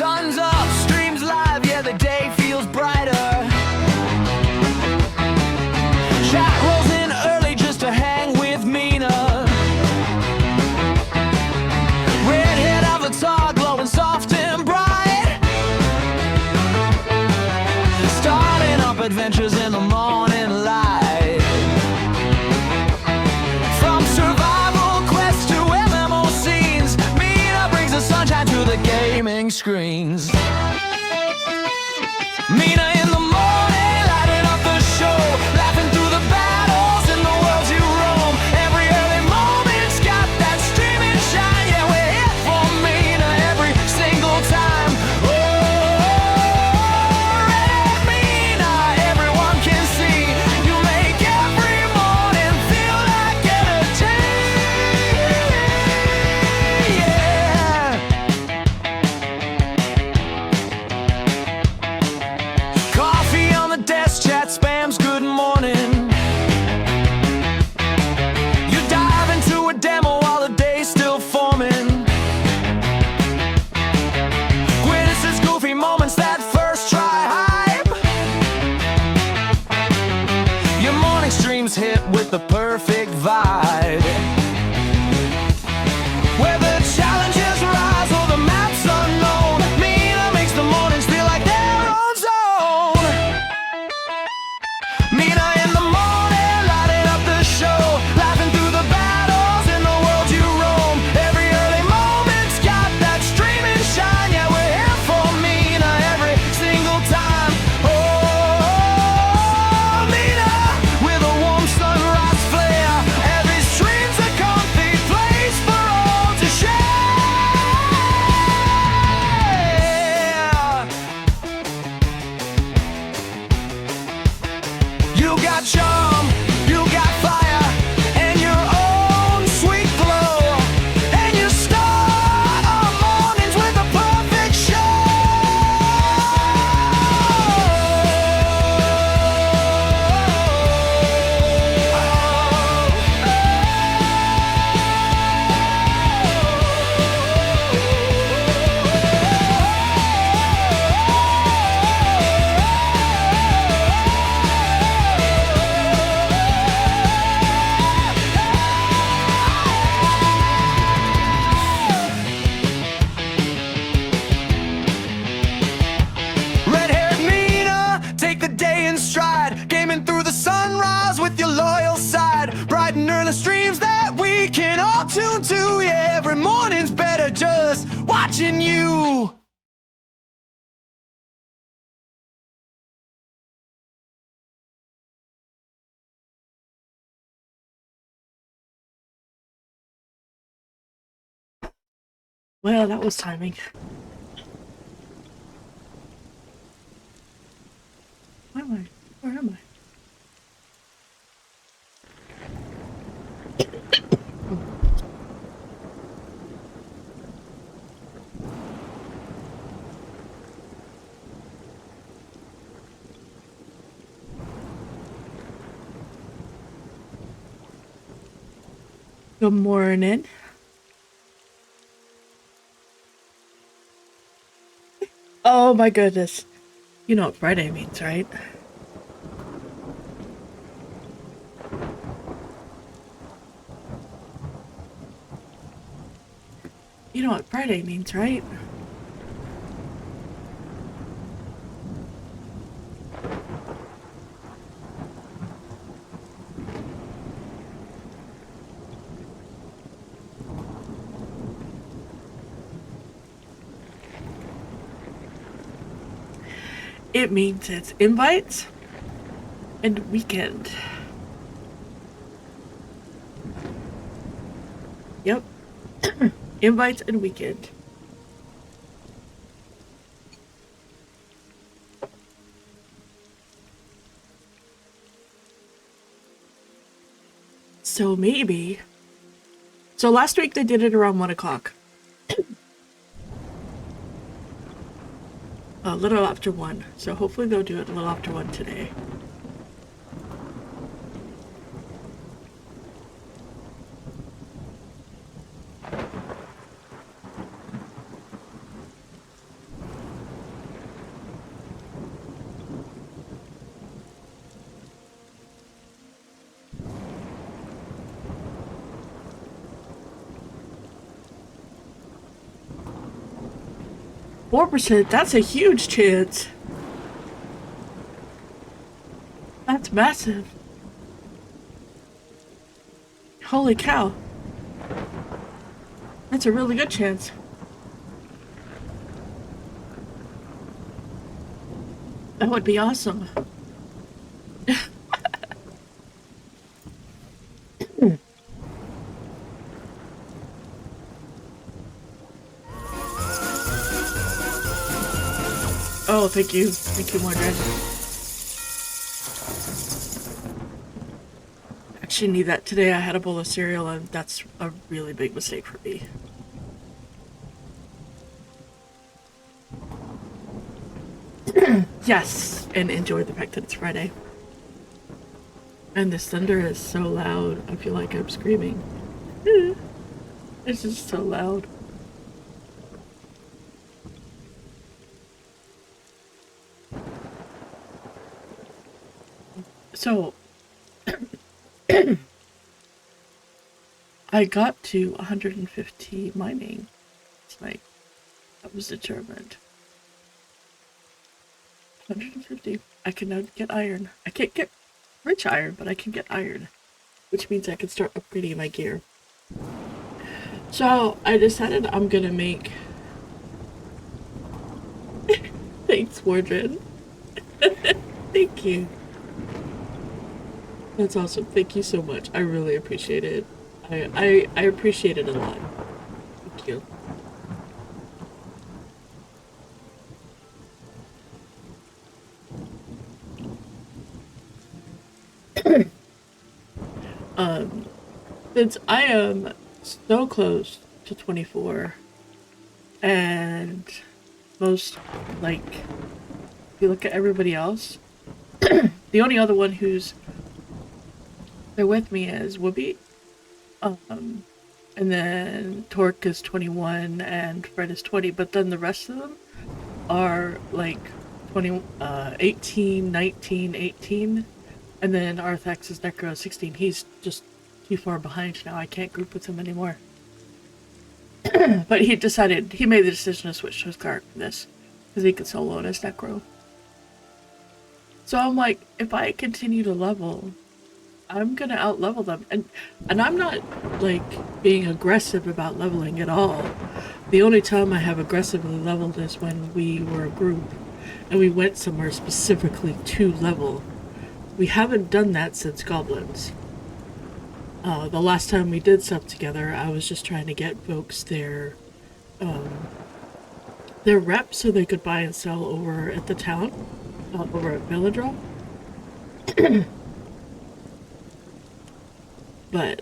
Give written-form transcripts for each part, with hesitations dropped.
Sun's up, streams live, yeah, the day feels brighter. Chat rolls in early just to hang with Mina. Redhead avatar glowing soft and bright. Starting up adventures in the morning light. From survival quests to MMO scenes, Mina brings the sunshine to the gaming screens. Mina in the morning, lighting up the show, laughing through the battles in the worlds you roam. Every early moment's got that streaming shine. Yeah, we're here for Mina every single time. Oh, Red Mina, everyone can see. You make every morning feel like entertainment. Yeah. Coffee on the desk, chat spams, good morning. You dive into a demo while the day's still forming. Witnesses goofy moments, that first try hype. Your morning streams hit with the perfect vibe. Where the challenges rise or the map's unknown, Mina makes the mornings feel like their own zone. Mina in the morning, lighting up the show, laughing through the battles in the world you roam. Every early moment's got that streaming shine. Yeah, we're here for Mina every single time. Oh, Mina, with a warm sunrise flare. Every stream's a comfy place for all to share. You got charm, you got fire, and your own sweet glow. And you start our mornings with a perfect show. Red-haired Mina, take the day in stride, gaming through the sunrise with your loyal side. Bright and early streams that we can all tune to. Yeah, every morning's better just watching you. Well, that was timing. Where am I? Where am I? Good morning. Oh my goodness. You know what Friday means, right? You know what Friday means, right? It means it's invites and weekend. Yep. Invites and weekend. So maybe. So last week they did it around 1 o'clock. A little after 1. So hopefully they'll do it a little after 1 today. 4%, that's a huge chance. That's massive. Holy cow. That's a really good chance. That would be awesome. Oh, thank you. Thank you, Mordred. Actually need that. Today I had a bowl of cereal and that's a really big mistake for me. Yes, and enjoy the fact that it's Friday. And this thunder is so loud, I feel like I'm screaming. It's just so loud. So, I got to 150 mining. It's like, I was determined. 150. I can now get iron. I can't get rich iron, but I can get iron. Which means I can start upgrading my gear. So, I decided I'm gonna make... Thanks, Mordred. Thank you. That's awesome. Thank you so much. I really appreciate it. I appreciate it a lot. Thank you. Since I am so close to 24, and most, like, if you look at everybody else, the only other one who's there with me is Whoopi, and then Torque is 21, and Fred is 20, but then the rest of them are, like, 18, 19, 18, and then Arthax's Necro is 16. He's just too far behind now. I can't group with him anymore. But he made the decision to switch to his card for this, because he could solo on his Necro. So I'm like, if I continue to level, I'm gonna out-level them. And I'm not, like, being aggressive about leveling at all. The only time I have aggressively leveled is when we were a group, and we went somewhere specifically to level. We haven't done that since Goblins. The last time we did stuff together, I was just trying to get folks their reps so they could buy and sell over at the town, over at Villadrop. But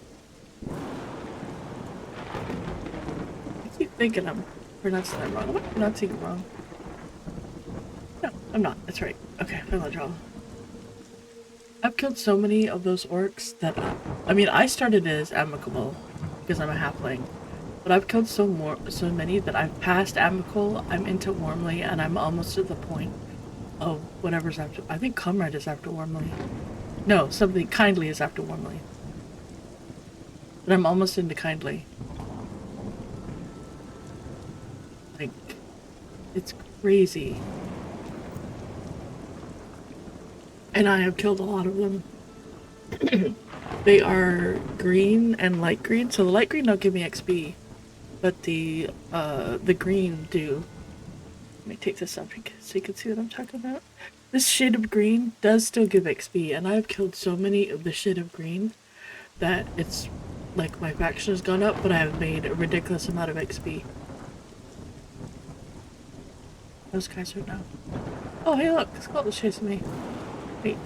I keep thinking I'm pronouncing that wrong. Am I pronouncing it wrong? No, I'm not. That's right. Okay, Villadrop. I've killed so many of those orcs that I mean, I started as amicable because I'm a halfling, but I've killed so many that I've passed amicable, I'm into warmly, and I'm almost to the point of whatever's after. I think comrade is after warmly. No, something kindly is after warmly. But I'm almost into kindly. Like, it's crazy. And I have killed a lot of them. They are green and light green. So the light green don't give me XP, but the green do. Let me take this up so you can see what I'm talking about. This shade of green does still give XP, and I've killed so many of the shade of green that it's like my faction has gone up, but I have made a ridiculous amount of XP. Those guys are now. Oh, hey, look, Skull is chasing me. Wait.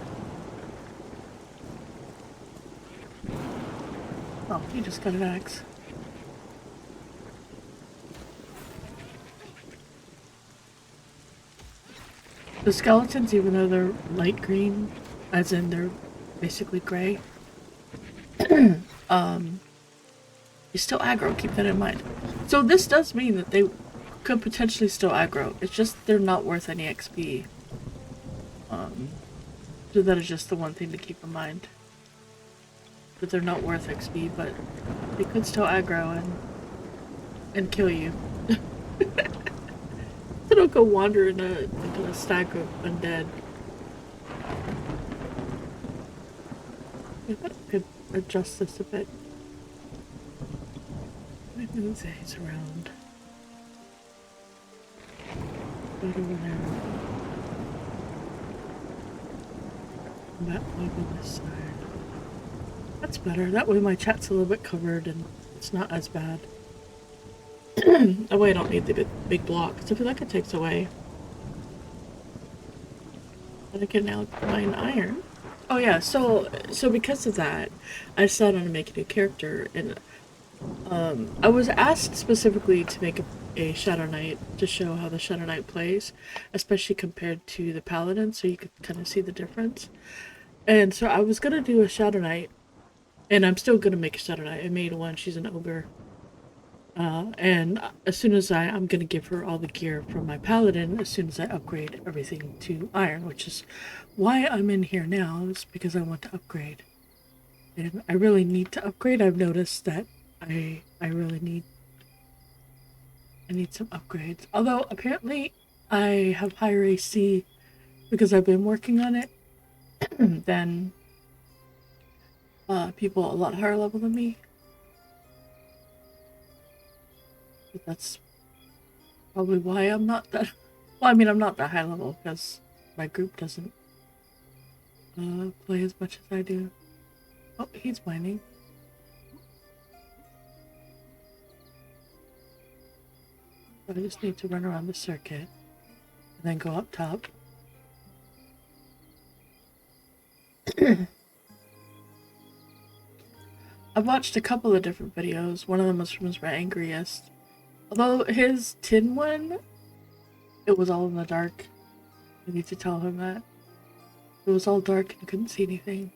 Oh, he just got an axe. The skeletons, even though they're light green, as in they're basically gray, you still aggro, keep that in mind. So this does mean that they could potentially still aggro. It's just they're not worth any XP. So that is just the one thing to keep in mind. That they're not worth XP, but they could still aggro and kill you. It's an go wander into a stack of undead. I thought I could adjust this a bit. Let me move these around. Right over there. That on this side. That's better. That way my chat's a little bit covered and it's not as bad. That way I don't need the big blocks. I feel like it takes away. And I can now mine iron. Oh yeah, so because of that, I decided to make a new character, and I was asked specifically to make a Shadow Knight to show how the Shadow Knight plays, especially compared to the Paladin, so you could kind of see the difference. And so I was gonna do a Shadow Knight, and I'm still gonna make a Shadow Knight. I made one. She's an ogre. And as soon as I'm gonna give her all the gear from my Paladin as soon as I upgrade everything to iron, which is why I'm in here now, is because I want to upgrade. And I really need to upgrade. I've noticed that I really need some upgrades. Although apparently I have higher AC because I've been working on it than people a lot higher level than me. But that's probably why I'm not that. Well, I mean, I'm not that high level because my group doesn't play as much as I do. Oh, he's mining. So I just need to run around the circuit and then go up top. I've watched a couple of different videos. One of them was from his angriest. Although his tin one, it was all in the dark. I need to tell him that. It was all dark and you couldn't see anything.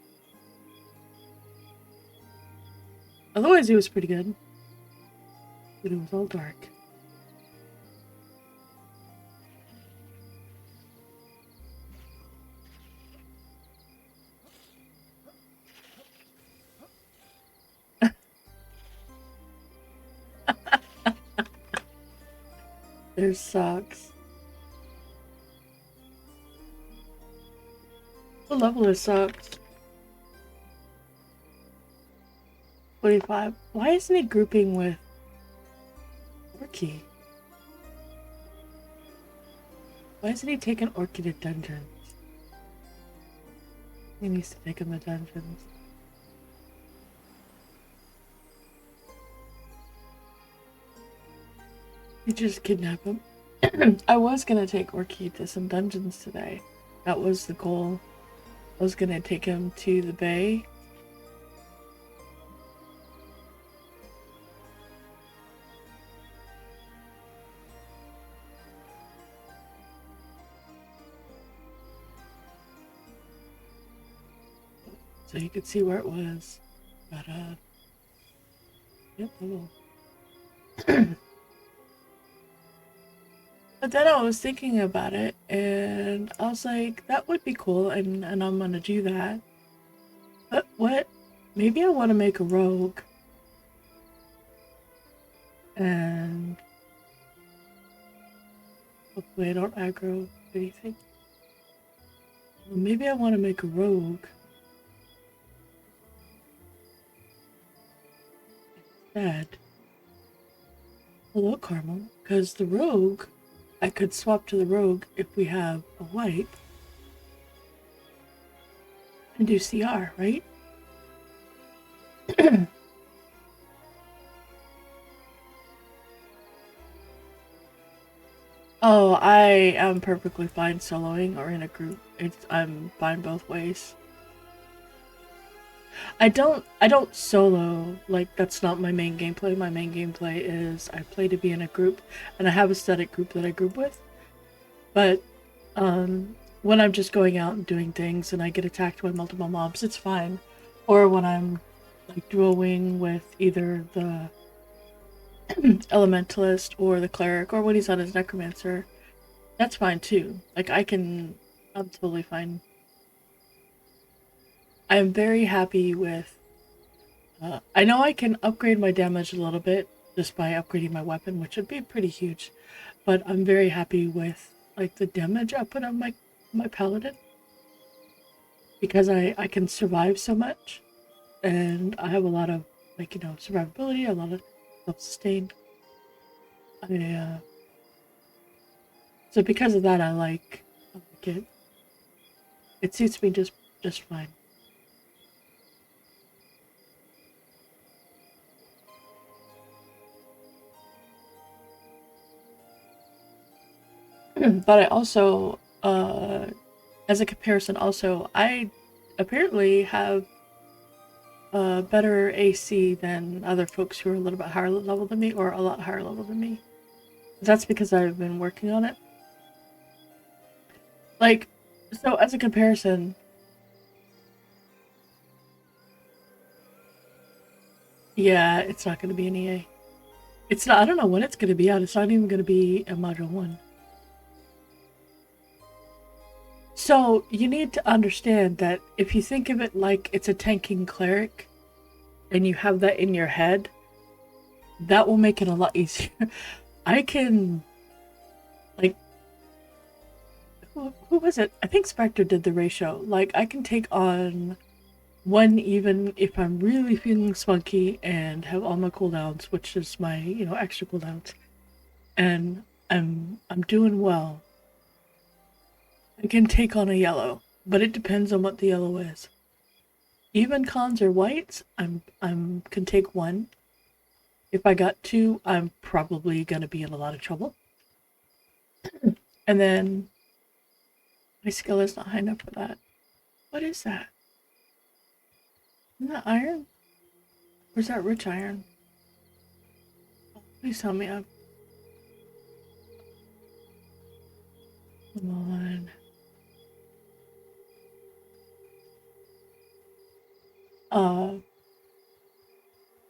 Otherwise, he was pretty good. But it was all dark. There's socks. What level is socks? 45. Why isn't he grouping with Orky? Why isn't he taking Orky to dungeons? He needs to take him to dungeons. You just kidnap him. I was gonna take Orky to some dungeons today. That was the goal. I was gonna take him to the bay. So you could see where it was. But yep, I will. But then I was thinking about it, and I was like, that would be cool, and I'm gonna do that. But what? Maybe I want to make a rogue. And hopefully I don't aggro anything. Well, maybe I want to make a rogue. Instead. Hello, Carmel. Because the rogue, I could swap to the rogue if we have a wipe and do CR, right? Oh, I am perfectly fine soloing or in a group. I'm fine both ways. I don't solo, like that's not my main gameplay. My main gameplay is I play to be in a group, and I have a static group that I group with. But when I'm just going out and doing things and I get attacked by multiple mobs, it's fine. Or when I'm like duoing with either the elementalist or the cleric, or when he's on his necromancer, that's fine too. Like I'm totally fine. I'm very happy with, I know I can upgrade my damage a little bit just by upgrading my weapon, which would be pretty huge. But I'm very happy with like the damage output of my paladin, because I can survive so much, and I have a lot of like, you know, survivability, a lot of self-sustain. So because of that, I like it. It suits me just fine. But I also, as a comparison, also I apparently have better AC than other folks who are a little bit higher level than me, or a lot higher level than me. That's because I've been working on it. Like, so as a comparison, yeah, it's not going to be an EA. It's not. I don't know when it's going to be out. It's not even going to be a Module 1. So you need to understand that if you think of it like it's a tanking cleric, and you have that in your head, that will make it a lot easier. I can, like, who was it? I think Spectre did the ratio. Like, I can take on one even if I'm really feeling spunky and have all my cooldowns, which is my, you know, extra cooldowns, and I'm doing well. I can take on a yellow, but it depends on what the yellow is. Even cons or whites, I'm can take one. If I got two, I'm probably gonna be in a lot of trouble. And then my skill is not high enough for that. What is that? Isn't that iron? Or is that rich iron? Please tell me I'm... Come on.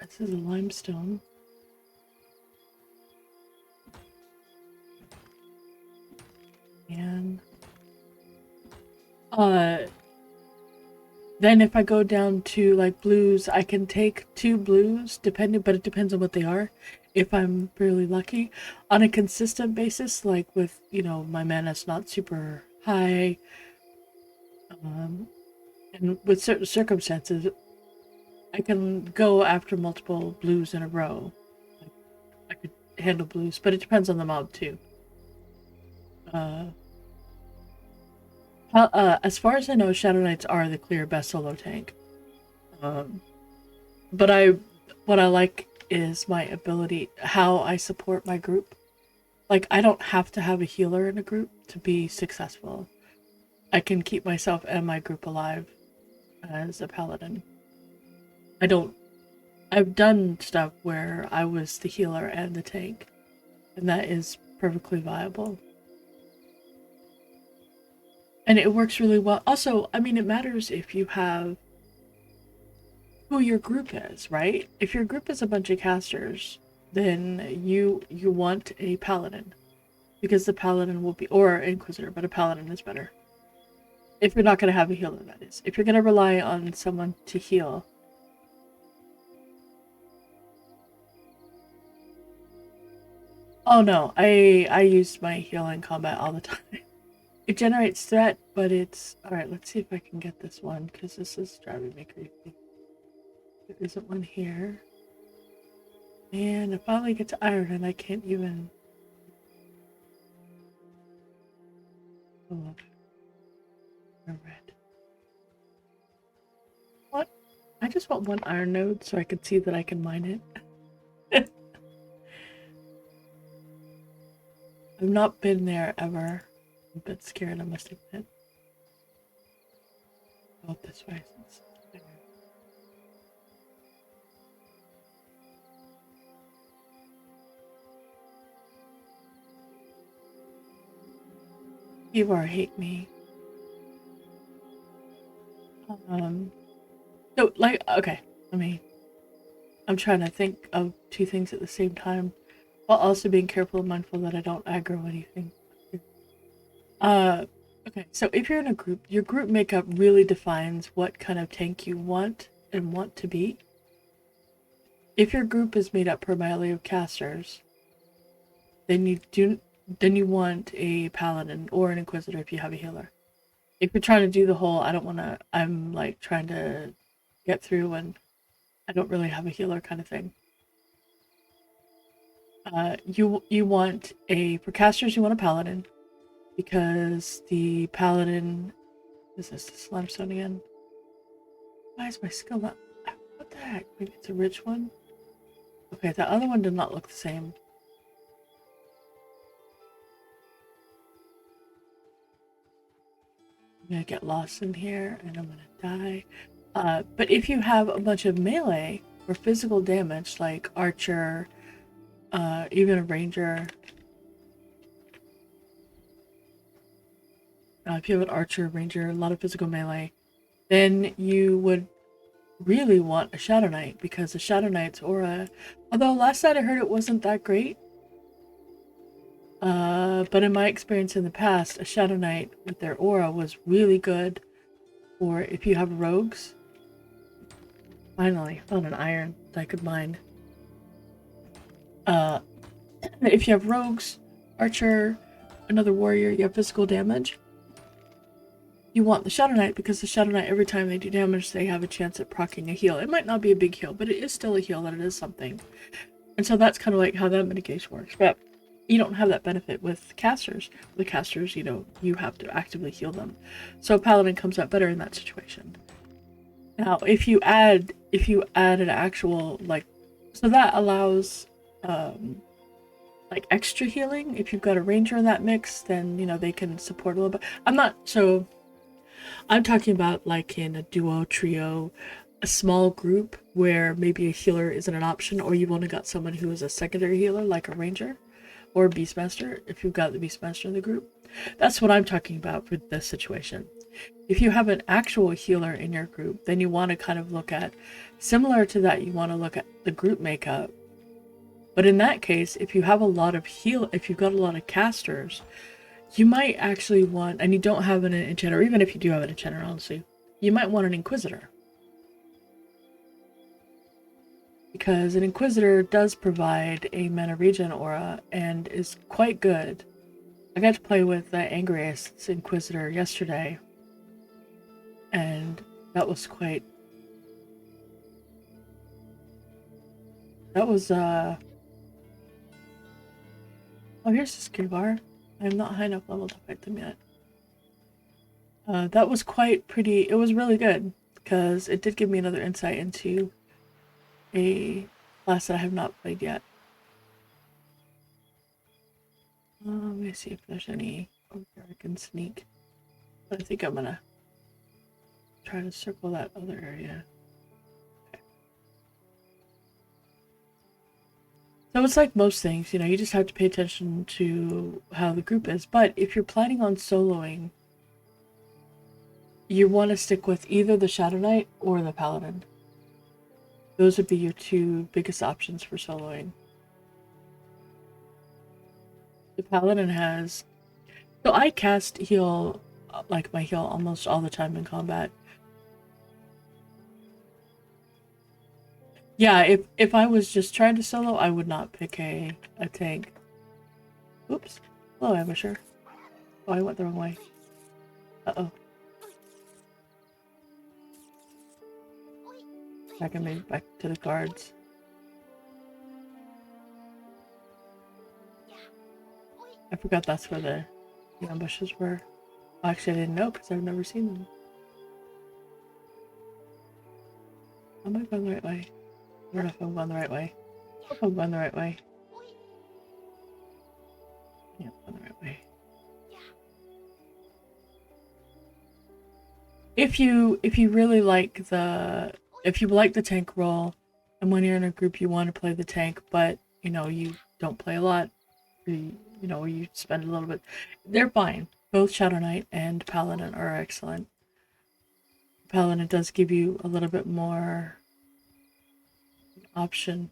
This is a limestone. And then if I go down to like blues, I can take two blues, but it depends on what they are. If I'm really lucky, on a consistent basis, like with, you know, my mana's not super high, and with certain circumstances, I can go after multiple blues in a row. Like, I could handle blues, but it depends on the mob too. As far as I know, Shadow Knights are the clear best solo tank. But what I like is my ability, how I support my group. Like, I don't have to have a healer in a group to be successful. I can keep myself and my group alive as a paladin. I've done stuff where I was the healer and the tank, and that is perfectly viable. And it works really well. Also, I mean, it matters if you have who your group is, right? If your group is a bunch of casters, then you want a paladin, because the paladin will be, or inquisitor, but a paladin is better. If you're not going to have a healer, that is. If you're going to rely on someone to heal. Oh no, I use my heal in combat all the time. It generates threat, but it's... Alright, let's see if I can get this one, because this is driving me crazy. There isn't one here. And I finally get to iron and I can't even... Oh, red. What? I just want one iron node so I can see that I can mine it. I've not been there ever. I'm a bit scared, I must admit. Go up this way. You are hate me. So, like, okay, I'm trying to think of two things at the same time, while also being careful and mindful that I don't aggro anything. Okay, so if you're in a group, your group makeup really defines what kind of tank you want and want to be. if your group is made up primarily of casters, then you want a paladin or an inquisitor if you have a healer. If you're trying to do the whole, I'm like trying to get through and I don't really have a healer kind of thing. You want for casters you want a paladin, because the paladin, is this limestone again? Why is my skill not, what the heck? Maybe it's a rich one? Okay, that other one did not look the same. I'm gonna get lost in here and I'm gonna die. But if you have a bunch of melee or physical damage, like archer, even a ranger, if you have an archer, ranger, a lot of physical melee, then you would really want a Shadow Knight, because the Shadow Knight's aura, although last night I heard it wasn't that great, but in my experience in the past, a Shadow Knight with their aura was really good. Or if you have rogues, finally found an iron that I could mine. If you have rogues, archer, another warrior, you have physical damage, you want the Shadow Knight, because the Shadow Knight, every time they do damage, they have a chance at proccing a heal. It might not be a big heal, but it is still a heal, and it is something. And so that's kind of like how that mitigation works. But you don't have that benefit with casters. With casters, you have to actively heal them. So Paladin comes out better in that situation. Now, if you add an actual, like, so that allows like extra healing. If you've got a ranger in that mix, then they can support a little bit. I'm talking about like in a duo, trio, a small group where maybe a healer isn't an option, or you've only got someone who is a secondary healer, like a ranger or a beastmaster, if you've got the beastmaster in the group. That's what I'm talking about for this situation. If you have an actual healer in your group, then you want to kind of look at, similar to that, you want to look at the group makeup. But in that case, if you have a lot of if you've got a lot of casters, you might actually want, and you don't have an enchanter, or even if you do have an enchanter, honestly, you might want an inquisitor. Because an inquisitor does provide a mana regen aura and is quite good. I got to play with Angriast's inquisitor yesterday, and that was oh, here's the skill bar. I'm not high enough level to fight them yet. That was it was really good, because it did give me another insight into a class that I have not played yet. Let me see if there's any over here I can sneak. But I think I'm gonna try to circle that other area. Okay. So it's like most things, you just have to pay attention to how the group is. But if you're planning on soloing, you want to stick with either the Shadow Knight or the Paladin. Those would be your two biggest options for soloing. The Paladin has... So I cast heal, like my heal, almost all the time in combat. Yeah, if I was just trying to solo, I would not pick a tank. Oops. Hello, Amateur. Oh, I went the wrong way. Uh-oh. I can move back to the guards. I forgot that's where the ambushes were. Well, actually, I didn't know because I've never seen them. Am I going the right way? I don't know if I'm going the right way. I hope I'm going the right way. Yeah, I'm going the right way. If you really like if you like the tank role, and when you're in a group you want to play the tank, but you don't play a lot, you spend a little bit, they're fine. Both Shadow Knight and Paladin are excellent. Paladin does give you a little bit more option.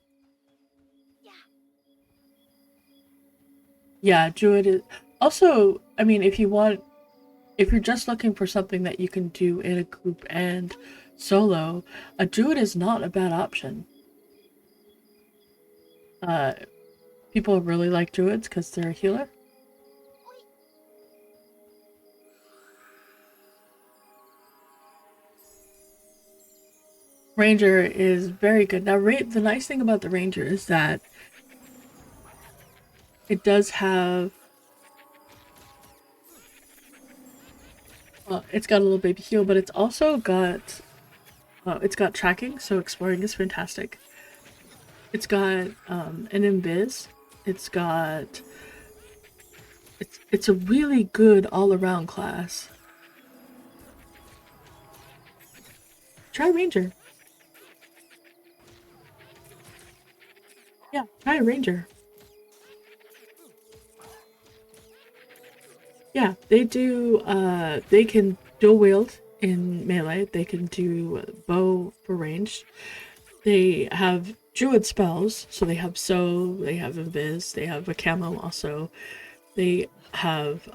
Yeah, Druid is also, I mean, if you're just looking for something that you can do in a group and solo, a Druid is not a bad option. People really like druids because they're a healer. Ranger is very good. Now, the nice thing about the Ranger is that it does have... Well, it's got a little baby heal, but it's also got... it's got tracking, so exploring is fantastic. It's got an invis. It's got... It's a really good all-around class. Try Ranger. Yeah, try a Ranger. Yeah, they do, they can dual wield in melee. They can do bow for ranged. They have druid spells, so they have sow, they have invis, they have a camo also. They have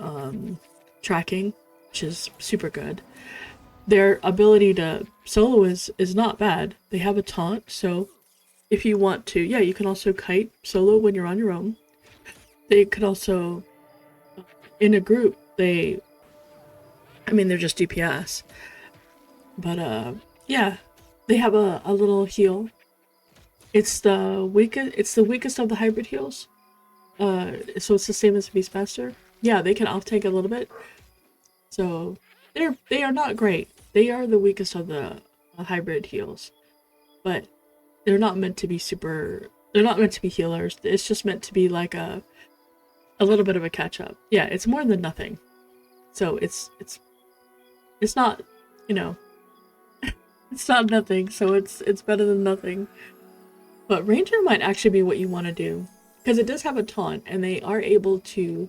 tracking, which is super good. Their ability to solo is not bad. They have a taunt, so if you want to, yeah, you can also kite solo when you're on your own. They could also, in a group, they're just DPS. But yeah, they have a little heal. It's the weakest of the hybrid heals. So it's the same as Beastmaster. Yeah, they can off tank a little bit. So they are not great. They are the weakest of the hybrid heals, but they're not meant to be super. They're not meant to be healers. It's just meant to be like a little bit of a catch up. Yeah, it's more than nothing. So it's not, you know, it's not nothing. So it's better than nothing. But Ranger might actually be what you want to do because it does have a taunt, and they are able to.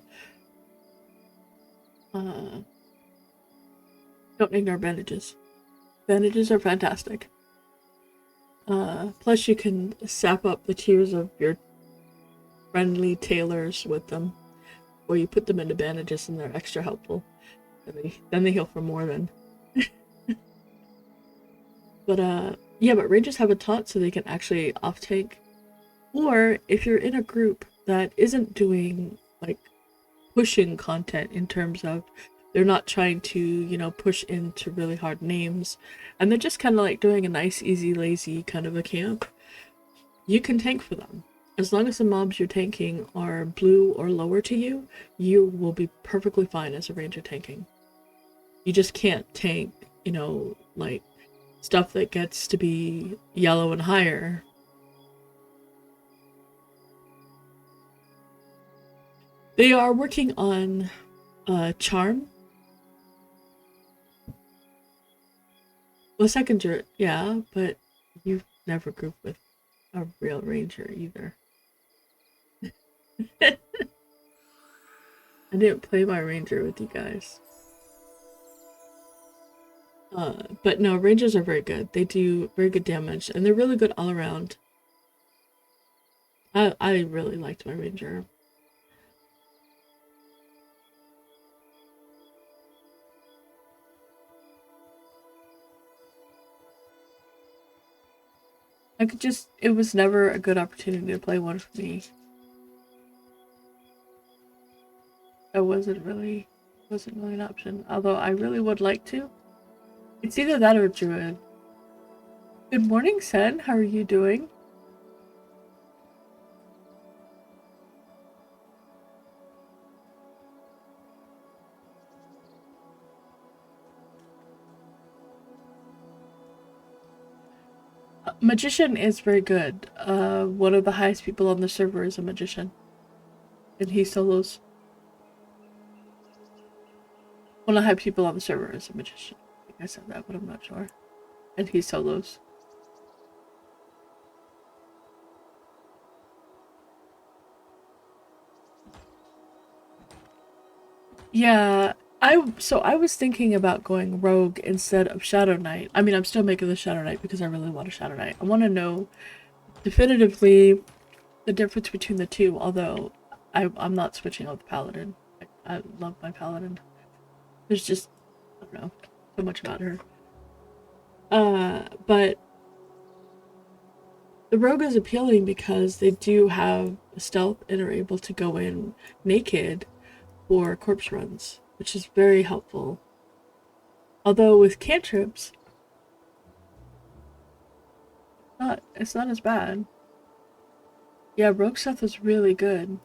Don't ignore bandages. Bandages are fantastic. Plus you can sap up the tears of your friendly tailors with them, or you put them into bandages and they're extra helpful. Then they heal for more than. But yeah, but Rangers have a taunt so they can actually off tank. Or if you're in a group that isn't doing like pushing content in terms of they're not trying to, you know, push into really hard names, and they're just kind of like doing a nice, easy, lazy kind of a camp, you can tank for them. As long as the mobs you're tanking are blue or lower to you, you will be perfectly fine as a ranger tanking. You just can't tank, you know, like stuff that gets to be yellow and higher. They are working on charm. Well, second, yeah, but you've never grouped with a real ranger either. I didn't play my ranger with you guys. But no, rangers are very good. They do very good damage, and they're really good all around. I really liked my ranger. It was never a good opportunity to play one for me. It wasn't really an option. Although I really would like to. It's either that or druid. Good morning, Sen. How are you doing? Magician is very good. One of the highest people on the server is a magician. And he solos. One of the high people on the server is a magician. I think I said that, but I'm not sure. And he solos. Yeah, I was thinking about going rogue instead of Shadow Knight. I mean, I'm still making the Shadow Knight because I really want a Shadow Knight. I want to know definitively the difference between the two, although I'm not switching out the Paladin. I love my Paladin. There's just, I don't know, so much about her. But The rogue is appealing because they do have stealth and are able to go in naked for corpse runs, which is very helpful. Although with cantrips, it's not as bad. Yeah, rogue stealth is really good.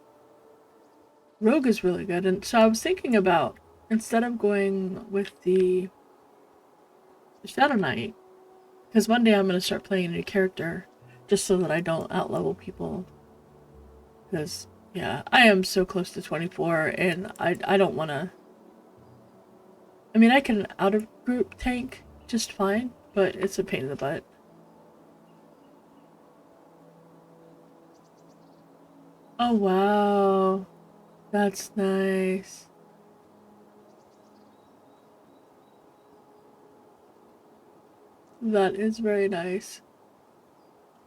Rogue is really good, and so I was thinking about, instead of going with the Shadow Knight, because one day I'm going to start playing a new character, just so that I don't outlevel people. Because, yeah, I am so close to 24, and I don't want to... I mean, I can out-of-group tank just fine, but it's a pain in the butt. Oh, wow. That's nice. That is very nice.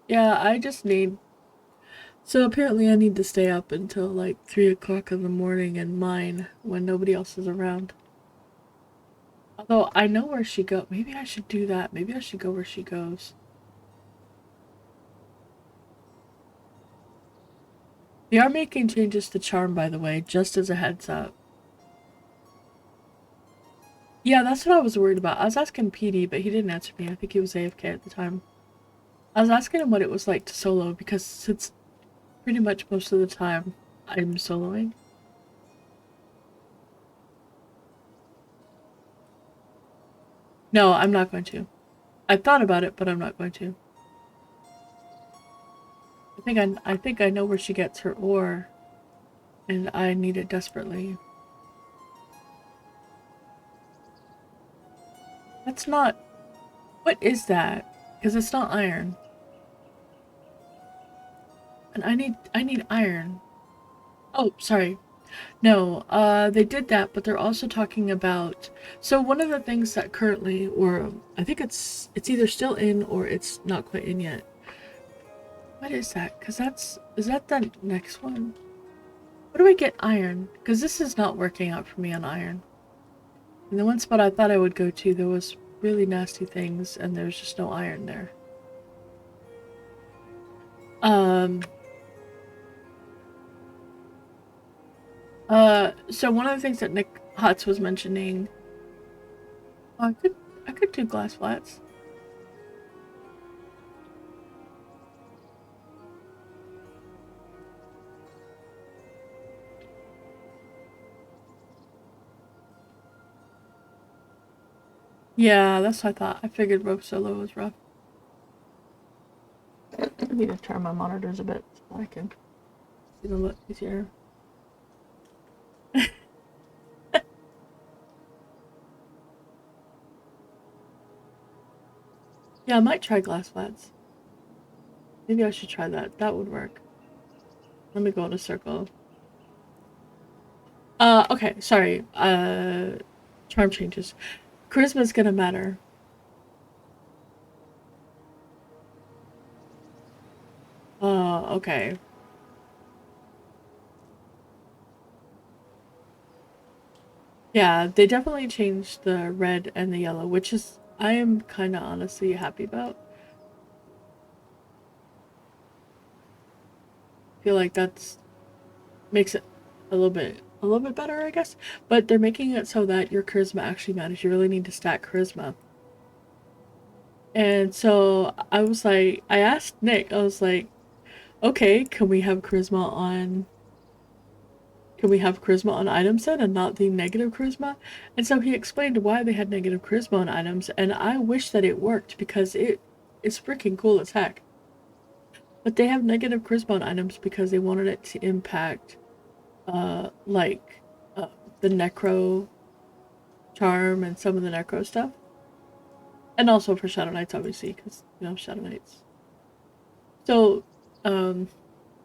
Yeah, I just need... So apparently I need to stay up until like 3 o'clock in the morning and mine when nobody else is around. Although I know where she goes. Maybe I should do that. Maybe I should go where she goes. They are making changes to Charm, by the way, just as a heads up. Yeah, that's what I was worried about. I was asking PD, but he didn't answer me. I think he was AFK at the time. I was asking him what it was like to solo, because since pretty much most of the time I'm soloing. No, I'm not going to. I thought about it, but I'm not going to. I think I know where she gets her ore, and I need it desperately. That's not... What is that? Because it's not iron. And I need iron. Oh, sorry. No, they did that, but they're also talking about... So one of the things that currently, or I think it's either still in or it's not quite in yet. What is that? Because is that the next one? What do I get iron? Because this is not working out for me on iron. And the one spot I thought I would go to, there was really nasty things, and there's just no iron there. So one of the things that Nick Hutz was mentioning, oh, I could do glass flats. Yeah, that's what I thought. I figured rope solo was rough. I need to turn my monitors a bit so I can see them a little easier. Yeah, I might try glass flats. Maybe I should try that. That would work. Let me go in a circle. Okay, sorry. Charm changes. Charisma's gonna matter. Okay. Yeah, they definitely changed the red and the yellow, which is, I am kind of honestly happy about. Feel like that's makes it a little bit better, I guess. But they're making it so that your charisma actually matters. You really need to stack charisma. And so I was like, I asked Nick, I was like, okay, can we have charisma on items then and not the negative charisma? And so he explained why they had negative charisma on items, and I wish that it worked because it is freaking cool as heck. But they have negative charisma on items because they wanted it to impact, like, the necro charm and some of the necro stuff. And also for Shadow Knights, obviously, because, you know, Shadow Knights. So,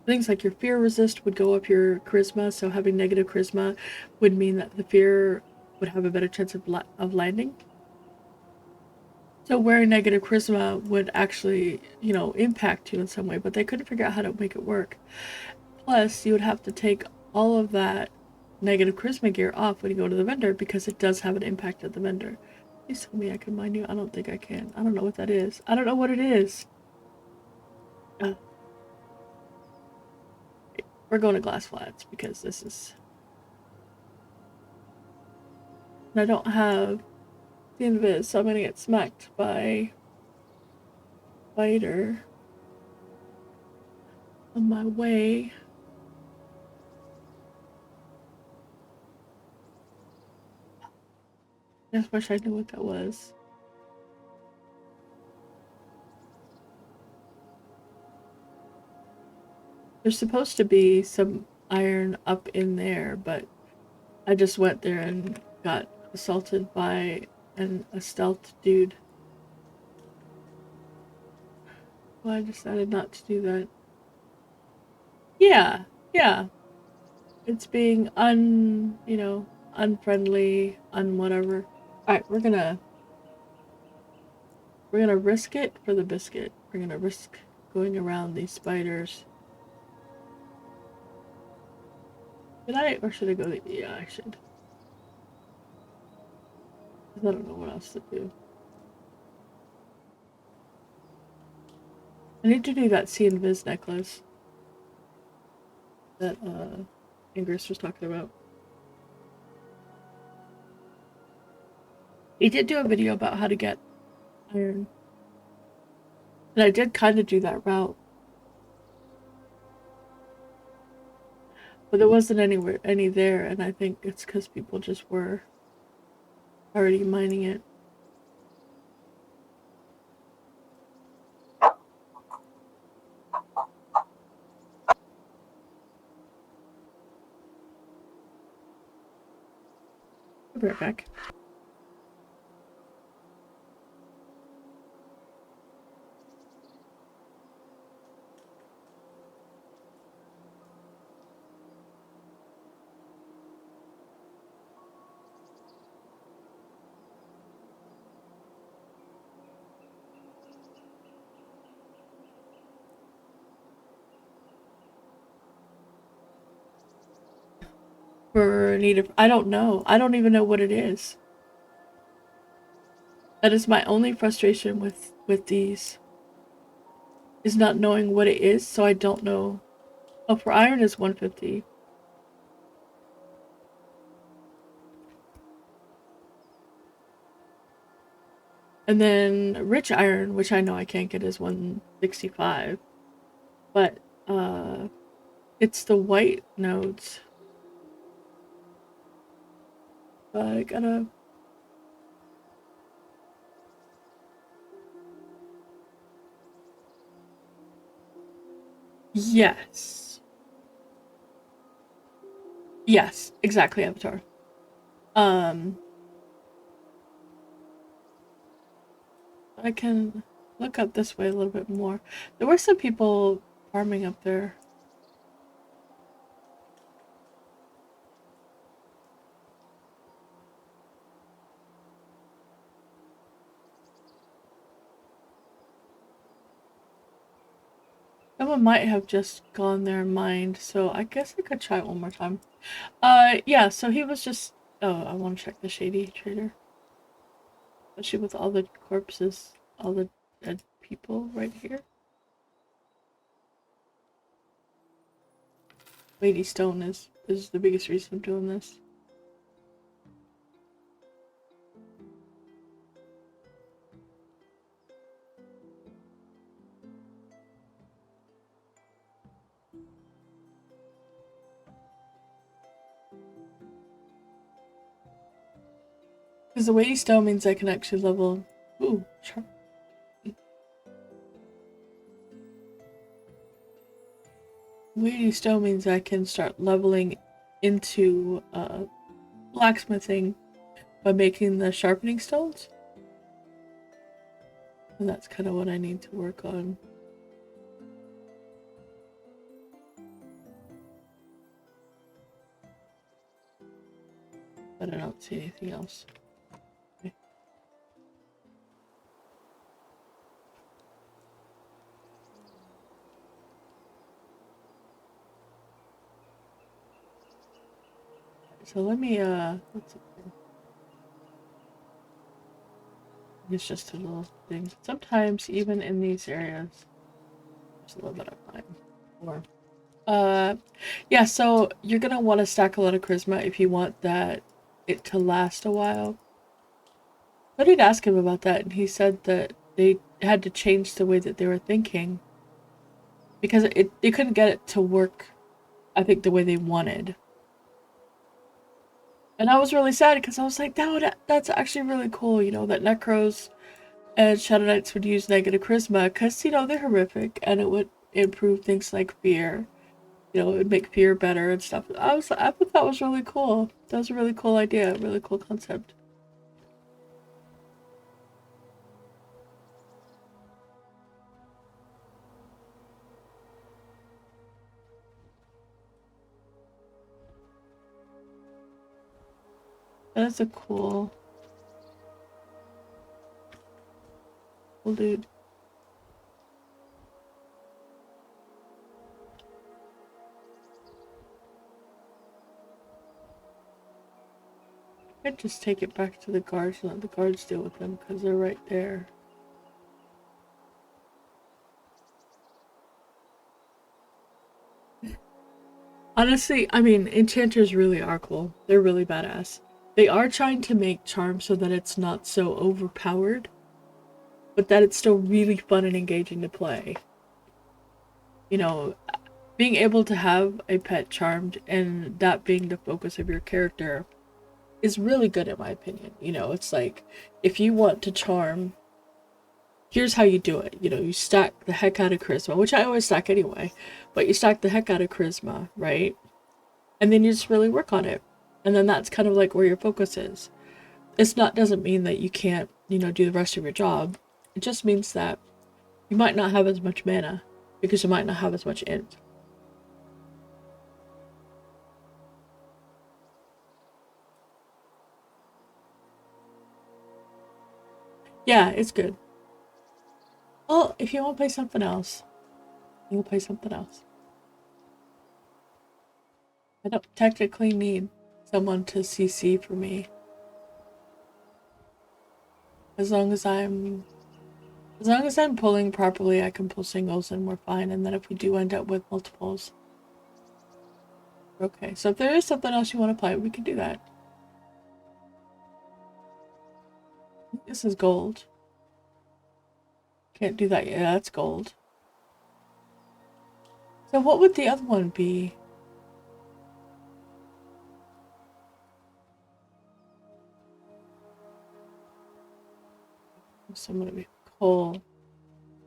things like your fear resist would go up your charisma, so having negative charisma would mean that the fear would have a better chance of landing. So wearing negative charisma would actually, you know, impact you in some way, but they couldn't figure out how to make it work. Plus, you would have to take all of that negative charisma gear off when you go to the vendor because it does have an impact at the vendor. Please tell me I can mine you. I don't think I can. I don't know what that is. I don't know what it is. We're going to Glass Flats because this is... And I don't have the invis, so I'm gonna get smacked by Spider on my way. I just wish I knew what that was. There's supposed to be some iron up in there, but I just went there and got assaulted by a stealth dude. Well, I decided not to do that. Yeah, yeah. It's being unfriendly, whatever. Alright, we're gonna risk it for the biscuit. We're gonna risk going around these spiders. Should I, or should I go yeah, I should. I don't know what else to do. I need to do that see and Viz necklace that Ingress was talking about. He did do a video about how to get iron. And I did kind of do that route. But there wasn't any there, and I think it's because people just were already mining it. I'll be right back. For need of, I don't know. I don't even know what it is. That is my only frustration with these. Is not knowing what it is, so I don't know. Oh, for iron is 150. And then rich iron, which I know I can't get, is 165. But it's the white nodes. But I gotta... Yes. Yes, exactly, Avatar. I can look up this way a little bit more. There were some people farming up there. Someone might have just gone there and mined, so I guess I could try it one more time. Yeah, so he was just... Oh, I want to check the shady trader. Especially with all the corpses, all the dead people right here. Lady Stone is the biggest reason I'm doing this. Because the weighty stone means I can actually level... Ooh, sharp. Weighty stone means I can start leveling into blacksmithing by making the sharpening stones. And that's kind of what I need to work on. But I don't see anything else. Okay. So let me, let's see. It's just a little thing. Sometimes, even in these areas, Just a little bit of time. More. Yeah, so you're gonna want to stack a lot of charisma if you want it to last a while. I did ask him about that, and he said that they had to change the way that they were thinking because they couldn't get it to work, I think, the way they wanted. And I was really sad because I was like, that's actually really cool, that Necros and Shadow Knights would use negative charisma because, they're horrific and it would improve things like fear. It would make fear better and stuff. I thought that was really cool. That was a really cool idea, a really cool concept. That's a cool dude. I'd just take it back to the guards and let the guards deal with them because they're right there. Honestly, I mean, enchanters really are cool. They're really badass. They are trying to make charm so that it's not so overpowered, but that it's still really fun and engaging to play. Being able to have a pet charmed and that being the focus of your character is really good in my opinion. It's like if you want to charm, here's how you do it. You stack the heck out of charisma, which I always stack anyway, but you stack the heck out of charisma, right? And then you just really work on it. And then that's kind of like where your focus is. Doesn't mean that you can't, do the rest of your job. It just means that you might not have as much mana because you might not have as much int. Yeah, it's good. Well, if you want to play something else, you'll play something else. I don't technically need someone to CC for me. As long as I'm pulling properly, I can pull singles and we're fine. And then if we do end up with multiples, okay. So if there is something else you want to play, we can do that. This is gold. Can't do that yet. Yeah, that's gold. So what would the other one be? So I'm gonna be coal.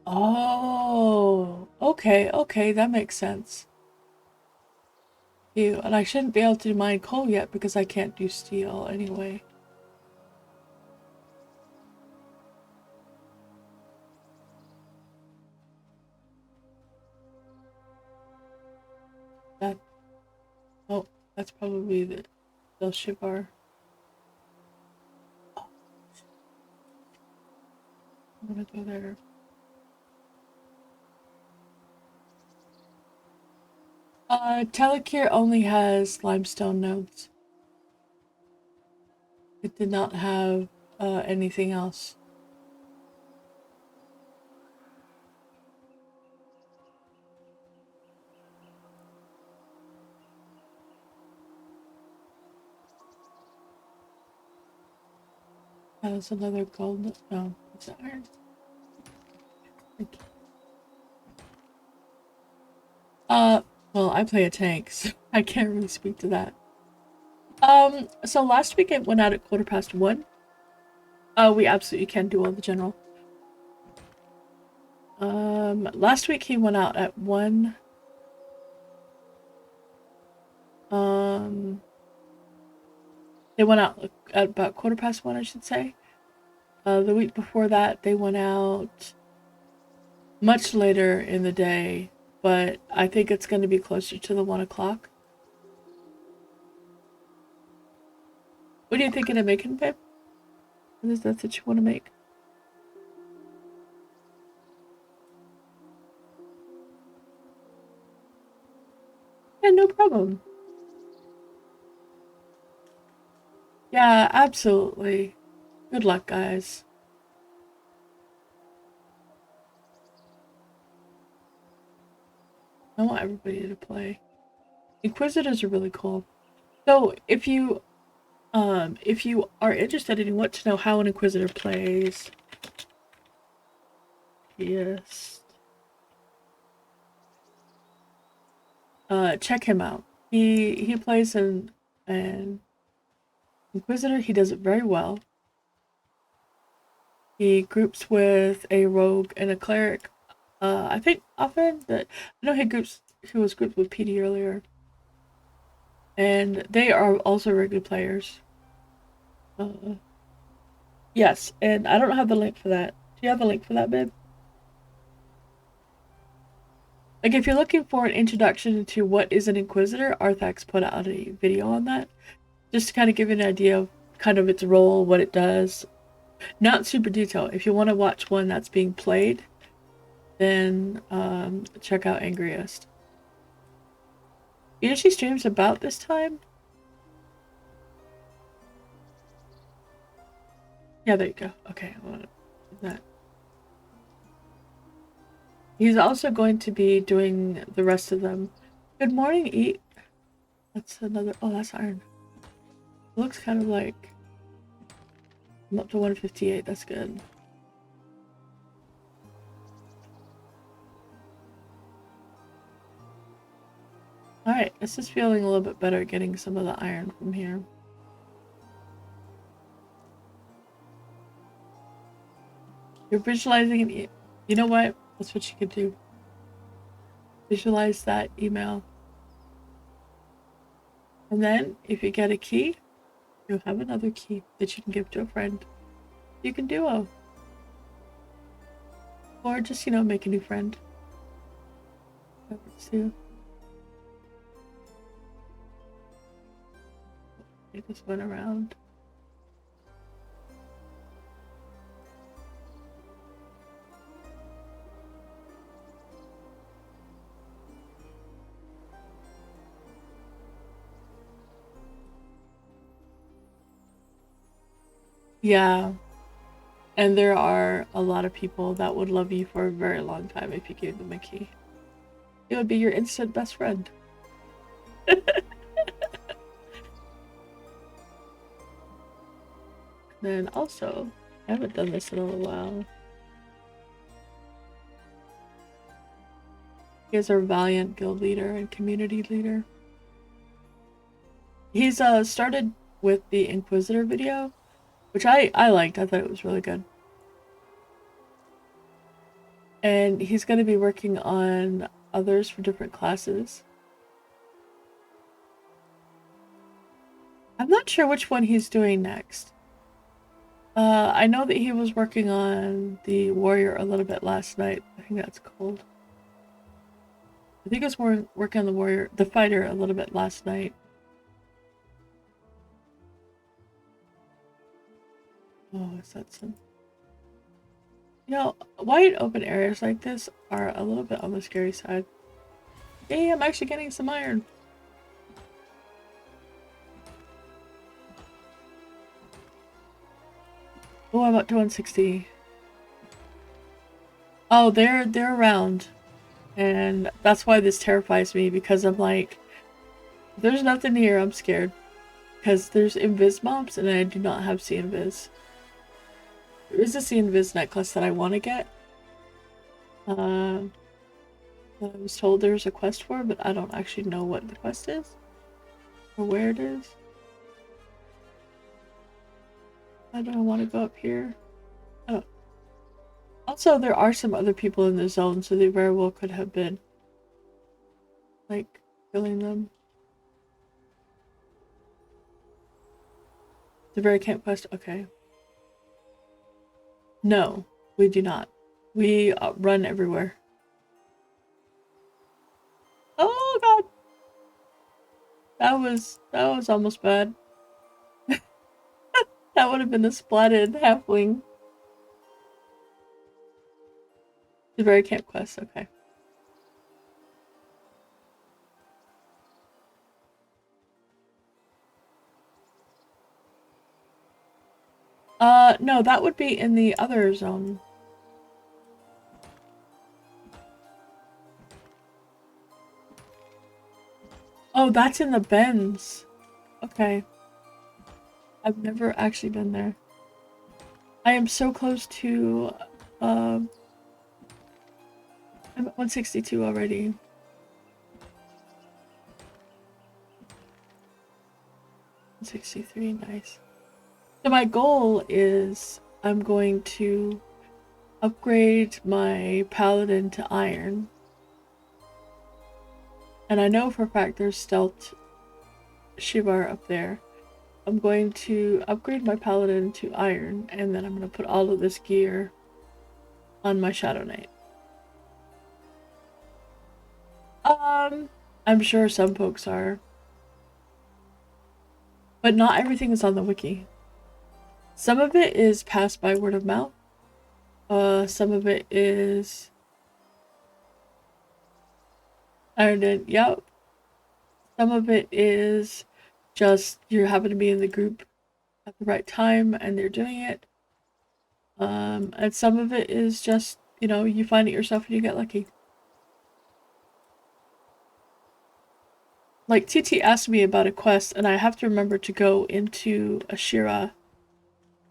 Oh, okay, that makes sense. Ew, and I shouldn't be able to mine coal yet because I can't do steel anyway. That, oh, that's probably the Shivar. Oh, I'm gonna go there. Telekir only has limestone nodes. It did not have anything else. That was another gold. No, it's iron. Well, I play a tank, so I can't really speak to that. So last week it went out at 1:15. We absolutely can do all the general. Last week he went out at 1. They went out at about 1:15, I should say. The week before that, they went out much later in the day, but I think it's going to be closer to the 1 o'clock. What are you thinking of making, babe? What is that you want to make? Yeah, no problem. Yeah, absolutely. Good luck, guys. I want everybody to play. Inquisitors are really cool. So if you are interested and you want to know how an Inquisitor plays, yes, check him out. He plays an Inquisitor. He does it very well. He groups with a rogue and a cleric. I think often that I know he was grouped with PD earlier, and they are also regular players. Yes, and I don't have the link for that. Do you have the link for that, babe? Like, if you're looking for an introduction to what is an Inquisitor, Arthax put out a video on that, just to kind of give you an idea of kind of its role, what it does. Not super detailed. If you want to watch one that's being played, then check out Angriest. He usually streams about this time. Yeah, there you go. Okay, I want to do that. He's also going to be doing the rest of them. Good morning, Eat. That's another. Oh, that's iron. It looks kind of like. I'm up to 158. That's good. Alright, this is feeling a little bit better getting some of the iron from here. You're visualizing an you know what? That's what you could do. Visualize that email. And then, if you get a key, you'll have another key that you can give to a friend. You can duo. Or just, make a new friend. That works too. They just went around. Yeah. And there are a lot of people that would love you for a very long time if you gave them a key. It would be your instant best friend. Then also, I haven't done this in a little while. He is our valiant guild leader and community leader. He's started with the Inquisitor video, which I liked. I thought it was really good. And he's going to be working on others for different classes. I'm not sure which one he's doing next. I know that he was working on the warrior a little bit last night. I think that's cold. I think he was working on the fighter a little bit last night. Oh, is that some? Wide open areas like this are a little bit on the scary side. Hey, I'm actually getting some iron. Oh, I'm up to 160. Oh, they're around. And that's why this terrifies me, because I'm like, there's nothing here, I'm scared. Because there's invis mobs and I do not have see invis. There is a see invis necklace that I want to get. That I was told there's a quest for, but I don't actually know what the quest is. Or where it is. I don't want to go up here. Oh. Also, there are some other people in the zone, so they very well could have been, like, killing them. The very camp quest? Okay. No, we do not. We run everywhere. Oh god! That was almost bad. That would have been a splatted halfling. The very camp quest, okay. No, that would be in the other zone. Oh, that's in the Bends. Okay. I've never actually been there. I am so close to, I'm at 162 already. 163, nice. So my goal is I'm going to upgrade my Paladin to Iron. And I know for a fact there's Stealth Shivar up there. I'm going to upgrade my Paladin to Iron, and then I'm going to put all of this gear on my Shadow Knight. I'm sure some folks are. But not everything is on the wiki. Some of it is passed by word of mouth. Some of it is ironed in. Yep. Some of it is just you happen to be in the group at the right time and they're doing it. And some of it is just, you know, you find it yourself and you get lucky. Like TT asked me about a quest and I have to remember to go into Ashira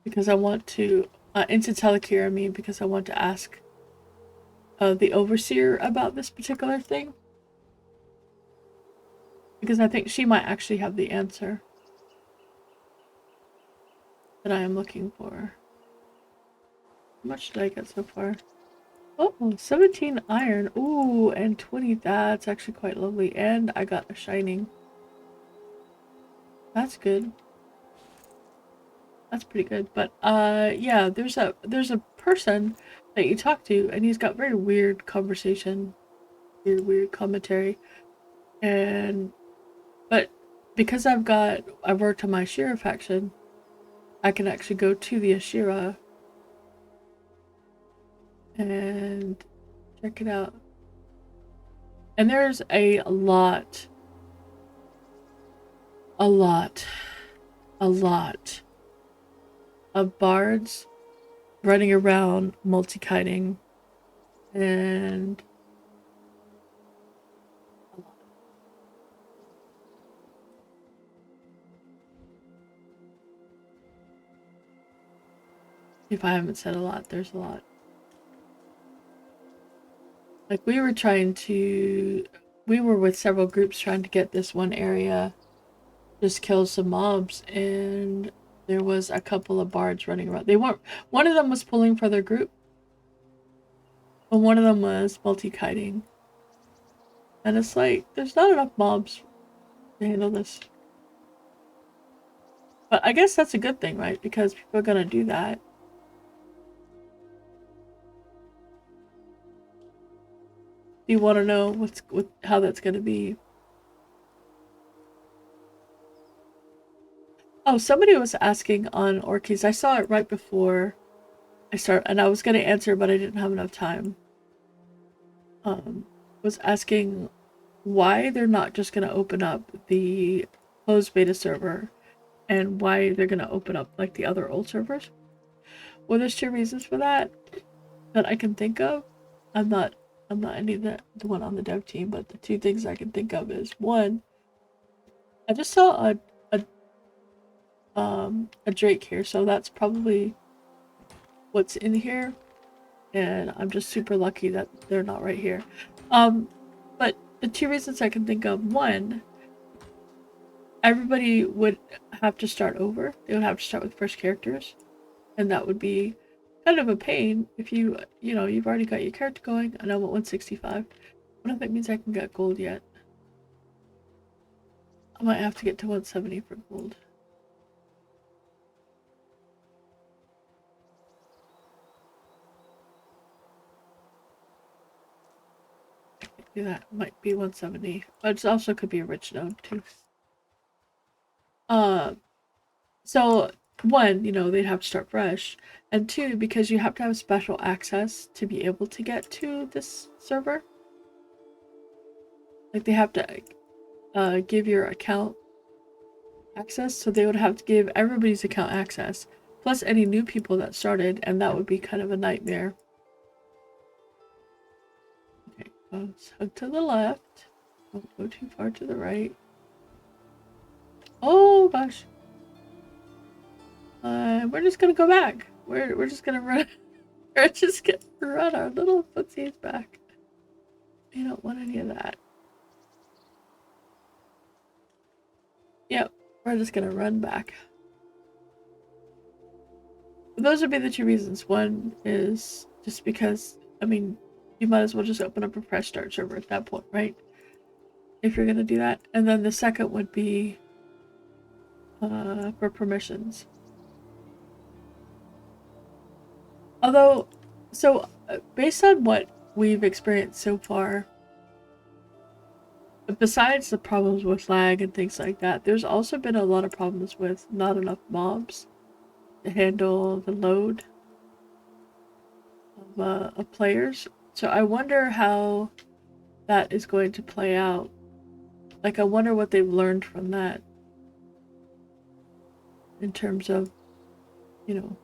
because I want to, into Telekir, I mean, because I want to ask the Overseer about this particular thing. Because I think she might actually have the answer that I am looking for. How much did I get so far? Oh, 17 iron. Ooh, and 20. That's actually quite lovely. And I got a shining. That's good. That's pretty good. But yeah, there's a person that you talk to and he's got very weird conversation, weird commentary. But because I've worked on my Ashira faction, I can actually go to the Ashira and check it out. And there's a lot of bards running around multi-kiting and if I haven't said a lot, there's a lot. Like we were with several groups trying to get this one area, just kill some mobs, and there was a couple of bards running around. One of them was pulling for their group, and one of them was multi-kiting. And it's like, there's not enough mobs to handle this. But I guess that's a good thing, right? Because people are gonna do that. You want to know how that's gonna be. Oh, somebody was asking on Orkies. I saw it right before I started, and I was gonna answer, but I didn't have enough time. Was asking why they're not just gonna open up the closed beta server, and why they're gonna open up like the other old servers. Well, there's two reasons for that I can think of. I'm not any of the one on the dev team, but the two things I can think of is one, I just saw a Drake here, so that's probably what's in here, and I'm just super lucky that they're not right here. But the two reasons I can think of, one, everybody would have to start over. They would have to start with fresh characters, and that would be kind of a pain if you've already got your character going, and I'm at 165. I don't know if that means I can get gold yet. I might have to get to 170 for gold. Do that. Might be 170, but it also could be a rich node too. So one, they'd have to start fresh, and two, because you have to have special access to be able to get to this server. Like they have to give your account access, so they would have to give everybody's account access, plus any new people that started, and that would be kind of a nightmare. Okay, so to the left. Don't go too far to the right. Oh gosh. We're just gonna go back. We're just gonna run. We're just gonna run our little footsies back. We don't want any of that. Yep, we're just gonna run back. But those would be the two reasons. One is just because, I mean, you might as well just open up a fresh start server at that point, right? If you're gonna do that. And then the second would be for permissions. Although, so based on what we've experienced so far, besides the problems with lag and things like that, there's also been a lot of problems with not enough mobs to handle the load of players. So I wonder how that is going to play out. Like, I wonder what they've learned from that in terms of, you know,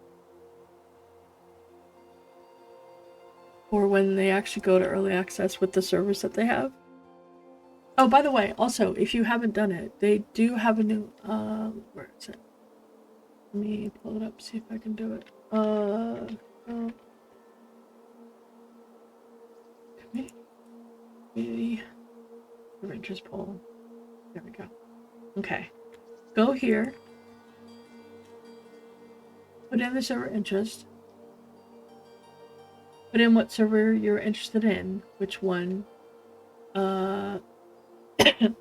or when they actually go to early access with the servers that they have. Oh, by the way, also, if you haven't done it, they do have a new, where is it? Let me pull it up, see if I can do it. Community interest poll. There we go. Okay. Go here. Put in the server interest. Put in what server you're interested in, which one.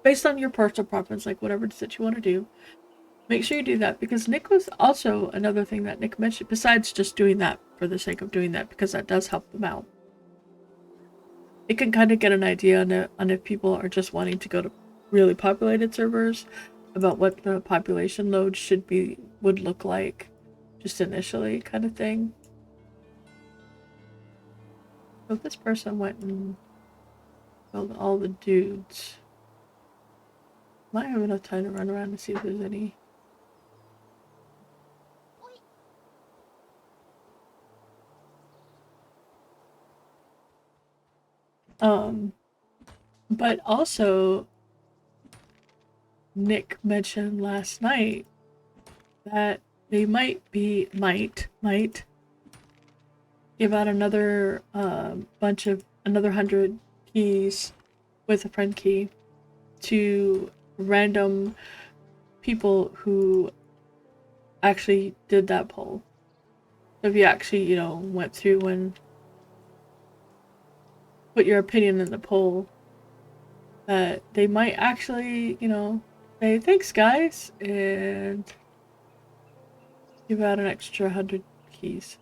Based on your personal preference, like whatever it is that you want to do. Make sure you do that, because Nick was also another thing that Nick mentioned, besides just doing that for the sake of doing that, because that does help them out. It can kind of get an idea on if people are just wanting to go to really populated servers, about what the population load would look like just initially, kind of thing. So this person went and killed all the dudes. Might have enough time to run around and see if there's any. But also, Nick mentioned last night that they might give out another another 100 keys with a friend key to random people who actually did that poll. So if you actually, you know, went through and put your opinion in the poll, that they might actually, you know, say thanks guys and give out an extra 100 keys.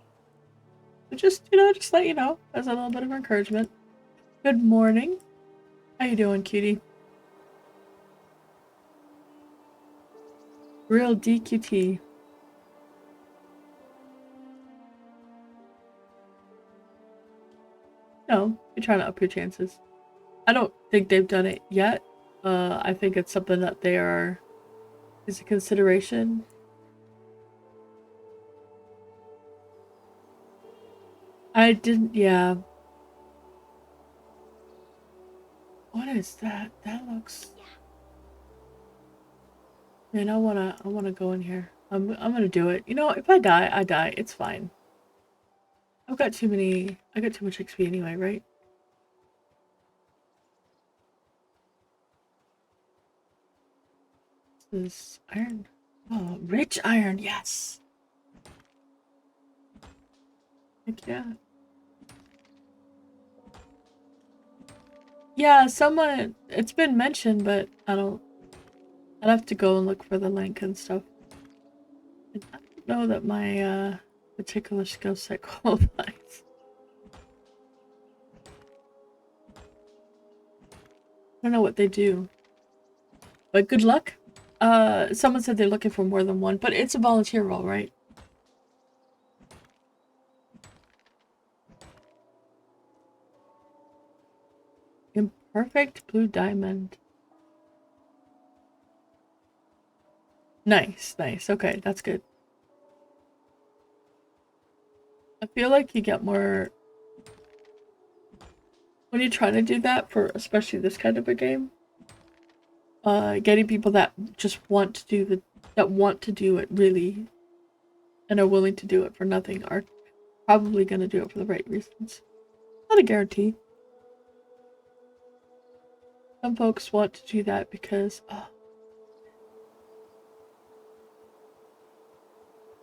So just, you know, just let you know as a little bit of encouragement. Good morning. How you doing, cutie? Real DQT. No, you're trying to up your chances. I don't think they've done it yet. I think it's something that is a consideration. I didn't, yeah. What is that? That looks. Man, I wanna go in here. I'm gonna do it. You know, if I die, I die. It's fine. I got too much XP anyway, right? This is iron. Oh, rich iron, yes. Heck yeah. Yeah, it's been mentioned, but I'd have to go and look for the link and stuff. I don't know that my particular skill set qualifies. I don't know what they do. But good luck. Someone said they're looking for more than one, but it's a volunteer role, right? Imperfect blue diamond. Nice, nice. Okay, that's good. I feel like you get more when you're trying to do that for especially this kind of a game. getting people that just want to do it really and are willing to do it for nothing are probably going to do it for the right reasons. Not a guarantee. Some folks want to do that because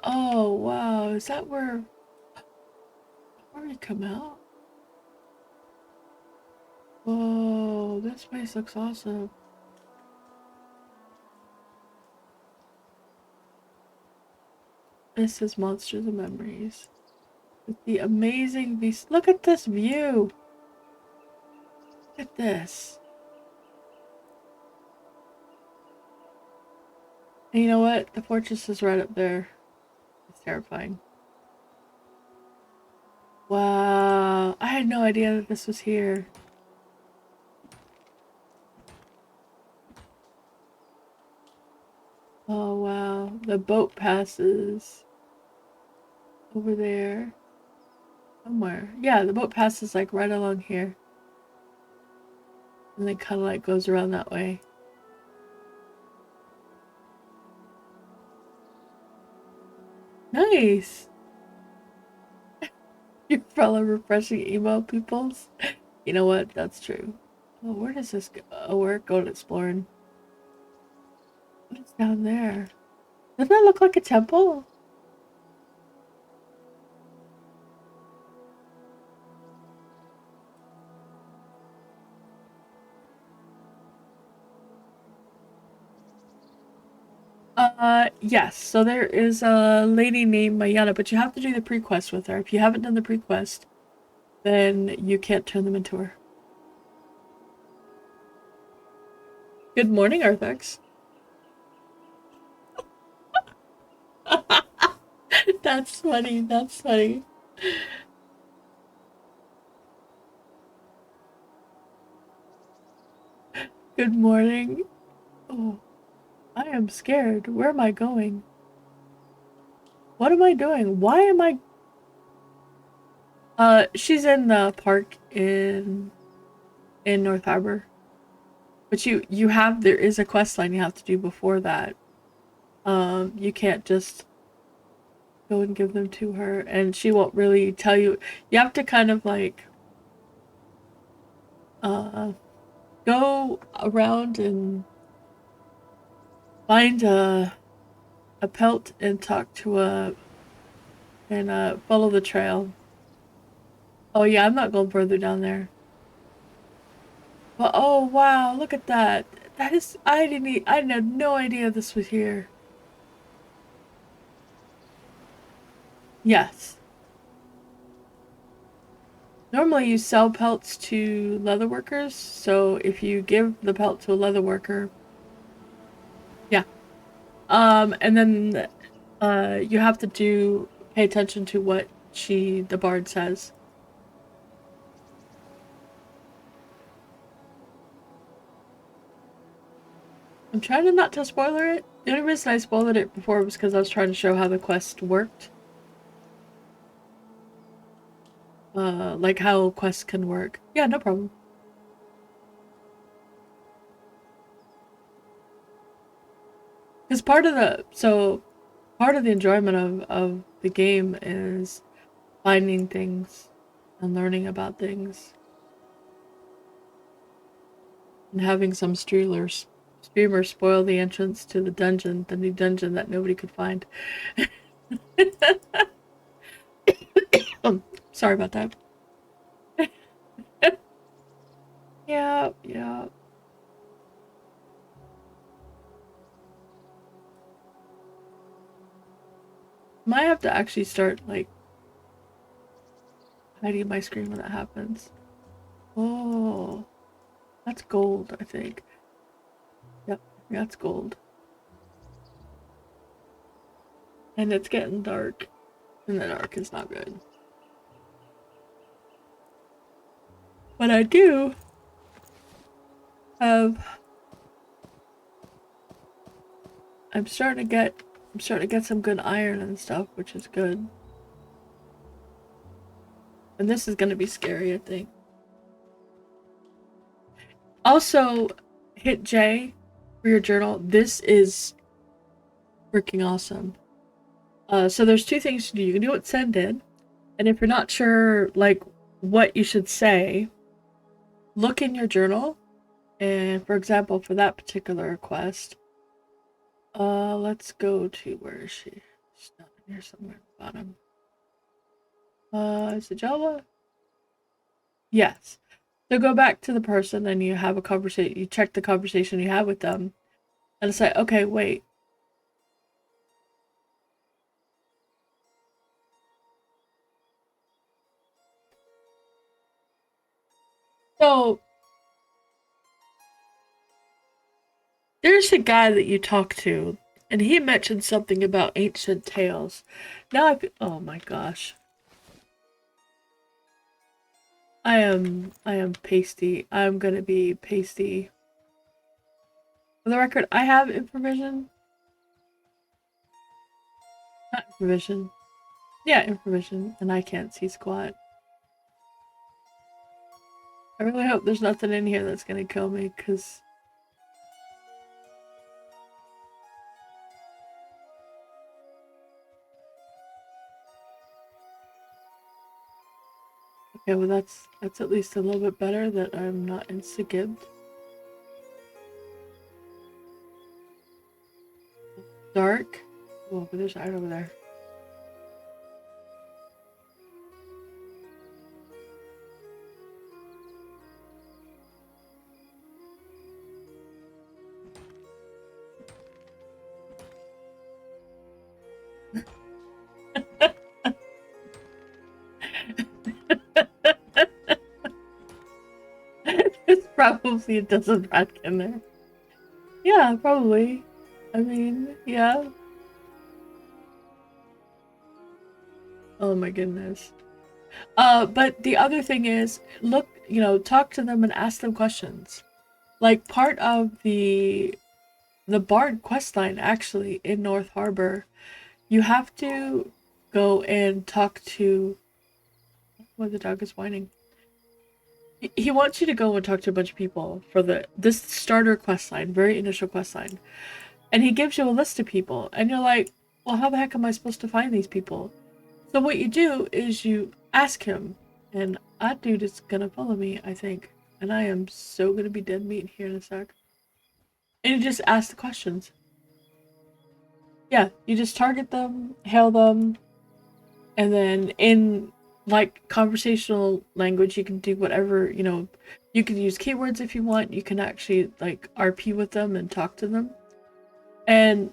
oh wow, is that where we come out? Whoa, this place looks awesome. This is Monsters and Memories. With the amazing beast. Look at this view. Look at this. And you know what? The fortress is right up there. It's terrifying. Wow. I had no idea that this was here. Oh wow. The boat passes over there. Somewhere. Yeah, the boat passes like right along here. And then kind of like goes around that way. Nice. You fellow refreshing email peoples. You know what? That's true. Oh, where does this go? Oh, we're going exploring. What's down there? Doesn't that look like a temple? Yes. So there is a lady named Mayana, but you have to do the pre-quest with her. If you haven't done the pre-quest, then you can't turn them into her. Good morning, Arthex. That's funny. That's funny. Good morning. Oh, I am scared. Where am I going? What am I doing? Why am I... she's in the park in North Harbor. But there is a quest line you have to do before that. You can't just go and give them to her, and she won't really tell you. You have to kind of like, go around and find a pelt and talk to follow the trail. Oh yeah, I'm not going further down there. But oh wow, look at that. That is, I had no idea this was here. Yes. Normally you sell pelts to leather workers, so if you give the pelt to a leather worker, yeah. And then you have to pay attention to what the bard says. I'm trying to not to spoiler it. The only reason I spoiled it before was because I was trying to show how the quest worked. Like how quests can work. Yeah, no problem. Because part of the enjoyment of the game is finding things and learning about things. And having some streamers spoil the entrance to the new dungeon that nobody could find. Sorry about that. Yeah, yeah. Might have to actually start like hiding my screen when that happens. Oh, that's gold, I think. Yep, that's gold. And it's getting dark. And the dark is not good. But I do have... I'm starting to get some good iron and stuff, which is good. And this is gonna be scary, I think. Also, hit J for your journal, this is freaking awesome. So there's two things to do. You can do it send in, and if you're not sure like what you should say, look in your journal. And for example, for that particular request, let's go to where is she? She's down here somewhere at the bottom. Is it Java? Yes. So go back to the person and you have a conversation. You check the conversation you have with them, and say, okay, wait. So there's a guy that you talk to, and he mentioned something about ancient tales. Now oh my gosh. I am pasty. I'm gonna be pasty. For the record, I have improvision. Not improvision. Yeah, improvision, and I can't see squat. I really hope there's nothing in here that's gonna kill me, cause okay, well that's at least a little bit better that I'm not insta-gibbed. Dark. Oh, but there's art over there. It's probably a dozen rat in there. Yeah, probably. I mean, yeah. Oh my goodness. But the other thing is, look, talk to them and ask them questions. Like part of the Bard questline actually in North Harbor, you have to go and talk to. Well, the dog is whining. He wants you to go and talk to a bunch of people for this starter questline, very initial questline, and he gives you a list of people, and you're like, well, how the heck am I supposed to find these people? So what you do is you ask him, and that dude is gonna follow me, I think, and I am so gonna be dead meat here in a sec. And you just ask the questions. Yeah, you just target them, hail them, and then in like conversational language, you can do whatever, you can use keywords if you want. You can actually like RP with them and talk to them. And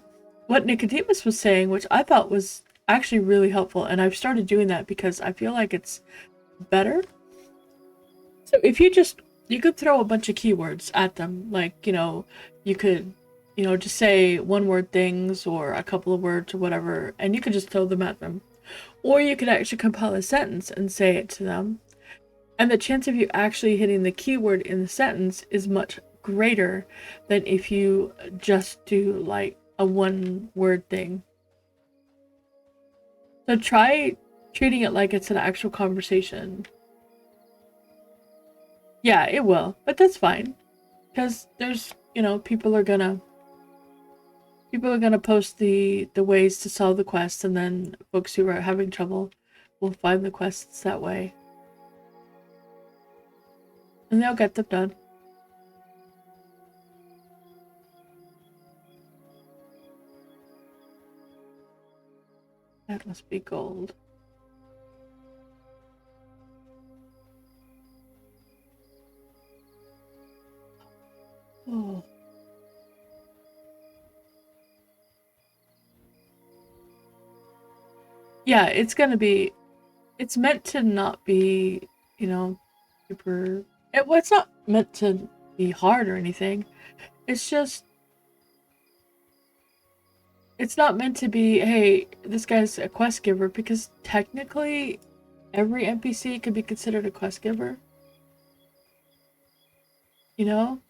what Nicodemus was saying, which I thought was actually really helpful, and I've started doing that because I feel like it's better. So if you could throw a bunch of keywords at them, like, you could, just say one word things or a couple of words or whatever, and you could just throw them at them. Or you could actually compile a sentence and say it to them. And the chance of you actually hitting the keyword in the sentence is much greater than if you just do like a one word thing. So try treating it like it's an actual conversation. Yeah, it will, but that's fine. Because there's, people are gonna post the ways to solve the quest, and then folks who are having trouble will find the quests that way. And they'll get them done. That must be gold. Oh. Yeah, it's meant to not be, super, well, it's not meant to be hard or anything. It's just, it's not meant to be, hey, this guy's a quest giver, because technically every NPC could be considered a quest giver. You know?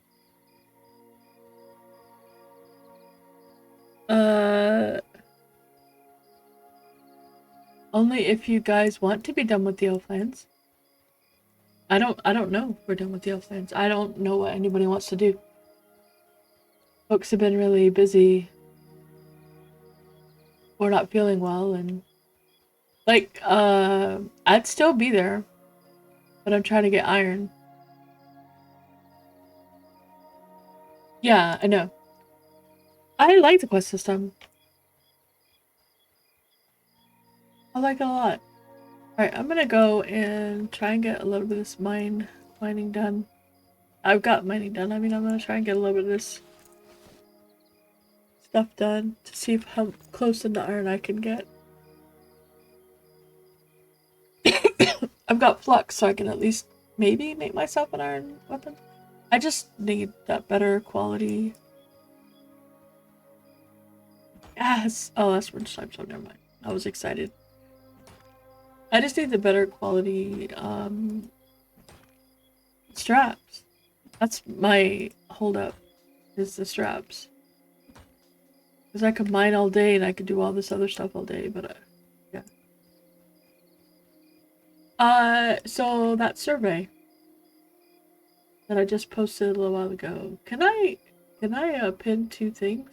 Only if you guys want to be done with the Elflands. I don't know if we're done with the Elflands. I don't know what anybody wants to do. folks have been really busy or not feeling well, and like I'd still be there, but I'm trying to get iron. Yeah, I know. I like the quest system. I like it a lot. Alright, I'm gonna go and try and get a little bit of this mining done. I've got mining done. I mean, I'm gonna try and get a little bit of this stuff done to see how close to the iron I can get. I've got flux, so I can at least maybe make myself an iron weapon. I just need that better quality. Yes! Oh, that's ridge type, so never mind. I was excited. I just need the better quality, straps. That's my holdup, is the straps. Because I could mine all day and I could do all this other stuff all day, but yeah. So that survey that I just posted a little while ago, can I pin two things?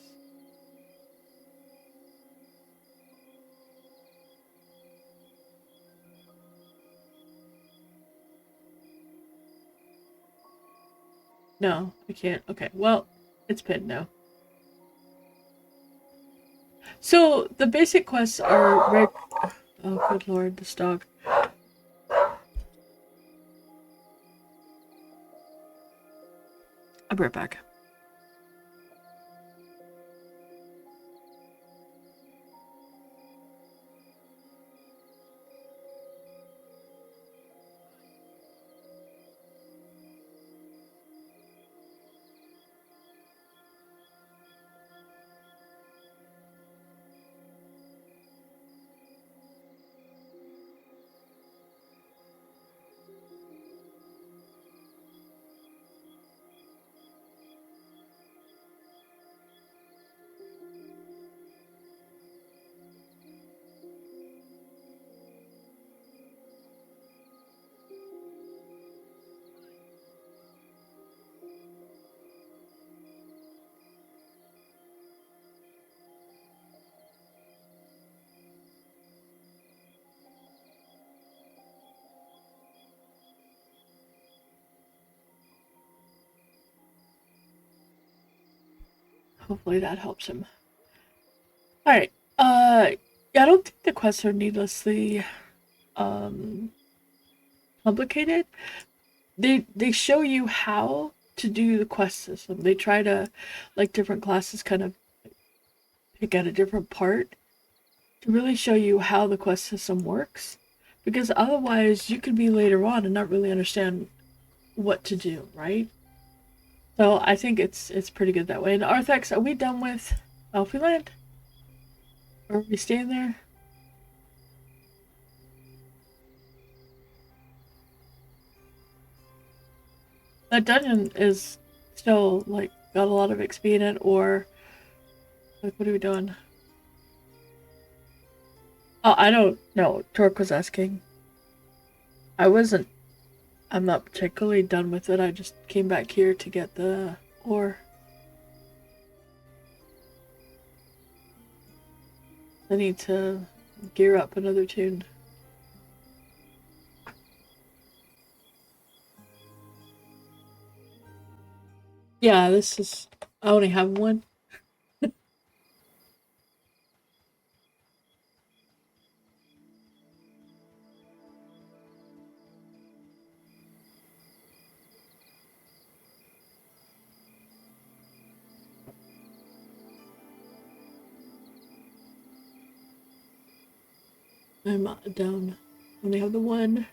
No, I can't. Okay, well, it's pinned now. So the basic quests are oh, good lord, this dog. I'll be right back. Hopefully that helps him. Alright, yeah, I don't think the quests are needlessly, complicated. They show you how to do the quest system. They try to, like, different classes kind of pick out a different part to really show you how the quest system works. Because otherwise you could be later on and not really understand what to do, right? So I think it's pretty good that way. And Arthex, are we done with Elfieland? Or are we staying there? That dungeon is still, like, got a lot of XP in it, or, like, what are we doing? Oh, I don't know. Torque was asking. I'm not particularly done with it. I just came back here to get the ore. I need to gear up another tune. Yeah, this is... I only have one. I'm down. Only have the one.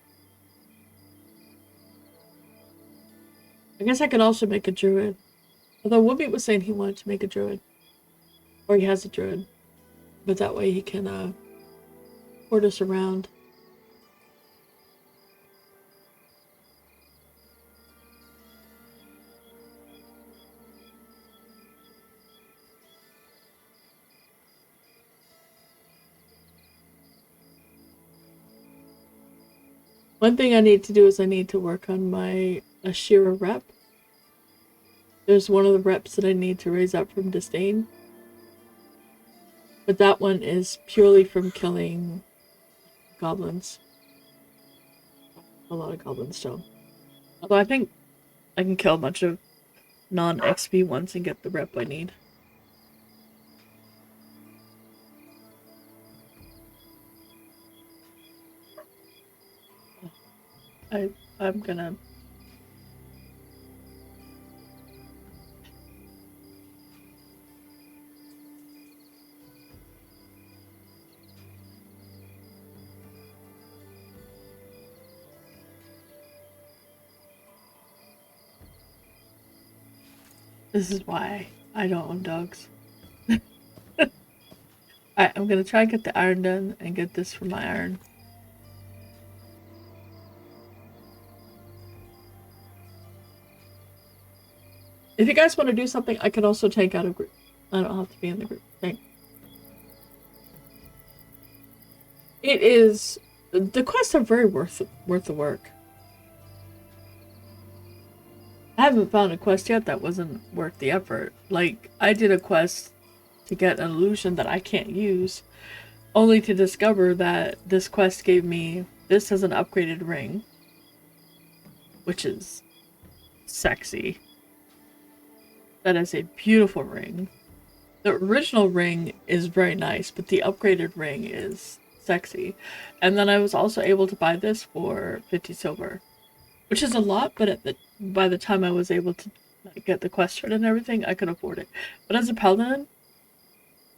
I guess I could also make a druid. Although Whoopi was saying he wanted to make a druid. Or he has a druid. But that way he can, port us around. One thing I need to do is I need to work on my Ashira rep. There's one of the reps that I need to raise up from Disdain. But that one is purely from killing goblins. A lot of goblins still. Although I think I can kill a bunch of non-XP ones and get the rep I need. I'm gonna... This is why I don't own dogs. Alright, I'm gonna try and get the iron done and get this for my iron. If you guys want to do something, I could also take out a group. I don't have to be in the group thing. It is... The quests are very worth the work. I haven't found a quest yet that wasn't worth the effort. Like, I did a quest to get an illusion that I can't use, only to discover that this quest gave me this as an upgraded ring, which is sexy. That is a beautiful ring. The original ring is very nice, but the upgraded ring is sexy. And then I was also able to buy this for 50 silver, which is a lot, but by the time I was able to get the quest and everything, I could afford it. But as a paladin,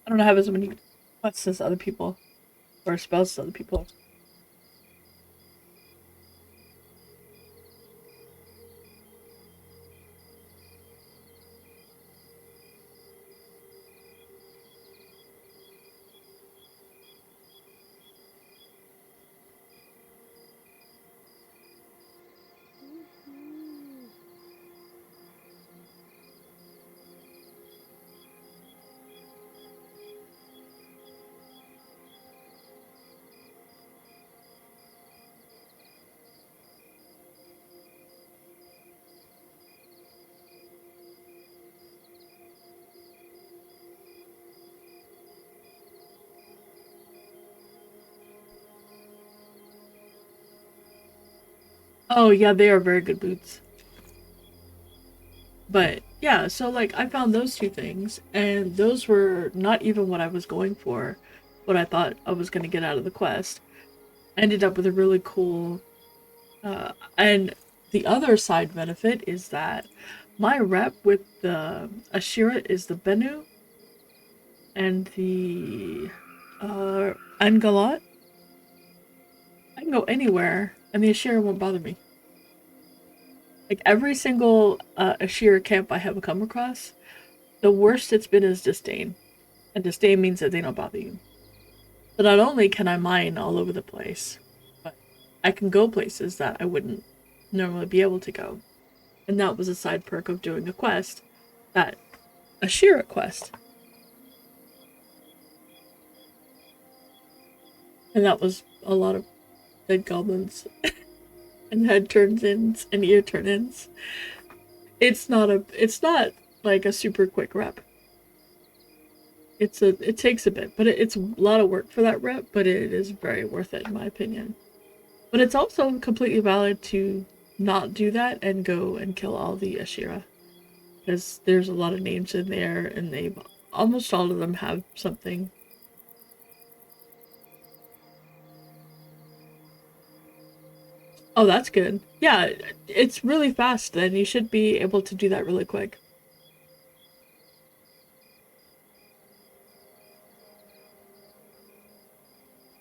I don't have as many quests as other people, or spells as other people. Oh yeah, they are very good boots. But yeah, so like I found those two things, and those were not even what I was going for, what I thought I was going to get out of the quest. I ended up with a really cool, and the other side benefit is that my rep with the Ashira is the Bennu and the Angalot. I can go anywhere, and the Ashira won't bother me. Like, every single Ashira camp I have come across, the worst it's been is Disdain. And Disdain means that they don't bother you. So not only can I mine all over the place, but I can go places that I wouldn't normally be able to go. And that was a side perk of doing a quest, that Ashira quest. And that was a lot of dead goblins. And head turn-ins and ear turn-ins. It's not like a super quick rep. It takes a bit, but it's a lot of work for that rep, but it is very worth it in my opinion. But it's also completely valid to not do that and go and kill all the Ashira, because there's a lot of names in there, and almost all of them have something. Oh, that's good. Yeah, it's really fast then. You should be able to do that really quick.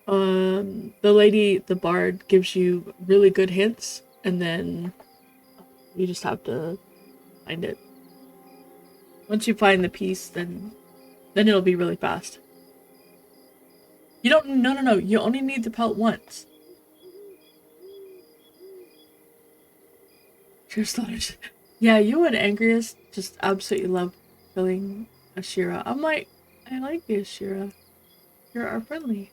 The lady, the bard, gives you really good hints, and then you just have to find it. Once you find the piece, then it'll be really fast. You don't, no, you only need the pelt once. Just thought, yeah, you and Angrius just absolutely love killing Ashira. I'm like, I like the Ashira. You're our friendly.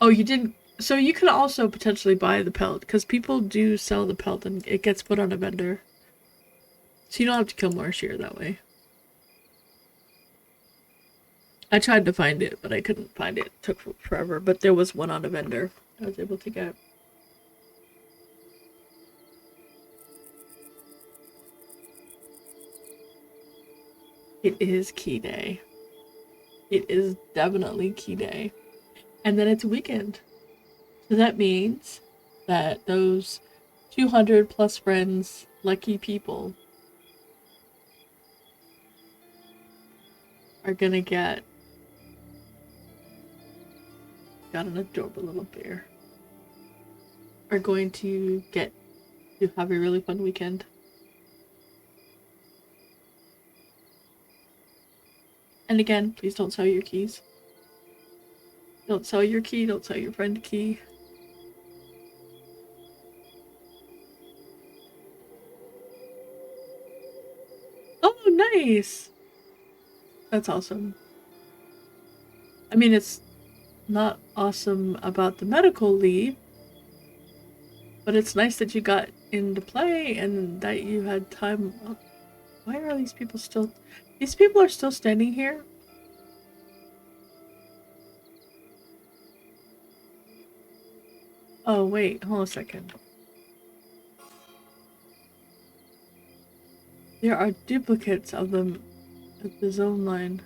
Oh, you didn't. So you can also potentially buy the pelt, because people do sell the pelt and it gets put on a vendor. So you don't have to kill Marshir that way. I tried to find it, but I couldn't find it. It took forever, but there was one on a vendor I was able to get. It is key day. It is definitely key day. And then it's a weekend. So that means that those 200 plus friends, lucky people, are gonna got an adorable little bear, are going to get to have a really fun weekend. And again, please don't sell your keys. Don't sell your key, don't sell your friend key. Oh, nice! That's awesome. I mean, it's not awesome about the medical leave, but it's nice that you got into play and that you had time. Why are these people still... These people are still standing here? Oh, wait, hold on a second. There are duplicates of them at the zone line.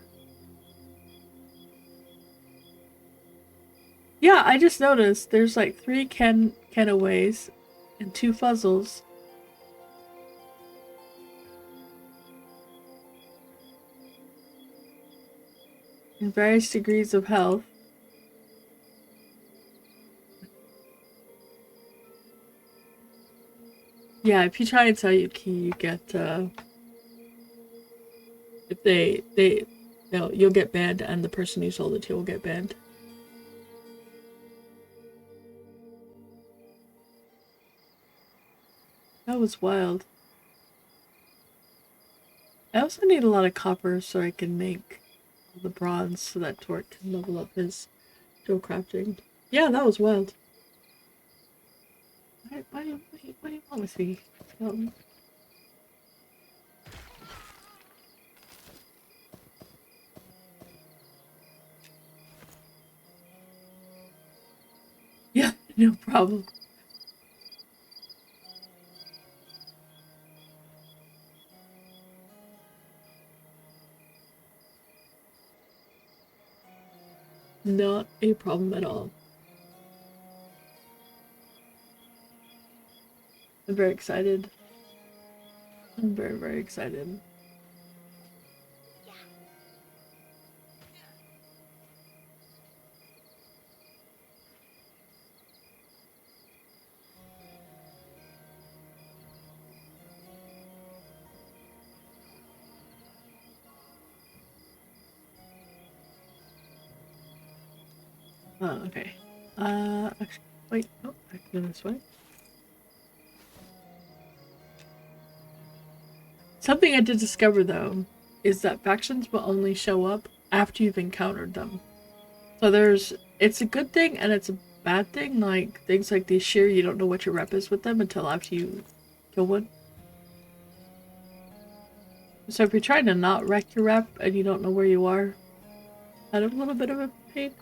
Yeah, I just noticed there's like 3 Kenaways and 2 Fuzzles. In various degrees of health. Yeah, if you try and sell your key, you get, if you'll get banned, and the person you sold it to will get banned. That was wild. I also need a lot of copper so I can make the bronze so that Torque can level up his dual crafting. Yeah, that was wild. What do you want with me? Yeah, no problem. Not a problem at all. I'm very excited. I'm very, very excited. Oh, okay. Actually, wait. Oh, I can go this way. Something I did discover, though, is that factions will only show up after you've encountered them. So it's a good thing and it's a bad thing. Like, things like the Sheer, you don't know what your rep is with them until after you kill one. So if you're trying to not wreck your rep and you don't know where you are, kind of a little bit of a pain.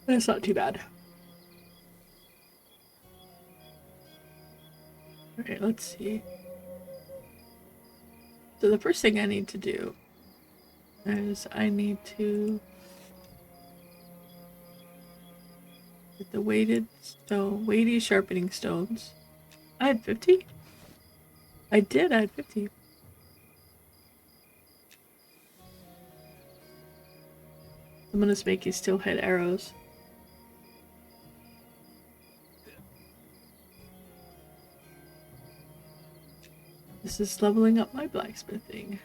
But it's not too bad. Okay, let's see. So the first thing I need to do is I need to get the weighty sharpening stones. I had 50? I did, I had 50. I'm gonna make you still hit arrows. This is leveling up my blacksmithing.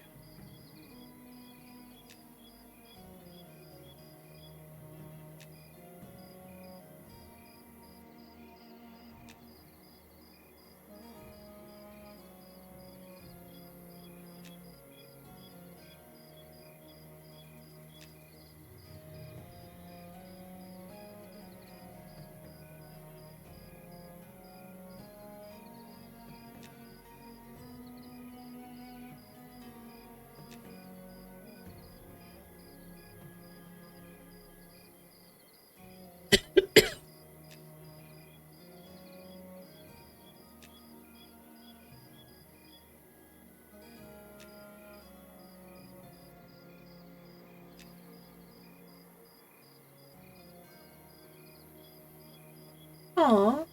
Aw,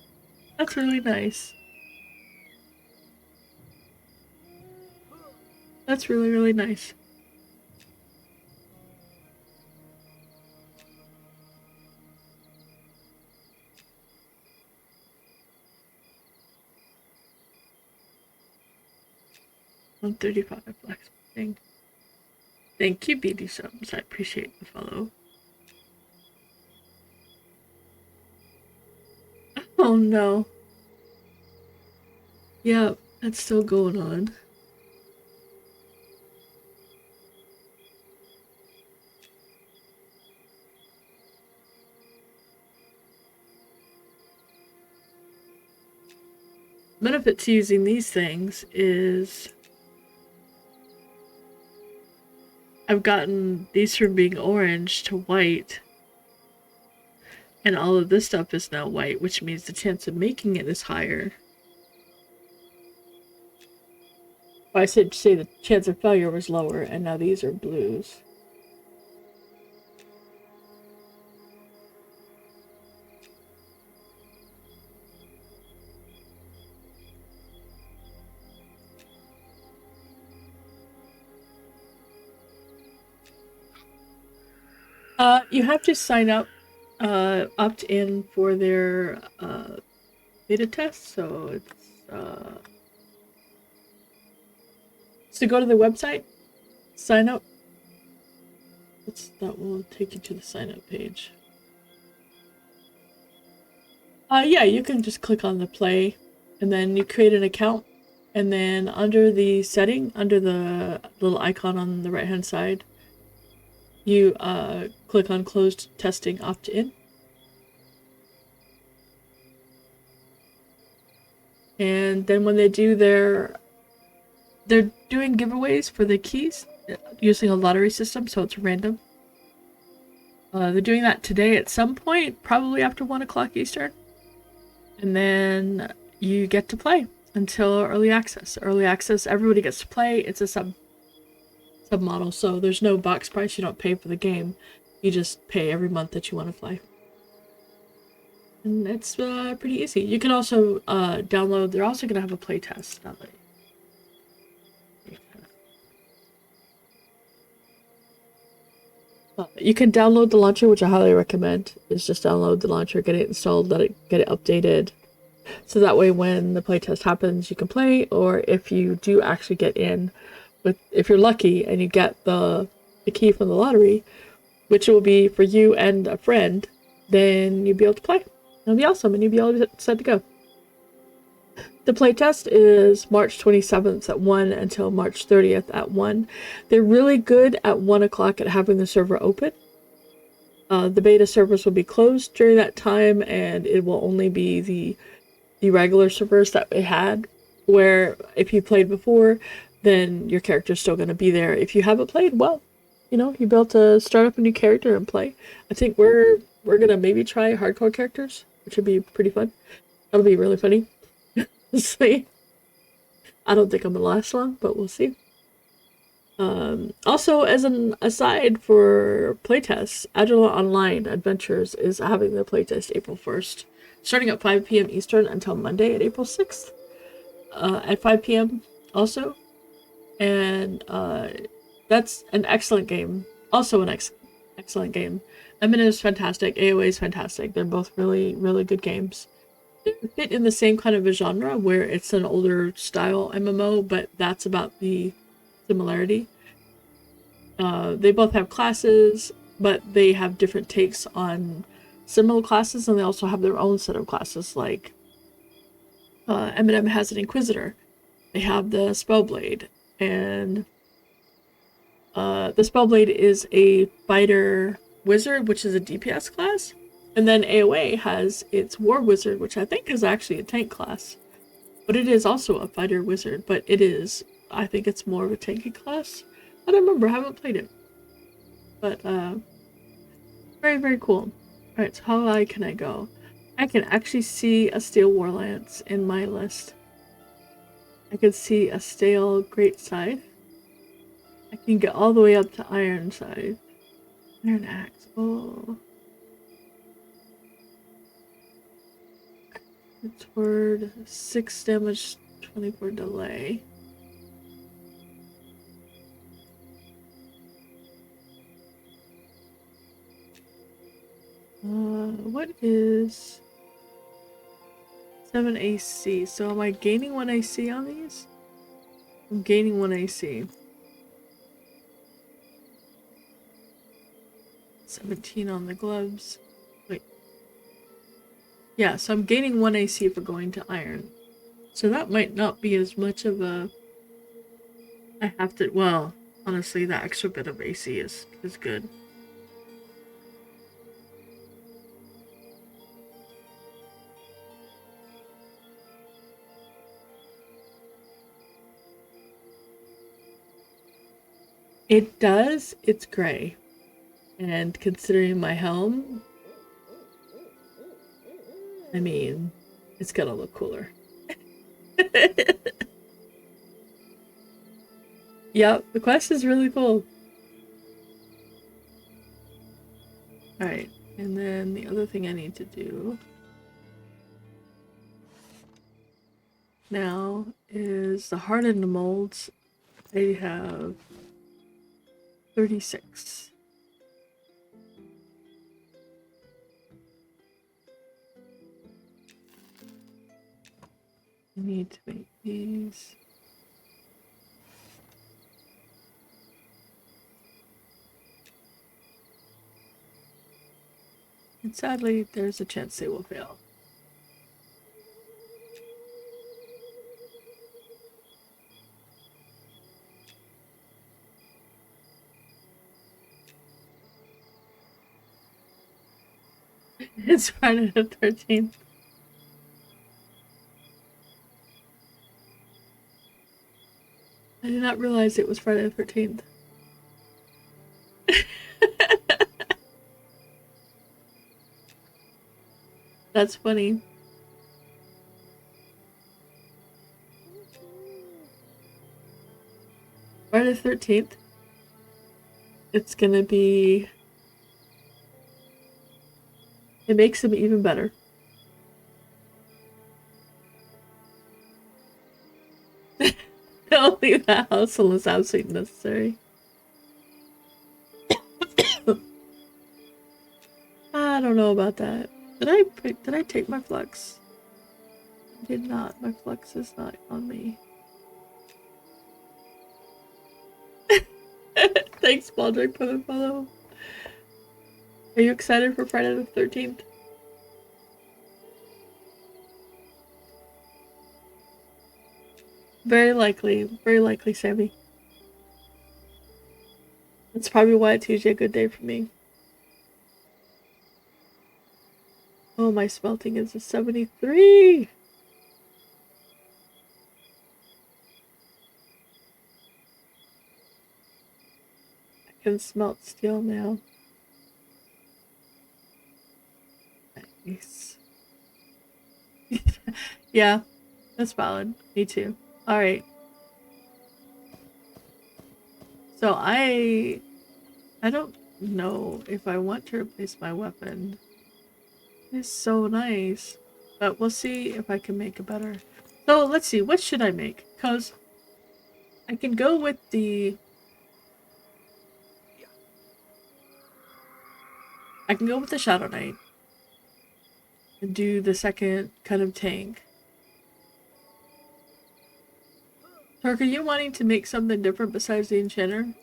that's really nice. That's really, really nice. $135 blacksmithing. Thank you, BD Subs. I appreciate the follow. Oh no. Yeah, that's still going on. Benefit to using these things is I've gotten these from being orange to white, and all of this stuff is now white, which means the chance of making it is higher. I said say the chance of failure was lower, and now these are blues. You have to sign up, opt in for their beta test. So go to the website, sign up. That will take you to the sign up page. Yeah, you can just click on the play, and then you create an account, and then under the setting, under the little icon on the right hand side, you click on closed testing opt in. And then when they do they're doing giveaways for the keys using a lottery system, so it's random. They're doing that today at some point, probably after 1 o'clock Eastern. And then you get to play until early access. Early access, everybody gets to play. It's a sub model, so there's no box price. You don't pay for the game. You just pay every month that you want to play. And it's pretty easy. You can also download. They're also going to have a play test. You can download the launcher, which I highly recommend. Is just download the launcher, get it installed, get it updated, so that way when the playtest happens, you can play. Or if you do actually get in, if you're lucky and you get the key from the lottery, which will be for you and a friend, then you'll be able to play. It'll be awesome, and you'll be all set to go. The playtest is March 27th at 1 until March 30th at 1. They're really good at 1 o'clock at having the server open. The beta servers will be closed during that time, and it will only be the regular servers that we had, where if you played before, then your character's still going to be there. If you haven't played, well, you'll be able to start up a new character and play. I think we're going to maybe try hardcore characters, which would be pretty fun. That'll be really funny. See, I don't think I'm gonna last long, but we'll see. Also, as an aside for playtests, Agile Online Adventures is having the playtest April 1st, starting at 5 p.m. Eastern until Monday at April 6th at 5 p.m. also. And that's an excellent game. Also an excellent game. MnM is fantastic. AOA is fantastic. They're both really, really good games. They fit in the same kind of a genre where it's an older style MMO, but that's about the similarity. They both have classes, but they have different takes on similar classes, and they also have their own set of classes. Like MnM has an Inquisitor. They have the Spellblade, and the Spellblade is a fighter wizard, which is a DPS class. And then AOA has its War Wizard, which I think is actually a tank class. But it is also a fighter wizard, but I think it's more of a tanky class. I don't remember, I haven't played it. But, very, very cool. Alright, so how high can I go? I can actually see a Steel War Lance in my list. I can see a Steel Great Side. I can get all the way up to Iron Side. Iron Axe, oh... Toward 6 damage, 24 delay. What is 7 AC? So am I gaining 1 AC on these? I'm gaining 1 AC. 17 on the gloves. Wait. Yeah, so I'm gaining 1 AC for going to iron. So that might not be as much of a... I have to... Well, honestly, that extra bit of AC is good. It does. It's gray. And considering my helm, I mean, it's gonna look cooler. Yep, the quest is really cool. Alright, and then the other thing I need to do now is the hardened molds. I have 36. I need to make these. And sadly, there's a chance they will fail. It's Friday the 13th. I did not realize it was Friday the 13th. That's funny. Friday the 13th. It's gonna be... It makes them even better. Don't leave the house unless absolutely necessary. I don't know about that. Did I take my flux? I did not. My flux is not on me. Thanks, Baldrick, for the follow. Are you excited for Friday the 13th? Very likely, Sammy. That's probably why it's usually a good day for me. Oh, my smelting is a 73! I can smelt steel now. Nice. Yeah, that's valid. Me too. Alright. So I don't know if I want to replace my weapon. It's so nice. But we'll see if I can make a better. So let's see, what should I make? Because I can go with the... I can go with the Shadow Knight. And do the second kind of tank. Tark, are you wanting to make something different besides the Enchanter?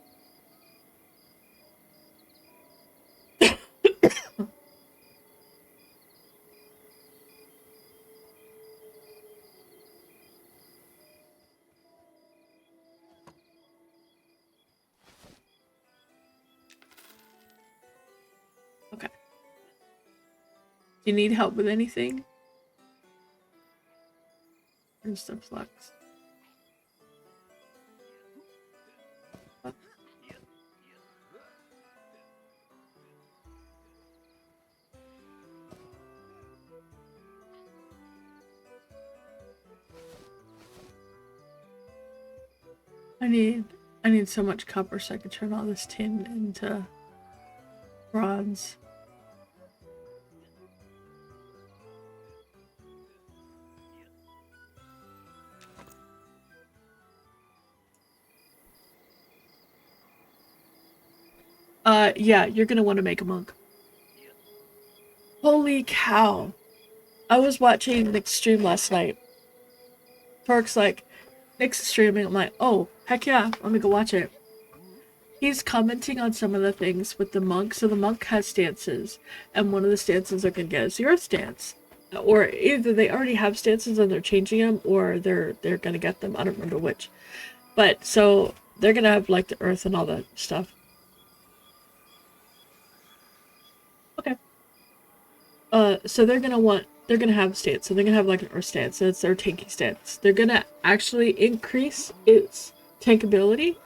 Okay. Do you need help with anything? There's the flux. I need so much copper so I can turn all this tin into bronze. Yeah, you're gonna want to make a monk. Holy cow. I was watching Nick's stream last night. Torque's like, Nick's streaming. I'm like, oh, heck yeah, let me go watch it. He's commenting on some of the things with the monk. So the monk has stances, and one of the stances they're gonna get is the earth stance. Or either they already have stances and they're changing them, or they're gonna get them. I don't remember which. But so they're gonna have like the earth and all that stuff. Okay. So they're gonna have stance. So they're gonna have like an earth stance. So it's their tanky stance. They're gonna actually increase its tankability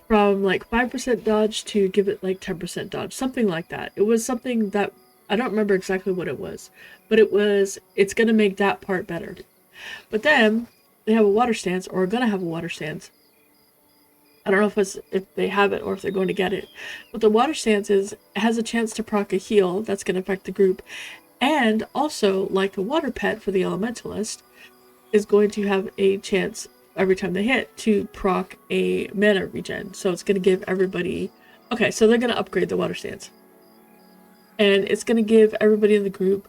from like 5% dodge to give it like 10% dodge, something like that. It was something that I don't remember exactly what it was, but it's gonna make that part better. But then they have a water stance, or are gonna have a water stance. I don't know if they have it or if they're going to get it. But the water stance has a chance to proc a heal that's gonna affect the group. And also, like a water pet for the elementalist, is going to have a chance every time they hit to proc a mana regen. So it's going to give everybody... Okay, so they're going to upgrade the water stance. And it's going to give everybody in the group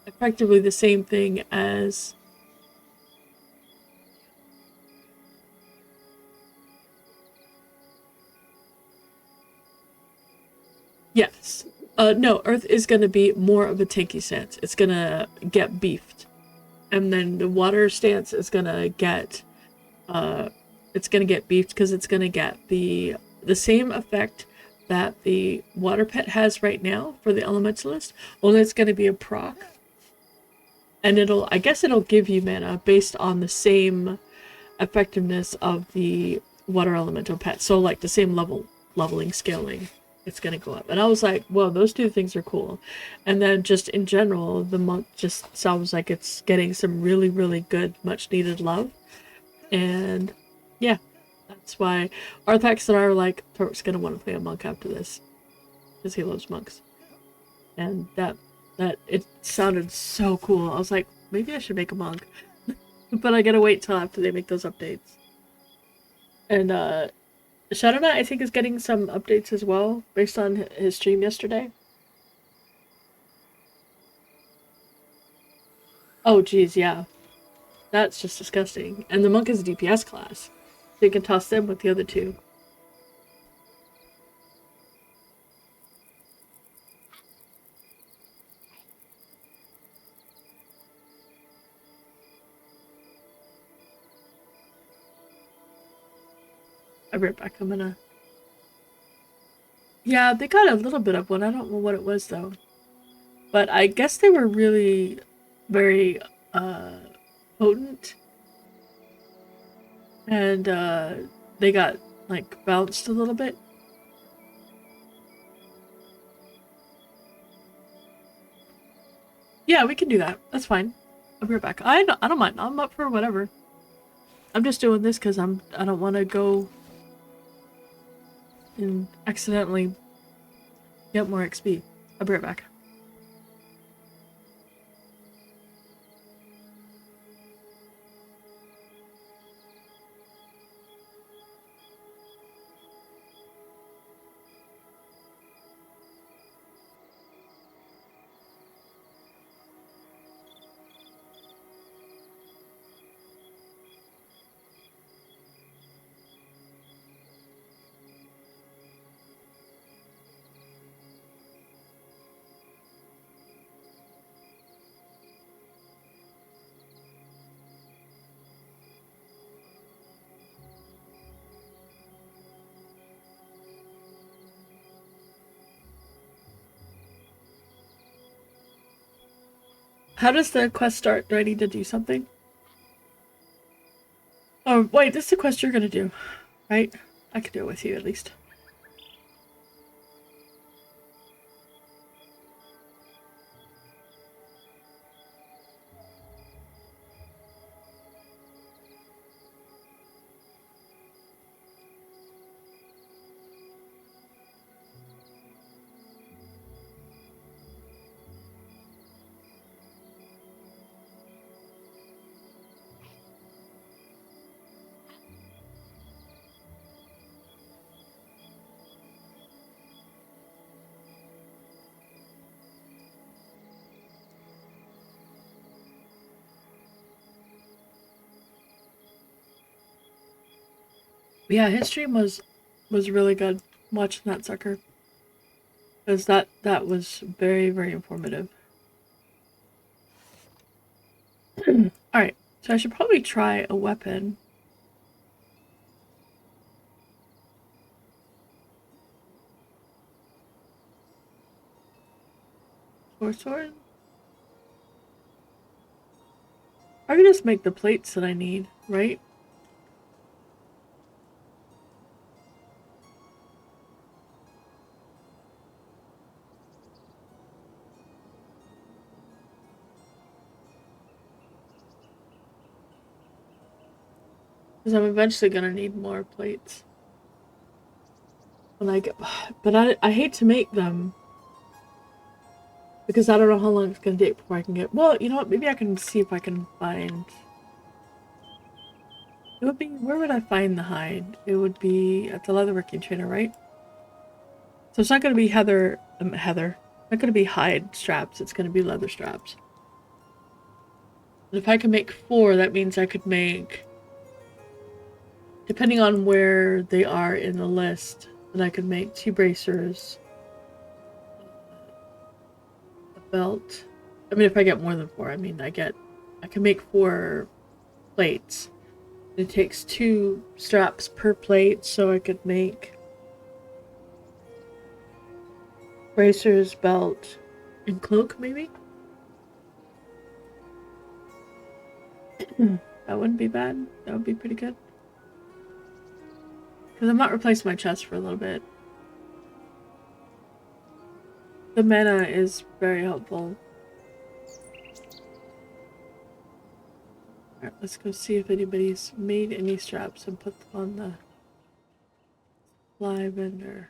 effectively the same thing as... Yes. No, Earth is going to be more of a tanky stance. It's going to get beefed. And then the water stance is going to get... it's going to get beefed because it's going to get the same effect that the water pet has right now for the elementalist, only it's going to be a proc. And I guess it'll give you mana based on the same effectiveness of the water elemental pet. So like the same leveling, scaling, it's going to go up. And I was like, whoa, those two things are cool. And then just in general, the monk just sounds like it's getting some really, really good, much needed love. And yeah, that's why Arthax and I are like, Torque's gonna want to play a monk after this, because he loves monks. And that it sounded so cool. I was like, maybe I should make a monk, but I gotta wait till after they make those updates. And Shadow Knight, I think, is getting some updates as well based on his stream yesterday. Oh geez, yeah, that's just disgusting. And the monk is a DPS class, so you can toss them with the other two. I'll be right back. I'm gonna... Yeah, they got a little bit of one. I don't know what it was, though. But I guess they were really very potent. And they got, like, bounced a little bit. Yeah, we can do that. That's fine. I'll be right back. I don't mind. I'm up for whatever. I'm just doing this because I don't want to go and accidentally get more XP. I'll be right back. How does the quest start? Do I need to do something? Oh, wait, this is the quest you're gonna do, right? I can do it with you, at least. Yeah, his stream was really good watching that sucker. Because that was very, very informative. Alright, so I should probably try a weapon. Sword? I can just make the plates that I need, right? Because I'm eventually gonna need more plates. When I get, but I hate to make them because I don't know how long it's gonna take before I can get. Well, you know what? Maybe I can see if I can find. It would be, where would I find the hide? It would be at the leatherworking trainer, right? So it's not gonna be Heather. It's not gonna be hide straps. It's gonna be leather straps. And if I can make 4, that means I could make, depending on where they are in the list, then I could make 2 bracers, a belt. I mean, if I get more than 4, I mean, I can make 4 plates. It takes 2 straps per plate, so I could make bracers, belt, and cloak, maybe? That wouldn't be bad. That would be pretty good. Because I might replace my chest for a little bit. The mana is very helpful. Alright, let's go see if anybody's made any straps and put them on the supply vendor.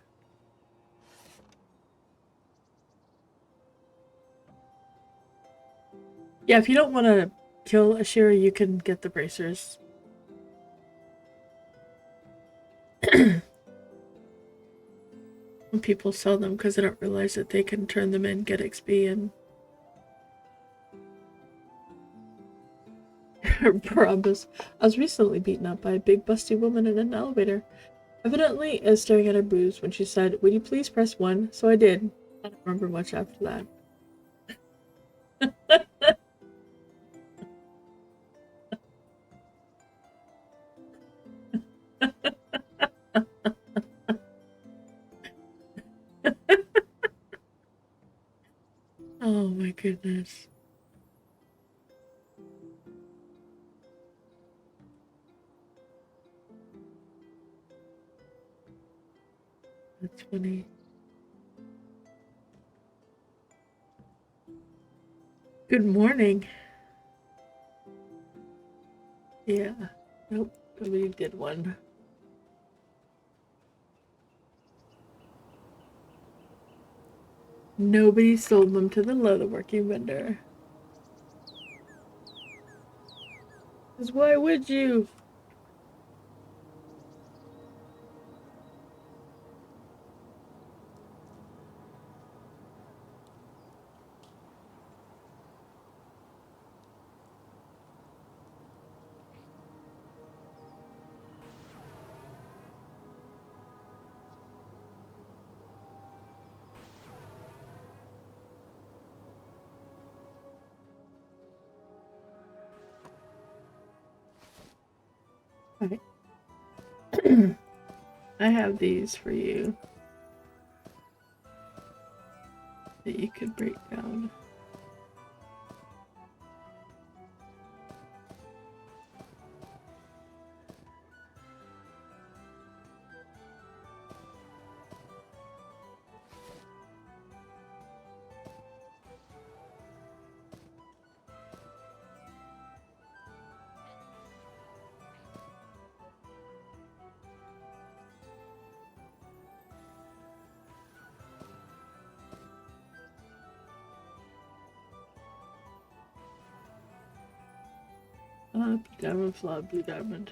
Yeah, if you don't want to kill Ashira, you can get the bracers. When people sell them because they don't realize that they can turn them in, get XP, and Barabas. I was recently beaten up by a big busty woman in an elevator. Evidently is staring at her boobs when she said, "Would you please press 1?" So I did. I don't remember much after that. Oh my goodness. That's funny. Good morning. Yeah. Nope. Nobody did one. Nobody sold them to the leatherworking vendor. Because why would you? Alright. I have these for you that you could break down. Blue diamond, flawed blue diamond.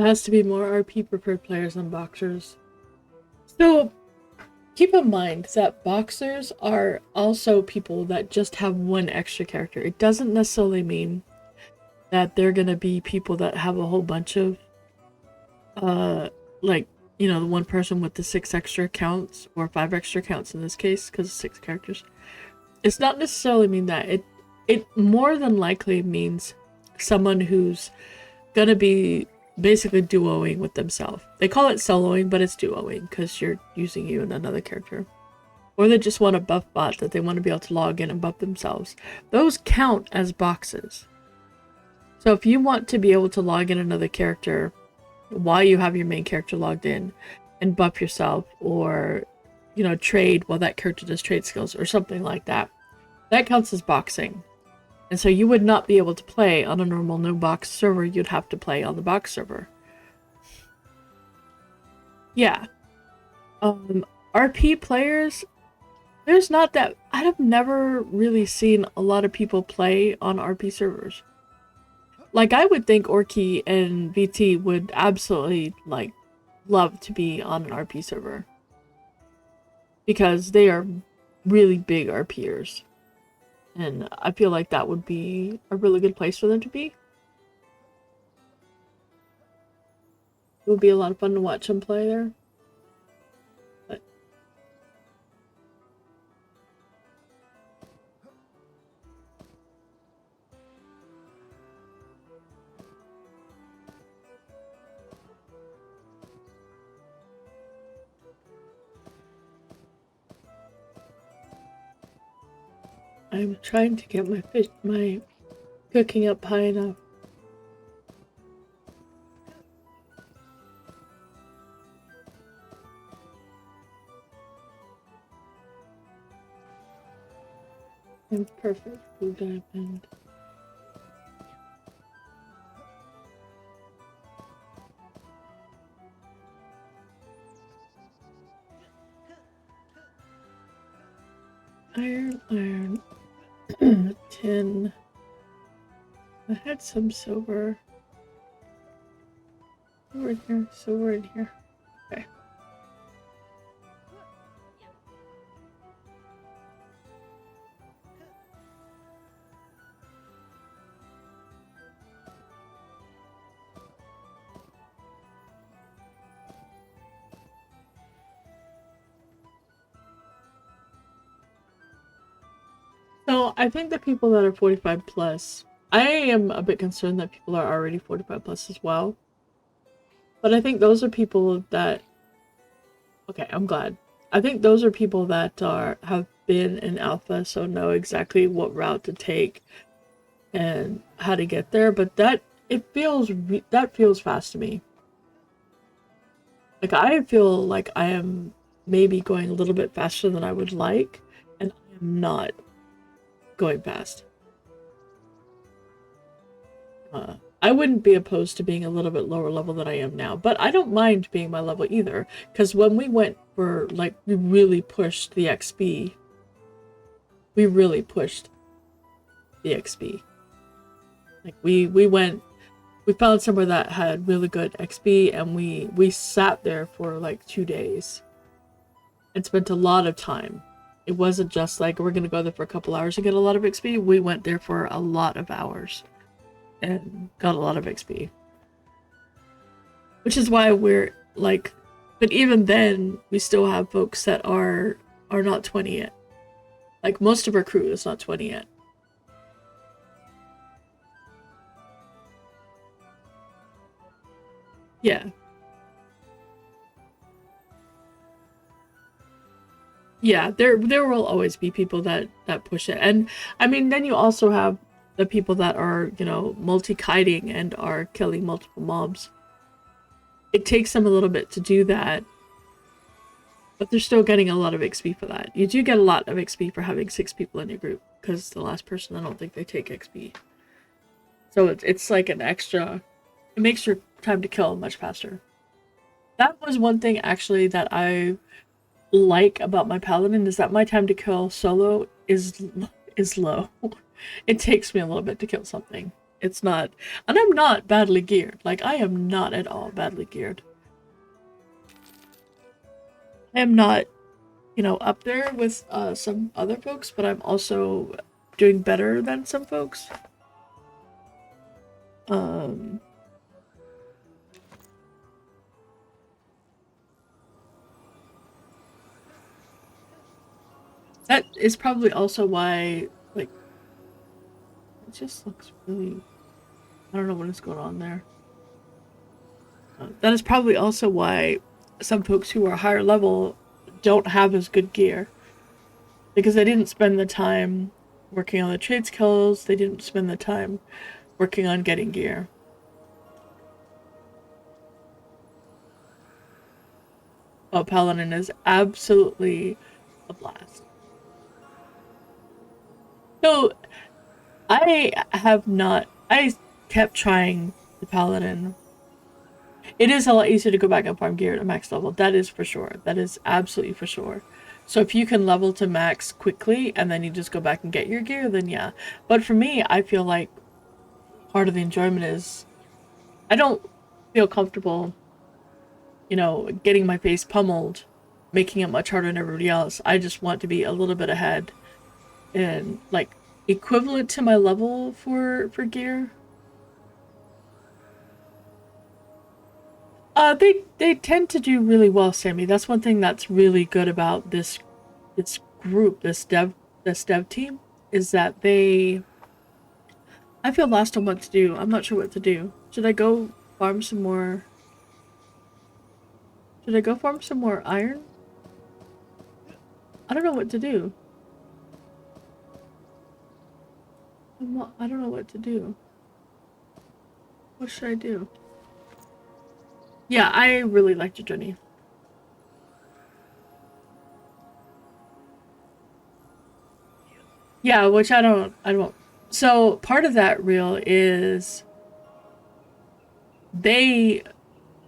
has to be more RP preferred players than boxers. So keep in mind that boxers are also people that just have one extra character. It doesn't necessarily mean that they're gonna be people that have a whole bunch of like, you know, the one person with the 6 extra accounts, or 5 extra accounts in this case, because of 6 characters. It's not necessarily mean that. It more than likely means someone who's gonna be basically duoing with themselves. They call it soloing, but it's duoing because you're using you and another character. Or they just want a buff bot that they want to be able to log in and buff themselves. Those count as boxes. So if you want to be able to log in another character while you have your main character logged in and buff yourself, or, you know, trade while that character does trade skills or something like that, that counts as boxing. And so you would not be able to play on a normal no box server. You'd have to play on the box server. Yeah. RP players, there's not that. I have never really seen a lot of people play on RP servers. Like, I would think Orky and VT would absolutely, like, love to be on an RP server. Because they are really big RPers. And I feel like that would be a really good place for them to be. It would be a lot of fun to watch them play there. But I'm trying to get my cooking up high enough. And perfect blue diamond. Iron. Tin. I had some silver. Silver in here. Silver in here. Okay. So I think that people that are 45 plus, I am a bit concerned that people are already 45 plus as well. But I think those are people that, okay, I'm glad. I think those are people that have been in alpha, so know exactly what route to take and how to get there. But that feels fast to me. Like, I feel like I am maybe going a little bit faster than I would like, and I am not going fast. I wouldn't be opposed to being a little bit lower level than I am now, but I don't mind being my level either, because when we went for, like, we really pushed the XP. We really pushed the XP. Like, we found somewhere that had really good XP, and we sat there for like 2 days and spent a lot of time. It wasn't just like we're gonna go there for a couple hours and get a lot of XP. We went there for a lot of hours and got a lot of XP. Which is why we're like, but even then we still have folks that are not 20 yet. Like, most of our crew is not 20 yet. Yeah. Yeah, there will always be people that push it. And I mean, then you also have the people that are, you know, multi-kiting and are killing multiple mobs. It takes them a little bit to do that, but they're still getting a lot of XP for that. You do get a lot of XP for having 6 people in your group, because the last person, I don't think they take XP. So it's like an extra, it makes your time to kill much faster. That was one thing actually that I like about my Paladin, is that my time to kill solo is low. It takes me a little bit to kill something. It's not, and I'm not badly geared. Like, I am not at all badly geared. I am not, you know, up there with some other folks, but I'm also doing better than some folks. Um, that is probably also why, like, it just looks really, I don't know what is going on there. That is probably also why some folks who are higher level don't have as good gear. Because they didn't spend the time working on the trade skills, they didn't spend the time working on getting gear. Oh, Paladin is absolutely a blast. So, I have not, I kept trying the Paladin. It is a lot easier to go back and farm gear at max level, that is for sure. That is absolutely for sure. So if you can level to max quickly and then you just go back and get your gear, then yeah. But for me, I feel like part of the enjoyment is I don't feel comfortable, you know, getting my face pummeled, making it much harder than everybody else. I just want to be a little bit ahead and like equivalent to my level for gear. They tend to do really well, Sammy. That's one thing that's really good about this group, this dev team, is that they. I feel lost on what to do. I'm not sure what to do. Should I go farm some more? Should I go farm some more iron? I don't know what to do. I don't know what to do. What should I do? Yeah, I really liked your journey. Yeah, which I don't. So part of that reel is they,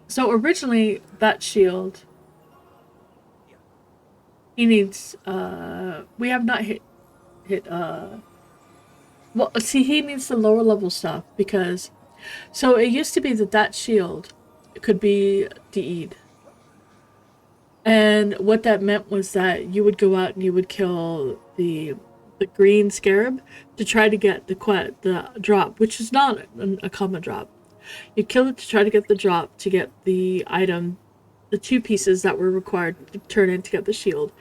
so originally that shield, he needs, we have not hit, well, see, he needs the lower level stuff because, so it used to be that that shield could be DE'd. And what that meant was that you would go out and you would kill the green scarab to try to get the drop, which is not a common drop. You kill it to try to get the drop to get the item, the two pieces that were required to turn in to get the shield,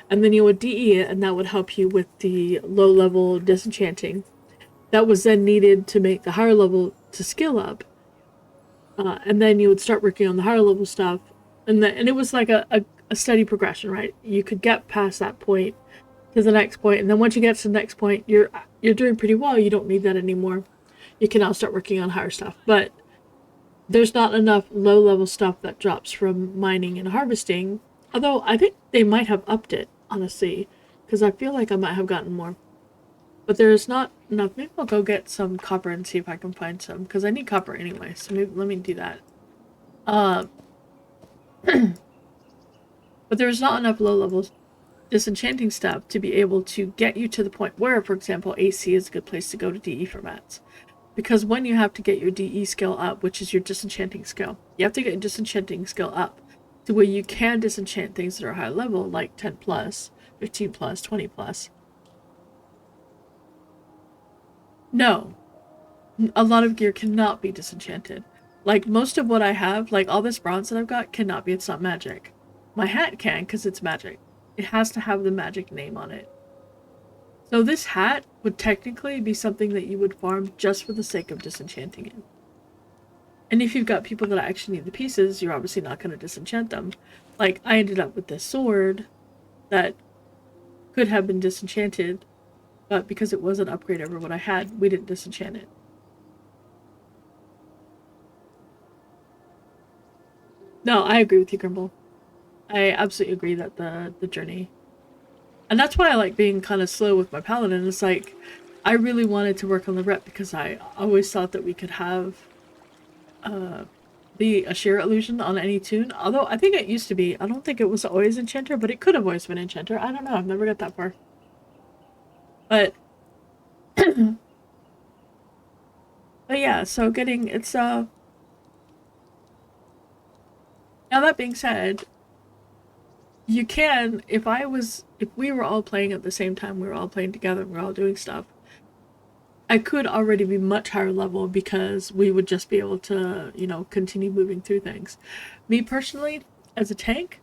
and then you would DE it, and that would help you with the low level disenchanting. That was then needed to make the higher level to skill up, and then you would start working on the higher level stuff, and it was like a steady progression, right? You could get past that point to the next point, and then once you get to the next point, you're doing pretty well. You don't need that anymore. You can now start working on higher stuff, but there's not enough low level stuff that drops from mining and harvesting. Although I think they might have upped it, honestly, because I feel like I might have gotten more. But there's not enough. Maybe I'll go get some copper and see if I can find some, because I need copper anyway. So maybe let me do that. But there's not enough low level disenchanting stuff to be able to get you to the point where, for example, AC is a good place to go to DE for mats. Because when you have to get your DE skill up, which is your disenchanting skill, you have to get your disenchanting skill up to where you can disenchant things that are high level, like 10 plus, 15 plus, 20 plus. No, a lot of gear cannot be disenchanted. Like, most of what I have, like all this bronze that I've got, cannot be. It's not magic. My hat can, because it's magic. It has to have the magic name on it. So this hat would technically be something that you would farm just for the sake of disenchanting it. And if you've got people that actually need the pieces, you're obviously not going to disenchant them. Like, I ended up with this sword that could have been disenchanted, but because it was an upgrade over what I had, we didn't disenchant it. No, I agree with you, Grimble. I absolutely agree that the journey, and that's why I like being kind of slow with my paladin. It's like I really wanted to work on the rep because I always thought that we could have the Ashira illusion on any tune. Although I think it used to be. I don't think it was always enchanter, but it could have always been enchanter. I don't know. I've never got that far. But But yeah, so now that being said, you can, if we were all playing at the same time, we were all playing together, we were all doing stuff, I could already be much higher level because we would just be able to, continue moving through things. Me personally, as a tank,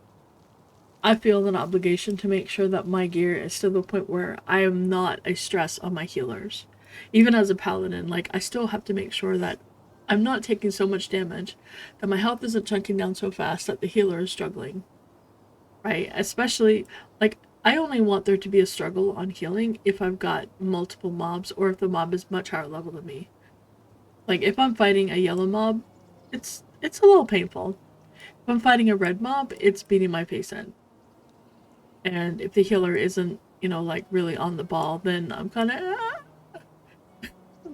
I feel an obligation to make sure that my gear is to the point where I am not a stress on my healers. Even as a paladin, like, I still have to make sure that I'm not taking so much damage, that my health isn't chunking down so fast that the healer is struggling. Right? Especially, like, I only want there to be a struggle on healing if I've got multiple mobs or if the mob is much higher level than me. Like, if I'm fighting a yellow mob, it's a little painful. If I'm fighting a red mob, it's beating my face in. And if the healer isn't, like, really on the ball, then I'm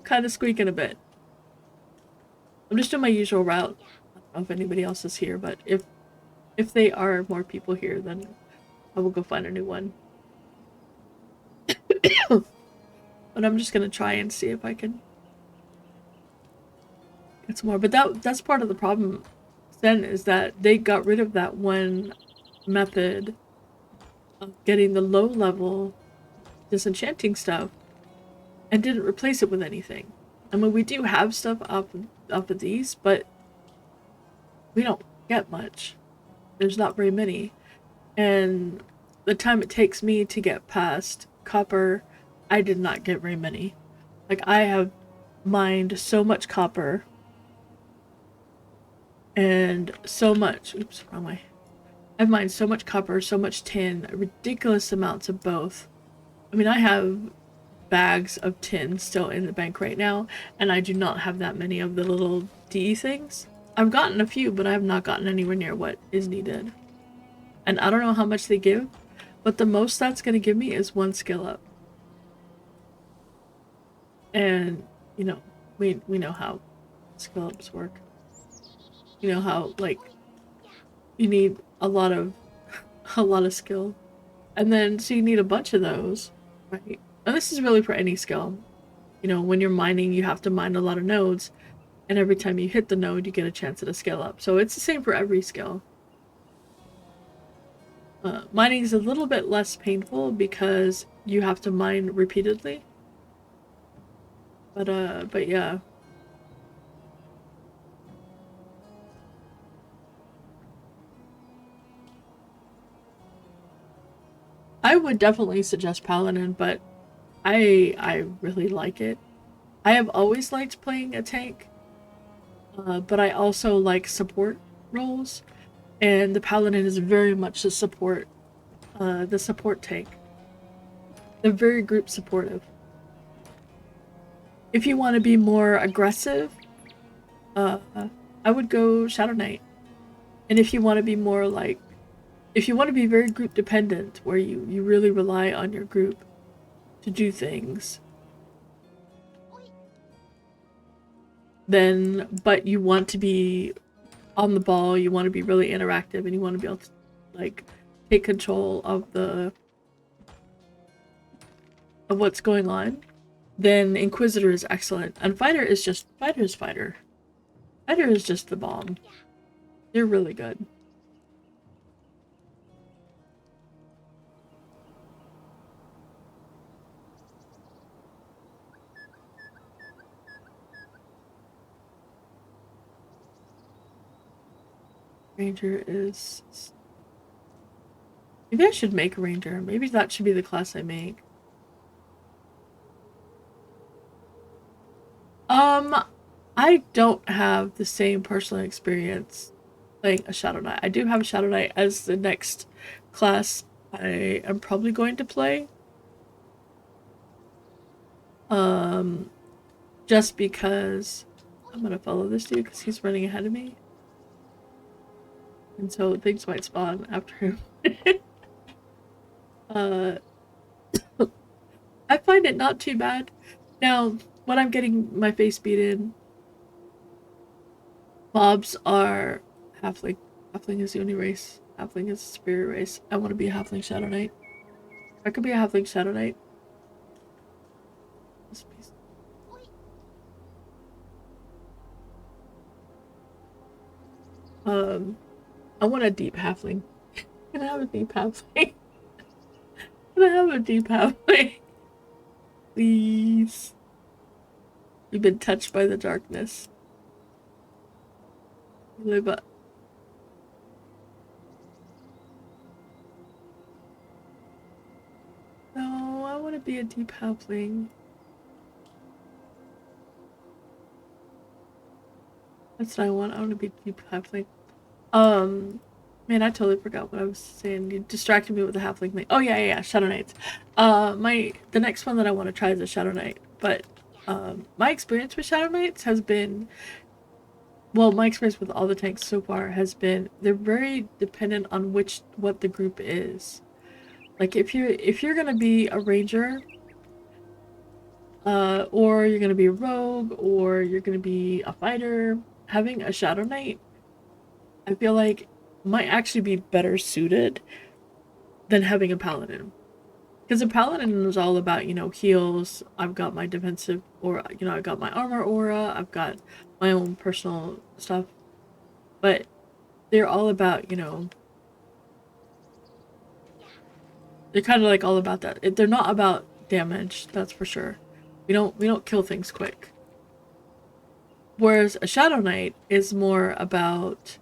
kind of squeaking a bit. I'm just doing my usual route. I don't know if anybody else is here, but if they are more people here, then I will go find a new one. But I'm just gonna try and see if I can get some more. But that's part of the problem then, is that they got rid of that one method of getting the low level disenchanting stuff and didn't replace it with anything. I mean, we do have stuff up of these, but we don't get much. There's not very many. And the time it takes me to get past copper, I did not get very many. Like, I have mined so much copper and so much, oops, wrong way. I've mined so much copper, so much tin, ridiculous amounts of both. I mean, I have bags of tin still in the bank right now, and I do not have that many of the little D things. I've gotten a few, but I have not gotten anywhere near what is needed. And I don't know how much they give, but the most that's going to give me is one skill up. And, we know how skill ups work. You know how, like, you need a lot of skill. And then, so you need a bunch of those, right? And this is really for any skill. When you're mining, you have to mine a lot of nodes, and every time you hit the node, you get a chance at a skill up. So it's the same for every skill. Mining is a little bit less painful because you have to mine repeatedly. But yeah. I would definitely suggest Paladin, but I really like it. I have always liked playing a tank, but I also like support roles, and the Paladin is very much the support tank. They're very group supportive. If you want to be more aggressive, I would go Shadow Knight. And if you want to be more like, if you want to be very group dependent, where you really rely on your group to do things, then, but you want to be on the ball, you want to be really interactive, and you want to be able to, like, take control of what's going on, then Inquisitor is excellent. And Fighter is Fighter. Fighter is just the bomb. They're really good. Ranger is... Maybe I should make a Ranger. Maybe that should be the class I make. I don't have the same personal experience playing a Shadow Knight. I do have a Shadow Knight as the next class I am probably going to play. Just because I'm gonna follow this dude because he's running ahead of me. And so things might spawn after him. I find it not too bad. Now, when I'm getting my face beat in, mobs are halfling. Halfling is the only race. Halfling is a superior race. I want to be a halfling Shadow Knight. I could be a halfling Shadow Knight. I want a deep halfling. Can I have a deep halfling? Can I have a deep halfling? Please. You've been touched by the darkness. You live up. No, I want to be a deep halfling. That's what I want. I want to be a deep halfling. Man, I totally forgot what I was saying. You distracted me with the halfling thing. Oh yeah, Shadow Knights. The next one that I want to try is a Shadow Knight. But my experience with Shadow Knights has been, well, my experience with all the tanks so far has been they're very dependent on what the group is. Like if you're gonna be a ranger, or you're gonna be a rogue, or you're gonna be a fighter, having a Shadow Knight, I feel like might actually be better suited than having a paladin. Because a paladin is all about, heals. I've got my defensive aura, I've got my armor aura, I've got my own personal stuff. But they're all about, they're kind of like all about that. They're not about damage, that's for sure. We don't kill things quick. Whereas a Shadow Knight is more about,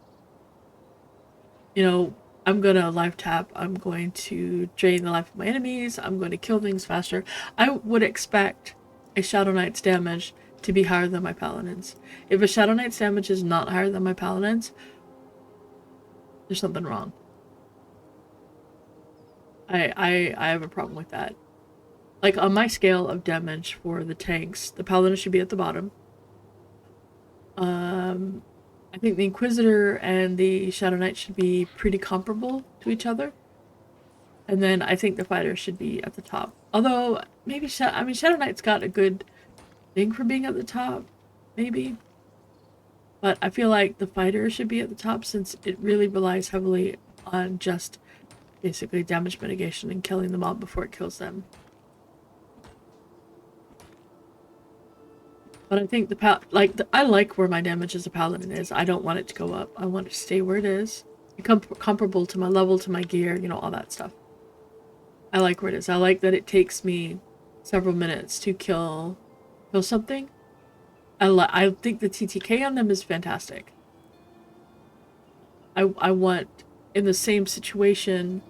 I'm gonna life tap, I'm going to drain the life of my enemies, I'm going to kill things faster. I would expect a Shadow Knight's damage to be higher than my Paladin's. If a Shadow Knight's damage is not higher than my Paladin's, there's something wrong. I have a problem with that. Like, on my scale of damage for the tanks, the Paladin should be at the bottom. I think the Inquisitor and the Shadow Knight should be pretty comparable to each other. And then I think the Fighter should be at the top. Although, maybe, Shadow Knight's got a good thing for being at the top, maybe. But I feel like the Fighter should be at the top since it really relies heavily on just basically damage mitigation and killing the mob before it kills them. But I think I like where my damage as a paladin is. I don't want it to go up. I want it to stay where it is. Become comparable to my level, to my gear, all that stuff. I like where it is. I like that it takes me several minutes to kill something. I think the TTK on them is fantastic. I want, in the same situation,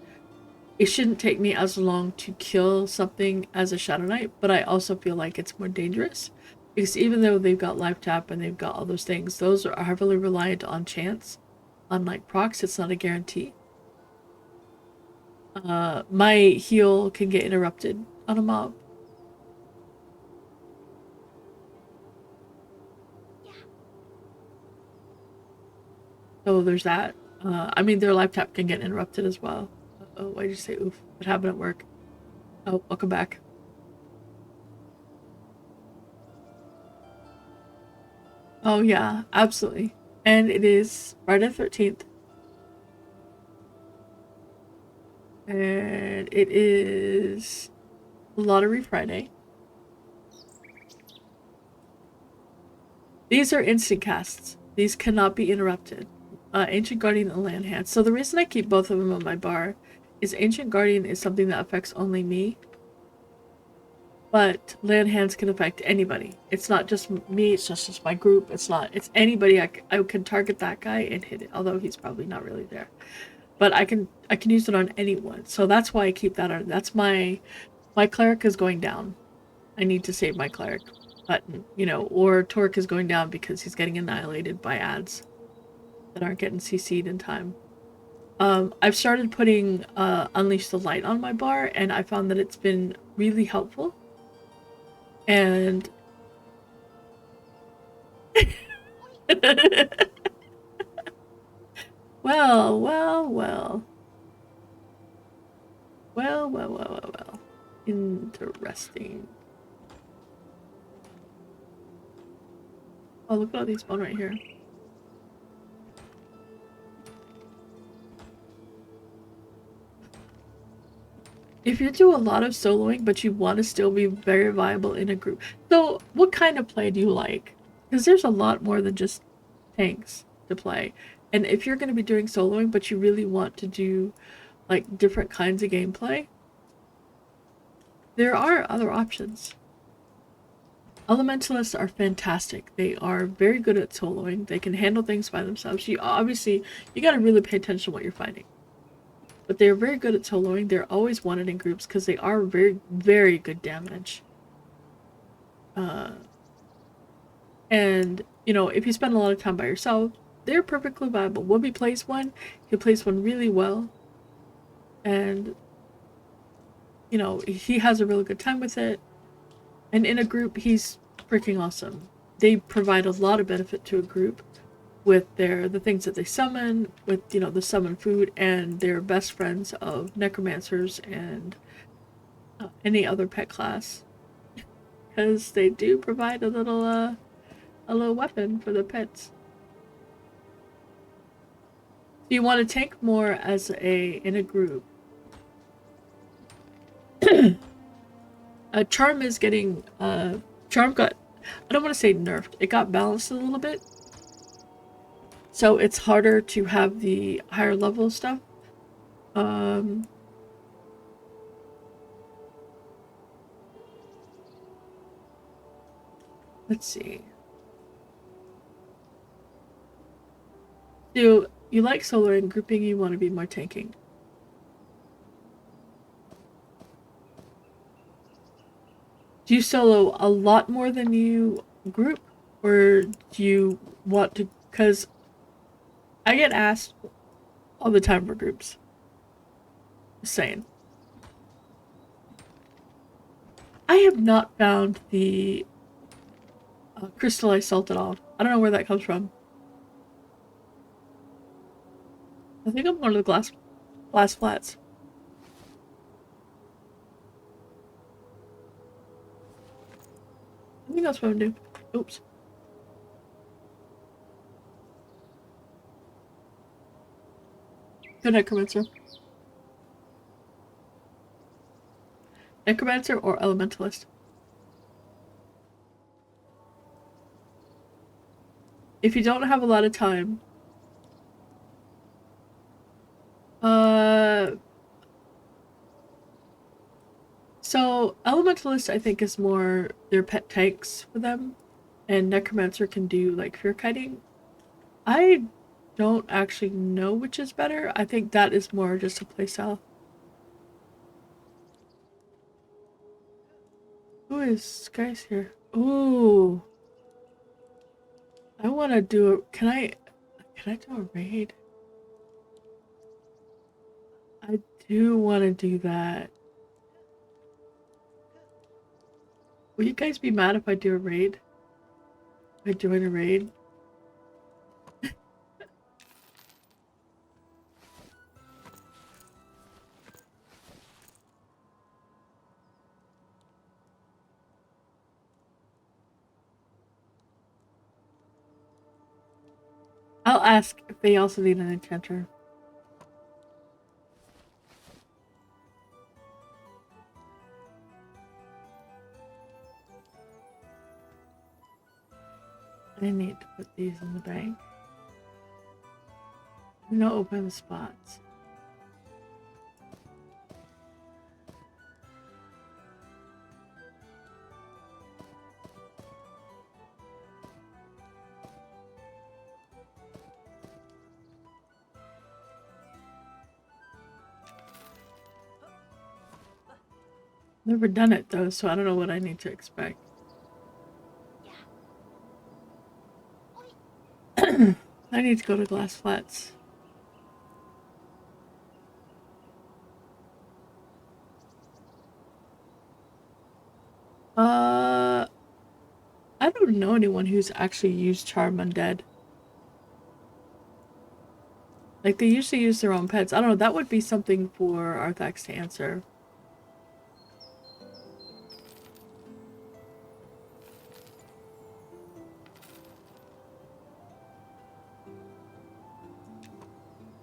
it shouldn't take me as long to kill something as a Shadow Knight, but I also feel like it's more dangerous. Because even though they've got life tap and they've got all those things, those are heavily reliant on chance. Unlike procs, it's not a guarantee. My heal can get interrupted on a mob. So there's that. Their life tap can get interrupted as well. Oh, why did you say oof? What happened at work? Oh, welcome back. Oh yeah, absolutely. And it is Friday the 13th. And it is Lottery Friday. These are instant casts. These cannot be interrupted. Ancient Guardian and Land Hand. So the reason I keep both of them on my bar is Ancient Guardian is something that affects only me. But Land Hands can affect anybody. It's not just me, it's just my group. It's anybody. I can target that guy and hit it, although he's probably not really there. But I can use it on anyone. So that's why I keep that on. That's my cleric is going down. I need to save my cleric button, or Torque is going down because he's getting annihilated by ads that aren't getting CC'd in time. I've started putting Unleash the Light on my bar, and I found that it's been really helpful. And well. Interesting. Oh, look at all these spawn right here. If you do a lot of soloing, but you want to still be very viable in a group. So, what kind of play do you like? Because there's a lot more than just tanks to play. And if you're going to be doing soloing, but you really want to do like different kinds of gameplay, there are other options. Elementalists are fantastic. They are very good at soloing. They can handle things by themselves. You gotta really pay attention to what you're fighting. But they're very good at soloing. They're always wanted in groups because they are very, very good damage. And, you know, if you spend a lot of time by yourself, they're perfectly viable. Whoopi plays one. He plays one really well. And, you know, he has a really good time with it. And in a group, he's freaking awesome. They provide a lot of benefit to a group with the things that they summon, with, you know, the summon food, and they're best friends of necromancers and any other pet class. Because they do provide a little weapon for the pets. So you want to tank more in a group. Charm is getting, Charm got, I don't want to say nerfed, it got balanced a little bit. So it's harder to have the higher level stuff. Let's see. Do you like solo and grouping, you want to be more tanking? Do you solo a lot more than you group? Or do you want to... Because I get asked all the time for groups. Just saying. I have not found the crystallized salt at all. I don't know where that comes from. I think I'm going to the glass flats. I think that's what I'm doing. Oops. Good necromancer. Necromancer or elementalist? If you don't have a lot of time, so elementalist I think is more their pet tanks for them, and necromancer can do like fear kiting. I don't actually know which is better. I think that is more just a playstyle. Who is guys here? Ooh. I want to do can I do a raid? I do want to do that. Will you guys be mad if I do a raid? If I join a raid? I'll ask if they also need an enchanter. I need to put these in the bank. No open spots. Never done it though, so I don't know what I need to expect. I need to go to glass flats. I don't know anyone who's actually used Charm Undead. Like, they usually use their own pets. I don't know, that would be something for Arthax to answer.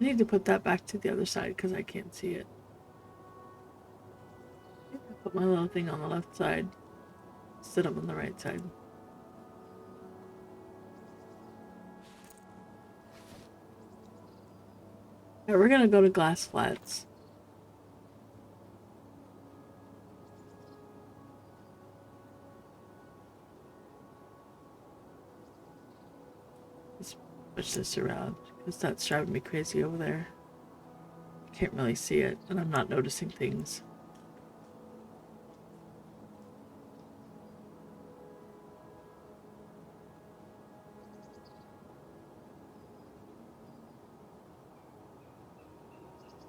I need to put that back to the other side because I can't see it. Put my little thing on the left side. Sit up on the right side. Yeah, we're gonna go to Glass Flats. Let's push this around because that's driving me crazy over there. Can't really see it, and I'm not noticing things.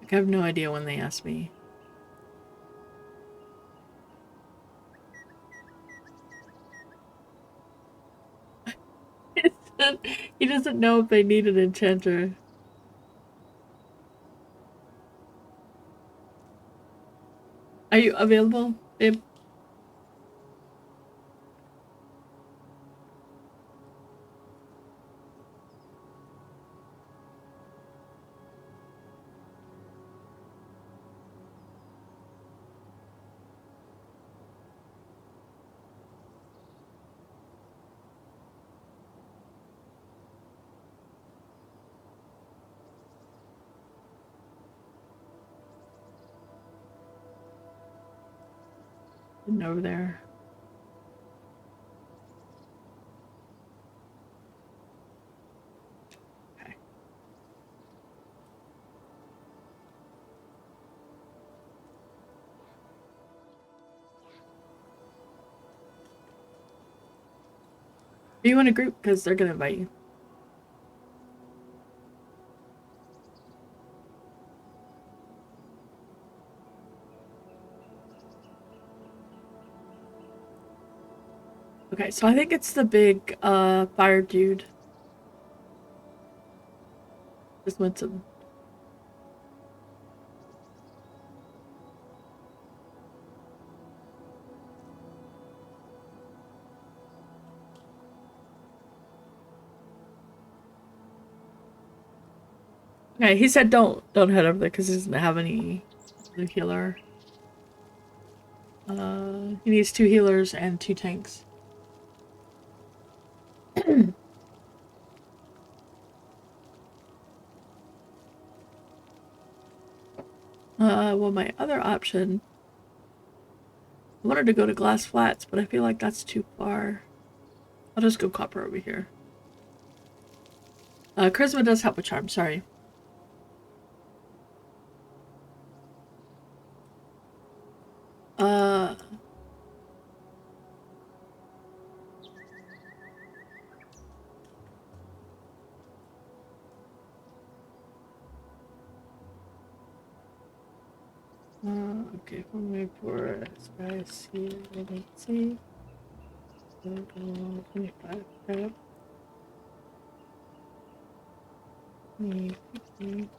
Like, I have no idea when they asked me. He doesn't know if they need an enchanter. Are you available, babe? And over there. Okay. Are you in a group? Because they're gonna invite you. Okay, so I think it's the big fire dude. Just went to. Okay, he said don't head over there because he doesn't have any blue healer. He needs 2 healers and 2 tanks. Well, my other option, I wanted to go to Glass Flats, but I feel like that's too far. I'll just go Copper over here. Charisma does help with charm, sorry. Uh, okay, one way for spice here, let's see. 25 prep. 50.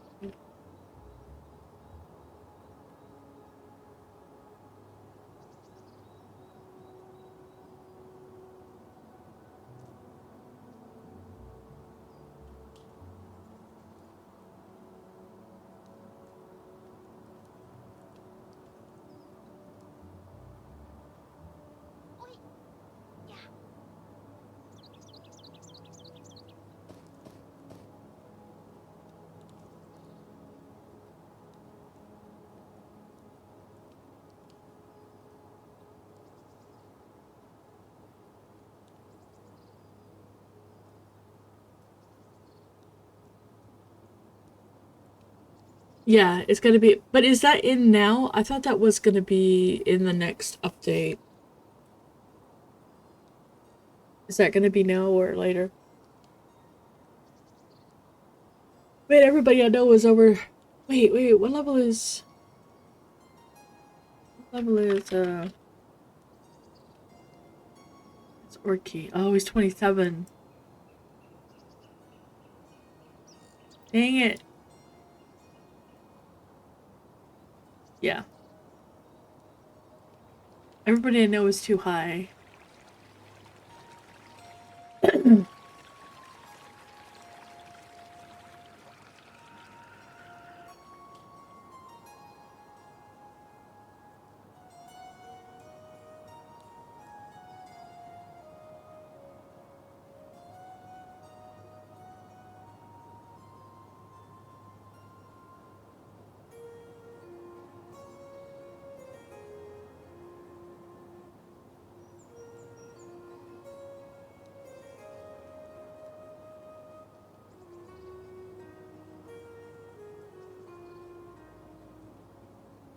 Yeah, it's gonna be, but is that in now? I thought that was gonna be in the next update. Is that gonna be now or later? Wait, everybody I know is over. Wait, what level is? What level is, it's Orky. Oh, he's 27. Dang it. Yeah. Everybody I know is too high.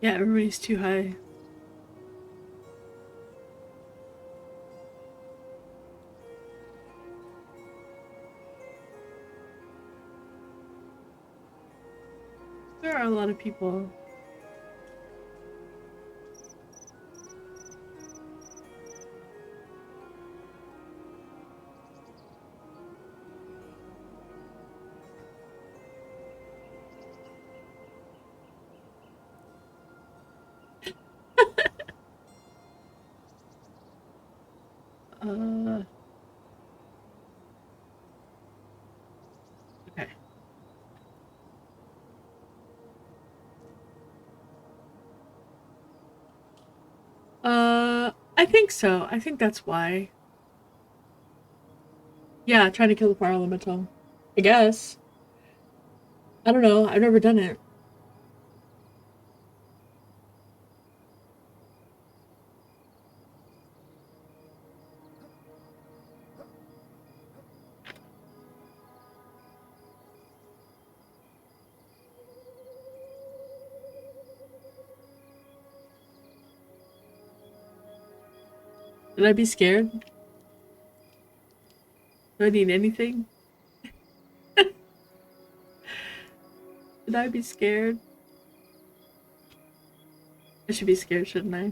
Yeah, everybody's too high. There are a lot of people. Uh, okay. I think so. I think that's why. Yeah, trying to kill the fire elemental. I guess. I don't know. I've never done it. Should I be scared? Do I need anything? Should I be scared? I should be scared, shouldn't I?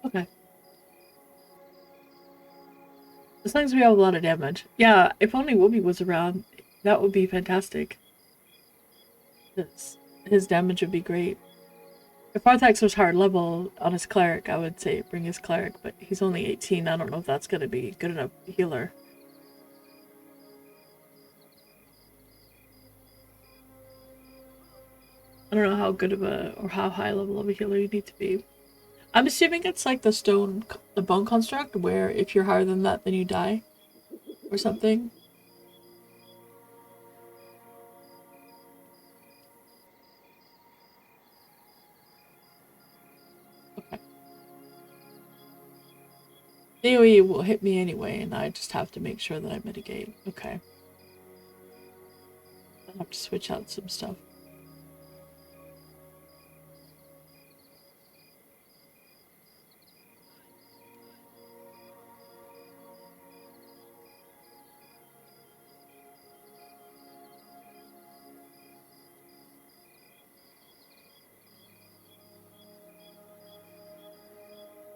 Okay. As long as we have a lot of damage. Yeah, if only Wooby was around, that would be fantastic. His damage would be great. If Arthax was hard level on his cleric, I would say bring his cleric, but he's only 18. I don't know if that's going to be good enough healer. I don't know how good of a, or how high level of a healer you need to be. I'm assuming it's like the bone construct, where if you're higher than that, then you die. Or something. Okay. AoE will hit me anyway, and I just have to make sure that I mitigate. Okay. I have to switch out some stuff.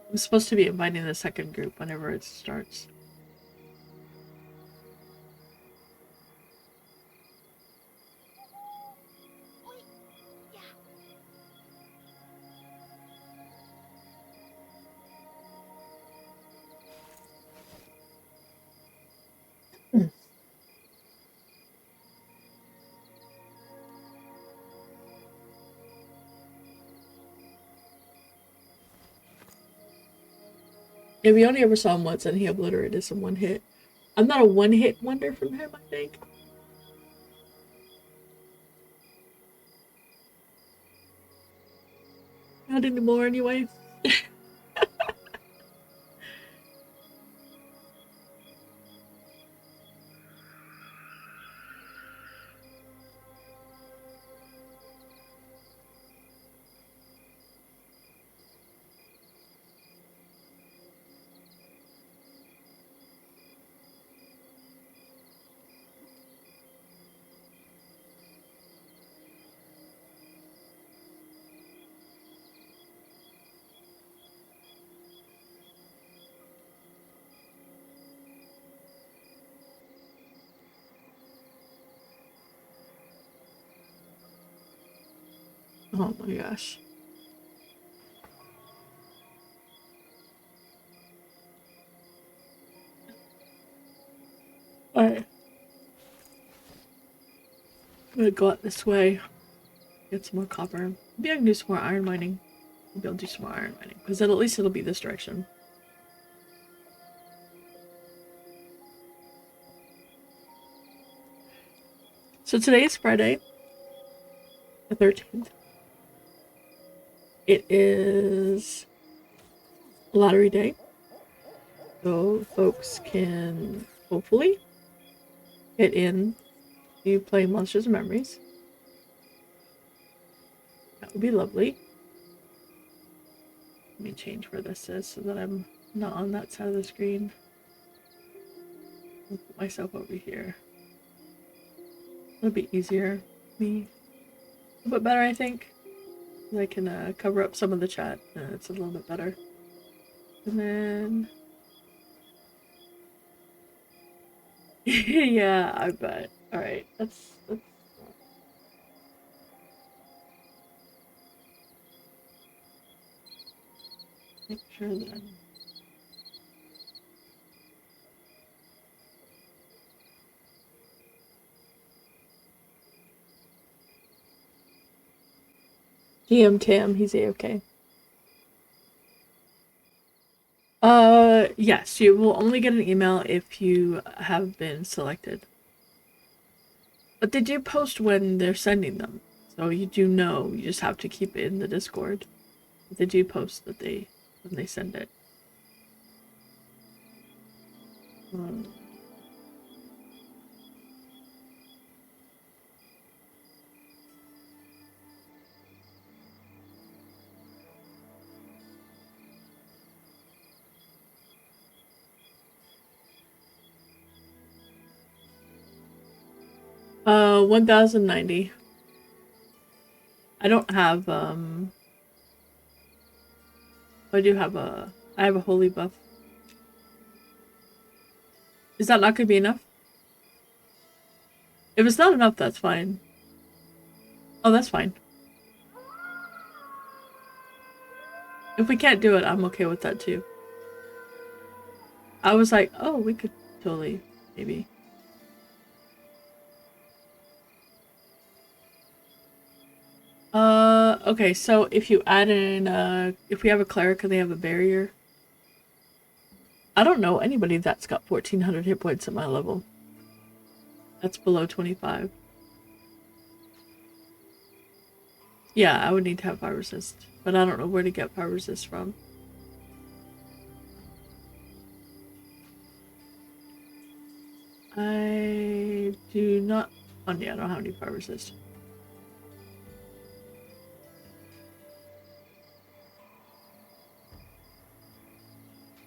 I'm supposed to be inviting the second group whenever it starts. Yeah, we only ever saw him once, and he obliterated us in one hit. I'm not a one-hit wonder from him, I think. Not anymore, anyway. Oh my gosh. Alright. I'm gonna go out this way. Get some more copper. Maybe I can do some more iron mining. Maybe I'll do some more iron mining, because then at least it'll be this direction. So today is Friday, the 13th. It is lottery day. So folks can hopefully get in to play Monsters and Memories. That would be lovely. Let me change where this is so that I'm not on that side of the screen. I'll put myself over here. It'll be easier for me. A little bit better, I think. I can cover up some of the chat. It's a little bit better. And then... yeah, I bet. Alright, let's... make sure that I'm... GM Tam, he's A-okay. Yes, you will only get an email if you have been selected. But they do post when they're sending them. So you do know, you just have to keep it in the Discord. But they do post that when they send it. 1090. I don't have, I have a holy buff. Is that not gonna be enough? If it's not enough, that's fine. Oh, that's fine. If we can't do it, I'm okay with that too. I was like, oh, we could totally, maybe. Okay, so if you add in, if we have a cleric and they have a barrier. I don't know anybody that's got 1400 hit points at my level. That's below 25. Yeah, I would need to have fire resist, but I don't know where to get fire resist from. I do not... oh yeah, I don't have any fire resist.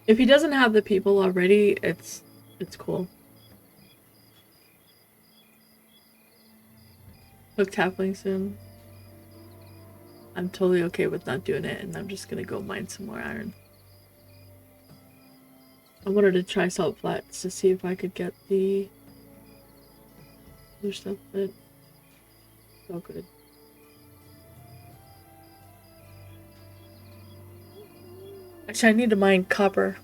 If he doesn't have the people already, it's cool. Hook halfling soon. I'm totally okay with not doing it, and I'm just gonna go mine some more iron. I wanted to try salt flats to see if I could get the other stuff, but it's all good. Actually, I need to mine copper.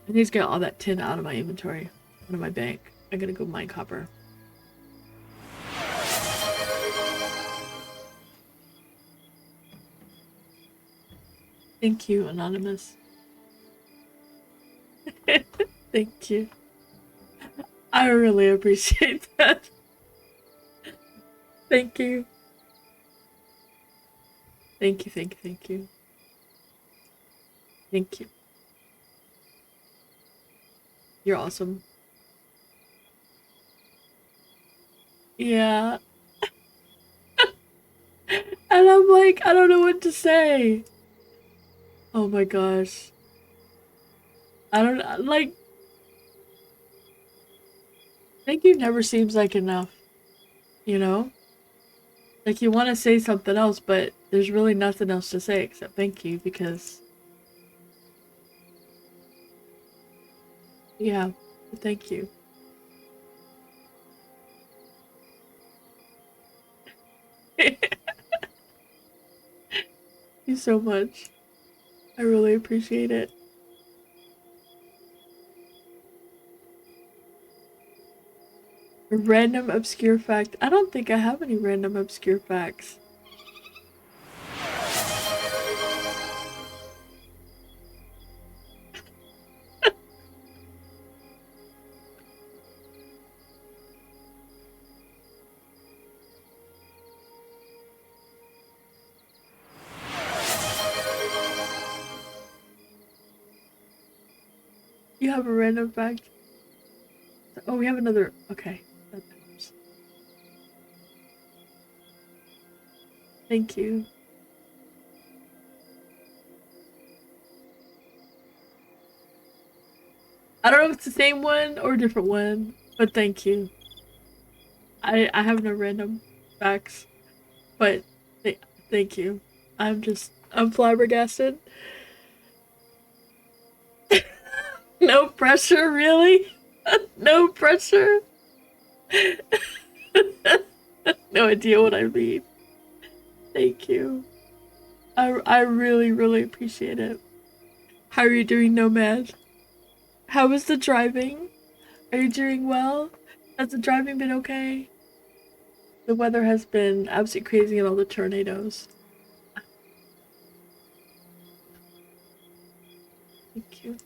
I need to get all that tin out of my inventory, out of my bank. I gotta go mine copper. Thank you, Anonymous. Thank you. I really appreciate that. Thank you. Thank you, thank you, thank you. Thank you. You're awesome. Yeah. And I'm like, I don't know what to say. Oh my gosh. I don't, like... thank you never seems like enough. You know? Like, you want to say something else, but there's really nothing else to say except thank you, because... yeah, thank you. Thank you so much. I really appreciate it. A random obscure fact. I don't think I have any random obscure facts. You have a random fact. Oh, we have another. Okay. That helps. Thank you. I don't know if it's the same one or a different one, but thank you. I have no random facts, but th thank you. I'm flabbergasted. No pressure, really? No pressure? No idea what I mean. Thank you. I really, really appreciate it. How are you doing, Nomad? How was the driving? Are you doing well? Has the driving been okay? The weather has been absolutely crazy and all the tornadoes. Thank you.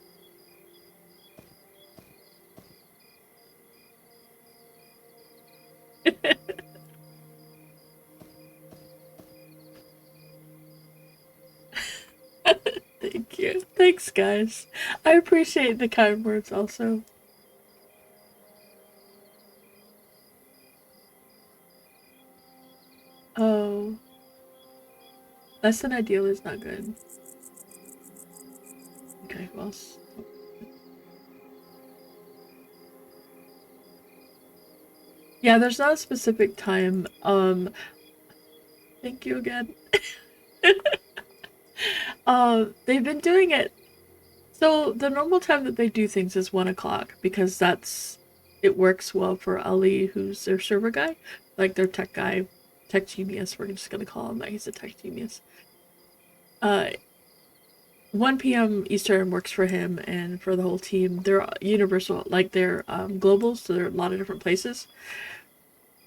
Thank you. Thanks, guys. I appreciate the kind words also. Oh, less than ideal is not good. Okay, well. Yeah, there's not a specific time. Thank you again. They've been doing it. So the normal time that they do things is 1 o'clock because it works well for Ali, who's their server guy, like their tech guy, tech genius. We're just gonna call him that. He's a tech genius. Uh, 1 p.m. Eastern works for him and for the whole team. They're universal, like they're global, so they're a lot of different places.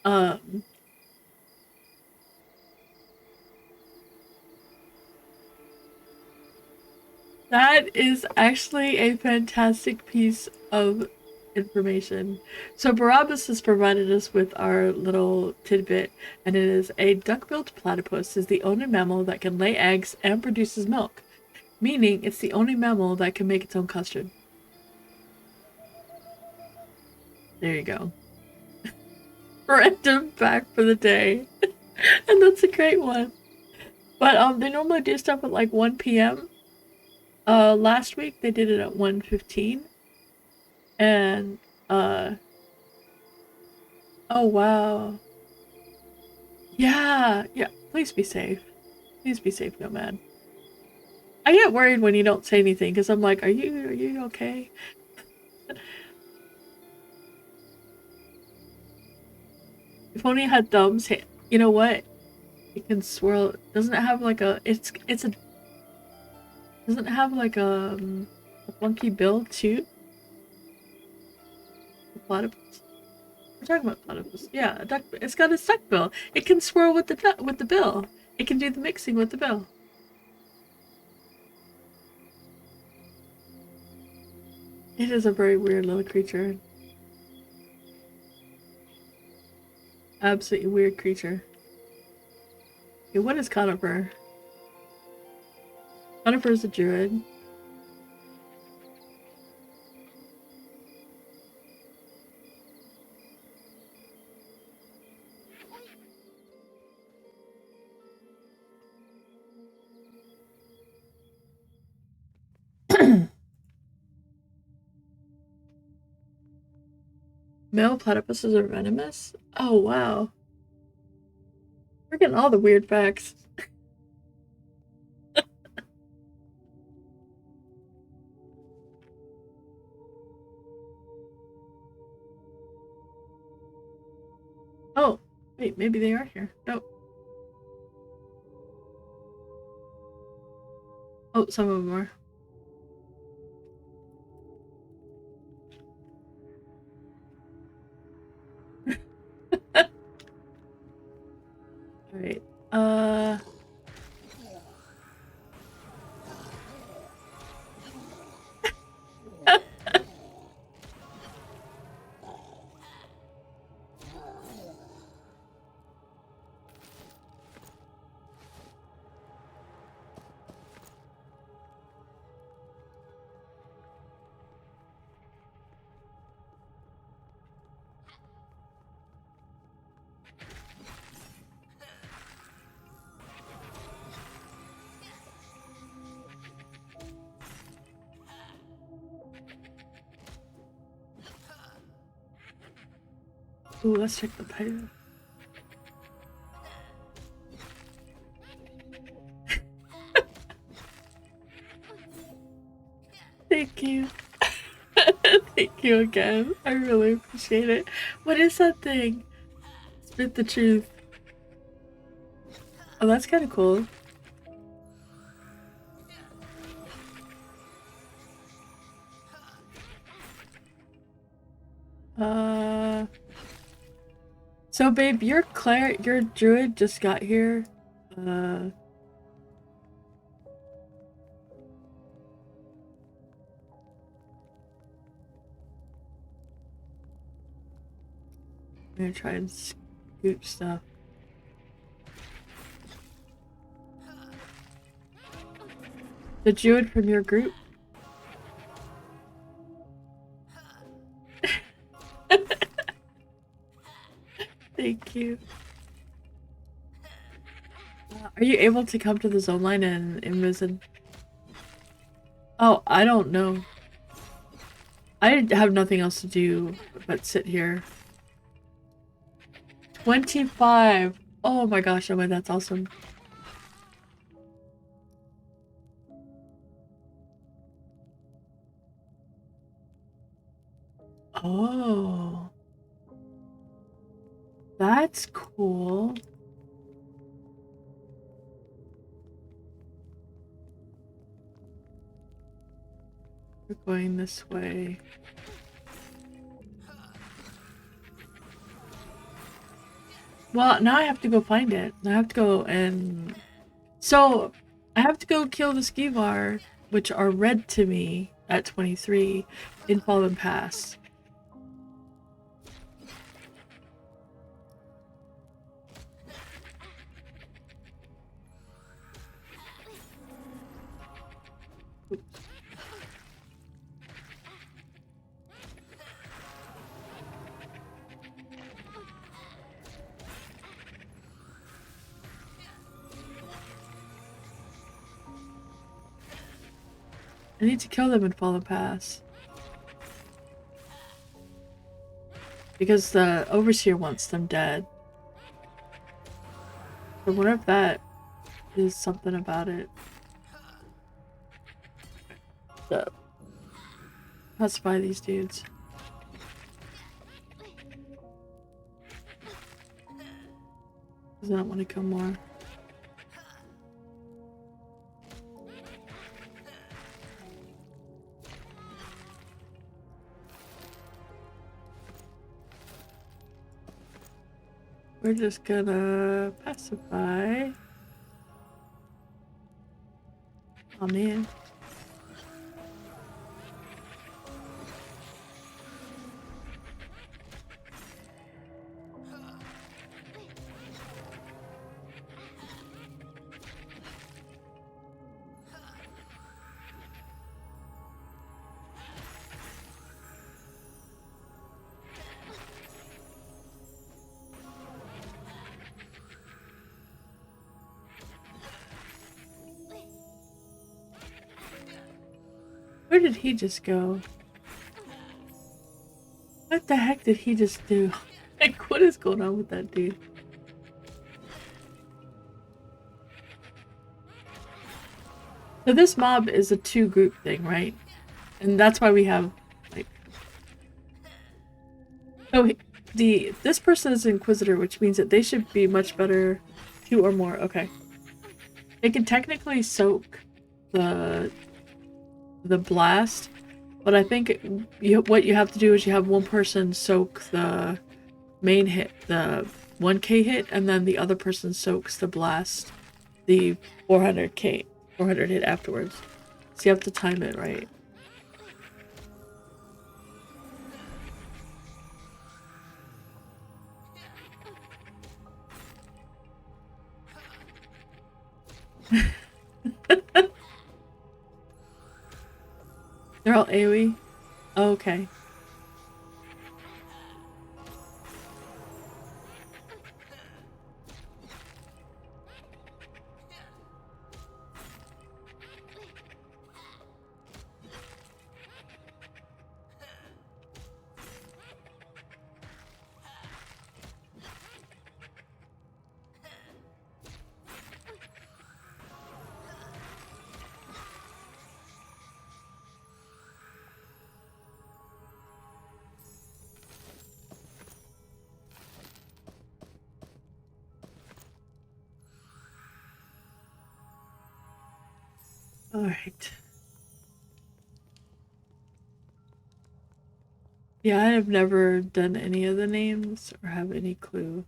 Um, that is actually a fantastic piece of information. So Barabbas has provided us with our little tidbit, and it is a duck-billed platypus is the only mammal that can lay eggs and produces milk, meaning it's the only mammal that can make its own custard. There you go. Random fact for the day. And that's a great one. But they normally do stuff at like 1 p.m. Last week they did it at 1:15. And uh oh wow. Yeah, yeah. Please be safe. Please be safe, Nomad. I get worried when you don't say anything because I'm like, are you okay? If only it had thumbs. You know what? It can swirl. Doesn't it have like a? It's a. Doesn't it have like a funky bill too? A platypus. We're talking about platypus. Yeah, a duck. It's got a duck bill. It can swirl with the bill. It can do the mixing with the bill. It is a very weird little creature. Absolutely weird creature. Okay, what is Conifer? Conifer is a druid. Male platypuses are venomous? Oh wow. We're getting all the weird facts. Oh, wait, maybe they are here. No. Oh, some of them are. Alright. Uh. Ooh, let's check the title. Thank you. Thank you again. I really appreciate it. What is that thing? Spit the truth. Oh, that's kind of cool. So babe, your druid just got here. I'm gonna try and scoop stuff. The druid from your group? Thank you. Are you able to come to the zone line and envision? Oh, I don't know. I have nothing else to do but sit here. 25! Oh my gosh, Emma, that's awesome. Oh. That's cool. We're going this way. Well, now I have to go find it. I have to go and... So, I have to go kill the Skivar, which are red to me at 23 in Fallen Pass. I need to kill them in Fallen Pass. Because the Overseer wants them dead. I wonder if that is something about it. So, pacify these dudes. Does not want to kill more. We're just gonna pacify. Oh man. Where did he just go? What the heck did he just do? Like, what is going on with that dude? So this mob is a two-group thing, right? And that's why we have, like... So this person is Inquisitor, which means that they should be much better. 2 or more, okay. They can technically soak the blast, but I think what you have to do is you have one person soak the main hit, the 1k hit, and then the other person soaks the blast, the 400 hit afterwards. So you have to time it right. They're all AoE? Oh, okay. Alright. Yeah, I have never done any of the names or have any clue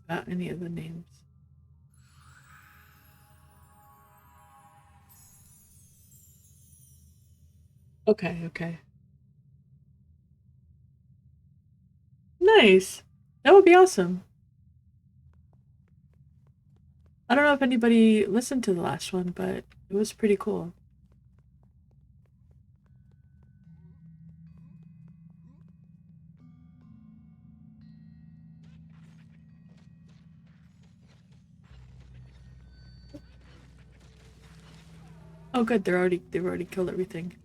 about any of the names. Okay, okay. Nice. That would be awesome. I don't know if anybody listened to the last one, but it was pretty cool. Oh good, they've already killed everything.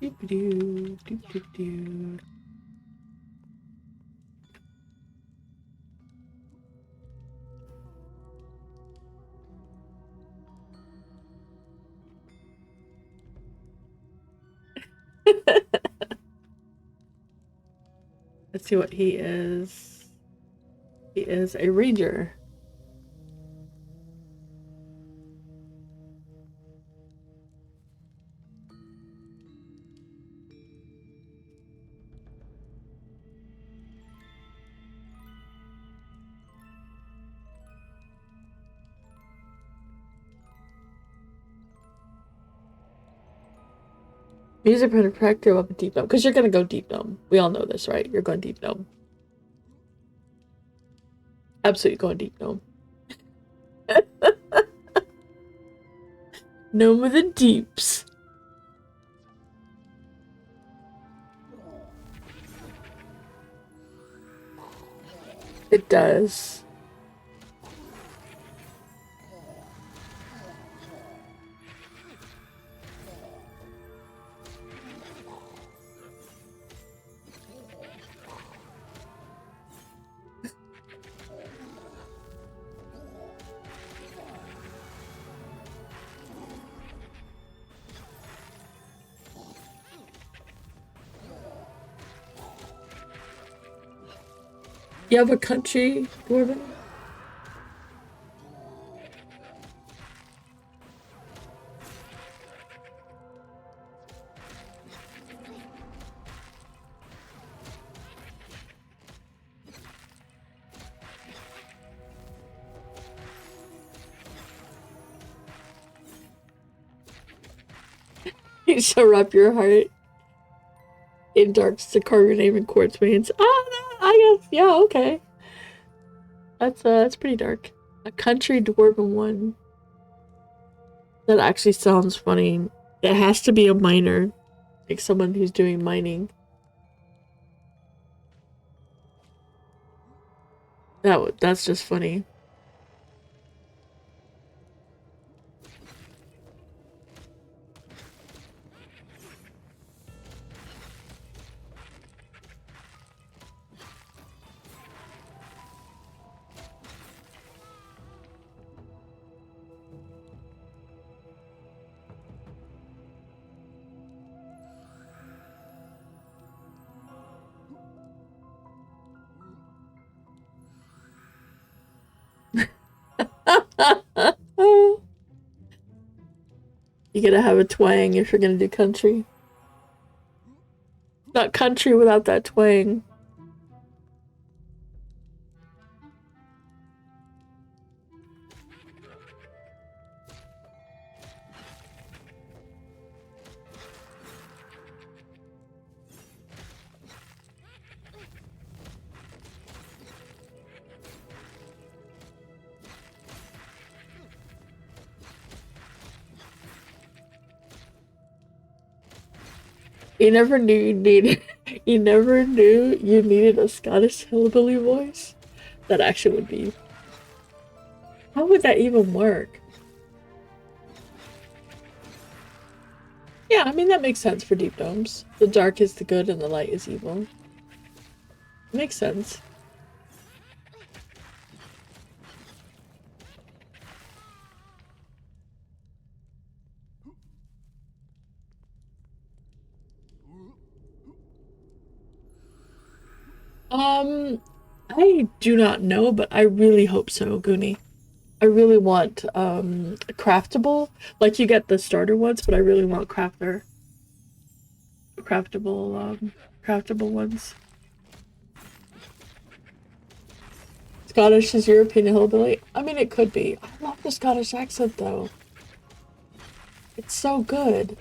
Doop-a-doo, doop-doop-doo. Let's see what he is. He is a ranger. Music protector of a deep gnome. Because you're gonna go deep gnome. We all know this, right? You're going deep gnome. Absolutely going deep gnome. Gnome of the deeps. It does. You have a country, Dwarven? You shall wrap your heart in darks to carve your name in quartz veins. I guess, yeah, okay. That's pretty dark. A country dwarven one. That actually sounds funny. It has to be a miner. Like someone who's doing mining. That's just funny. You gotta have a twang if you're gonna do country. Not country without that twang. You never knew you needed you never knew you needed a Scottish hillbilly voice? That actually would be. How would that even work? Yeah, I mean that makes sense for deep domes. The dark is the good and the light is evil. Makes sense. I do not know, but I really hope so, Goonie. I really want craftable. Like you get the starter ones, but I really want craftable ones. Scottish is European hillbilly. I mean, it could be. I love the Scottish accent though. It's so good.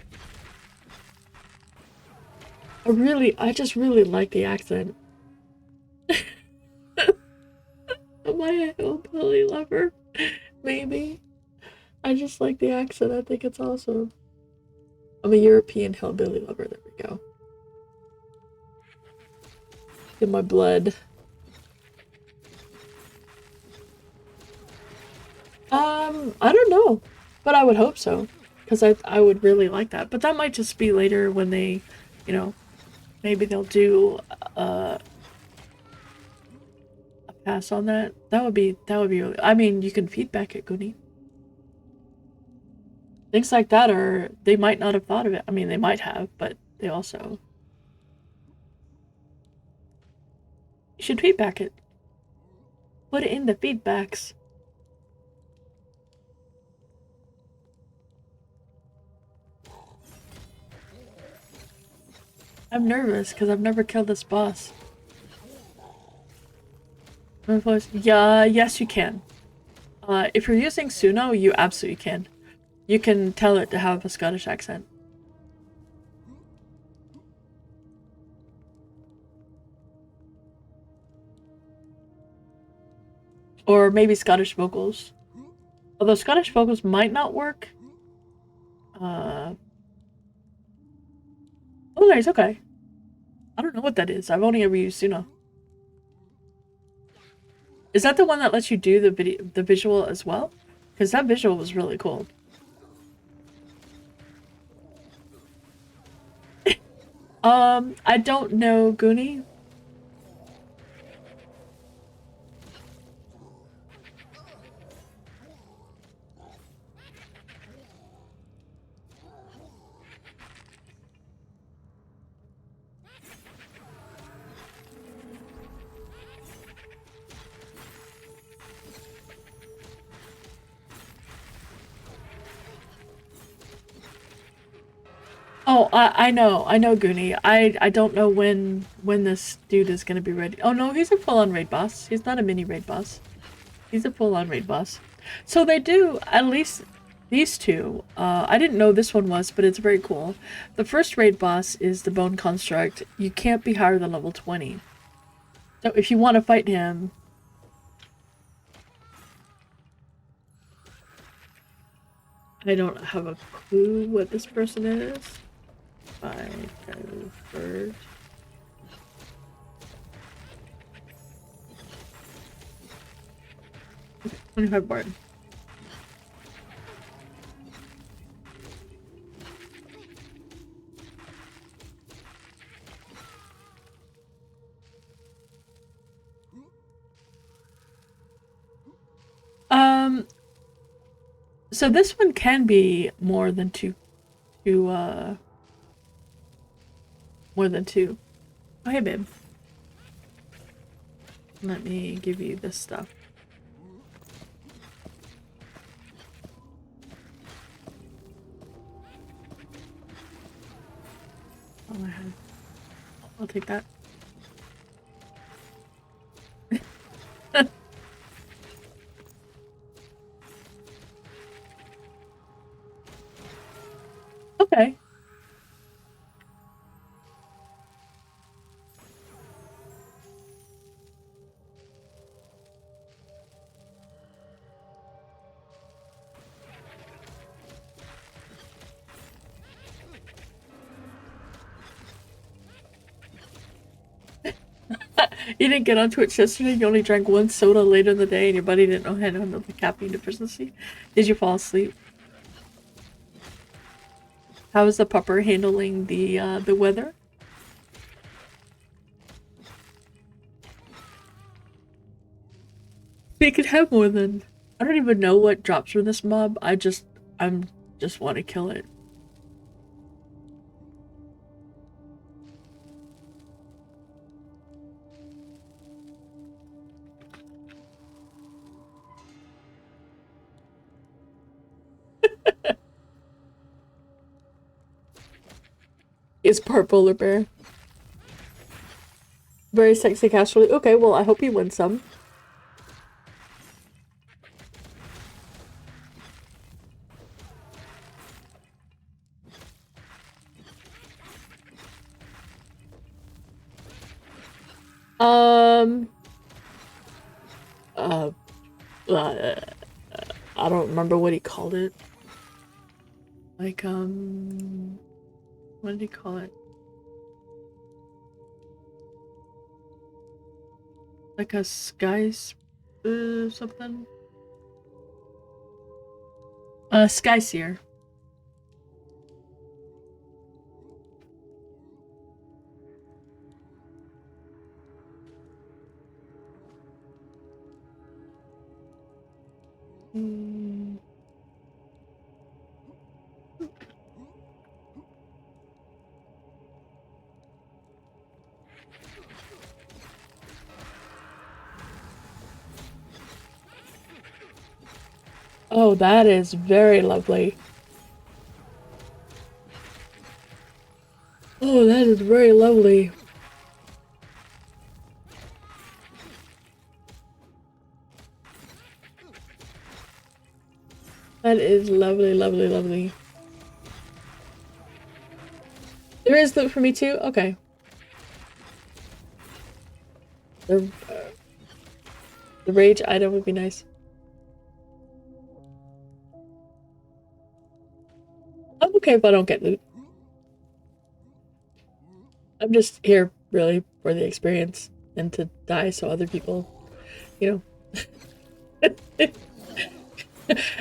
I just really like the accent. Am I a hillbilly lover? Maybe. I just like the accent. I think it's awesome. I'm a European hillbilly lover. There we go. In my blood. I don't know, but I would hope so, because I would really like that. But that might just be later when they, you know, maybe they'll do a pass on that. That would be. Really, I mean, you can feedback it, Goonie. Things like that are they might not have thought of it. I mean, they might have, but they also you should feedback it. Put it in the feedbacks. I'm nervous because I've never killed this boss. Yeah, yes, you can. If you're using Suno, you absolutely can. You can tell it to have a Scottish accent. Or maybe Scottish vocals. Although Scottish vocals might not work. Oh, nice, okay. I don't know what that is. I've only ever used Suno. Is that the one that lets you do the visual as well? Because that visual was really cool. I don't know, Goonie. Oh, I know, Goonie. I don't know when this dude is gonna be ready. Oh no, he's a full-on raid boss. He's not a mini raid boss. He's a full-on raid boss. So they do, at least these two. I didn't know this one was, but it's very cool. The first raid boss is the Bone Construct. You can't be higher than level 20. So if you want to fight him... I don't have a clue what this person is. I go first. Okay, 25 board. So this one can be more than more than two. Oh, hey, babe. Let me give you this stuff. Oh, I have. I'll take that. Okay. You didn't get on Twitch yesterday, you only drank one soda later in the day and your buddy didn't know how to handle the caffeine deficiency. Did you fall asleep? How is the pupper handling the weather? They could have more than... I don't even know what drops from this mob. I'm just want to kill it. Is part polar bear. Very sexy casually. Okay, well, I hope you win some. Um, uh, uh, I don't remember what he called it. Like, what did he call it? Like a sky, something? Sky seer. Mm. Oh, that is very lovely. Oh, that is very lovely. That is lovely, lovely, lovely. There is loot for me too? Okay. The rage item would be nice. I'm okay if I don't get loot. I'm just here, really, for the experience and to die so other people, you know.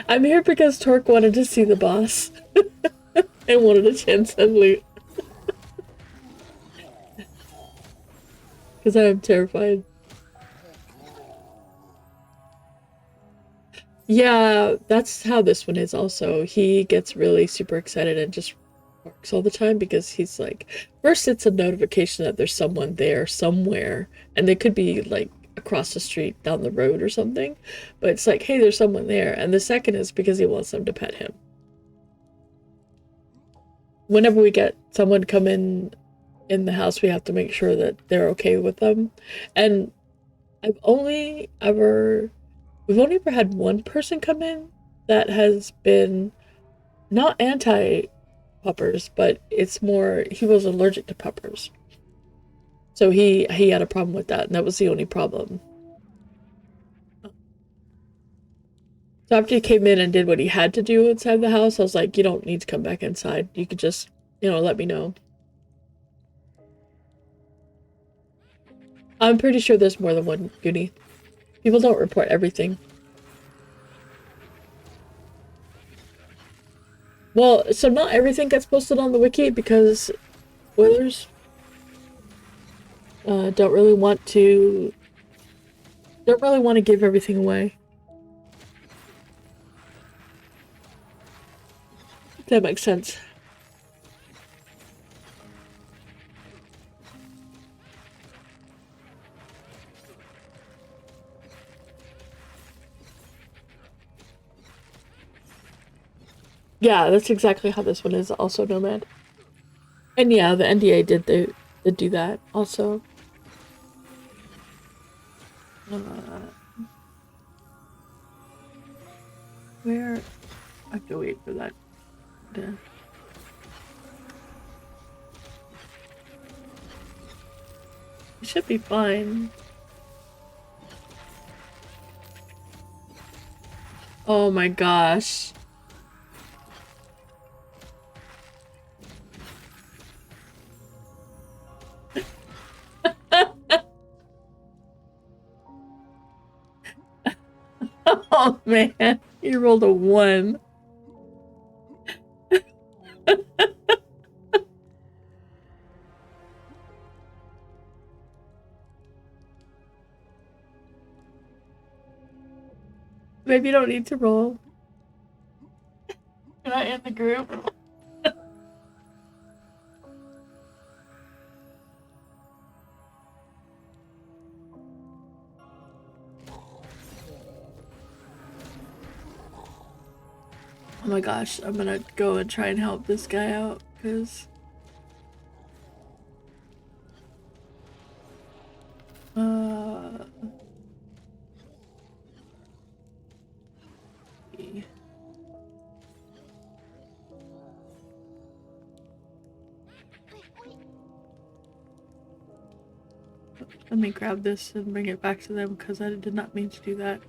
I'm here because Torque wanted to see the boss and wanted a chance at loot. Because I am terrified. Yeah, that's how this one is also. He gets really super excited and just barks all the time because he's like, first it's a notification that there's someone there somewhere, and they could be like across the street down the road or something, but it's like, hey, there's someone there. And the second is because he wants them to pet him. Whenever we get someone come in the house, we have to make sure that they're okay with them. And I've only ever we've only ever had one person come in that has been not anti puppers, but it's more he was allergic to puppers. So he had a problem with that, and that was the only problem. So after he came in and did what he had to do inside the house, I was like, you don't need to come back inside. You could just, let me know. I'm pretty sure there's more than one Goonie. People don't report everything. Well, so not everything gets posted on the wiki because spoilers don't really want to give everything away. If that makes sense. Yeah, that's exactly how this one is also Nomad. And yeah, the NDA did do that also. Where I have to wait for that. To... It should be fine. Oh my gosh. Oh man, he rolled a 1. Maybe you don't need to roll. Can I end the group? Oh my gosh, I'm gonna go and try and help this guy out, because Uh, let me grab this and bring it back to them because I did not mean to do that.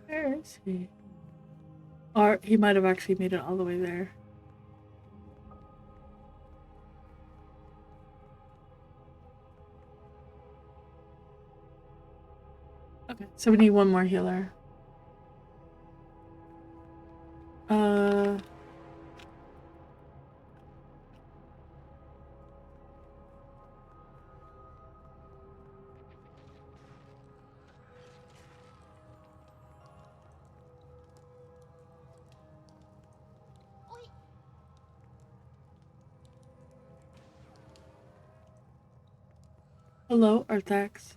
Where is he? Or he might have actually made it all the way there. Okay, so we need one more healer. Hello, Arthax.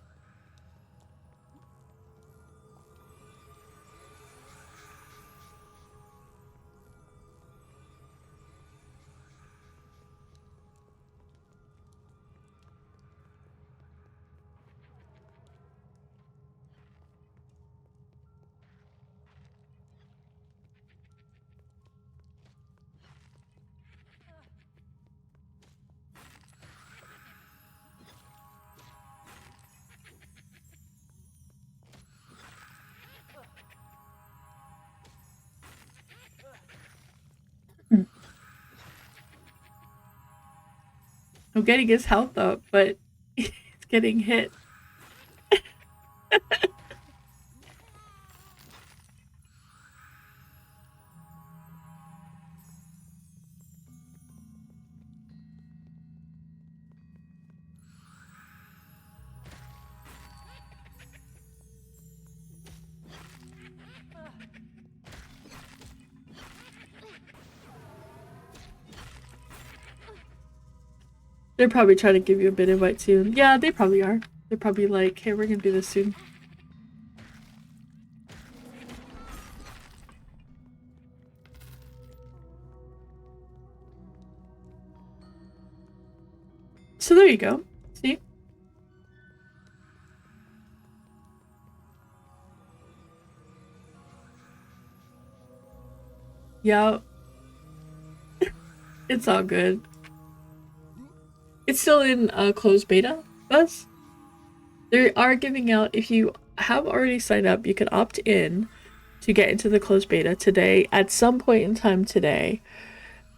I'm getting his health up, but he's getting hit. They're probably trying to give you a bit invite soon. Yeah, they probably are. They're probably like, hey, we're gonna do this soon. So there you go. See? Yeah. It's all good. It's still in closed beta, Buzz. They are giving out, if you have already signed up, you can opt in to get into the closed beta today. At some point in time today,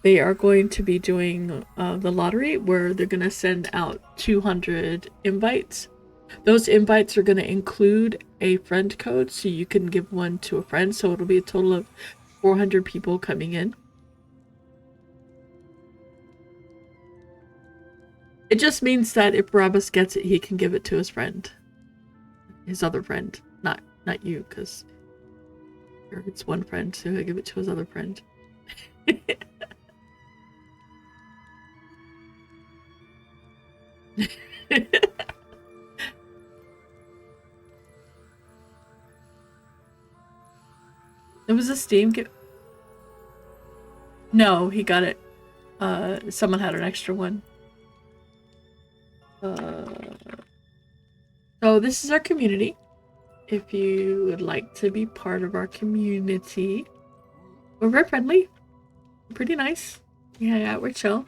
they are going to be doing the lottery where they're going to send out 200 invites. Those invites are going to include a friend code, so you can give one to a friend. So it'll be a total of 400 people coming in. It just means that if Barabbas gets it, he can give it to his friend. His other friend. Not you, because it's one friend, so he'll give it to his other friend. It was a Steam gift. No, he got it. Someone had an extra one. So this is our community. If you would like to be part of our community, we're very friendly. We're pretty nice. Yeah, we're chill.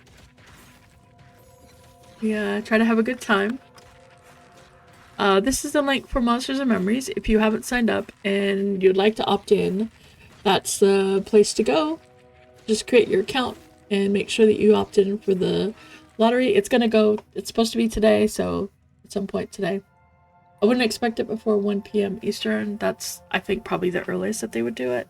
We try to have a good time. This is the link for Monsters and Memories. If you haven't signed up and you'd like to opt in, that's the place to go. Just create your account and make sure that you opt in for the lottery. It's supposed to be today, so at some point today. I wouldn't expect it before 1 p.m. Eastern. That's, I think, probably the earliest that they would do it.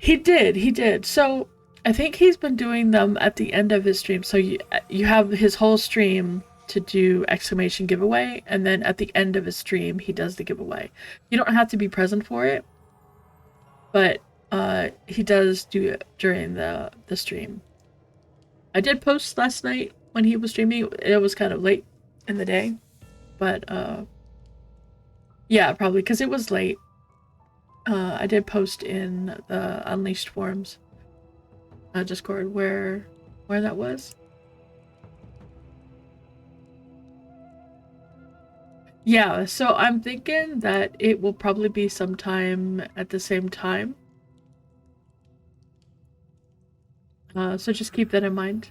He did. So I think he's been doing them at the end of his stream. So you have his whole stream to do exclamation giveaway, and then at the end of his stream he does the giveaway. You don't have to be present for it, but he does do it during the stream. I did post last night when he was streaming. It was kind of late in the day, but yeah, probably because it was late. I did post in the Unleashed forums Discord where that was. Yeah, so I'm thinking that it will probably be sometime at the same time. So just keep that in mind.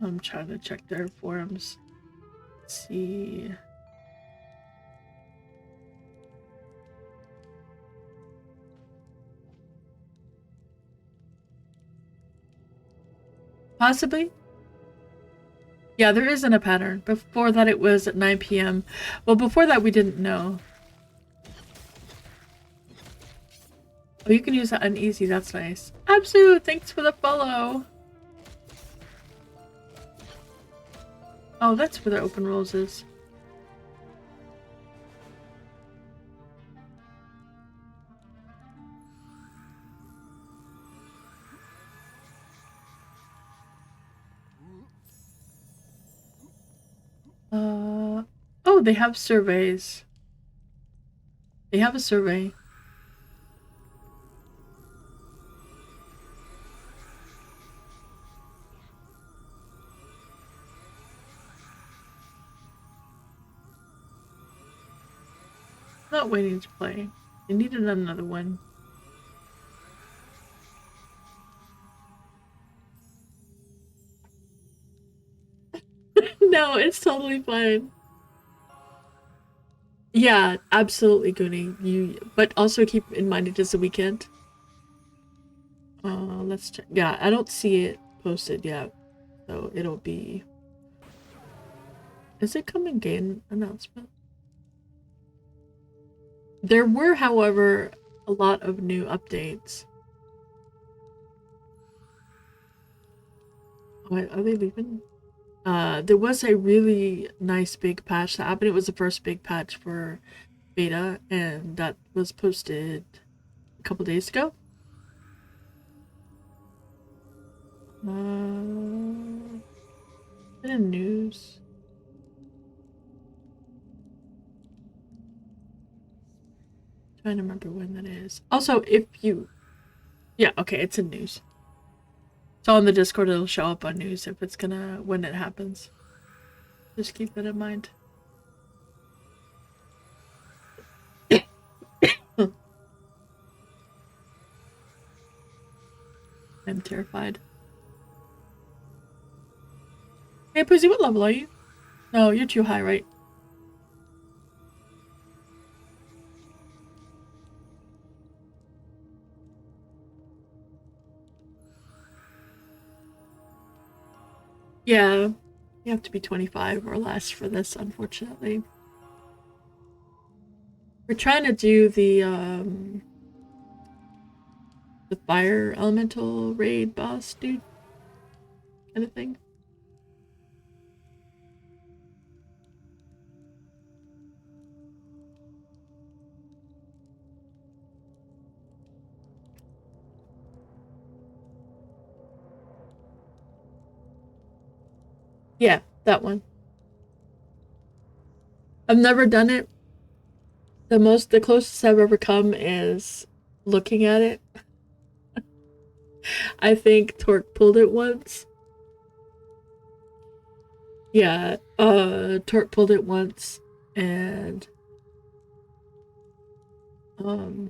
I'm trying to check their forums. Let's see. Possibly. Yeah, there isn't a pattern. Before that it was at 9 p.m. Well, before that we didn't know. Oh, you can use that uneasy. That's nice. Absu, thanks for the follow. Oh, that's where the open rolls is. Oh, they have surveys. They have a survey. Not waiting to play. I needed another one. No, it's totally fine. Yeah, absolutely, Goonie. But also keep in mind it is a weekend. Let's check. Yeah, I don't see it posted yet, so it'll be. Is it coming game announcement? There were, however, a lot of new updates. Oh, are they leaving? There was a really nice big patch that happened. It was the first big patch for beta, and that was posted a couple days ago. Bit of news. Trying to remember when that is. Also, if you, yeah, okay, it's in news. So on the Discord, it'll show up on news if it's gonna when it happens. Just keep that in mind. I'm terrified. Hey, Pussy, what level are you? No, you're too high, right? Yeah, you have to be 25 or less for this, unfortunately. We're trying to do the fire elemental raid boss dude kind of thing. Yeah, that one. I've never done it. The closest I've ever come is looking at it. I think Torque pulled it once. Yeah, Torque pulled it once, and I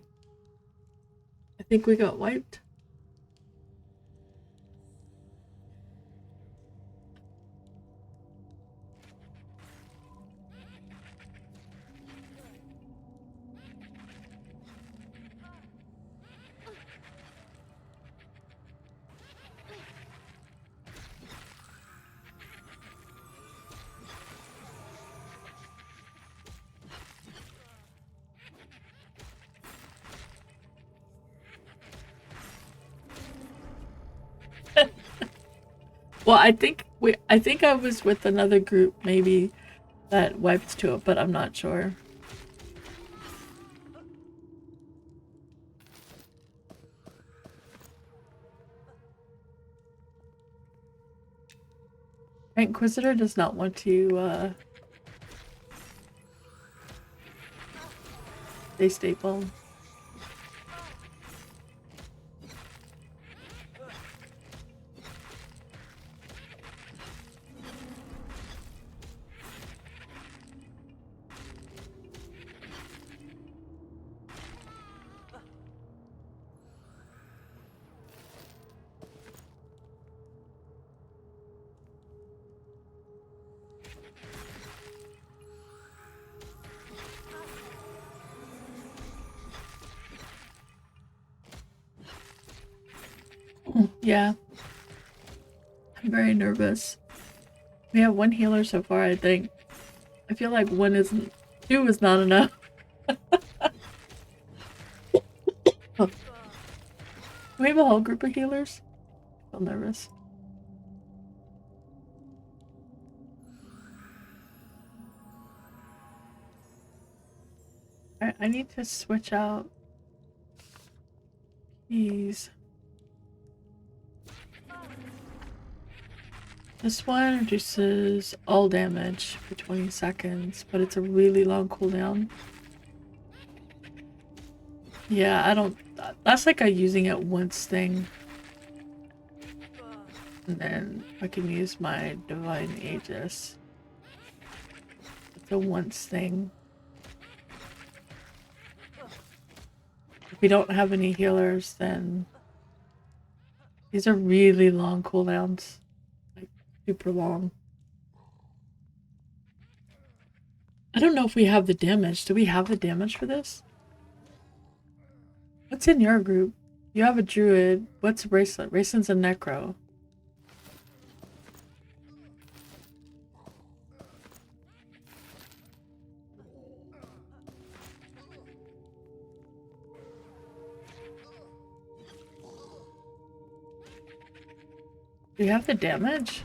think we got wiped. Well, I think I was with another group maybe that wiped to it, but I'm not sure. Inquisitor does not want to stay stable. Yeah. I'm very nervous. We have one healer so far, I think. I feel like two is not enough. Do we have a whole group of healers? I feel nervous. Alright, I need to switch out these. This one reduces all damage for 20 seconds, but it's a really long cooldown. Yeah, I don't... That's like a using it once thing. And then I can use my Divine Aegis. It's a once thing. If we don't have any healers, then... These are really long cooldowns. Like, super long. I don't know if we have the damage. Do we have the damage for this? What's in your group? You have a druid. What's a bracelet? Bracelet's a necro. Do you have the damage?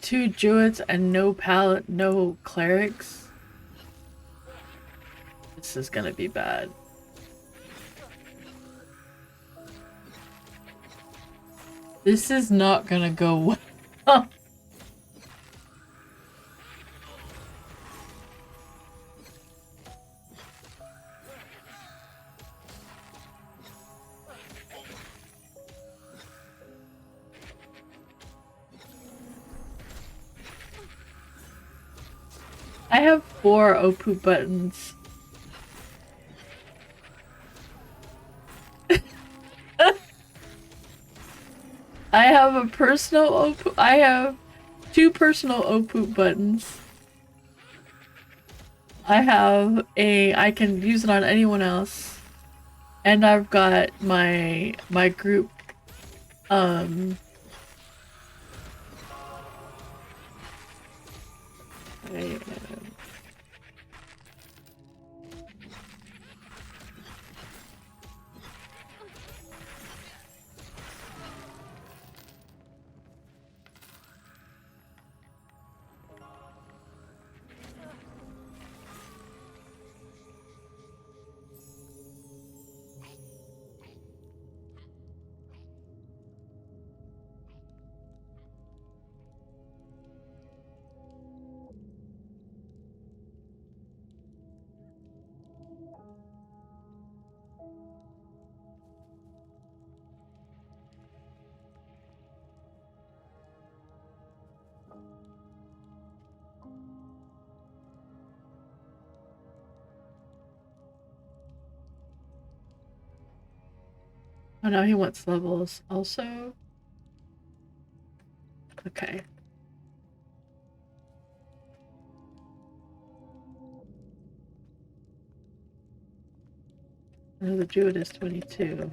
Two druids and no clerics. This is gonna be bad. This is not gonna go well. I have 4 Opu buttons. I have a personal Opu. I have 2 personal Opu buttons. I can use it on anyone else. And I've got my group Oh, now he wants levels also. Okay. Oh, the Druid is 22.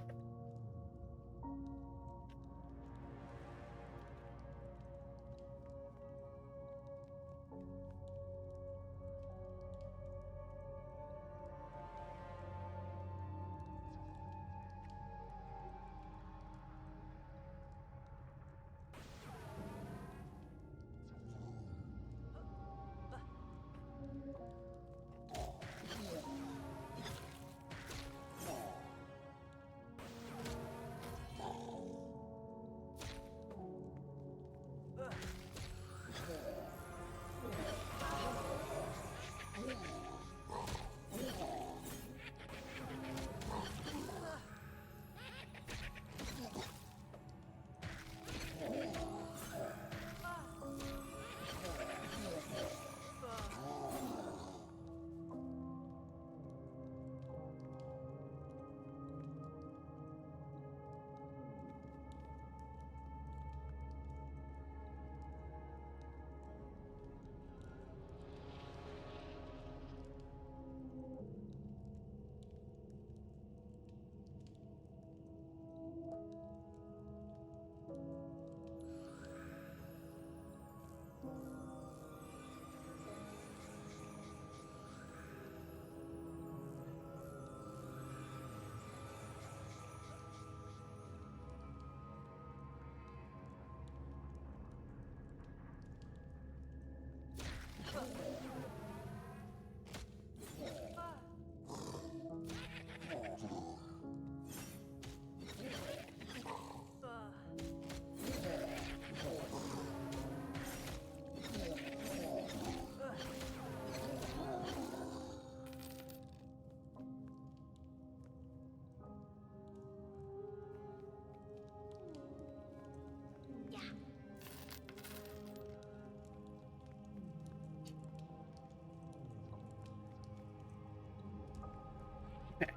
Okay.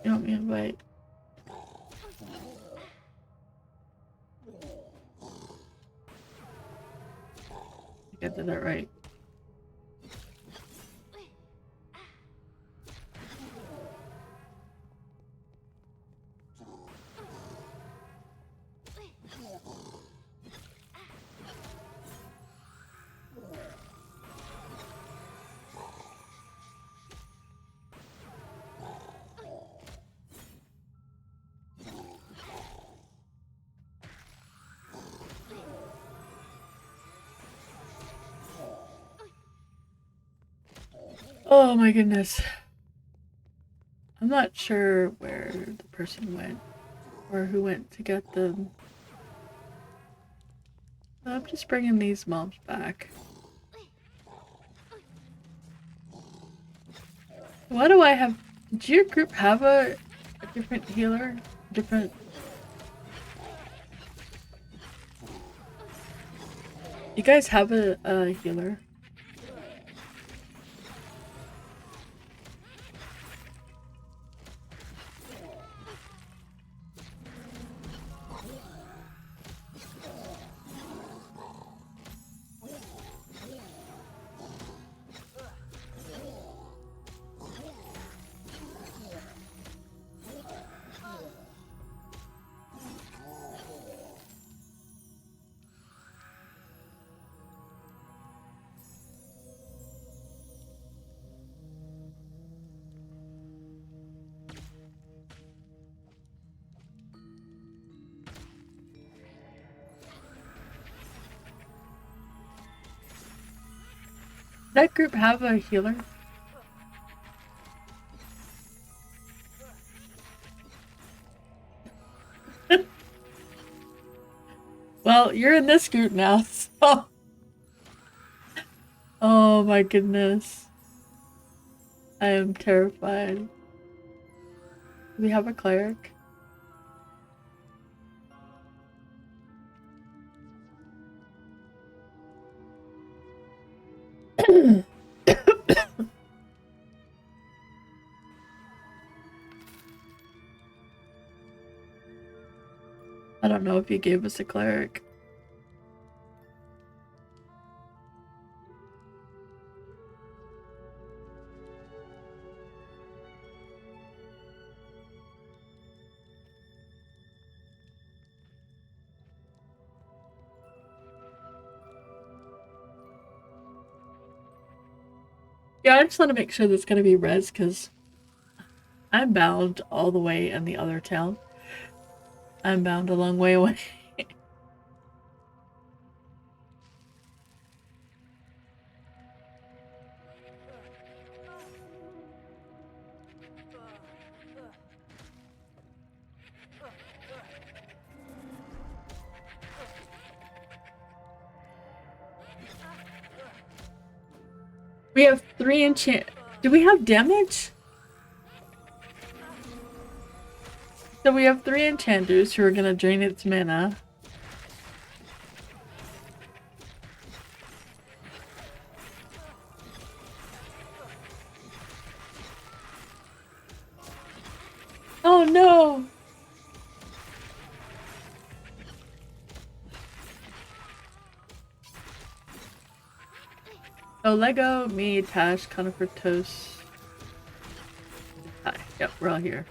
You want me to invite? I think I did that right. Oh my goodness. I'm not sure where the person went or who went to get them. I'm just bringing these mobs back. Why do I have... Did your group have a different healer? Different... You guys have a healer? That group have a healer? Well, you're in this group now, so... Oh my goodness. I am terrified. Do we have a cleric? I don't know if he gave us a cleric. Yeah, I just want to make sure that's going to be res, because I'm bound all the way in the other town. I'm bound a long way away. We have 3 enchant. Do we have damage? So we have 3 enchanters who are gonna drain its mana. Oh no! Oh, Lego, me, Tash, Conifer, Toast. Hi. Yep, we're all here.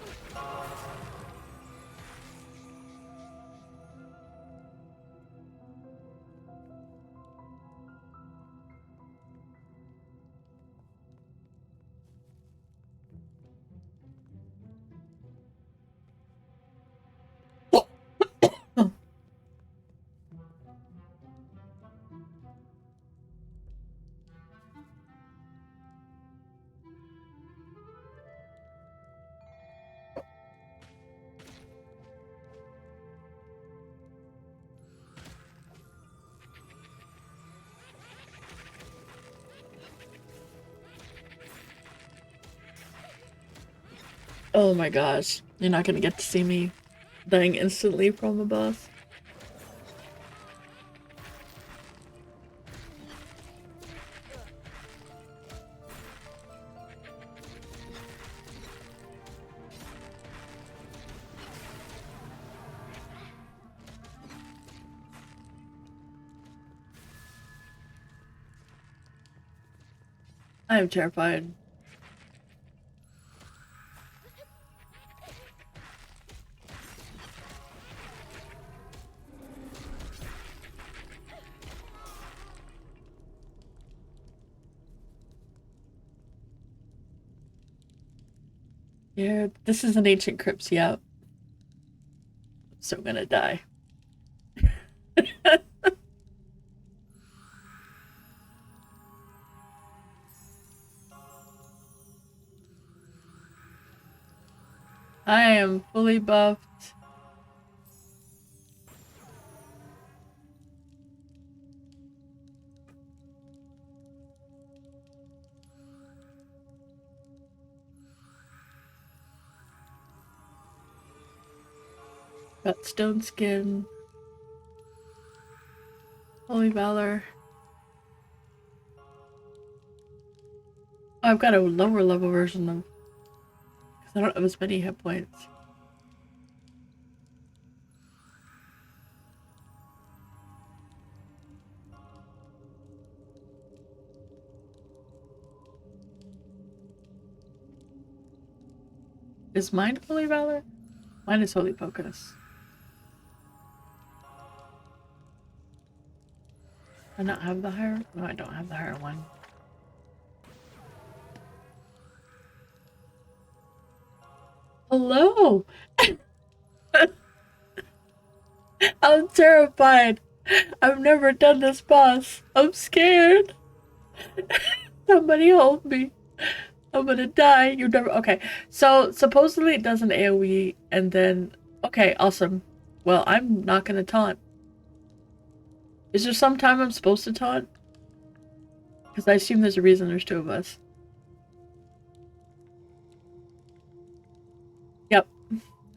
Oh my gosh. You're not gonna get to see me dying instantly from a boss. I am terrified. Yeah, this is an ancient crypt, yeah. So I'm gonna die. I am fully buffed. Got stone skin. Holy valor. Oh, I've got a lower level version of, because I don't have as many hit points. Is mine holy valor? Mine is holy focus. I not have the higher? No, I don't have the higher one. Hello! I'm terrified. I've never done this boss. I'm scared. Somebody hold me. I'm gonna die. You never. Okay, so supposedly it does an AoE and then. Okay, awesome. Well, I'm not gonna taunt. Is there some time I'm supposed to taunt? Because I assume there's a reason there's two of us. Yep.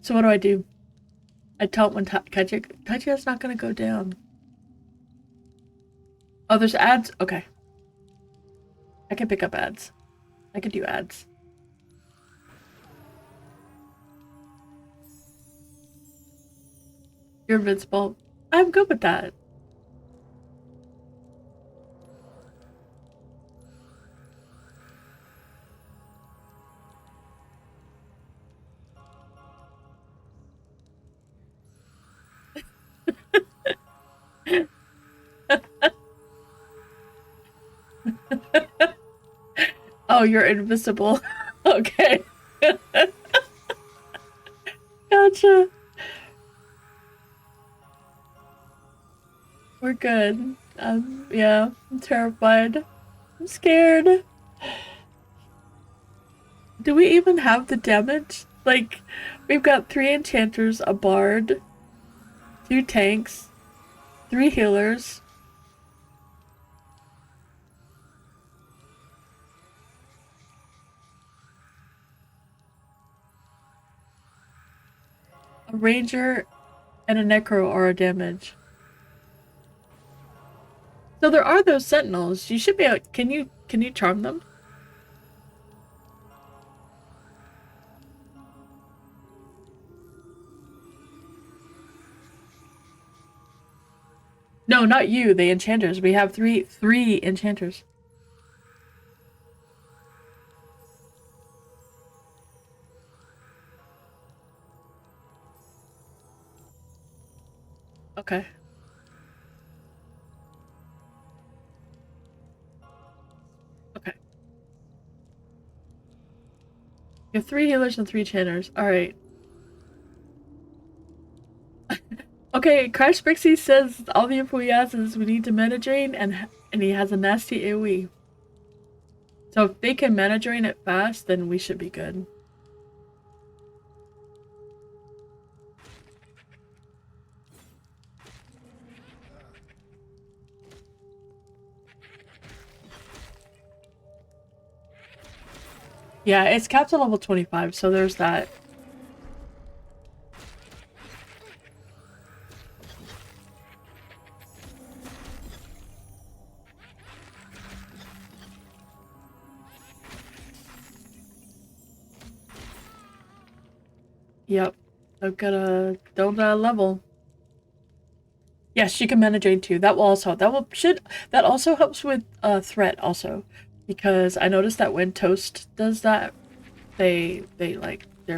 So what do? I taunt when Taichia's not gonna go down. Oh, there's ads? Okay. I can pick up ads. I can do ads. You're invincible. I'm good with that. Oh, you're invisible. Okay. Gotcha. We're good. Yeah, I'm terrified. I'm scared. Do we even have the damage? Like, we've got 3 enchanters, a bard, 2 tanks, 3 healers. A ranger and a necro are our damage. So there are those sentinels. You should be able, can you charm them? No, not you, the enchanters. We have three enchanters. Okay. Okay. You have 3 healers and 3 enchanters. Alright. Okay, Crash Pixie says all the info he has is we need to mana drain and he has a nasty AoE. So if they can mana drain it fast, then we should be good. Yeah, it's capped at level 25, so there's that. Yep. I've got a don't level. Yes, she can mana drain too. That also helps with threat also. Because I noticed that when Toast does that, they're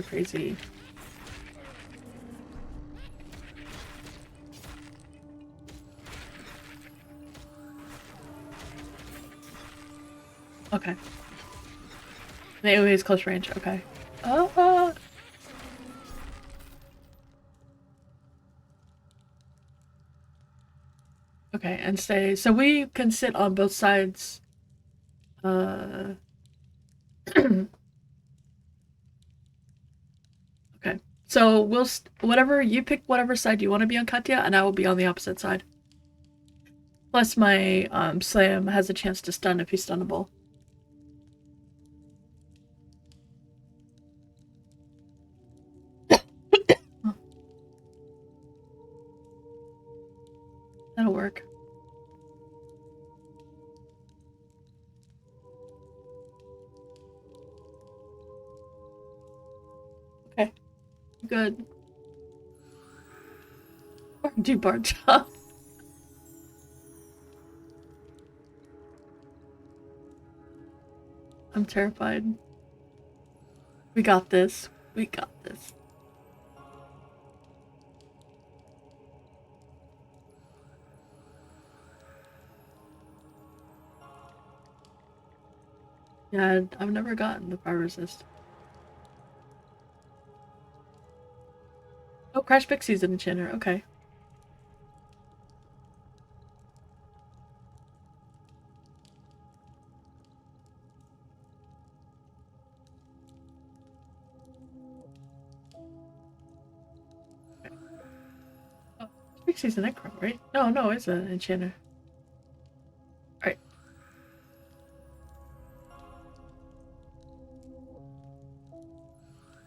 crazy. Okay. The AoE is close range, okay. Okay, and stay. So we can sit on both sides. Uh, okay. So whatever you pick, whatever side you want to be on, Katya, and I will be on the opposite side. Plus, my slam has a chance to stun if he's stunnable. That'll work. Okay. Good. Or do bar job. I'm terrified. We got this. We got this. Yeah, I've never gotten the fire resist. Oh, Crash Pixie's an enchanter. Okay. Oh, thinks he's an necro, right? No, it's an enchanter. Alright.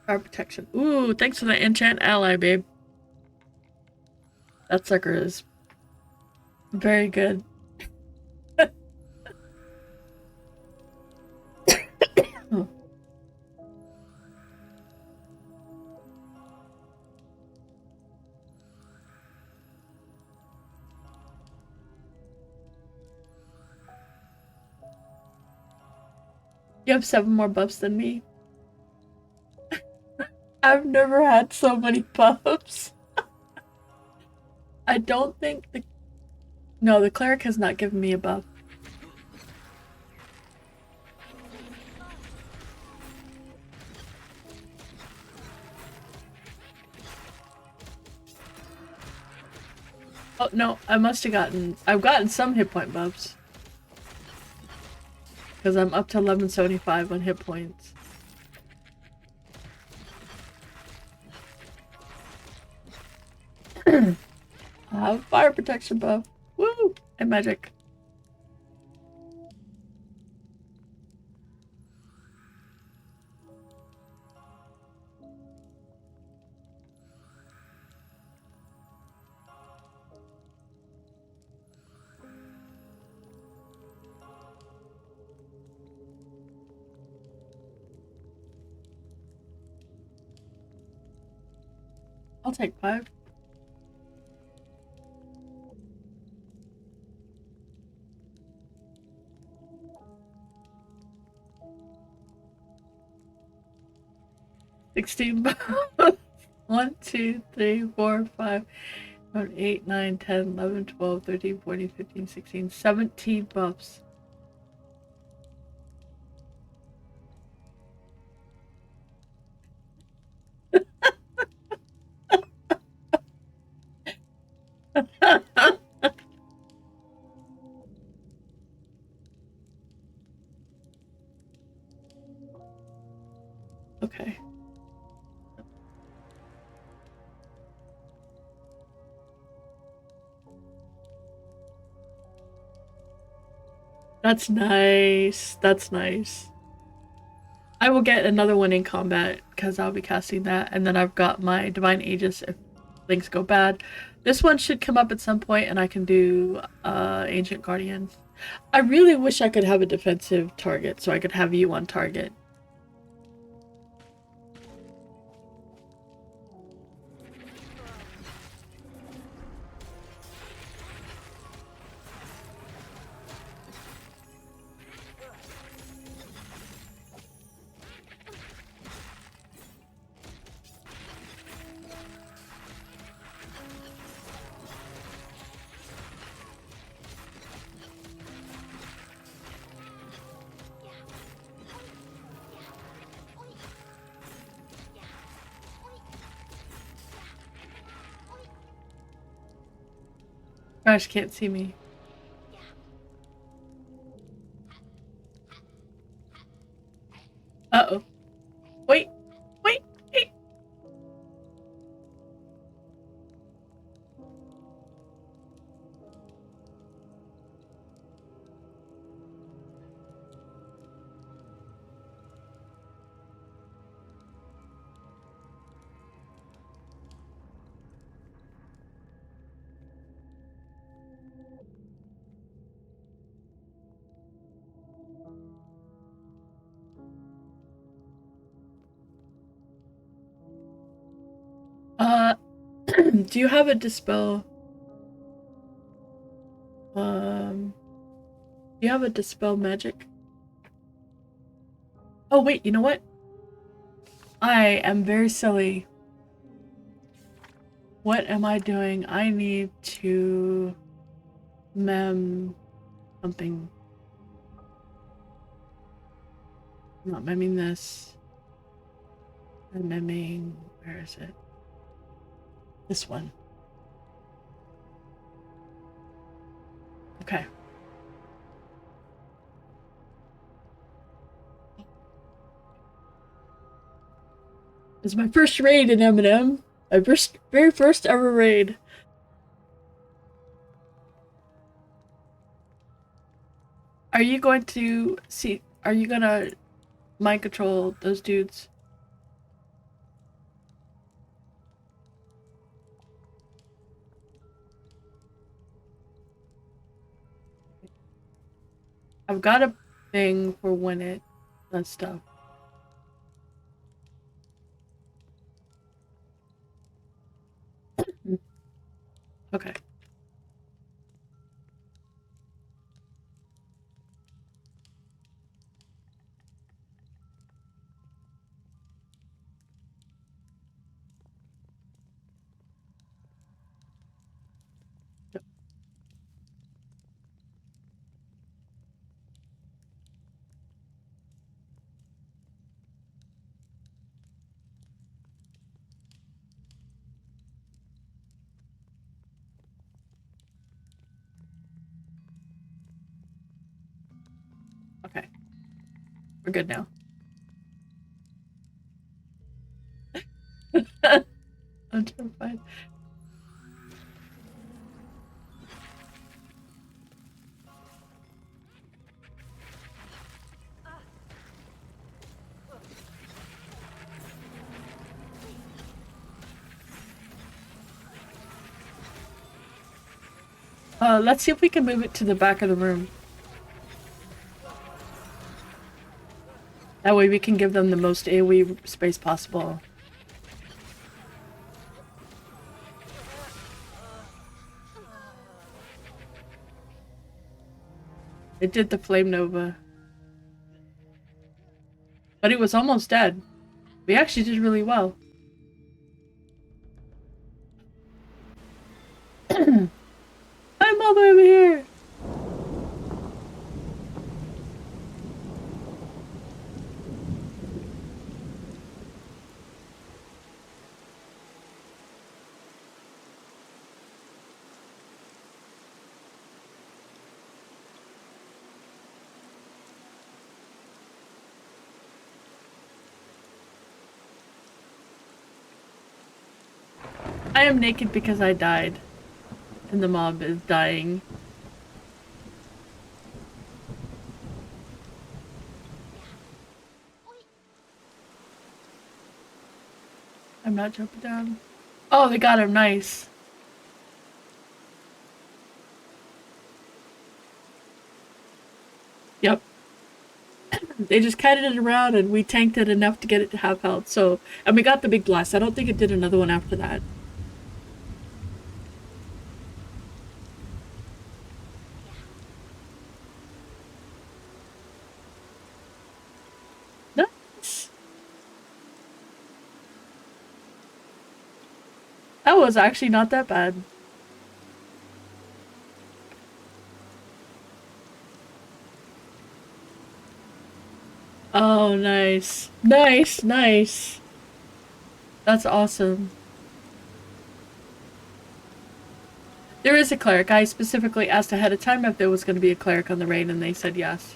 Fire protection. Ooh, thanks for the enchant ally, babe. That sucker is very good. Oh. You have 7 more buffs than me. I've never had so many buffs. I don't think the... No, the cleric has not given me a buff. Oh, no, I must have gotten... I've gotten some hit point buffs. Because I'm up to 1175 on hit points. I have fire protection buff. Woo! And magic. I'll take 5. $16. 1, 2, 3, 4, 5, 8, 9, 10, 11, 12, 13, 14, 15, 16, 17 buffs. Okay. That's nice. That's nice. I will get another one in combat because I'll be casting that, and then I've got my Divine Aegis if things go bad. This one should come up at some point, and I can do Ancient Guardian. I really wish I could have a defensive target so I could have you on target. Gosh, can't see me. Uh-oh. Wait. Wait. Wait. Do you have a dispel? Do you have a dispel magic? Oh wait, you know what? I am very silly. What am I doing? I need to mem something. I'm not memming this. I'm memming, where is it? This one. Okay. It's my first raid in MnM. My very first ever raid. Are you going to see? Are you gonna mind control those dudes? I've got a thing for when it does stuff. Okay. Okay. We're good now. I'm terrified. Let's see if we can move it to the back of the room. That way we can give them the most AoE space possible. It did the Flame Nova. But it was almost dead. We actually did really well. I'm all the way over here! I am naked because I died. And the mob is dying. I'm not jumping down. Oh, they got him. Nice. Yep. They just kited it around and we tanked it enough to get it to half health. So, and we got the big blast. I don't think it did another one after that. Nice. That was actually not that bad. Oh, nice. Nice, nice. That's awesome. There is a cleric. I specifically asked ahead of time if there was going to be a cleric on the raid, and they said yes.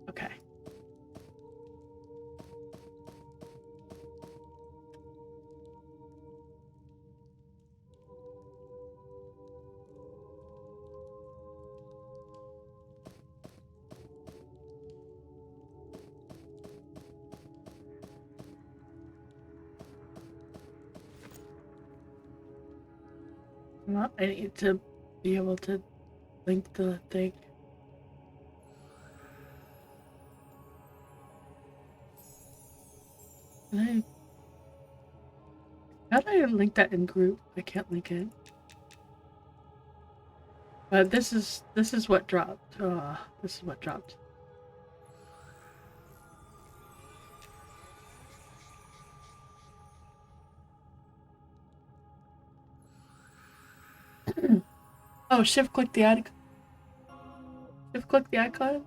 Okay. Well, I need to be able to link the thing. Can how do I link that in group? I can't link it. But this is what dropped. This is what dropped. Oh, shift click the icon. Shift click the icon.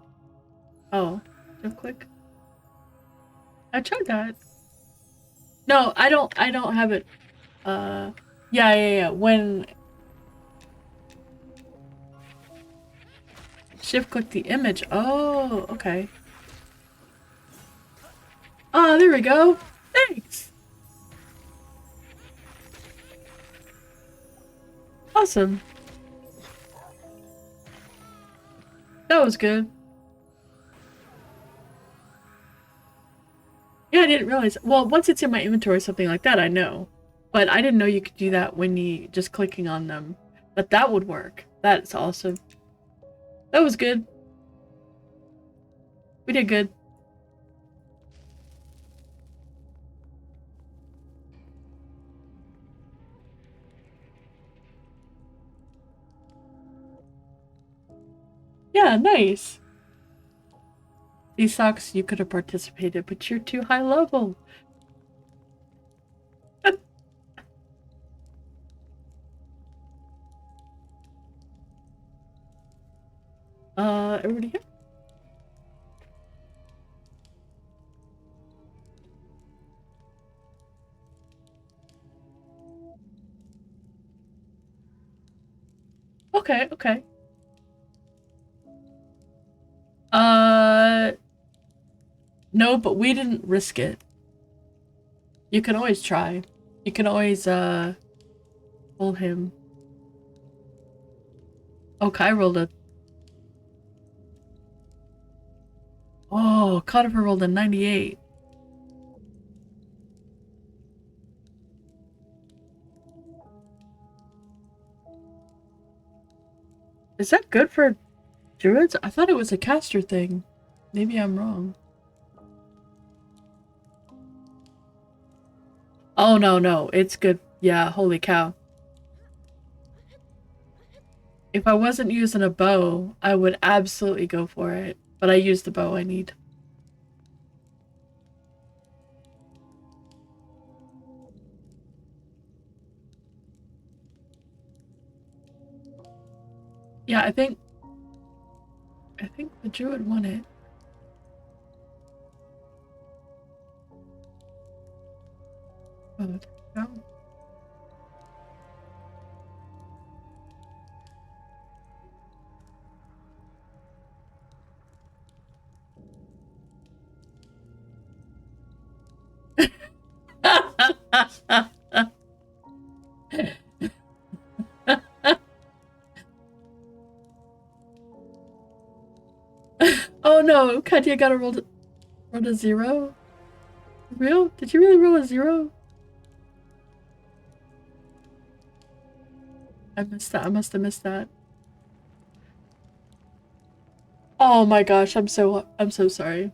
Oh, shift click. I tried that. No, I don't have it. Yeah. When shift click the image. Oh, okay. Oh, there we go. Thanks. Awesome. That was good. Yeah, I didn't realize. Well, once it's in my inventory, something like that, I know. But I didn't know you could do that when you just clicking on them. But that would work. That's awesome. That was good. We did good. Yeah, nice. These socks, you could have participated, but you're too high level. Everybody here? Okay, okay. Uh, no, but we didn't risk it. You can always try. You can always, pull him. Oh, Kai rolled a... Oh, Conifer rolled a 98. Is that good for druids? I thought it was a caster thing. Maybe I'm wrong. Oh, no. It's good. Yeah, holy cow. If I wasn't using a bow, I would absolutely go for it. But I used the bow I need. Yeah, I think the druid won it. Oh, no. Oh no, Katya got rolled a 0? Real? Did you really roll a 0? I missed that. I must have missed that. Oh my gosh, I'm so sorry.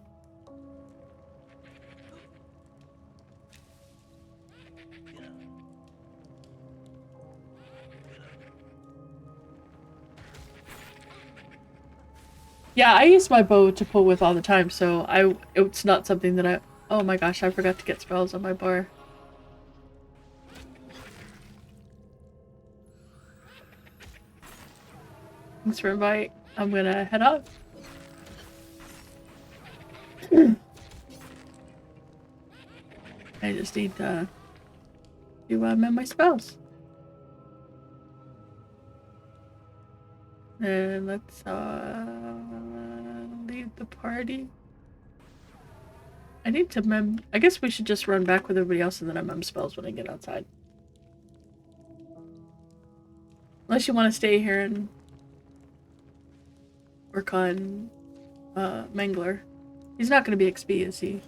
Yeah, I use my bow to pull with all the time, so it's not something that I... Oh my gosh, I forgot to get spells on my bar. Thanks for invite. I'm gonna head off. I just need to amend my spells. And let's leave the party. I need to mem... I guess we should just run back with everybody else and then I mem spells when I get outside. Unless you want to stay here and work on Mangler. He's not going to be XP, is he?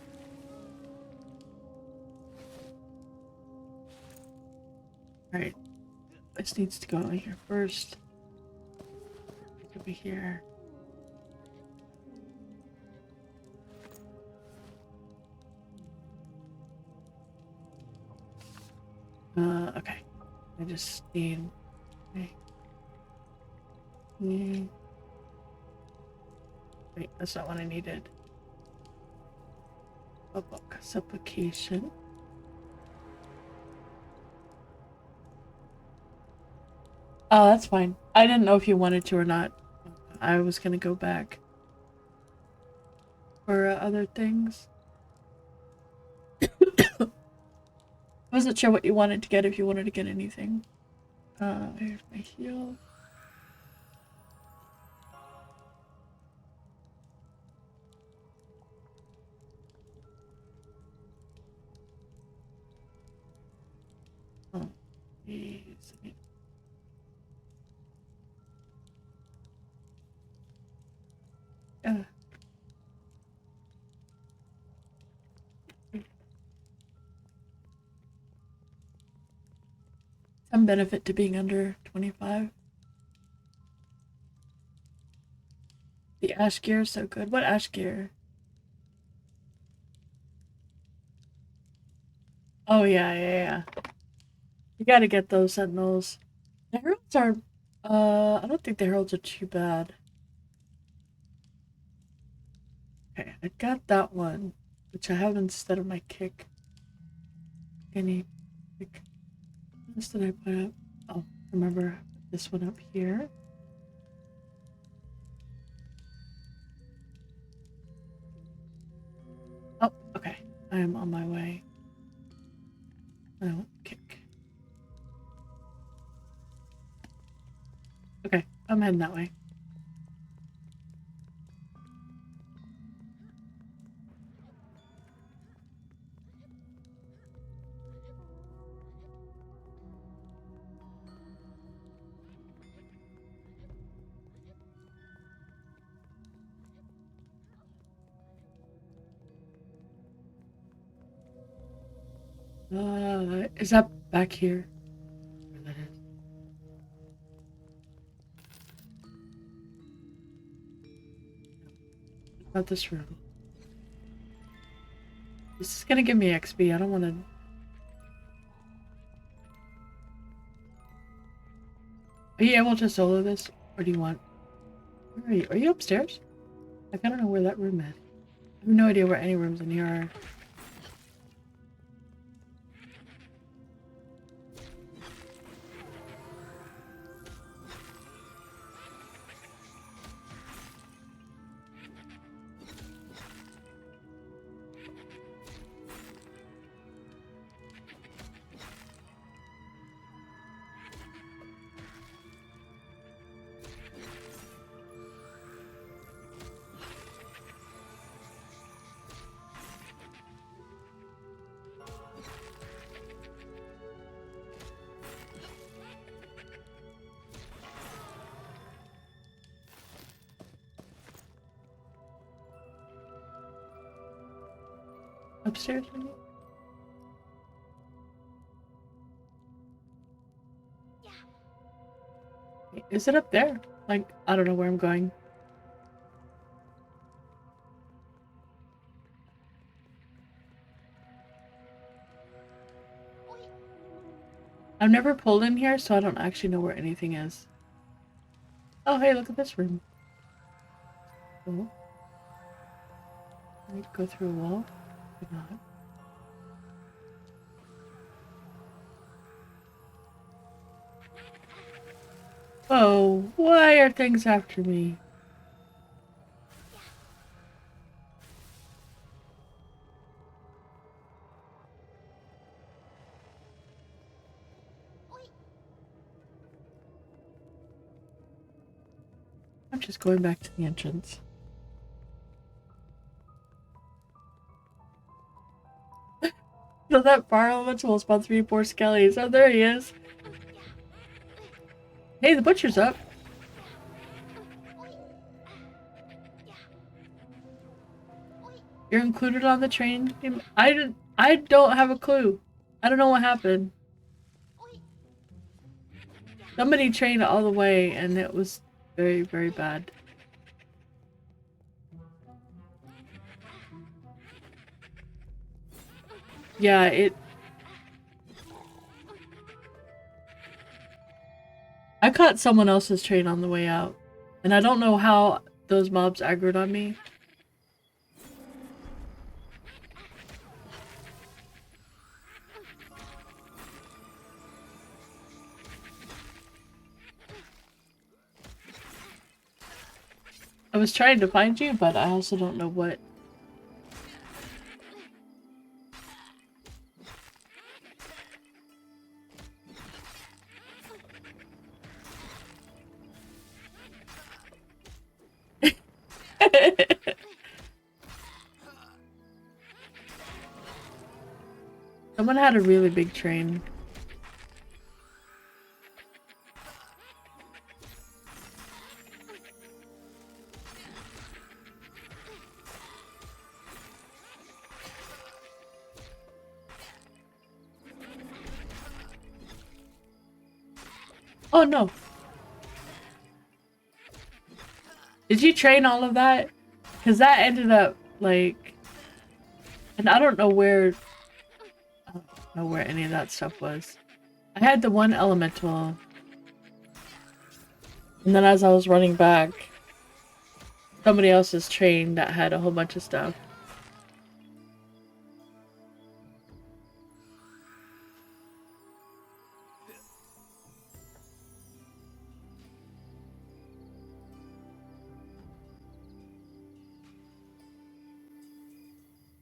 Alright. This needs to go in here first. Over here. Okay. I just need... Okay. Wait, that's not what I needed. A book. Supplication. Oh, that's fine. I didn't know if you wanted to or not. I was gonna go back for other things. I wasn't sure what you wanted to get, if you wanted to get anything. Here's my heal. Oh, jeez. Some benefit to being under 25. The ash gear is so good. What ash gear? Oh yeah, yeah, yeah. You gotta get those sentinels. The heralds are I don't think the heralds are too bad. Okay, I got that one, which I have instead of my kick. Any kick. What else did I put up? Oh, remember this one up here. Oh, okay. I am on my way. I want kick. Okay, I'm heading that way. Is that back here? Where that is? Not this room. This is gonna give me XP. I don't want to. Are you able to solo this, or do you want? Where are you? Are you upstairs? Like, I don't know where that room is. I have no idea where any rooms in here are. Upstairs, maybe? Is it up there? Like, I don't know where I'm going. I've never pulled in here, so I don't actually know where anything is. Oh, hey, look at this room. Cool. Can I go through a wall? Maybe not. Oh, why are things after me? I'm just going back to the entrance. So that bar elemental will spawn 3 4 skellies. Oh, there he is. Hey, the butcher's up. You're included on the train. I don't have a clue. I don't know what happened. Somebody trained all the way and it was very, very bad. Yeah, I caught someone else's train on the way out. And I don't know how those mobs aggroed on me. I was trying to find you, but I also don't know what. Someone had a really big train. Oh no. Did you train all of that? Because that ended up like, and I don't know where any of that stuff was. I had the one elemental, and then as I was running back, somebody else's train that had a whole bunch of stuff.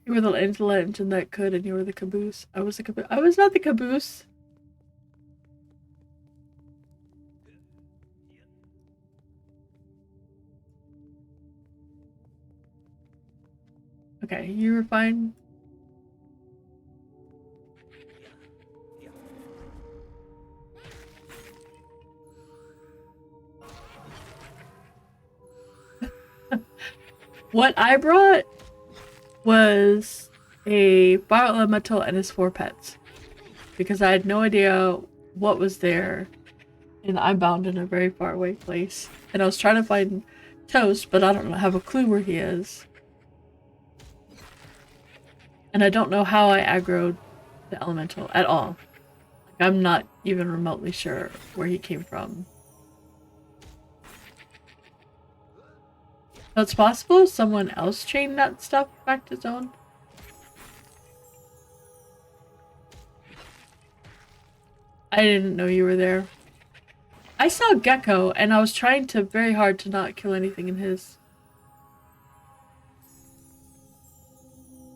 You were the engine that could, and you were the caboose. I was the caboose. I was not the caboose. Okay, you were fine. What I brought was a fire elemental and his 4 pets. Because I had no idea what was there. And I'm bound in a very far away place. And I was trying to find Toast, but I don't have a clue where he is. And I don't know how I aggroed the elemental at all. Like, I'm not even remotely sure where he came from. So it's possible someone else chained that stuff back to zone. I didn't know you were there. I saw Gecko, and I was trying to very hard to not kill anything in his.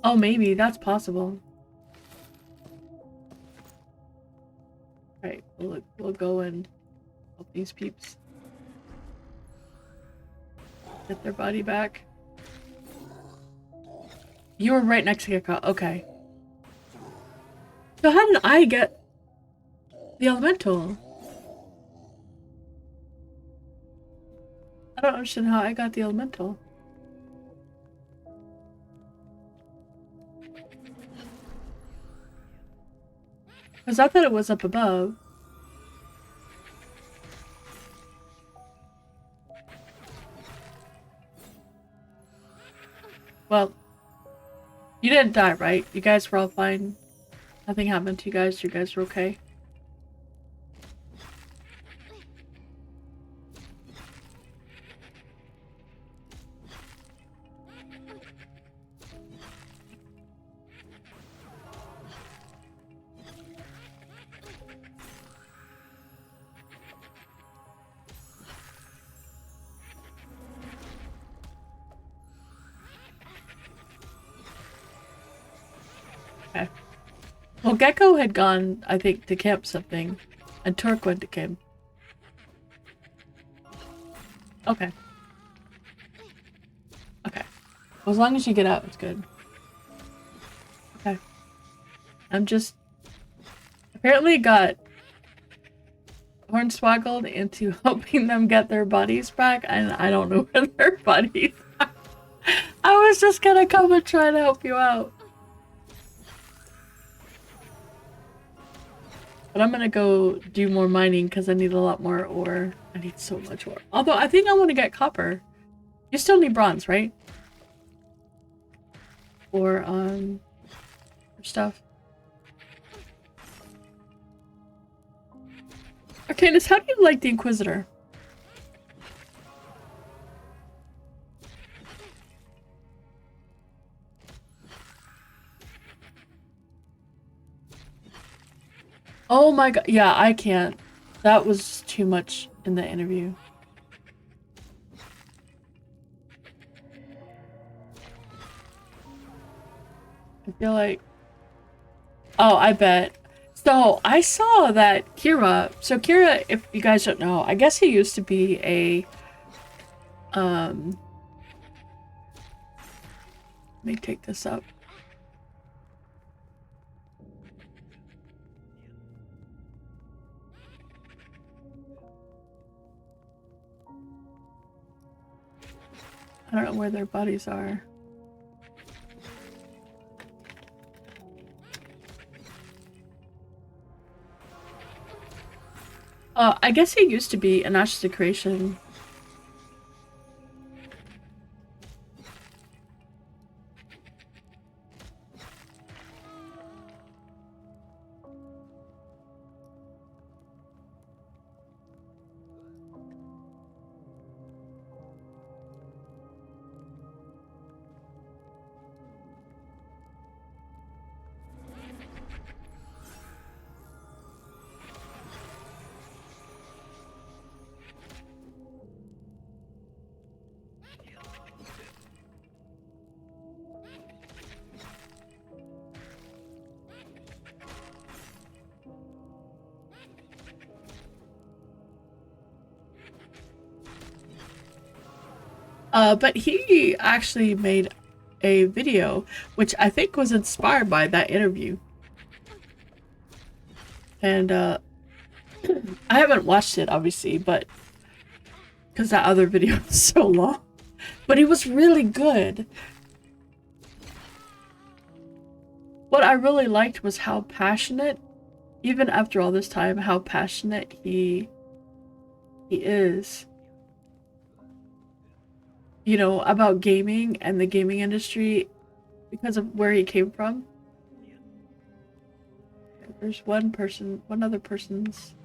Oh, maybe. That's possible. Right, we'll go and help these peeps get their body back. You were right next to Gecko. Okay. So how did I get the elemental? I don't understand how I got the elemental. Because I thought it was up above. Well, you didn't die, right? You guys were all fine. Nothing happened to you guys. You guys were okay. Okay. Well, Gecko had gone, I think, to camp something, and Turk went to camp. Okay. Okay. Well, as long as you get out, it's good. Okay. I'm just... Apparently got hornswoggled into helping them get their bodies back, and I don't know where their bodies are. I was just gonna come and try to help you out. But I'm gonna go do more mining because I need a lot more ore. I need so much ore. Although I think I want to get copper. You still need bronze, right? Or stuff. Arcanus, how do you like the Inquisitor? Oh my god, yeah, I can't. That was too much in the interview. I feel like... Oh, I bet. So, I saw that Kira... So, Kira, if you guys don't know, I guess he used to be a... Let me take this up. I don't know where their bodies are. I guess he used to be an Ashes of Creation. But he actually made a video, which I think was inspired by that interview. And, I haven't watched it, obviously, but because that other video was so long. But he was really good. What I really liked was how passionate, even after all this time, how passionate he is. You know, about gaming and the gaming industry because of where he came from. There's one other person's.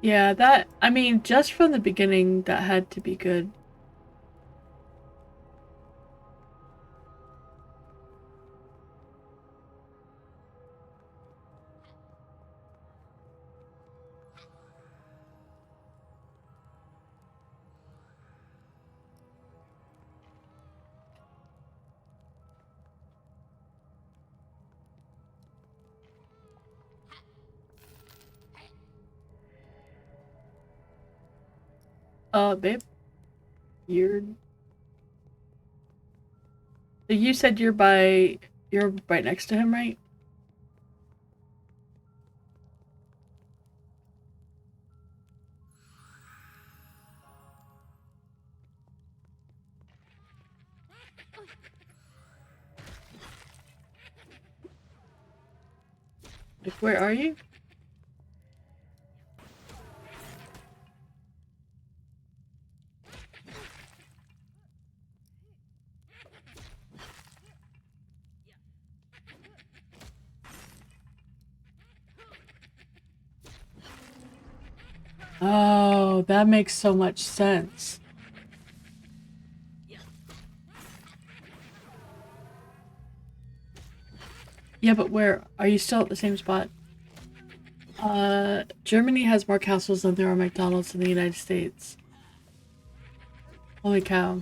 Yeah, that, I mean, just from the beginning, that had to be good. Babe, you're... You said you're right next to him, right? Like, where are you? Oh, that makes so much sense. Yeah, but where? Are you still at the same spot? Germany has more castles than there are McDonald's in the United States. Holy cow.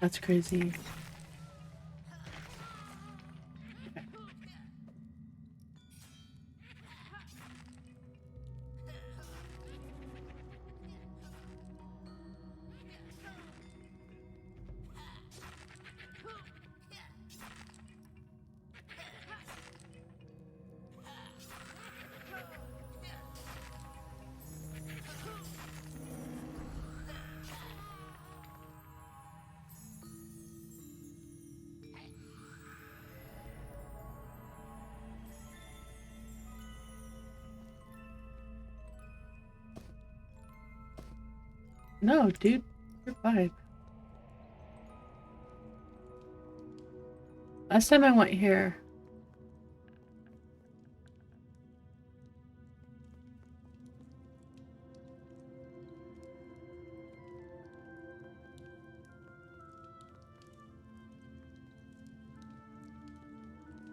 That's crazy. No, dude. You're fine. Last time I went here.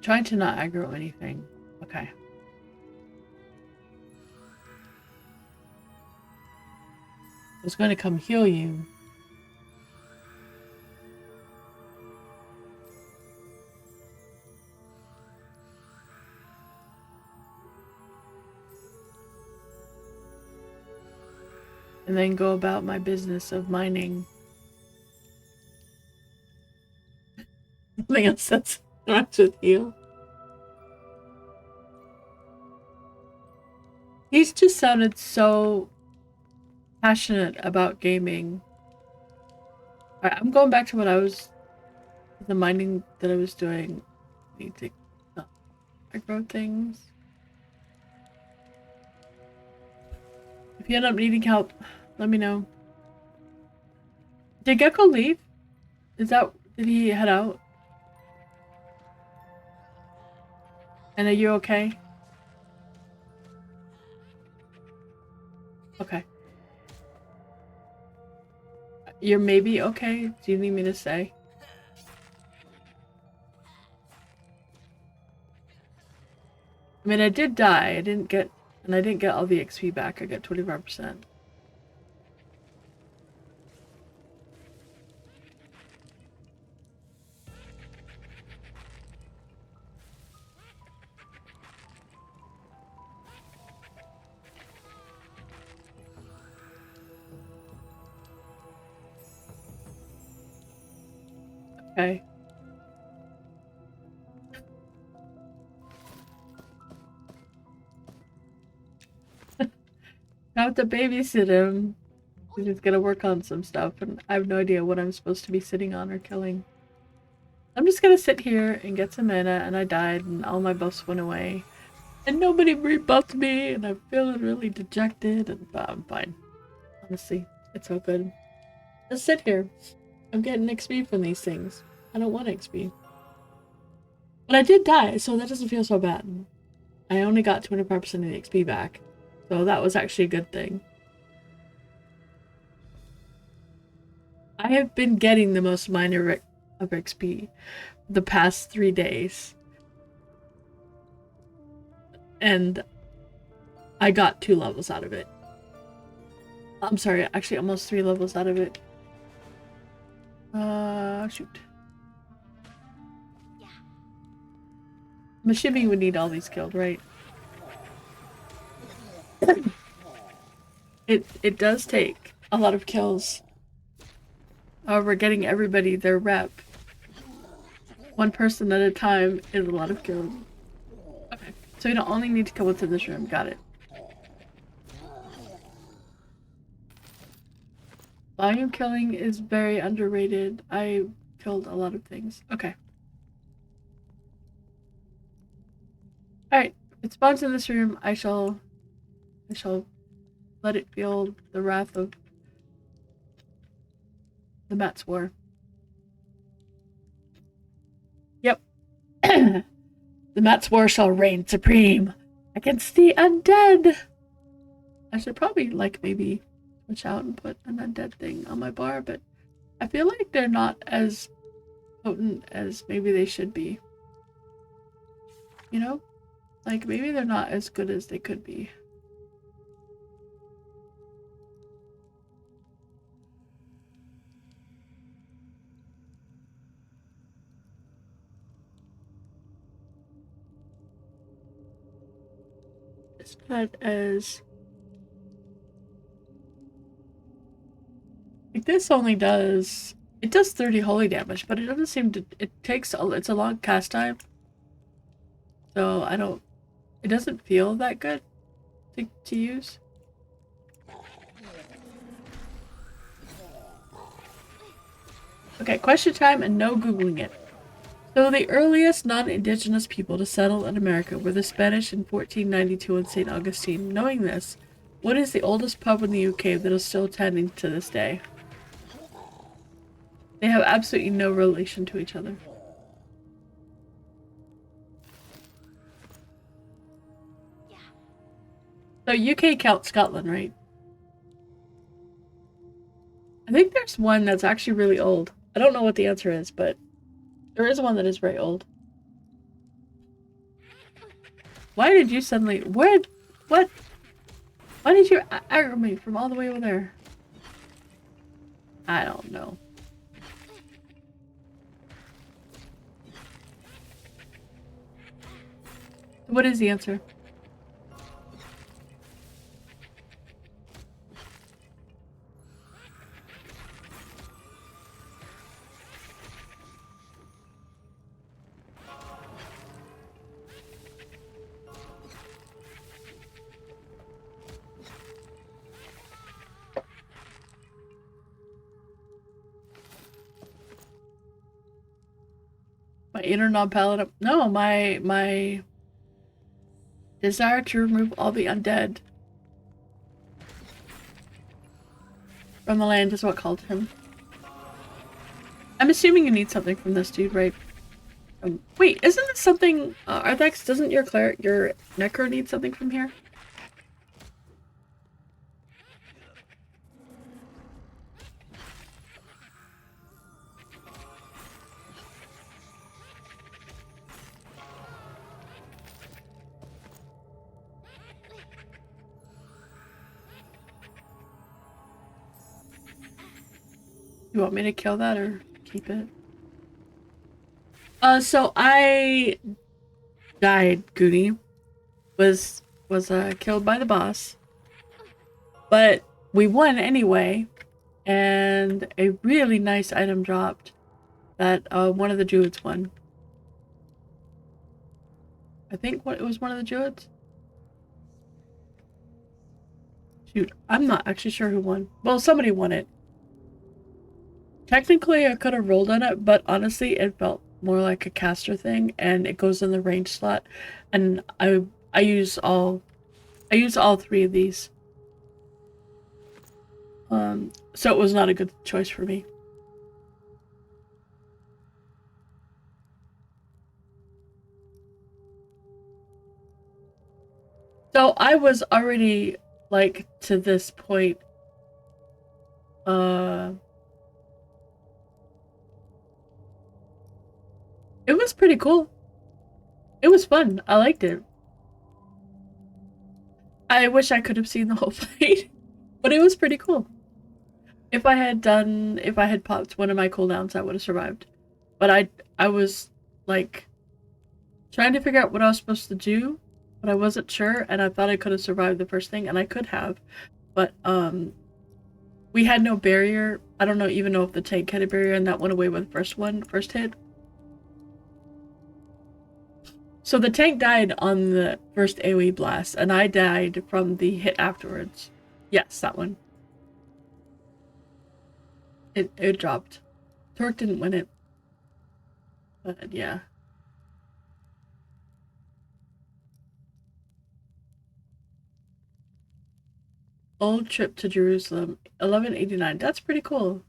Trying to not aggro anything. Okay. I was going to come heal you. and then go about my business of mining. Nothing else that's wrong with you. He's just sounded so passionate about gaming. Alright, I'm going back to what I was, the mining that I was doing. I need to grow things. If you end up needing help, let me know. Did Gecko leave? Did he head out? And are you okay? Okay. You're maybe okay? Do you need me to say? I mean, I did die. I didn't get all the XP back. I got 25%. Okay. I have to babysit him. He's gonna work on some stuff, and I have no idea what I'm supposed to be sitting on or killing. I'm just gonna sit here and get some mana, and I died, and all my buffs went away. And nobody rebuffed me, and I'm feeling really dejected, but I'm fine. Honestly, it's all good. Just sit here. I'm getting XP from these things. I don't want XP. But I did die, so that doesn't feel so bad. I only got 25% of the XP back, so that was actually a good thing. I have been getting the most minor of XP the past 3 days. And I got 2 levels out of it. I'm sorry, actually almost 3 levels out of it. Shoot. I'm assuming we need all these killed, right? It does take a lot of kills. However, getting everybody their rep, 1 person at a time, is a lot of kills. Okay, so you don't only need to kill what's in this room. Got it. Volume killing is very underrated. I killed a lot of things. Okay. Alright, if it spawns in this room, I shall let it feel the wrath of the Mat's War. Yep. The Mat's War shall reign supreme against the undead. I should probably, like, maybe switch out and put an undead thing on my bar, but I feel like they're not as potent as maybe they should be. You know? Like, maybe they're not as good as they could be. It's not as... Like, this only does... It does 30 holy damage, but it doesn't seem to... It's a long cast time. So, I don't... It doesn't feel that good to use. Okay, question time and no Googling it. So the earliest non-indigenous people to settle in America were the Spanish in 1492 in St. Augustine. Knowing this, what is the oldest pub in the UK that is still attending to this day? They have absolutely no relation to each other. So UK counts Scotland, right? I think there's one that's actually really old. I don't know what the answer is, but there is one that is very old. Why did you suddenly... What? Why did you aggro me from all the way over there? I don't know. What is the answer? My inner non-paladin. No, my desire to remove all the undead from the land is what called him. I'm assuming you need something from this dude, right? Wait, isn't it something, Arthax, doesn't your Necro need something from here? You want me to kill that or keep it? So I died, Goonie. Was killed by the boss. But we won anyway, and a really nice item dropped that one of the druids won. I think it was one of the druids. Shoot, I'm not actually sure who won. Well, somebody won it. Technically, I could have rolled on it, but honestly, it felt more like a caster thing, and it goes in the range slot. And I use all three of these. So it was not a good choice for me. So I was already like to this point. It was pretty cool. It was fun. I liked it. I wish I could have seen the whole fight, but it was pretty cool. If I had popped one of my cooldowns, I would have survived. But I was like trying to figure out what I was supposed to do, but I wasn't sure, and I thought I could have survived the first thing, and I could have, but we had no barrier. I don't even know if the tank had a barrier, and that went away with the first hit. So the tank died on the first AoE blast, and I died from the hit afterwards. Yes, that one. It dropped. Torque didn't win it. But yeah. Old trip to Jerusalem, 1189. That's pretty cool.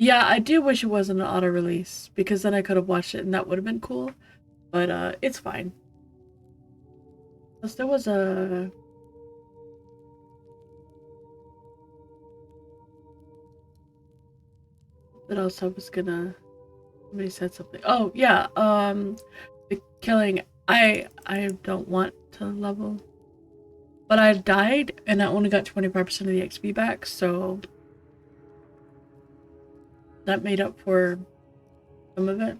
Yeah, I do wish it wasn't an auto release because then I could have watched it and that would have been cool. But it's fine. Plus there was a what else I was gonna somebody said something. Oh yeah, the killing I don't want to level. But I died and I only got 25% of the XP back, so that made up for some of it.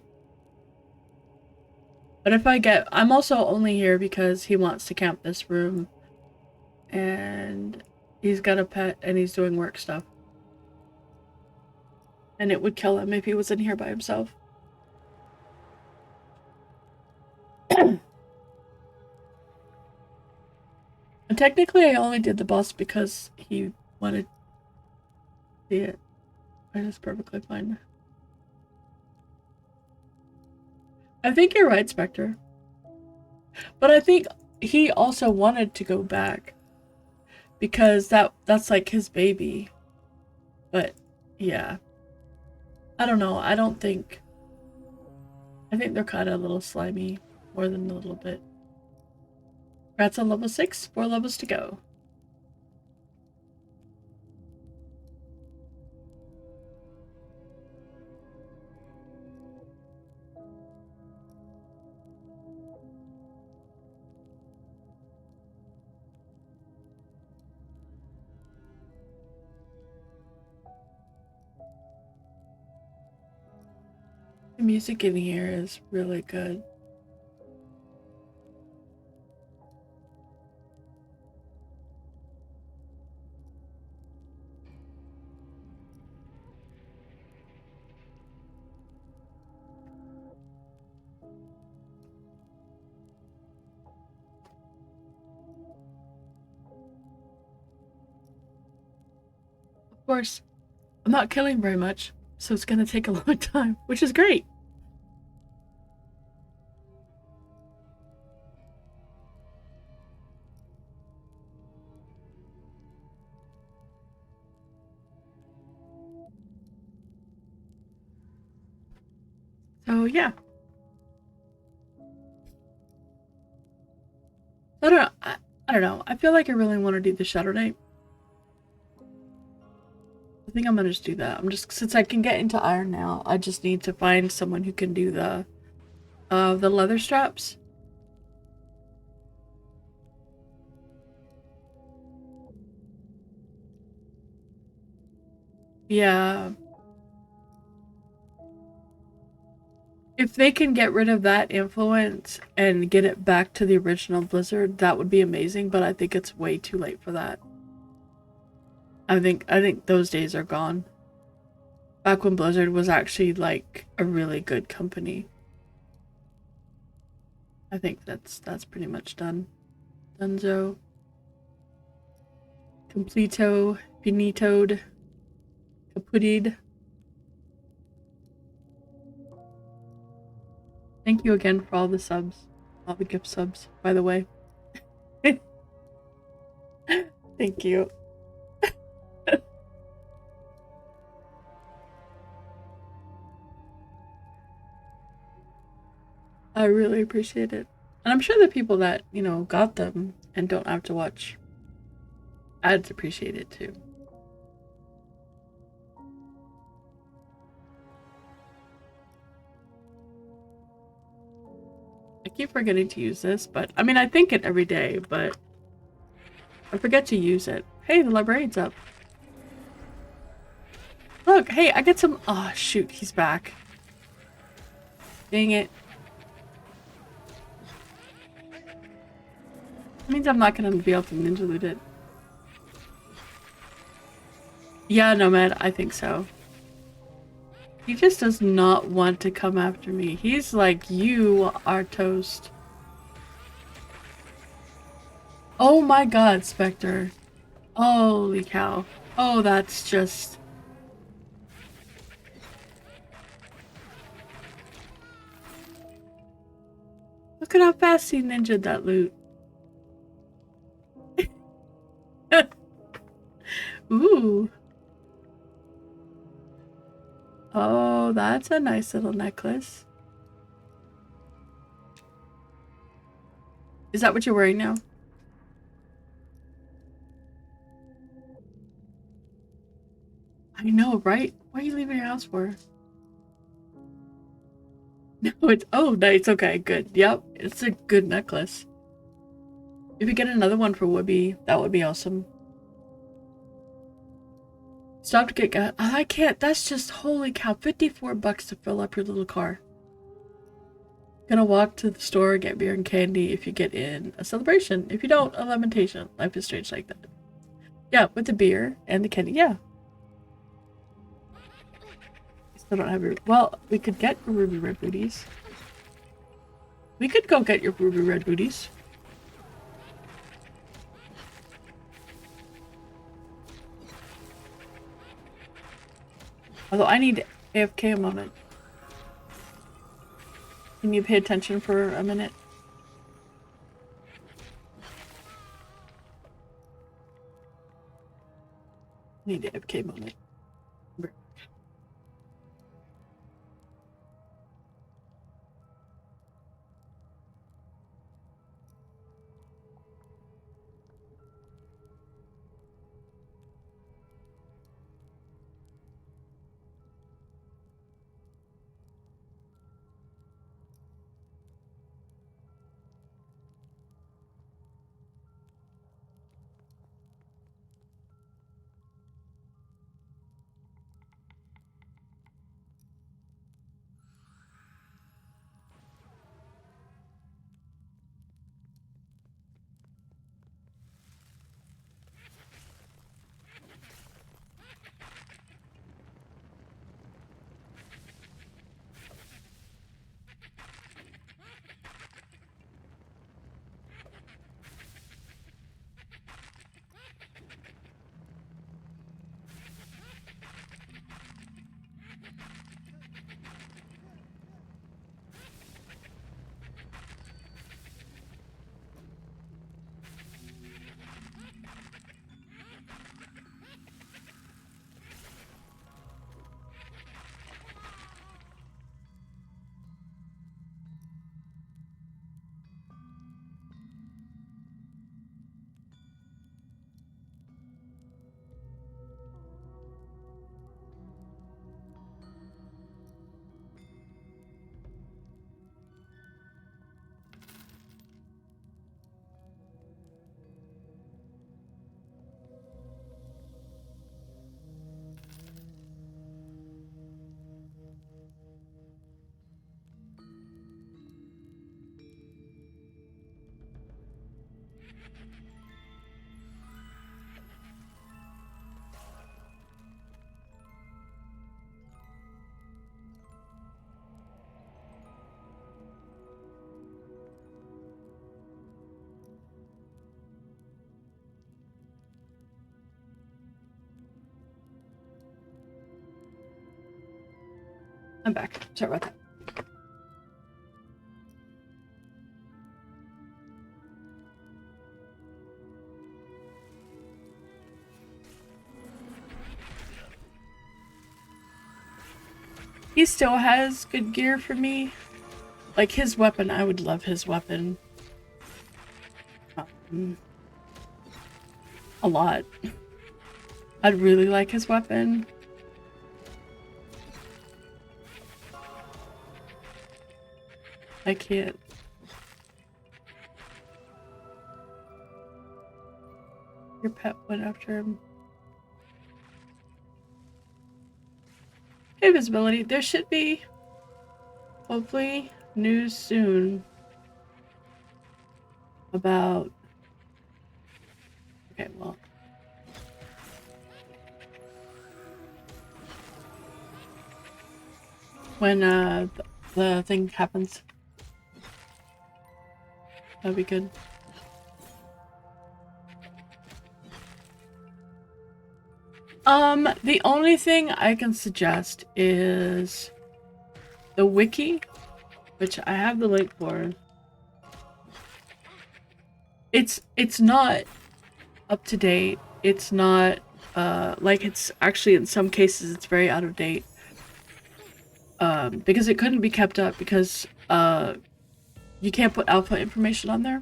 But if I'm also only here because he wants to camp this room. And he's got a pet and he's doing work stuff. And it would kill him if he was in here by himself. And technically I only did the boss because he wanted to see it. And it's perfectly fine. I think you're right, Spectre. But I think he also wanted to go back. Because that's like his baby. But yeah. I don't know. I think they're kind of a little slimy. More than a little bit. Rats on level 6. 4 levels to go. The music in here is really good. course, I'm not killing very much, so it's gonna take a long time, which is great. So yeah. I don't know. I don't know. I feel like I really want to do the Shadow Knight. I think I'm gonna just do that. I'm just since I can get into Iron now, I just need to find someone who can do the leather straps. Yeah. If they can get rid of that influence and get it back to the original Blizzard, that would be amazing, but I think it's way too late for that. I think those days are gone. Back when Blizzard was actually like a really good company. I think that's pretty much done. Dunzo. Completo. Finitoed. Kaputid. Thank you again for all the subs. All the gift subs, by the way. Thank you. I really appreciate it. And I'm sure the people that, you know, got them and don't have to watch ads appreciate it too. I keep forgetting to use this, but I mean, I think it every day, but I forget to use it. Hey, the librarian's up. Look, hey, I get some. Oh, shoot, he's back. Dang it. That means I'm not gonna be able to ninja loot it. Yeah, Nomad, I think so. He just does not want to come after me. He's like, you are toast. Oh my god, Spectre. Holy cow. Oh, that's just... Look at how fast he ninja'd that loot. Ooh. Oh, that's a nice little necklace. Is that what you're wearing now? I know, right? What are you leaving your house for? No, it's... Oh, nice. Okay, good. Yep, it's a good necklace. If you get another one for Whoopi, that would be awesome. Stop to get gas. I can't. That's just... Holy cow. 54 bucks to fill up your little car. Gonna walk to the store, get beer and candy if you get in a celebration. If you don't, a lamentation. Life is strange like that. Yeah, with the beer and the candy. Yeah. I still don't have your... Well, we could get your ruby red booties. We could go get your ruby red booties. Although I need AFK a moment. Can you pay attention for a minute? I need AFK moment. I'm back. Sorry about that. He still has good gear for me. Like his weapon, I would love his weapon. A lot. I'd really like his weapon. I can't. Your pet went after him. Hey, visibility. There should be, hopefully, news soon about. Okay, well. When the thing happens. That'd be good. The only thing I can suggest is the wiki, which I have the link for. It's not up to date. It's not like it's actually in some cases it's very out of date. Because it couldn't be kept up because you can't put alpha information on there.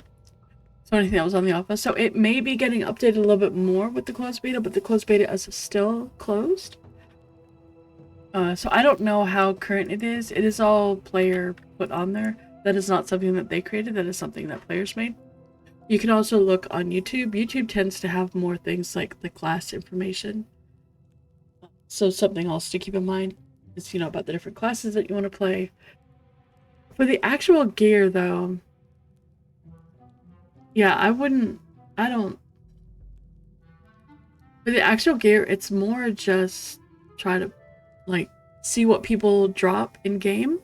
So anything that was on the alpha. So it may be getting updated a little bit more with the closed beta, but the closed beta is still closed. So I don't know how current it is. It is all player put on there. That is not something that they created. That is something that players made. You can also look on YouTube. YouTube tends to have more things like the class information. So something else to keep in mind is, you know, about the different classes that you want to play. For the actual gear, though, yeah, I don't. For the actual gear, it's more just try to, like, see what people drop in game.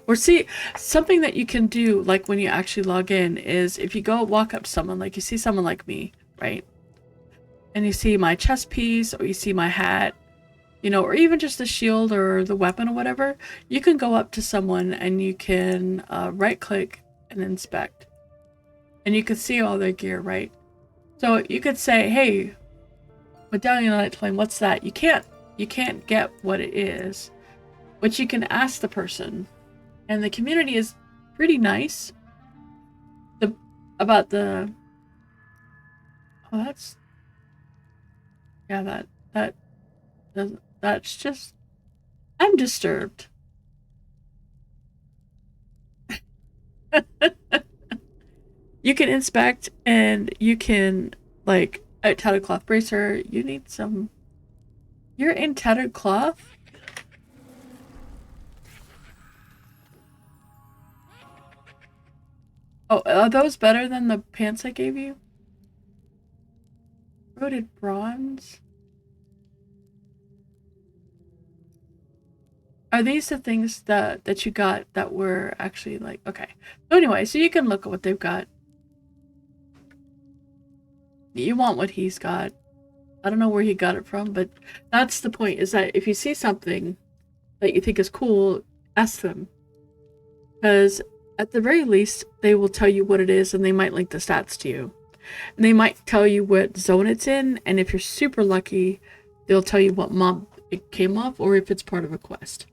Or see, something that you can do, like, when you actually log in, is if you go walk up to someone, like, you see someone like me, right? And you see my chest piece, or you see my hat, you know, or even just the shield or the weapon or whatever, you can go up to someone and you can right-click and inspect. And you can see all their gear, right? So you could say, hey, Medallion of Night Flame, what's that? You can't get what it is, but you can ask the person. And the community is pretty nice about the... Oh, that's... Yeah, that's just... I'm disturbed. You can inspect and you can, like, a tattered cloth bracer. You need some... You're in tattered cloth? Oh, are those better than the pants I gave you? Coated bronze? Are these the things that you got that were actually like... Okay. So anyway, so you can look at what they've got. You want what he's got. I don't know where he got it from, but that's the point, is that if you see something that you think is cool, ask them. Because at the very least, they will tell you what it is, and they might link the stats to you. And they might tell you what zone it's in, and if you're super lucky, they'll tell you what mob it came off, or if it's part of a quest.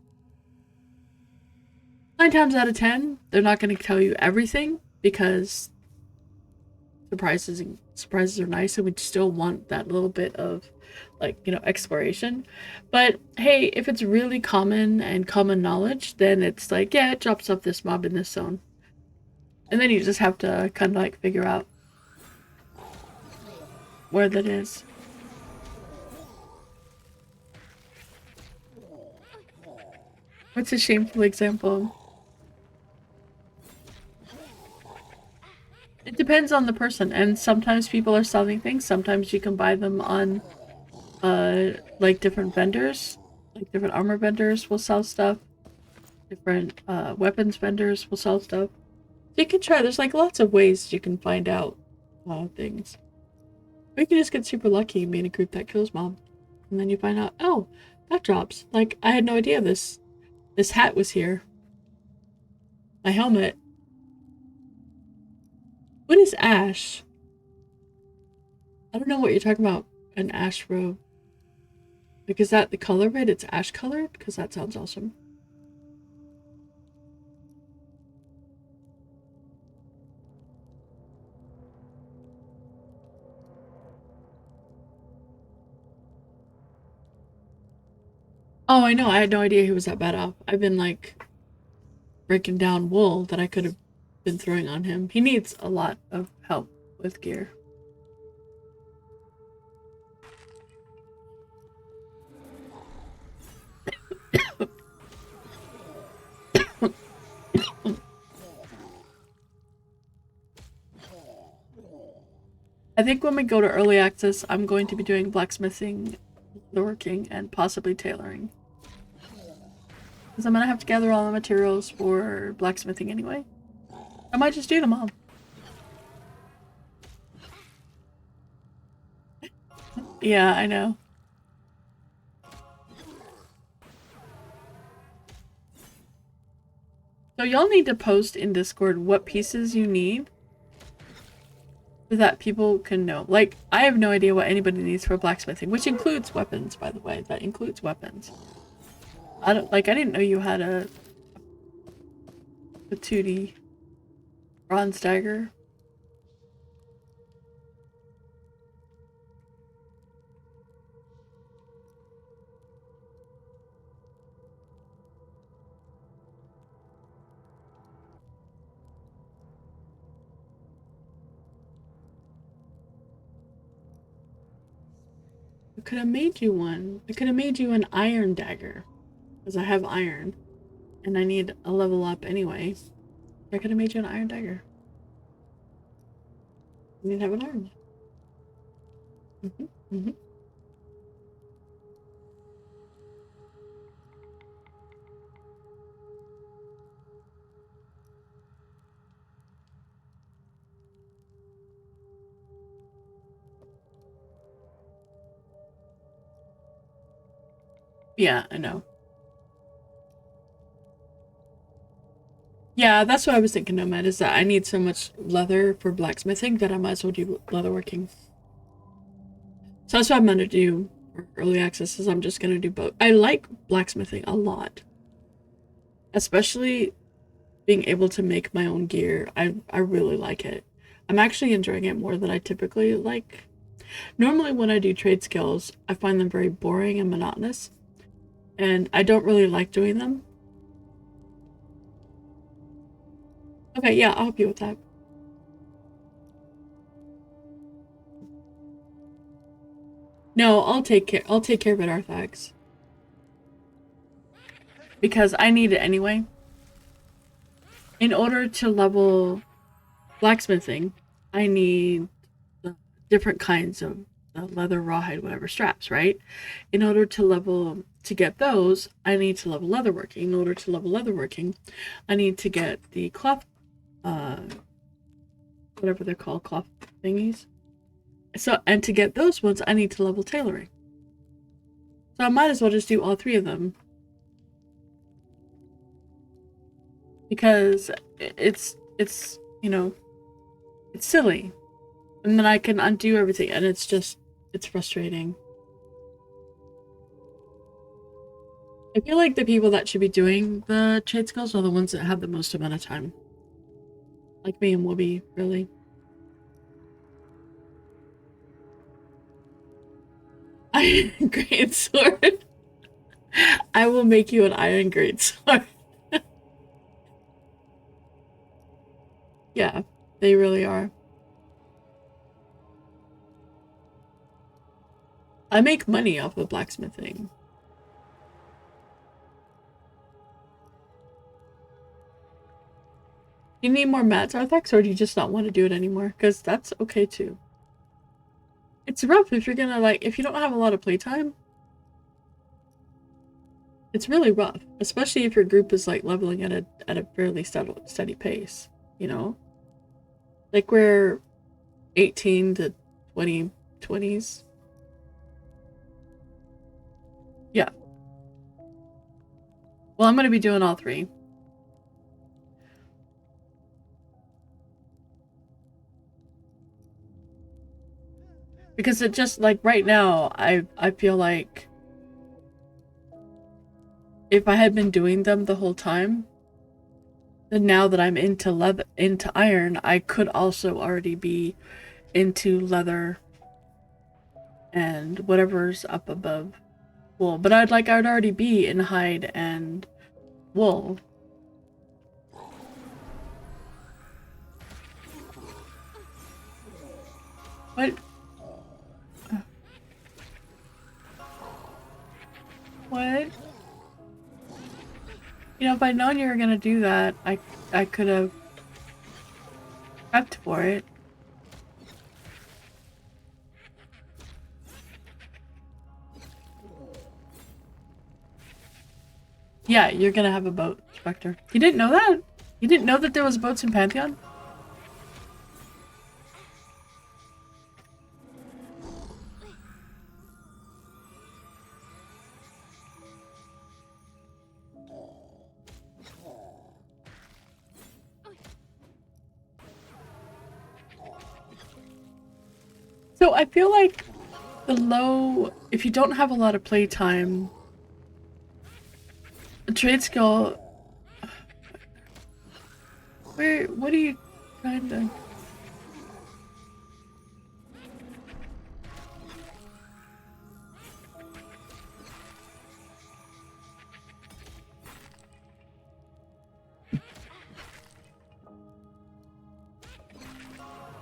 9 times out of 10, they're not going to tell you everything, because surprises are nice, and we still want that little bit of, like, you know, exploration. But hey, if it's really common and common knowledge, then it's like, yeah, it drops off this mob in this zone. And then you just have to kind of like figure out where that is. What's a shameful example? It depends on the person, and sometimes people are selling things, sometimes you can buy them on like different vendors, like different armor vendors will sell stuff, different weapons vendors will sell stuff. So you can try, there's like lots of ways you can find out things. Or you can just get super lucky and be in a group that kills mob, and then you find out, oh, that drops. Like, I had no idea this This hat was here. My helmet. What is ash? I don't know what you're talking about. An ash robe. Like, is that the color of it? It's ash colored? Because that sounds awesome. Oh, I know. I had no idea he was that bad off. I've been, like, breaking down wool that I could have been throwing on him. He needs a lot of help with gear. I think when we go to early access, I'm going to be doing blacksmithing, woodworking, and possibly tailoring. Because I'm going to have to gather all the materials for blacksmithing anyway. I might just do them all. Yeah, I know. So y'all need to post in Discord what pieces you need so that people can know. Like, I have no idea what anybody needs for blacksmithing, which includes weapons, by the way. That includes weapons. I didn't know you had a 2D bronze dagger. I could have made you one. I could have made you an iron dagger. Because I have iron. And I need a level up anyway. I could have made you an iron dagger. You need to have an iron. Yeah, I know. Yeah, that's what I was thinking, Nomad, is that I need so much leather for blacksmithing that I might as well do leatherworking. So that's what I'm gonna do for early access, is I'm just gonna do both. I like blacksmithing a lot. Especially being able to make my own gear. I really like it. I'm actually enjoying it more than I typically like. Normally when I do trade skills, I find them very boring and monotonous. And I don't really like doing them. Okay, yeah, I'll help you with that. No, I'll take care of it, Arthax. Because I need it anyway. In order to level blacksmithing, I need different kinds of leather, rawhide, whatever straps, right? In order to get those, I need to level leatherworking. In order to level leatherworking, I need to get the cloth, uh, whatever they're called, cloth thingies. So, and to get those ones, I need to level tailoring. So I might as well just do all three of them. Because it's, you know, it's silly. And then I can undo everything, and it's frustrating. I feel like the people that should be doing the trade skills are the ones that have the most amount of time. Like me and Whoopi, really. Iron great sword. I will make you an iron great sword. Yeah, they really are. I make money off of blacksmithing. Do you need more mats, Arthax, or do you just not want to do it anymore? Because that's okay too. It's rough if you're gonna if you don't have a lot of playtime. It's really rough, especially if your group is leveling at a fairly steady pace. You know, like we're 18 to 20s. Yeah. Well, I'm going to be doing all 3. Because it just, like, right now, I feel like if I had been doing them the whole time, then now that I'm into iron, I could also already be into leather and whatever's up above wool. But I'd already be in hide and wool. What? What? You know, if I'd known you were gonna do that, I could have prepped for it. Yeah, you're gonna have a boat, Spectre. You didn't know that? You didn't know that there was boats in Pantheon? So I feel like if you don't have a lot of playtime, a trade skill. What are you trying to?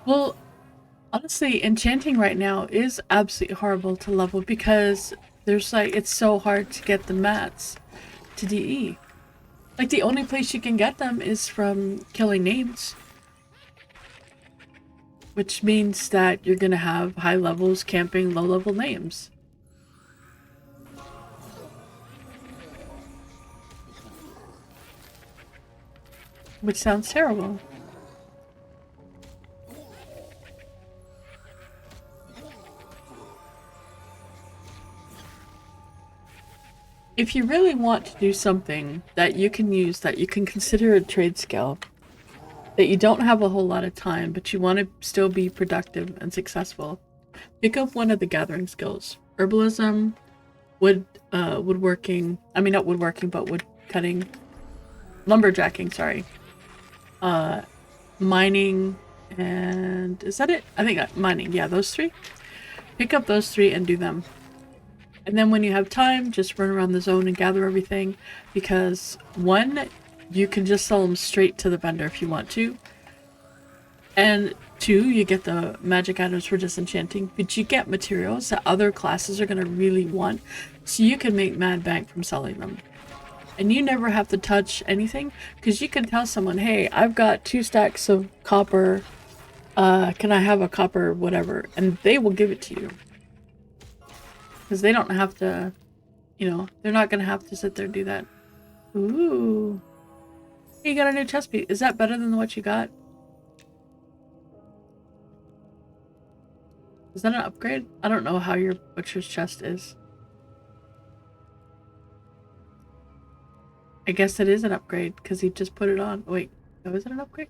Well, honestly, enchanting right now is absolutely horrible to level because there's it's so hard to get the mats to DE. Like, the only place you can get them is from killing names. Which means that you're gonna have high levels camping low level names. Which sounds terrible. If you really want to do something that you can use, that you can consider a trade skill, that you don't have a whole lot of time, but you want to still be productive and successful, pick up one of the gathering skills. Herbalism, woodworking, I mean not woodworking, but wood cutting, lumberjacking, sorry. Mining, and is that it? I think mining, yeah, those 3. Pick up those 3 and do them. And then when you have time, just run around the zone and gather everything, because 1, you can just sell them straight to the vendor if you want to. And 2, you get the magic items for disenchanting, but you get materials that other classes are going to really want, so you can make mad bank from selling them. And you never have to touch anything, because you can tell someone, hey, I've got 2 stacks of copper, can I have a copper whatever? And they will give it to you. Because they don't have to, you know, they're not going to have to sit there and do that. Ooh. Hey, you got a new chest piece. Is that better than what you got? Is that an upgrade? I don't know how your butcher's chest is. I guess it is an upgrade because he just put it on. Wait, oh, is it an upgrade?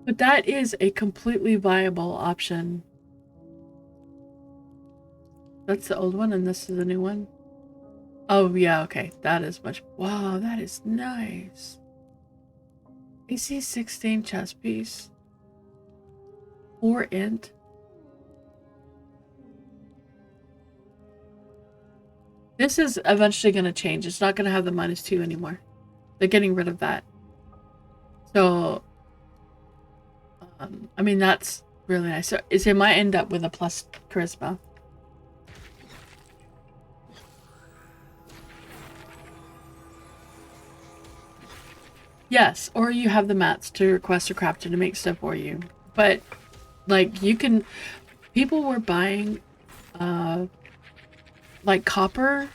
But that is a completely viable option. That's the old one and this is the new one. Oh yeah, okay. That is much. Wow, that is nice. AC 16 chest piece. 4 int. This is eventually going to change. It's not going to have the -2 anymore. They're getting rid of that. So, I mean, that's really nice. So it might end up with a plus charisma. Yes, or you have the mats to request a crafter to make stuff for you. But, like, you can... People were buying, like, copper.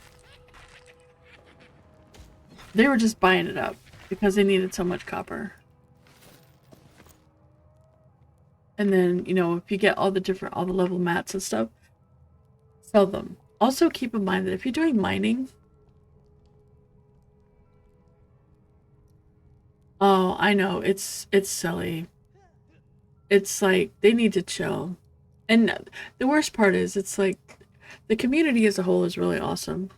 They were just buying it up because they needed so much copper. And then, you know, if you get all the level mats and stuff, sell them. Also keep in mind that if you're doing mining, oh, I know, it's silly. It's like they need to chill. And the worst part is it's like the community as a whole is really awesome.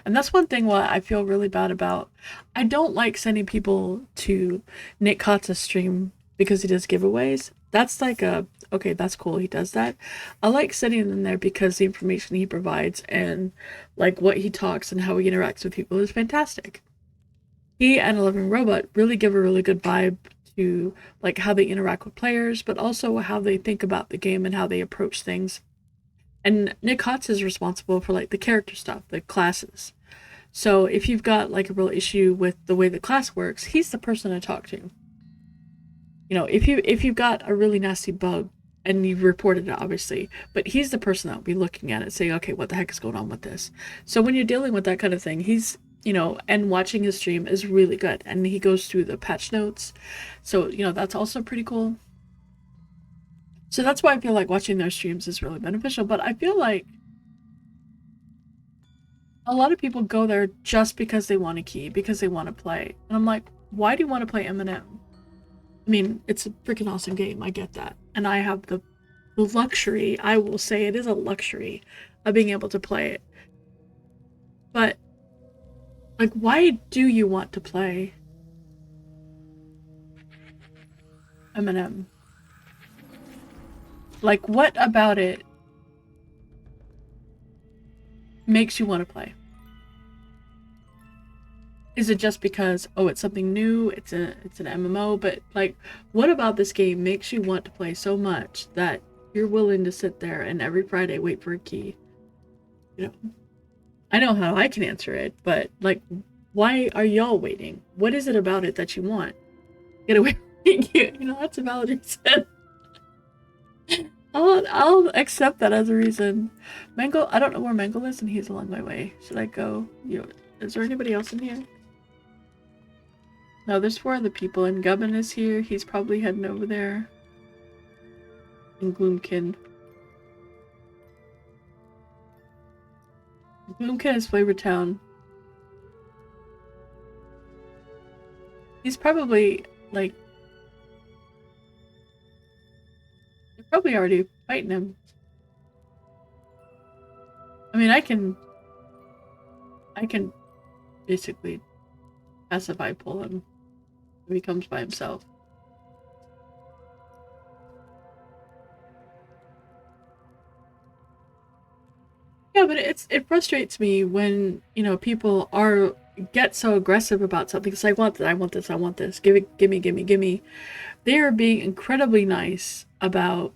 And that's one thing what I feel really bad about. I don't like sending people to Nick Kata's stream because he does giveaways. That's like a okay, that's cool. He does that. I like sending them there because the information he provides and like what he talks and how he interacts with people is fantastic. He and 11 Robot really give a really good vibe to like how they interact with players, but also how they think about the game and how they approach things. And Nick Hotz is responsible for like the character stuff, the classes. So if you've got like a real issue with the way the class works, he's the person to talk to. You know, if you've got a really nasty bug and you've reported it obviously, but he's the person that will be looking at it saying, okay, what the heck is going on with this? So when you're dealing with that kind of thing, he's you know, and watching his stream is really good. And he goes through the patch notes. So, you know, that's also pretty cool. So that's why I feel like watching their streams is really beneficial. But I feel like a lot of people go there just because they want a key, because they want to play. And I'm like, why do you want to play MnM? I mean, it's a freaking awesome game. I get that. And I have the luxury, I will say it is a luxury, of being able to play it. But like, why do you want to play MnM? Like, what about it makes you want to play? Is it just because, oh, it's something new, it's an MMO, but like, what about this game makes you want to play so much that you're willing to sit there and every Friday wait for a key? You know, I know how I can answer it, but like, why are y'all waiting? What is it about it that you want? Get away from you. You know, that's a valid reason. I'll accept that as a reason. Mango, I don't know where Mango is, and he's along my way. Should I go? Is there anybody else in here? No, there's 4 other people, and Gubbin is here. He's probably heading over there. And Gloomkin. Gloomkin is Flavor Town. He's probably, like... They're probably already fighting him. I mean, I can basically pacify pull him if he comes by himself. Yeah, but it frustrates me when, you know, people get so aggressive about something. It's like, I want this, I want this. Give it, gimme, gimme, gimme. They are being incredibly nice about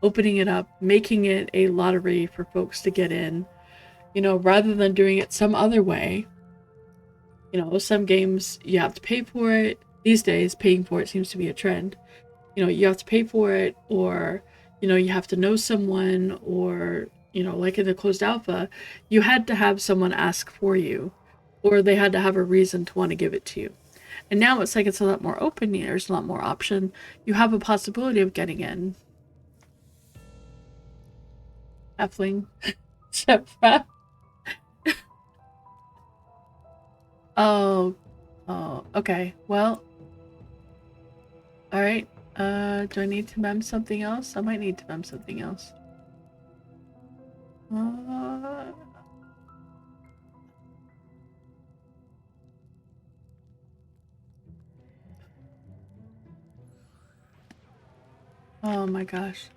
opening it up, making it a lottery for folks to get in, you know, rather than doing it some other way. You know, some games you have to pay for it. These days, paying for it seems to be a trend. You know, you have to pay for it, or, you know, you have to know someone, or, you know, like in the closed alpha, you had to have someone ask for you, or they had to have a reason to want to give it to you. And now it's like it's a lot more open, there's a lot more option. You have a possibility of getting in. Halfling. Shepra. Oh, okay. Well, all right. Do I need to mem something else? I might need to mem something else. Oh my gosh.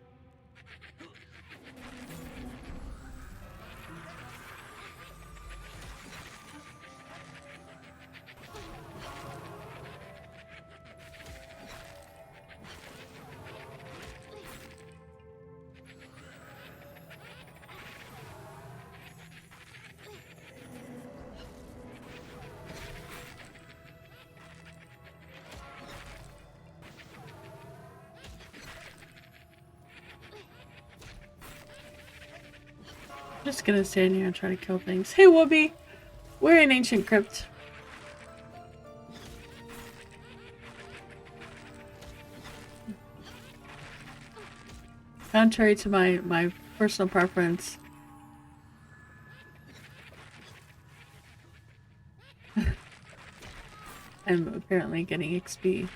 I'm just gonna stand here and try to kill things. Hey, Whoopi! We're in Ancient Crypt. contrary to my personal preference, I'm apparently getting XP.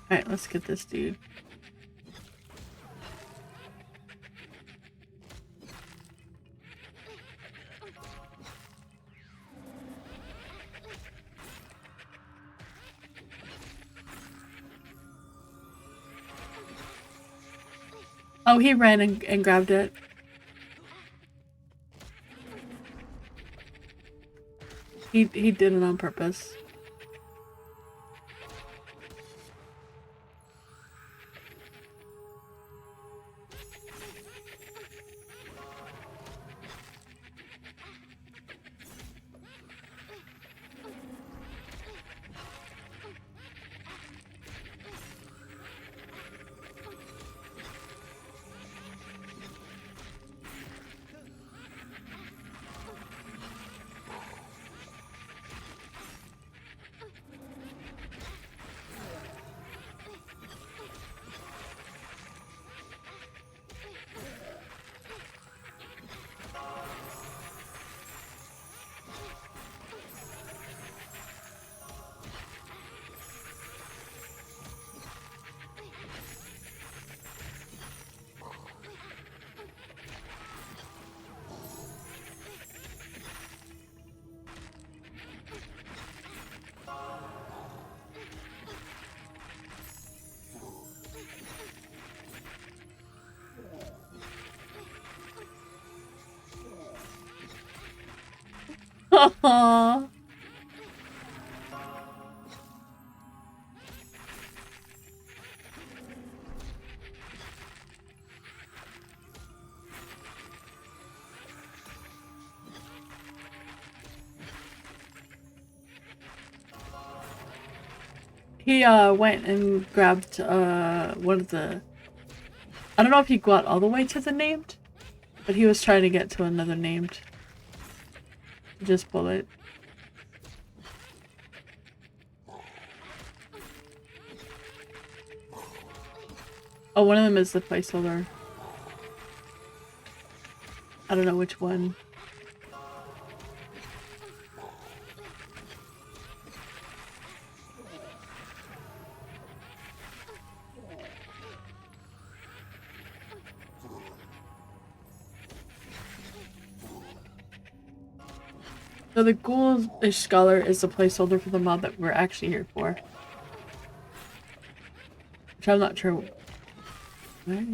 Alright, let's get this dude. Oh, he ran and grabbed it. He did it on purpose. Aww. He went and grabbed one of the, I don't know if he got all the way to the named, but he was trying to get to another named. Just pull it. Oh, one of them is the placeholder. I don't know which one. So the Ghoulish Scholar is the placeholder for the mod that we're actually here for. Which I'm not sure. Where?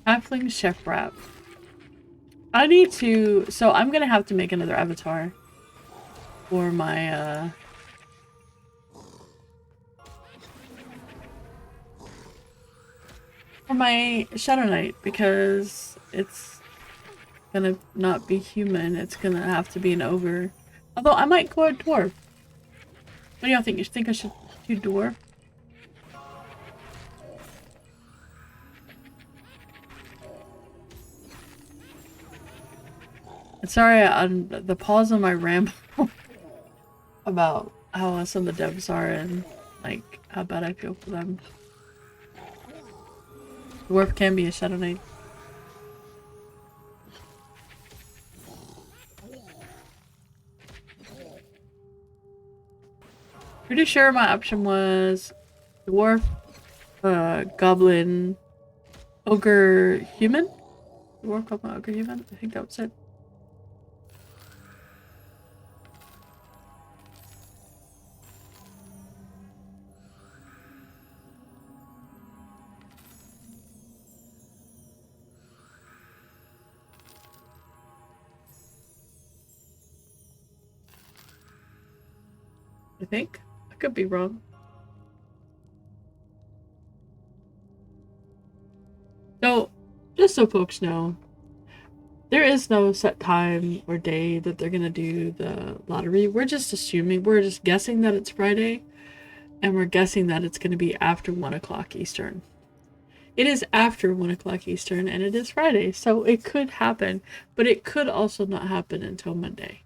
Halfling Chef Wrap. I need to, so I'm gonna have to make another avatar for my Shadow Knight, because it's gonna not be human, it's gonna have to be an ogre. Although I might go a dwarf. What do y'all think? You think I should do dwarf? Sorry on the pause on my ramble about how some of the devs are and like how bad I feel for them. Dwarf can be a Shadow Knight. Pretty sure my option was dwarf, goblin, ogre, human? Dwarf, goblin, ogre, human? I think that was it. I think. I could be wrong. So, just so folks know, there is no set time or day that they're gonna do the lottery. We're just assuming, we're just guessing that it's Friday, and we're guessing that it's gonna be after 1 o'clock Eastern. It is after 1 o'clock Eastern, and it is Friday, so it could happen, but it could also not happen until Monday.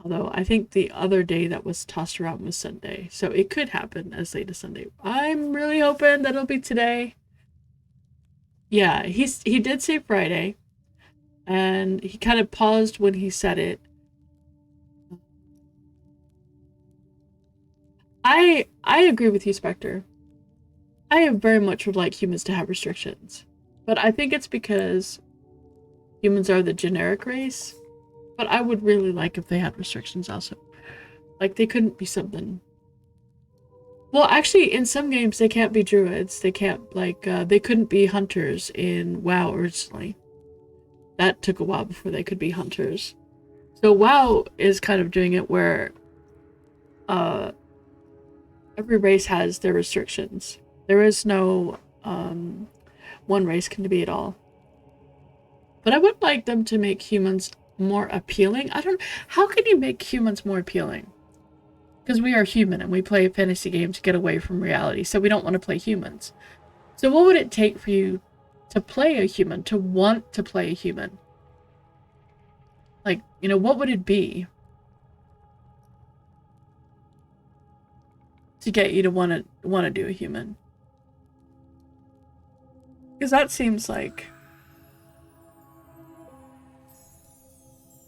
Although I think the other day that was tossed around was Sunday, so it could happen as late as Sunday. I'm really hoping that it'll be today. Yeah, he did say Friday, and he kind of paused when he said it. I agree with you, Spectre. I very much would like humans to have restrictions, but I think it's because humans are the generic race. But I would really like if they had restrictions also. Like, they couldn't be something. Well, actually, in some games, they can't be druids. They can't, like, they couldn't be hunters in WoW originally. That took a while before they could be hunters. So WoW is kind of doing it where every race has their restrictions. There is no one race can be it all. But I would like them to make humans more appealing. I don't. How can you make humans more appealing? Because we are human and we play a fantasy game to get away from reality, so we don't want to play humans. So what would it take for you to play a human, to want to play a human? Like, you know, what would it be to get you to want to do a human? Because that seems like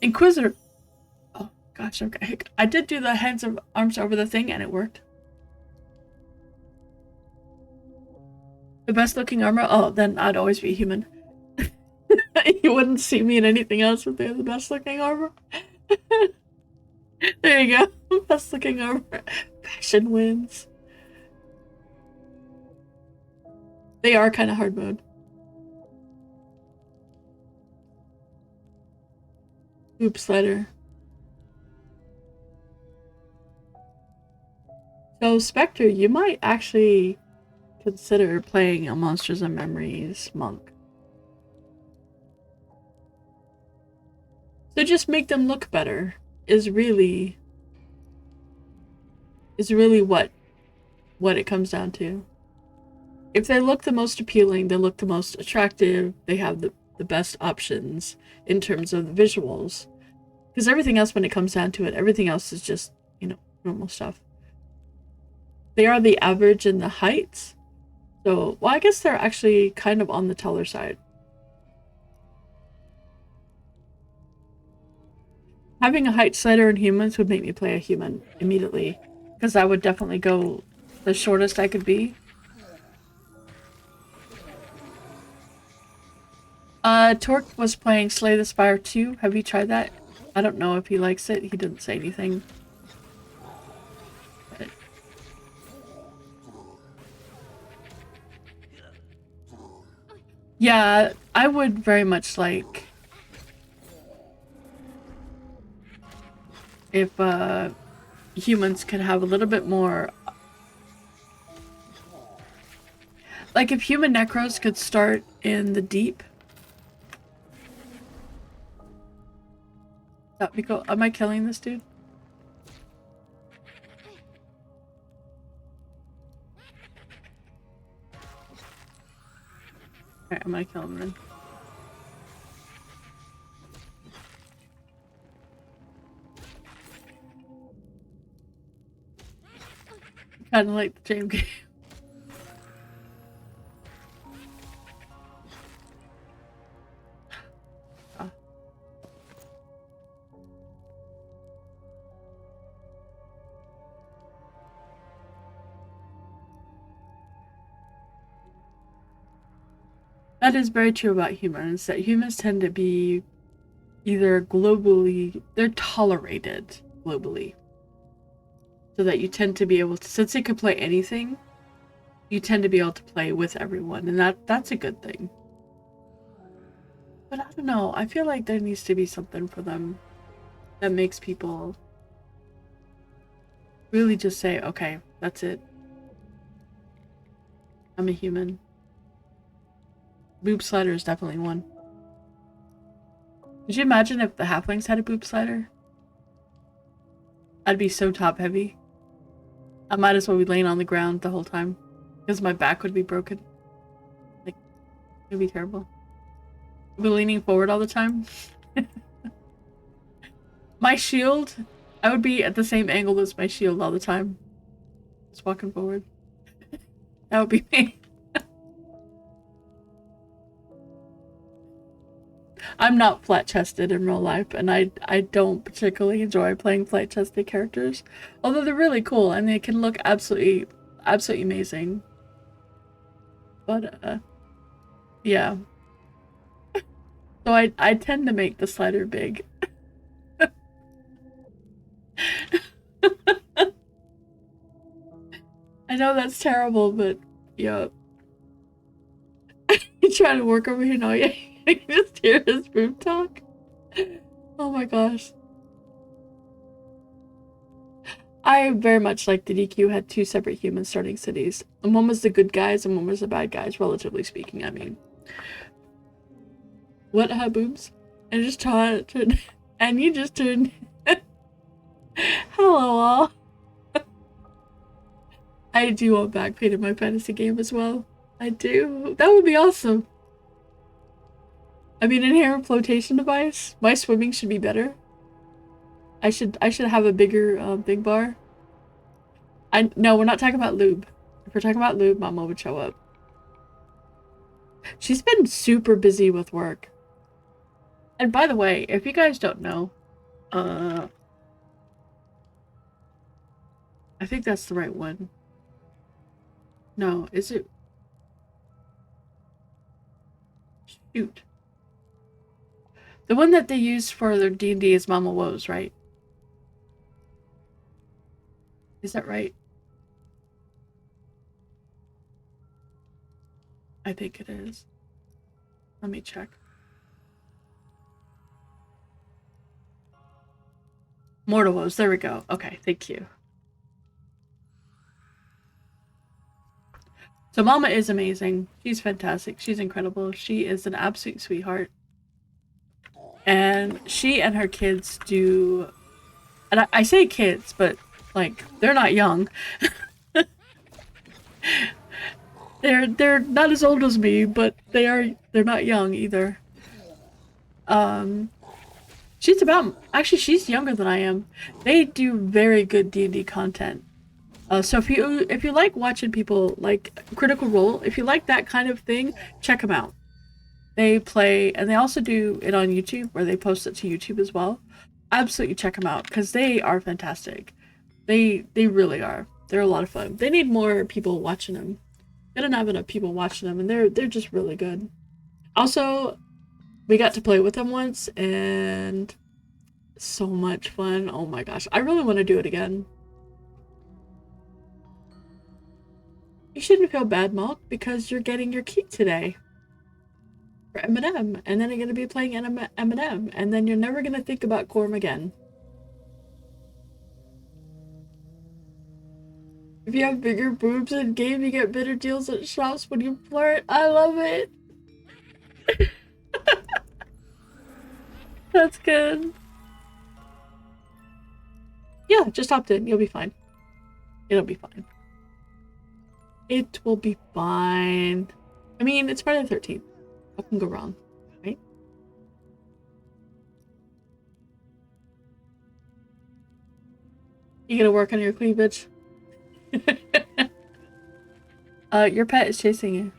Inquisitor. Oh gosh, okay. I did do the hands of arms over the thing and it worked. The best looking armor? Oh, then I'd always be human. You wouldn't see me in anything else if they have the best looking armor. There you go. Best looking armor. Passion wins. They are kind of hard mode. Oops, slider. So, Spectre, you might actually consider playing a Monsters and Memories monk. So just make them look better is really what it comes down to. If they look the most appealing, they look the most attractive, they have the best options in terms of the visuals. Because everything else, when it comes down to it, everything else is just, you know, normal stuff. They are the average in the heights. So, well, I guess they're actually kind of on the taller side. Having a height slider in humans would make me play a human immediately. Because I would definitely go the shortest I could be. Torque was playing Slay the Spire 2. Have you tried that? I don't know if he likes it. He didn't say anything. But... yeah, I would very much like if humans could have a little bit more. Like if human necros could start in the deep. That'd be cool. Am I killing this dude? Alright, I'm gonna kill him then. Kinda like the James game. That is very true about humans, that humans tend to be either globally, they're tolerated globally. So that you tend to be able to, since they could play anything, you tend to be able to play with everyone, and that's a good thing. But I don't know, I feel like there needs to be something for them that makes people Really just say, okay, that's it. I'm a human. Boob slider is definitely one. Could you imagine if the halflings had a boob slider? I'd be so top heavy. I might as well be laying on the ground the whole time. Because my back would be broken. Like, it would be terrible. I'd be leaning forward all the time. My shield, I would be at the same angle as my shield all the time. Just walking forward. That would be me. I'm not flat-chested in real life, and I don't particularly enjoy playing flat-chested characters. Although they're really cool, and they can look absolutely amazing. But, yeah. So I tend to make the slider big. I know that's terrible, but, yeah. You trying to work over here now? Yeah, you can just hear his boob talk. Oh my gosh. I very much like that EQ had two separate humans starting cities. And one was the good guys and one was the bad guys, relatively speaking, I mean. What, boobs? And just turned, and you just turned. Hello all. I do want back pain in my fantasy game as well. I do. That would be awesome. I mean, inherent flotation device. My swimming should be better. I should have a bigger big bar. No, we're not talking about lube. If we're talking about lube, Mama would show up. She's been super busy with work. And by the way, if you guys don't know, I think that's the right one. No, is it? Shoot. The one that they use for their D&D is Mama Woes, right? Is that right? I think it is. Let me check. Mortal Woes, there we go. Okay, thank you. So Mama is amazing. She's fantastic. She's incredible. She is an absolute sweetheart. And she and her kids do... And I say kids, but, like, they're not young. They're not as old as me, but they're not young either. She's actually she's younger than I am. They do very good D&D content. So if you like watching people like Critical Role, if you like that kind of thing, check them out. They play, and they also do it on YouTube, where they post it to YouTube as well. Absolutely check them out, because they are fantastic. They really are. They're a lot of fun. They need more people watching them. They don't have enough people watching them, and they're just really good. Also, we got to play with them once, and so much fun. Oh my gosh, I really want to do it again. You shouldn't feel bad, Malk, because you're getting your key today for MnM, and then you're going to be playing MnM, and then you're never going to think about Corm again. If you have bigger boobs in game, you get better deals at shops when you flirt. I love it. That's good. Yeah, just opt in. You'll be fine. It'll be fine. It will be fine. I mean, it's Friday the 13th. What can go wrong, right? You gonna work on your cleavage? Your pet is chasing you.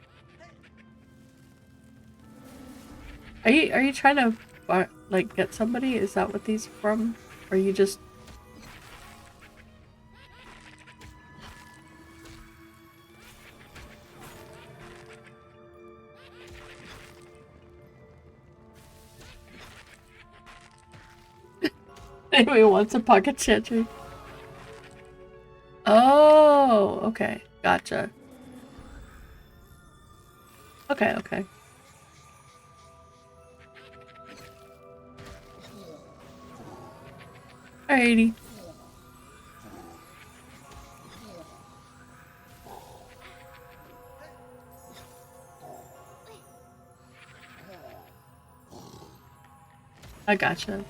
Are you trying to like get somebody? Is that what these are from? Or are you just... Anybody wants a pocket chantry? Oh, okay. Gotcha. Okay, okay. Alrighty. I gotcha.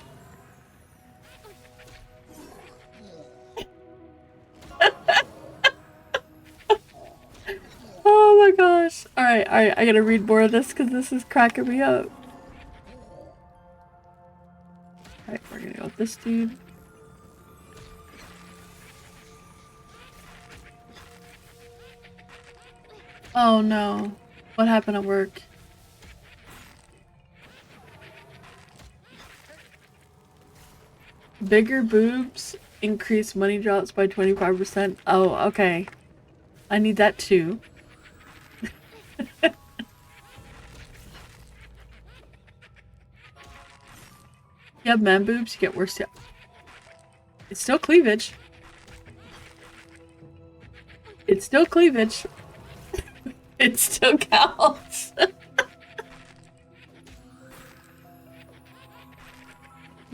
Oh my gosh. Alright, alright, I gotta read more of this because this is cracking me up. Alright, we're gonna go with this dude. Oh no. What happened at work? Bigger boobs increase money drops by 25%. Oh, okay. I need that too. You have man boobs, you get worse. Yeah. It's still cleavage. It's still cleavage. It still counts.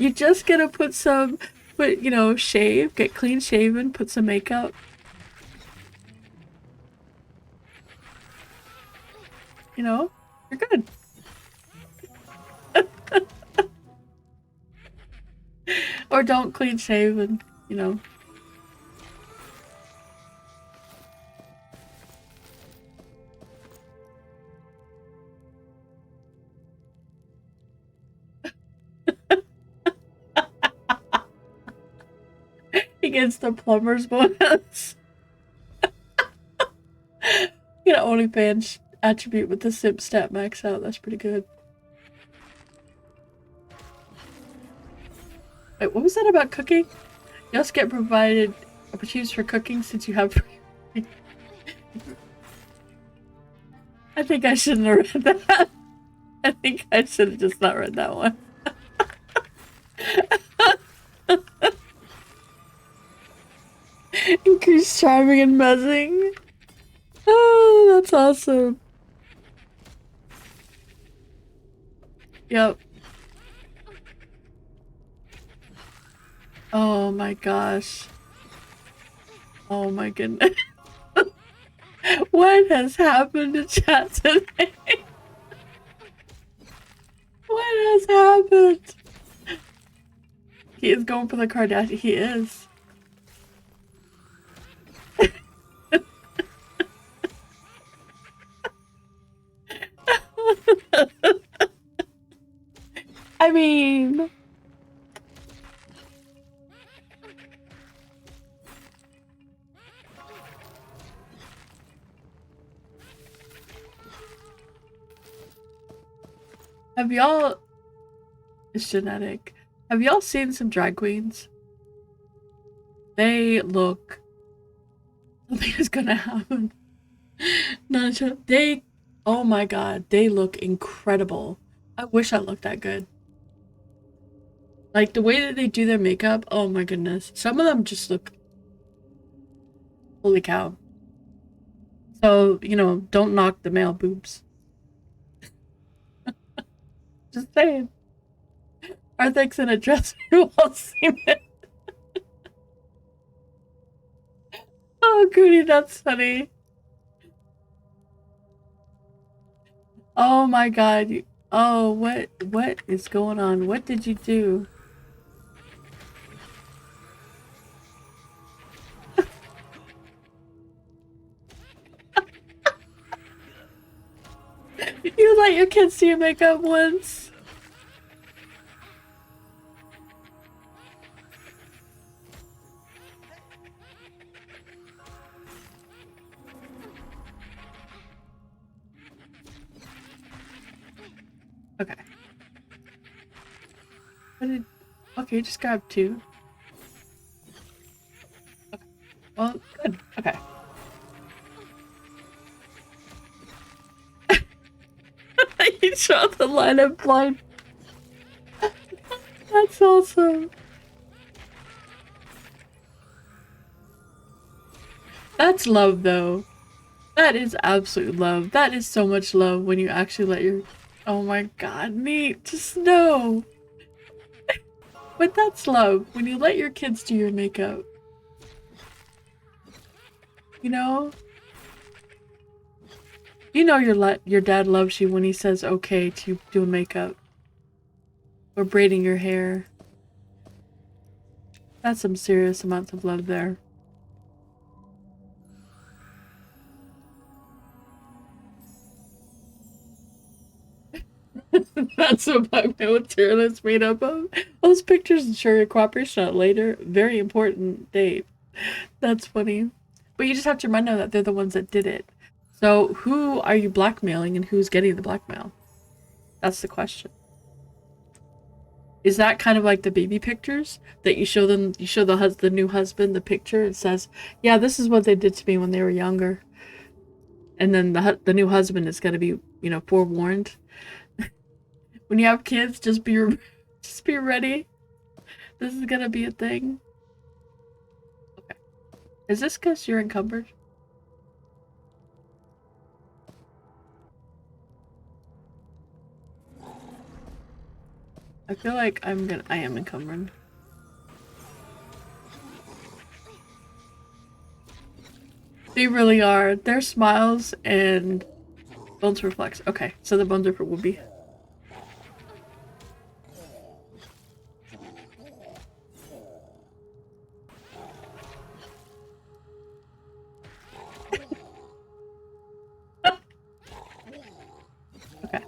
You just gotta you know, shave, get clean shaven, put some makeup. You know, you're good. Or don't clean shave and, you know. He gets the plumber's bonus. You know, OnlyFans attribute with the simp stat max out. That's pretty good. Wait, what was that about cooking? You also get provided opportunities for cooking since you have. I think I shouldn't have read that. I think I should have just not read that one. Increase charming and mezzing. Oh, that's awesome. Yep. Oh my gosh. Oh my goodness. What has happened to chat today? What has happened? He is going for the Kardashian. He is. I mean... Have y'all... It's genetic. Have y'all seen some drag queens? They look... Something is gonna happen. Not sure. They... Oh my god, they look incredible. I wish I looked that good. Like, the way that they do their makeup, oh my goodness. Some of them just look... Holy cow. So, you know, don't knock the male boobs. Just saying. Arthur's in a dress who won't see it. Oh, Goody, that's funny. Oh my god. Oh, what is going on? What did you do? You let your kids see your makeup once? Okay. Okay, just grab two. Okay. Well, good. Okay. You draw the line of blind. That's awesome. That's love, though. That is absolute love. That is so much love when you actually let your... Oh my god, neat. Just know. But that's love. When you let your kids do your makeup. You know? You know your dad loves you when he says okay to do makeup. or braiding your hair. That's some serious amounts of love there. That's what my material is made up of. Those pictures ensure your cooperation at a later, very important date. That's funny. But you just have to remember that they're the ones that did it. So who are you blackmailing and who's getting the blackmail? That's the question. Is that kind of like the baby pictures that you show them? You show the new husband the picture. It says, "Yeah, this is what they did to me when they were younger," and then the new husband is gonna be, you know, forewarned. When you have kids, just be ready. This is gonna be a thing. Okay, is this because you're encumbered? I feel like I am encumbered. They really are. Their smiles and bones reflex. Okay, so the bones are for Whoopi. Okay.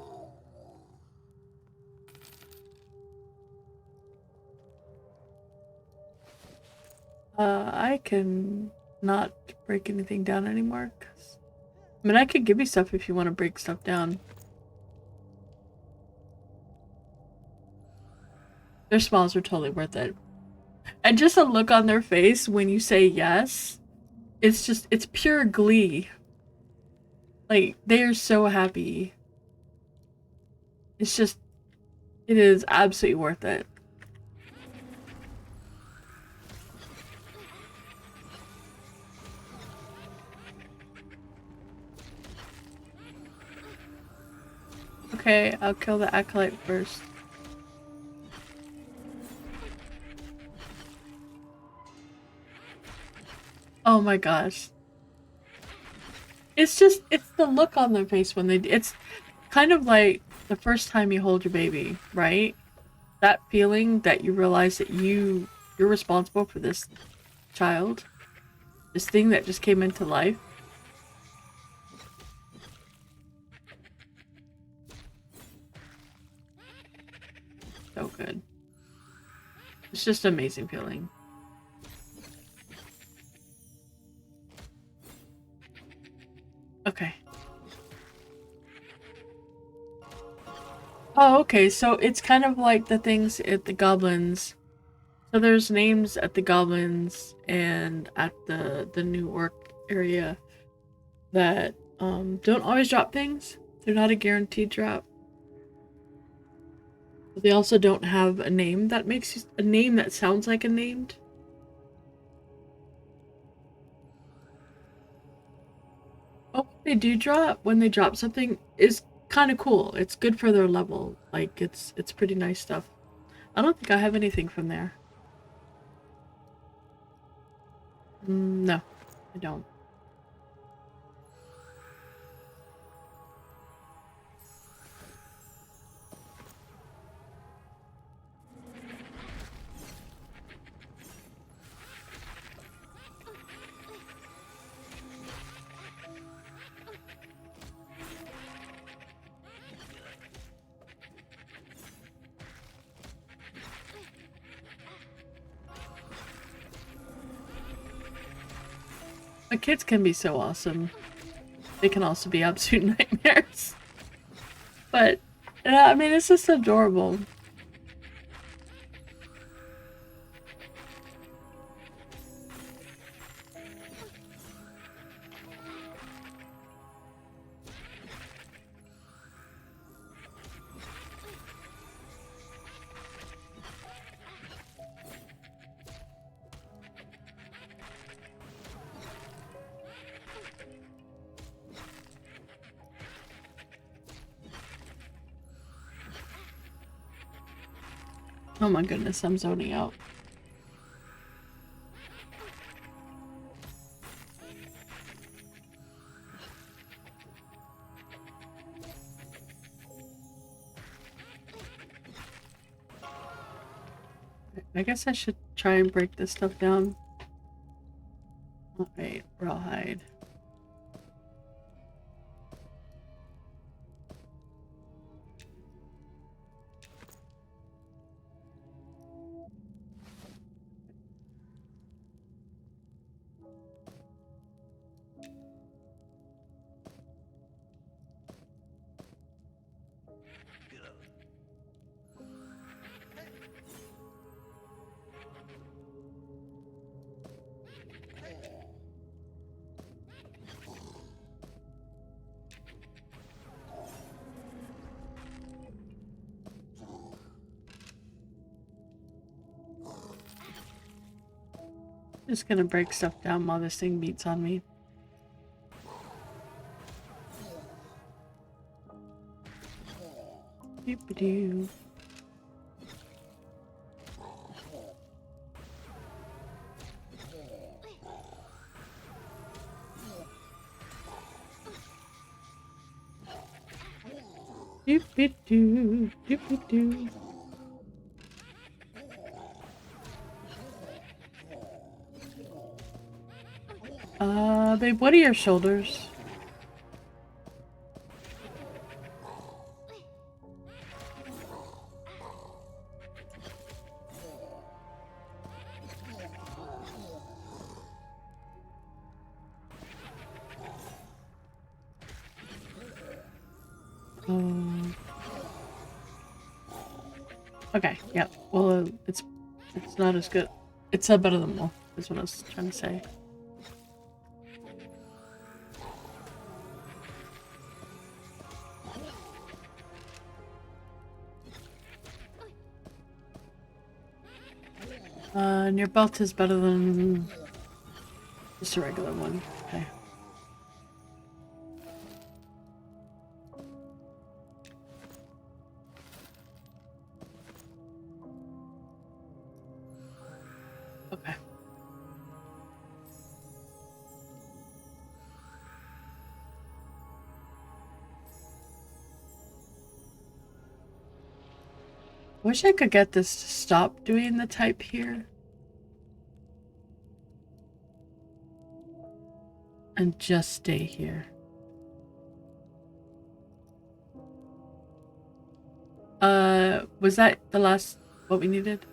I can not break anything down anymore. I mean, I could give you stuff if you want to break stuff down. Their smiles are totally worth it. And just a look on their face when you say yes, it's pure glee. Like, they are so happy. It's just, it is absolutely worth it. Okay, I'll kill the acolyte first. Oh my gosh. It's the look on their face when it's kind of like the first time you hold your baby, right? That feeling that you realize that you're responsible for this child. This thing that just came into life. So good. It's just an amazing feeling. Okay. Oh, okay, so it's kind of like the things at the goblins. So there's names at the goblins and at the new orc area that don't always drop things. They're not a guaranteed drop. But they also don't have a name that makes a name that sounds like a named. Oh, they do drop when they drop something is kind of cool. It's good for their level. Like it's pretty nice stuff. I don't think I have anything from there. No, I don't. But kids can be so awesome. They can also be absolute nightmares. But, I mean, it's just adorable. Oh my goodness, I'm zoning out. I guess I should try and break this stuff down. Alright, rawhide. Just gonna break stuff down while this thing beats on me. Doop-a-doo. Doop-a-doo, doop-a-doo. Babe, what are your shoulders? Okay, yeah. Well, it's not as good. It's better than wolf, is what I was trying to say. And your belt is better than just a regular one. Okay. Okay. Wish I could get this to stop doing the type here. And just stay here. Was that the last what we needed?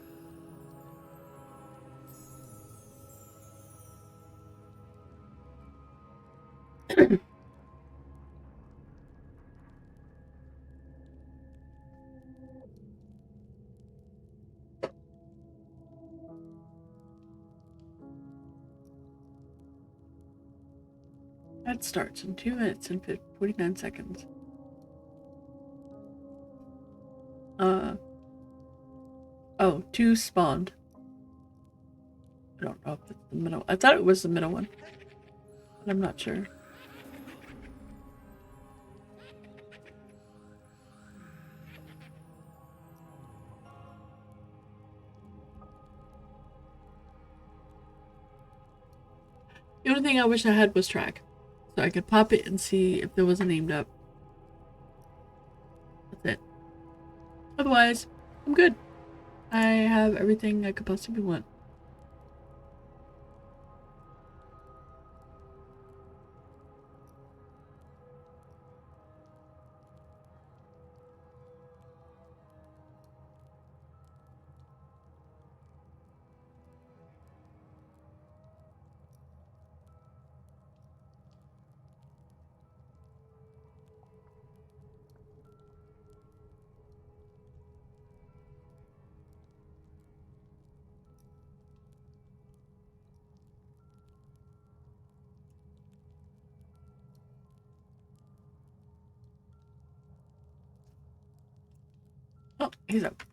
That starts in 2 minutes and 49 seconds. Oh, 2 spawned. I don't know if it's the middle. I thought it was the middle one, but I'm not sure. The only thing I wish I had was track, so I could pop it and see if there was a named up. That's it. Otherwise, I'm good. I have everything I could possibly want. Oh, he's up.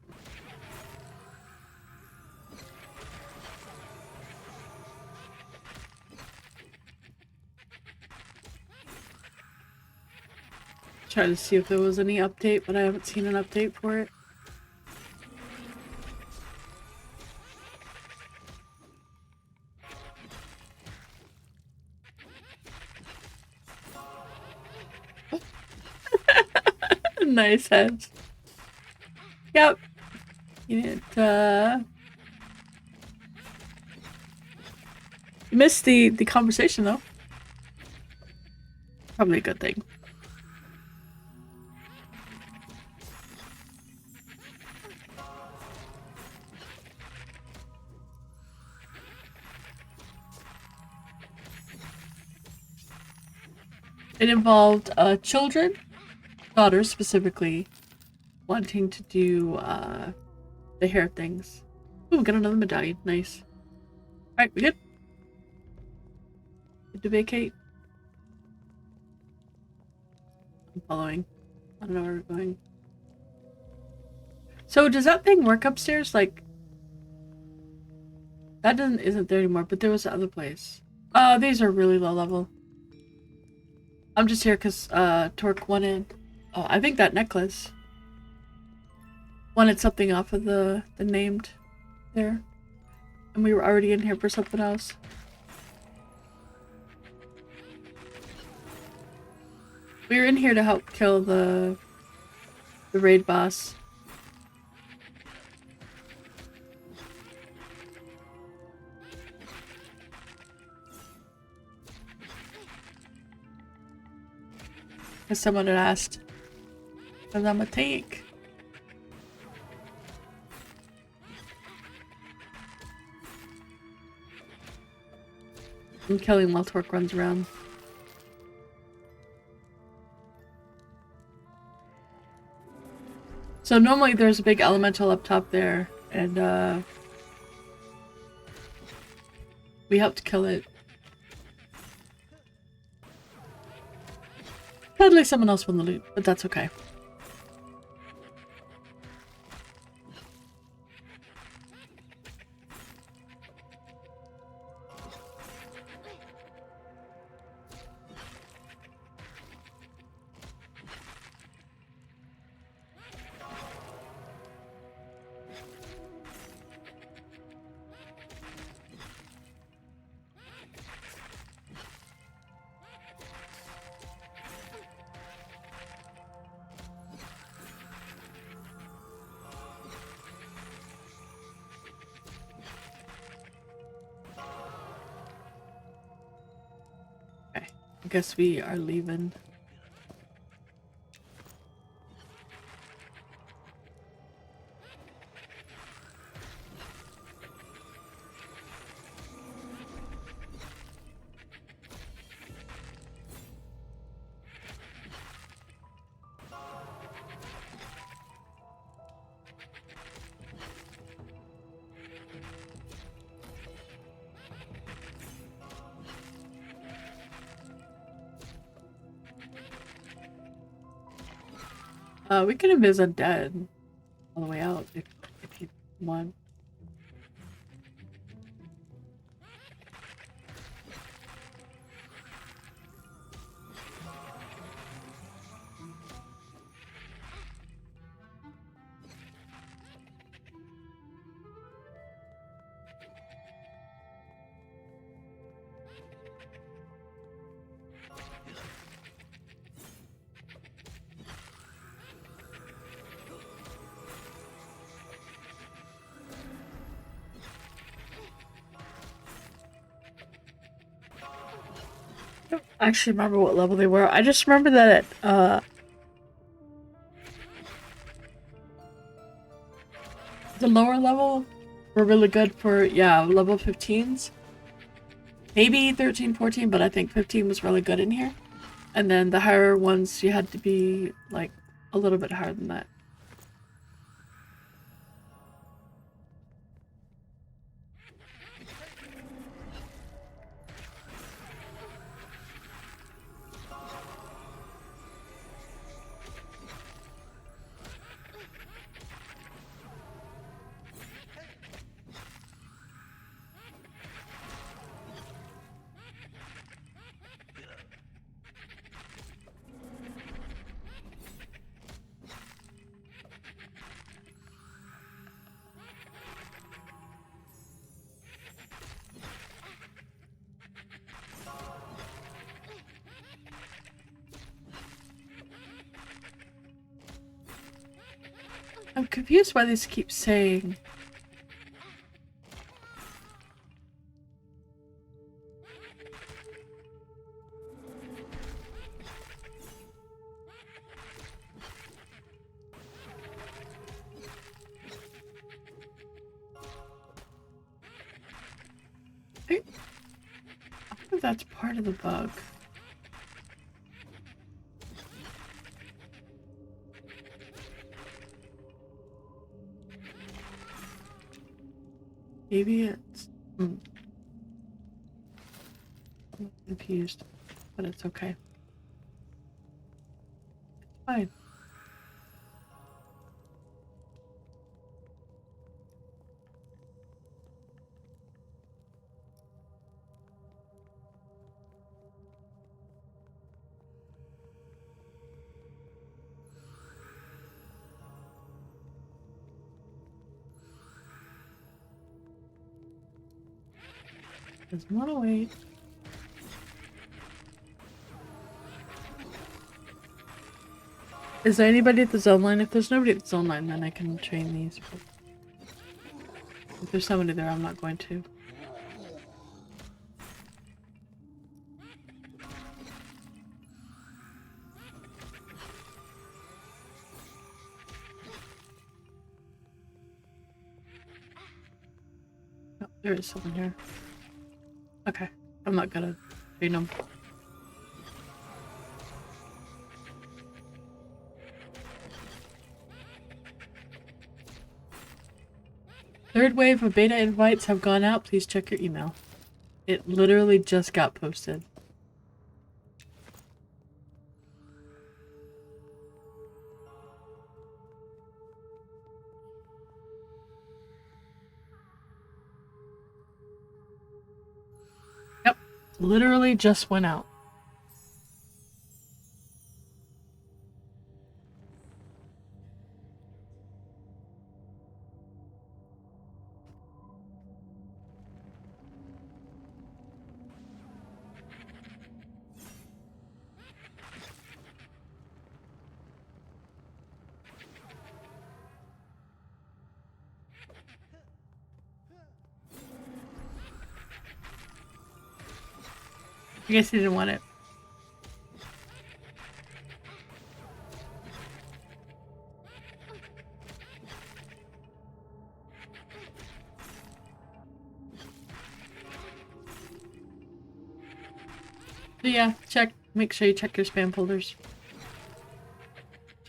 Try to see if there was any update, but I haven't seen an update for it. Nice heads. Yep. It, Missed the conversation though. Probably a good thing. It involved children, daughters specifically, wanting to do the hair things. Ooh, got another medallion. Nice. Alright, we good? Good to vacate? I'm following. I don't know where we're going. So does that thing work upstairs? Like, that isn't there anymore, but there was the other place. These are really low level. I'm just here because Torque wanted, I think that necklace wanted something off of the named there, and we were already in here for something else. We were in here to help kill the raid boss. Because someone had asked, because I'm a tank. I'm killing while Torque runs around. So normally there's a big elemental up top there, and we helped kill it. Sadly, someone else won the loot, but that's okay. I guess we are leaving. We can invis undead all the way out if you want. I don't actually remember what level they were. I just remember that the lower level were really good for, yeah, level 15s. Maybe 13, 14, but I think 15 was really good in here. And then the higher ones, you had to be, like, a little bit higher than that. I'm confused why this keeps saying I wonder if that's part of the bug. Maybe it's... I'm confused, but it's okay. It's fine. Doesn't want to wait. Is there anybody at the zone line? If there's nobody at the zone line, then I can train these. But if there's somebody there, I'm not going to. Oh, there is someone here. Okay, I'm not gonna train them. Third wave of beta invites have gone out. Please check your email. It literally just got posted. Yep, literally just went out. I guess he didn't want it. So yeah, make sure you check your spam folders.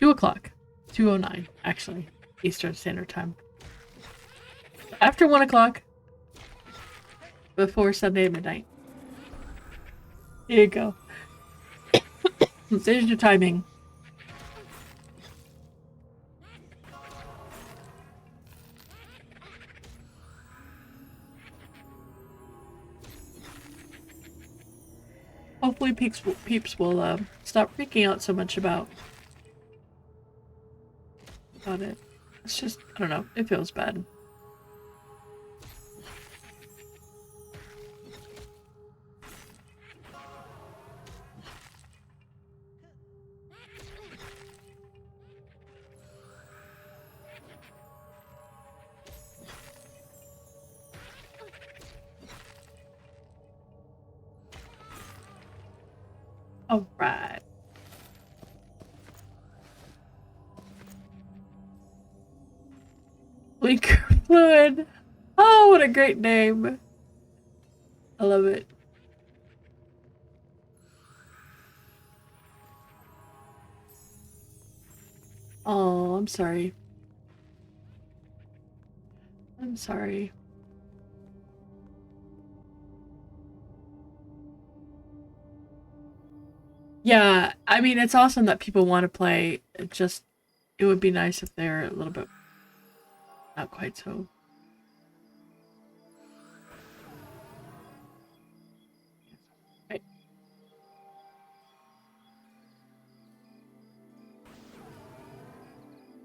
2 o'clock. 2:09, actually. Eastern Standard Time. After 1 o'clock. Before Sunday at midnight. Here you go. There's your timing. Hopefully peeps will stop freaking out so much about it. It's just, I don't know, it feels bad. All right. Blinker Fluid. Oh, what a great name. I love it. Oh, I'm sorry. I'm sorry. Yeah, I mean, it's awesome that people want to play. It would be nice if they're a little bit not quite so. Right.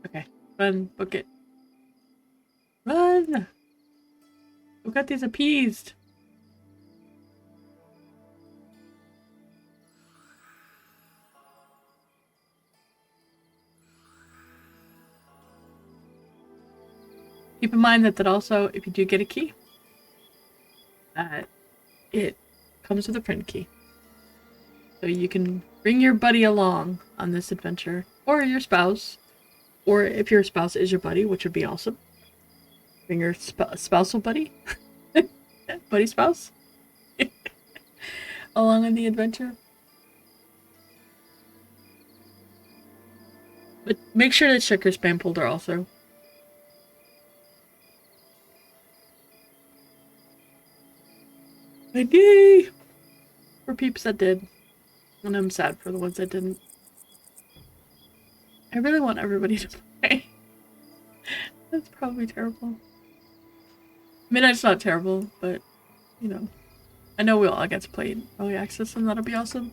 Okay, run, book it. Run! Who got these appeased? Keep in mind that also, if you do get a key, that it comes with a friend key. So you can bring your buddy along on this adventure, or your spouse, or if your spouse is your buddy, which would be awesome. Bring your spousal buddy, buddy spouse. along in the adventure. But make sure to check your spam folder also. Yay! For peeps that did. And I'm sad for the ones that didn't. I really want everybody to play. That's probably terrible. I mean, it's not terrible, but, you know. I know we'll all get to play in early access, and that'll be awesome.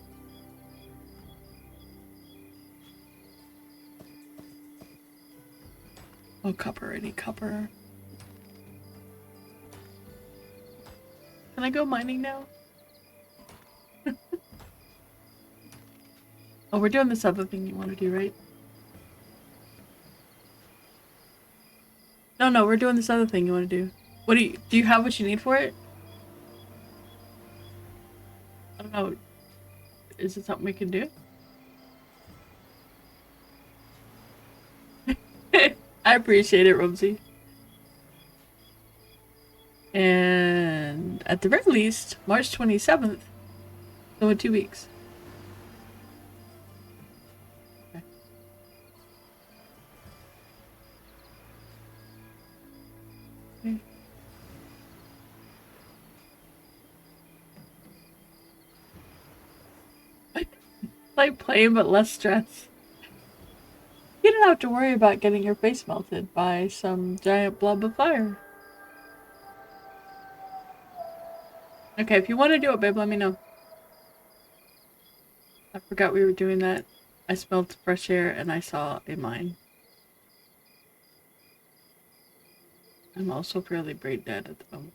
Oh, copper. I need copper. Can I go mining now? Oh, we're doing this other thing you want to do, right? No, we're doing this other thing you want to do. What do you have what you need for it? I don't know. Is it something we can do? I appreciate it, Rumsey. And at the very least, March 27th. So in 2 weeks. Okay. Okay. Like plain but less stress. You don't have to worry about getting your face melted by some giant blob of fire. Okay, if you want to do it, babe, let me know. I forgot we were doing that. I smelled fresh air and I saw a mine. I'm also fairly brain dead at the moment.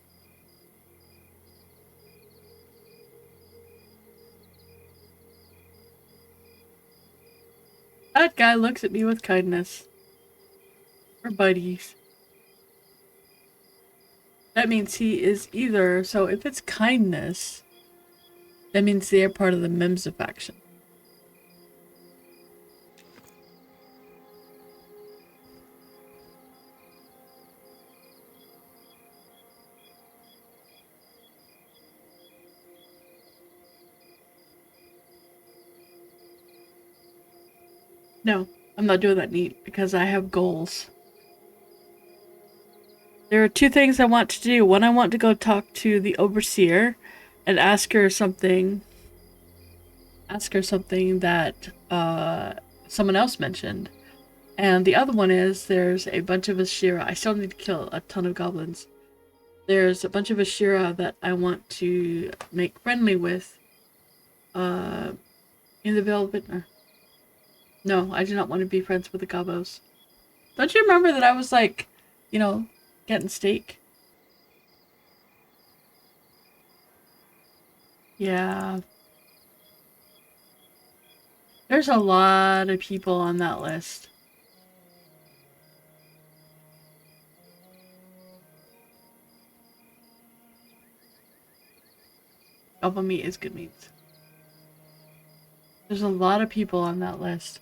That guy looks at me with kindness. We're buddies. That means he is either, so if it's kindness, that means they are part of the MnM faction. No, I'm not doing that neat because I have goals. There are 2 things I want to do. One, I want to go talk to the overseer and ask her something that someone else mentioned. And the other one is there's a bunch of Ashira. I still need to kill a ton of goblins. There's a bunch of Ashira that I want to make friendly with in the Vale of Vintner. No, I do not want to be friends with the Gobos. Don't you remember that I was like, you know, getting steak? Yeah. There's a lot of people on that list. Goblin meat is good meat. There's a lot of people on that list.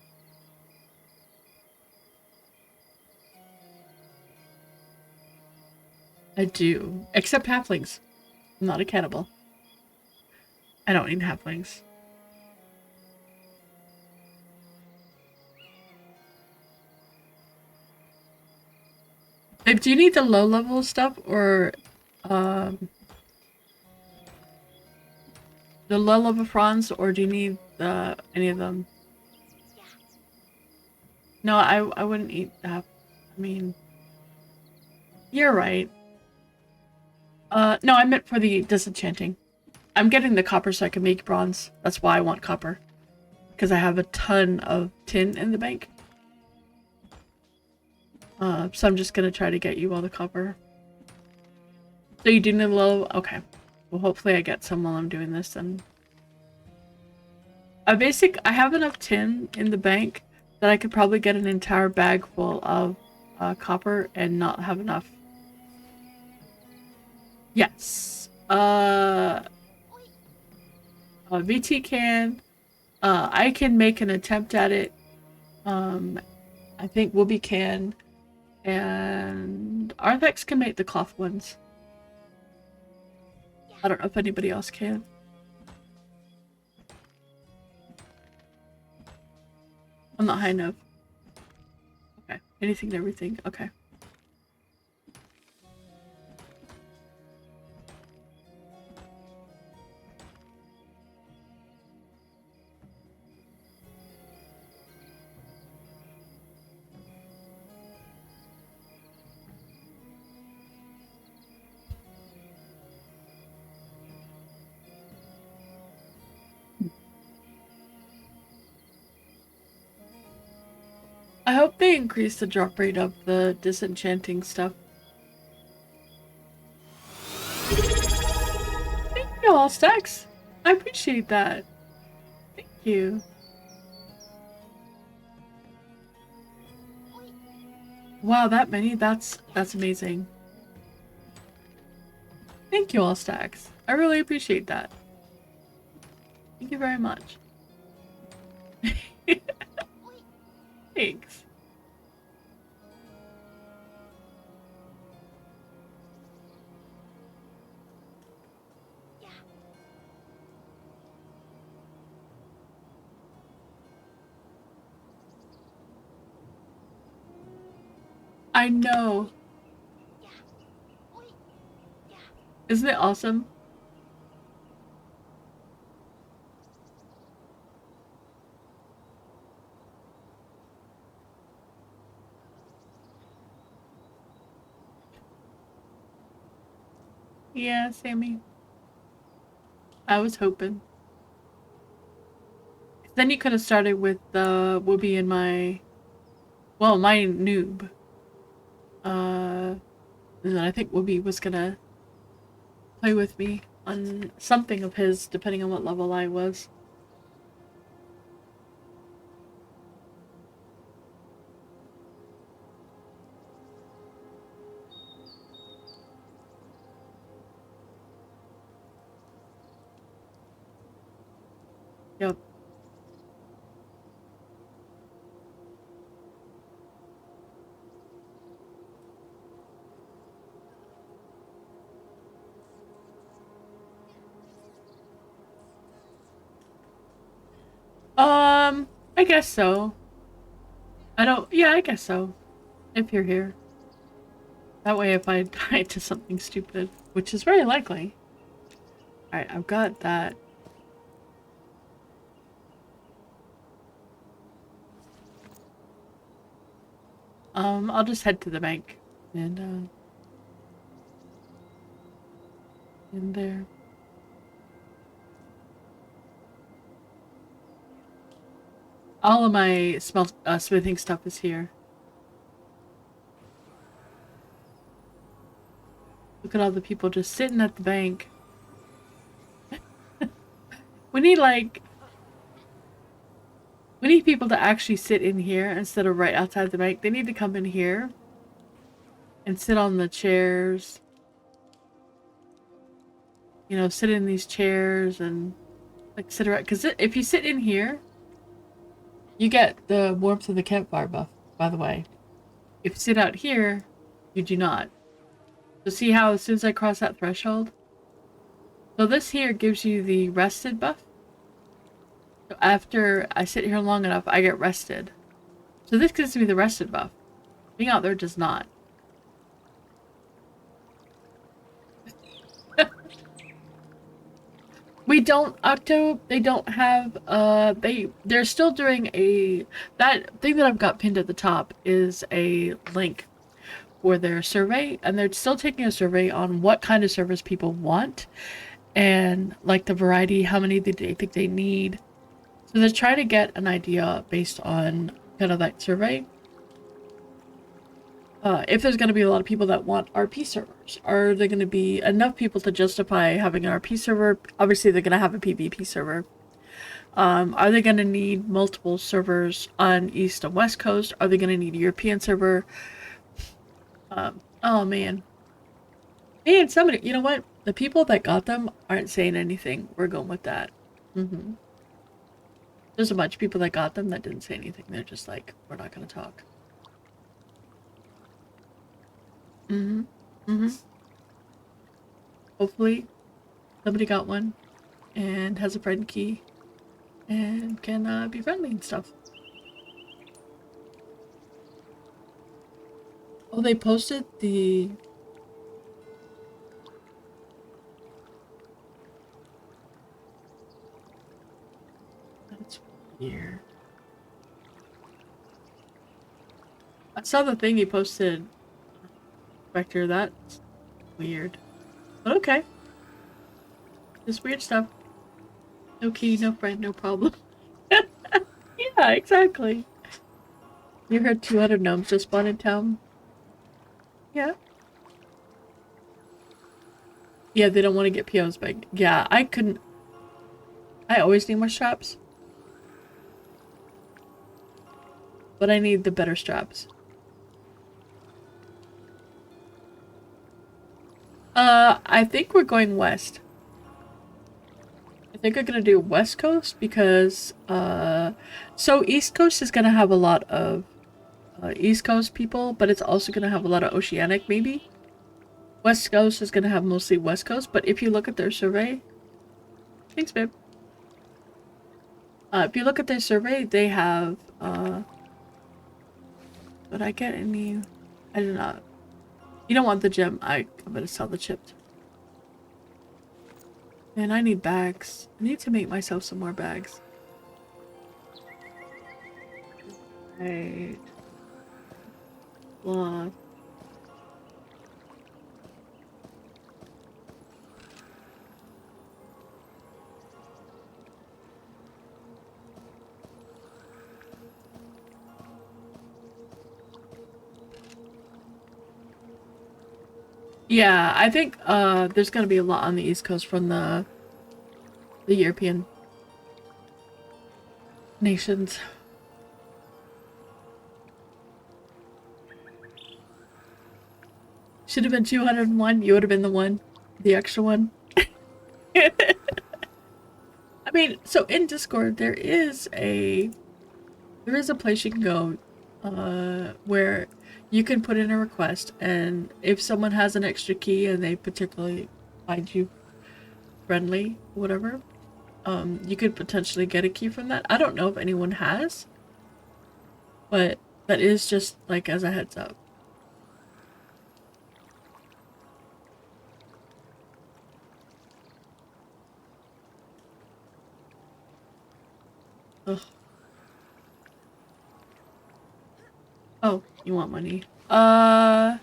I do. Except halflings. I'm not a cannibal. I don't need halflings. Babe, do you need the low level stuff or the low level prawns, or do you need any of them? No, I wouldn't eat that. I mean, you're right. No, I meant for the disenchanting. I'm getting the copper so I can make bronze. That's why I want copper. Because I have a ton of tin in the bank. So I'm just gonna try to get you all the copper. So you do need a low? Okay. Well, hopefully I get some while I'm doing this then. I have enough tin in the bank that I could probably get an entire bag full of copper and not have enough. Yes. VT can. I can make an attempt at it. I think Whoopi can. And Arthex can make the cloth ones. I don't know if anybody else can. I'm not high enough. Okay. Anything and everything. Okay. I hope they increase the drop rate of the disenchanting stuff. Thank you, all stacks. I appreciate that. Thank you. Wow, that many? That's amazing. Thank you, all stacks. I really appreciate that. Thank you very much. Thanks. I know. Isn't it awesome? Yeah, Sammy. I was hoping. Then you could have started with the Whoopi and my... Well, my noob. And then I think Whoopi was gonna play with me on something of his, depending on what level I was. Yep. I guess so. Yeah, I guess so. If you're here. That way if I die to something stupid, which is very likely. Alright, I've got that. I'll just head to the bank and in there. All of my smithing stuff is here. Look at all the people just sitting at the bank. We need people to actually sit in here instead of right outside the bank. They need to come in here and sit on the chairs. You know, sit in these chairs and like sit around. Because if you sit in here, you get the warmth of the campfire buff, by the way. If you sit out here, you do not. So see how as soon as I cross that threshold? So this here gives you the rested buff. So after I sit here long enough, I get rested. So this gives me the rested buff. Being out there does not. We don't, Octo, they don't have, they're still doing that thing that I've got pinned at the top is a link for their survey, and they're still taking a survey on what kind of servers people want, and like the variety, how many they think they need. So they're trying to get an idea based on kind of that survey. If there's going to be a lot of people that want RP servers, are there going to be enough people to justify having an RP server? Obviously, they're going to have a PvP server. Are they going to need multiple servers on East and West Coast? Are they going to need a European server? Oh man. Man, somebody, you know what? The people that got them aren't saying anything. We're going with that. There's a bunch of people that got them that didn't say anything. They're just like, we're not going to talk. Hopefully, somebody got one and has a friend key and can be friendly and stuff. Oh, they posted the... That's weird. I saw the thing he posted. Vector, that's weird. But okay. Just weird stuff. No key, no friend, no problem. Yeah, exactly. You heard 200 gnomes just spawned in town? Yeah. Yeah, they don't want to get POs back. Yeah, I couldn't. I always need more straps. But I need the better straps. I think we're going west. I think I'm gonna do West Coast because, so East Coast is gonna have a lot of, East Coast people, but it's also gonna have a lot of Oceanic, maybe. West Coast is gonna have mostly West Coast, but if you look at their survey, thanks, babe. If you look at their survey, they have, did I get any? I did not. You don't want the gem. I'm gonna sell the chipped. Man, I need bags. I need to make myself some more bags. Right. Blah. Yeah, I think there's gonna be a lot on the East Coast from the European nations. Should have been 201. You would have been the one, the extra one. I mean, so in Discord there is a place you can go where you can put in a request, and if someone has an extra key and they particularly find you friendly, whatever, you could potentially get a key from that. I don't know if anyone has, but that is just like as a heads up. Ugh. Oh, you want money? I'll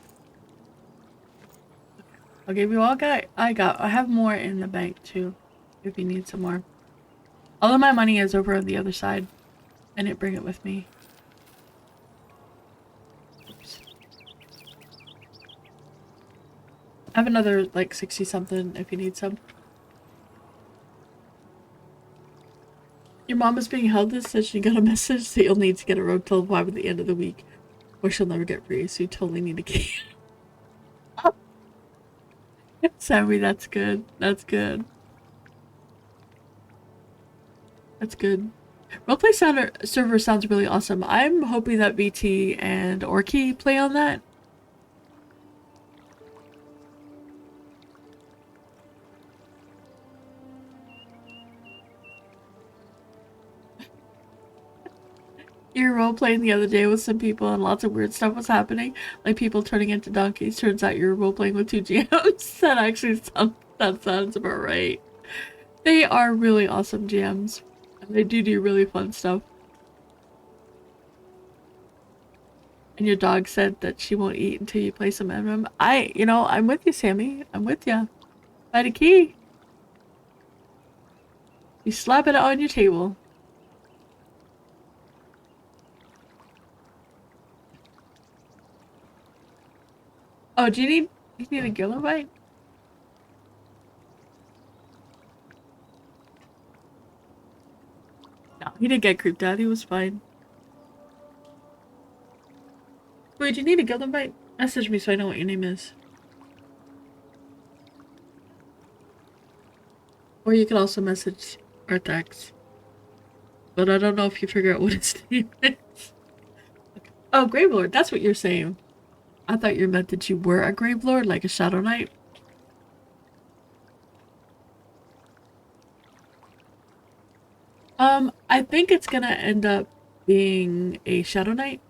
give you all I have more in the bank too, if you need some more. All of my money is over on the other side. I didn't bring it with me. Oops. I have another like 60 something if you need some. Your mom is being held this says she got a message that you'll need to get a road till 5 at the end of the week, or she'll never get free, so you totally need a key. Sammy, that's good. That's good. That's good. Roleplay server sounds really awesome. I'm hoping that VT and Orky play on that. You were roleplaying the other day with some people and lots of weird stuff was happening. Like people turning into donkeys. Turns out you were roleplaying with 2 GMs. That sounds about right. They are really awesome GMs. And they do really fun stuff. And your dog said that she won't eat until you play some MnM. I'm with you, Sammy. I'm with you. Buy the key. You slap it on your table. Oh, do you need a Gillen bite? No, he didn't get creeped out. He was fine. Wait, do you need a Gillen bite? Message me so I know what your name is. Or you can also message Arthax. But I don't know if you figure out what his name is. Okay. Oh, Gravelord, that's what you're saying. I thought you meant that you were a Gravelord, like a Shadow Knight. I think it's gonna end up being a Shadow Knight.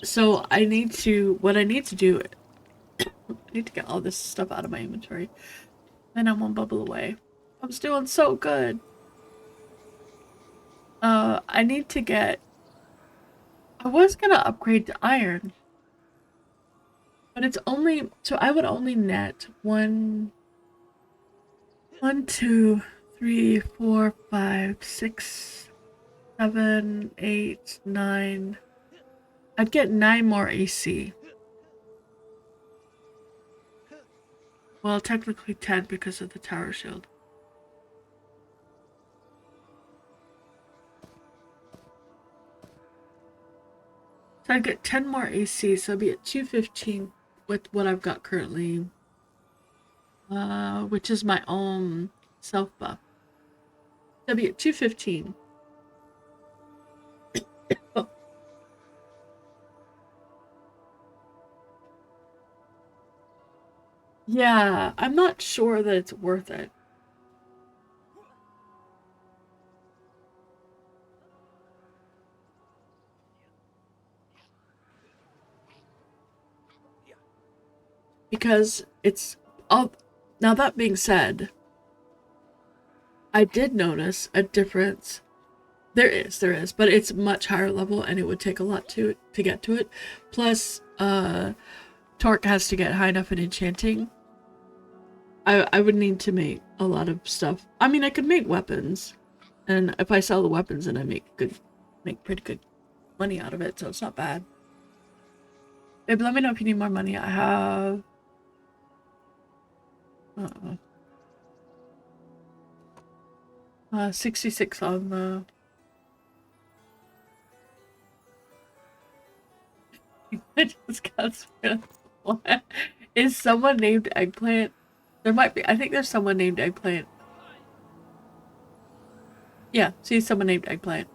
So I need to, what I need to do, I need to get all this stuff out of my inventory. Then I'm one bubble away. I was doing so good. I need to get, I was gonna upgrade to iron. But it's only, so I would only net one, 2, 3, 4, 5, 6, 7, 8, 9. I'd get 9 more AC. Well, technically 10 because of the tower shield. So I'd get 10 more AC, so I'd be at 215 with what I've got currently. Which is my own self buff. So I'd be at 215. Oh. Yeah, I'm not sure that it's worth it. Because it's all. Now that being said, I did notice a difference. There is, but it's much higher level and it would take a lot to get to it. Plus, Torque has to get high enough in enchanting. I would need to make a lot of stuff. I mean, I could make weapons, and if I sell the weapons, then I make pretty good money out of it, so it's not bad. Babe, let me know if you need more money. I have 66 on the. I just got spoiled. What? Is someone named Eggplant? There might be. I think there's someone named Eggplant. Yeah, see someone named Eggplant.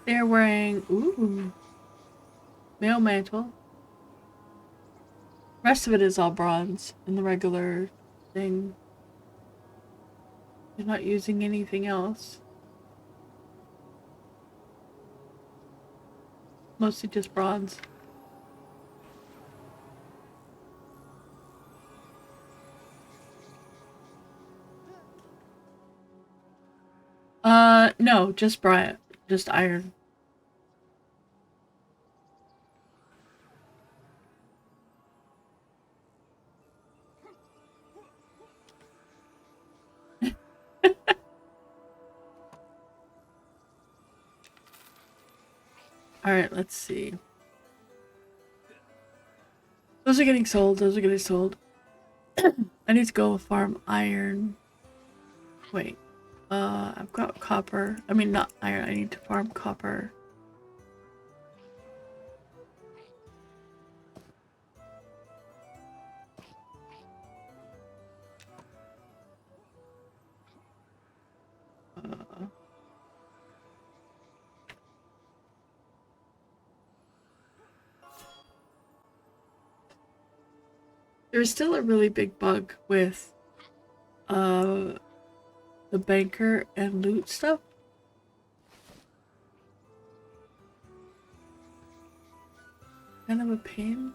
They're wearing, ooh, male mantle. Rest of it is all bronze in the regular thing. They're not using anything else. Mostly just bronze. No, just just iron. Alright, let's see. Those are getting sold. Those are getting sold. I need to go farm iron. Wait. I've got copper. I mean, not iron. I need to farm copper. There's still a really big bug with the banker and loot stuff. Kind of a pain.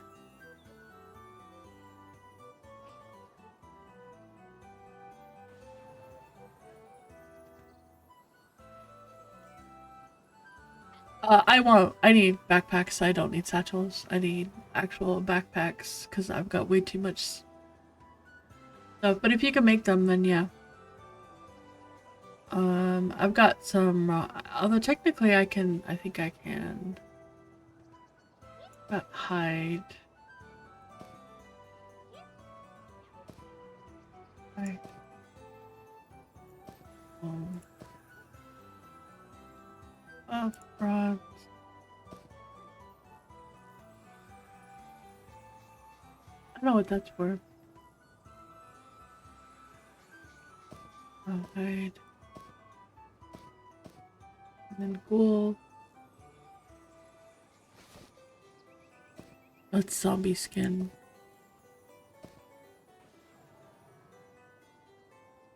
I need backpacks. I don't need satchels. I need actual backpacks because I've got way too much stuff. But if you can make them, then yeah. I've got some, although technically I think I can. Got hide. Hide. Oh, bronze. I don't know what that's for. Oh, hide. And then ghoul. Let's zombie skin.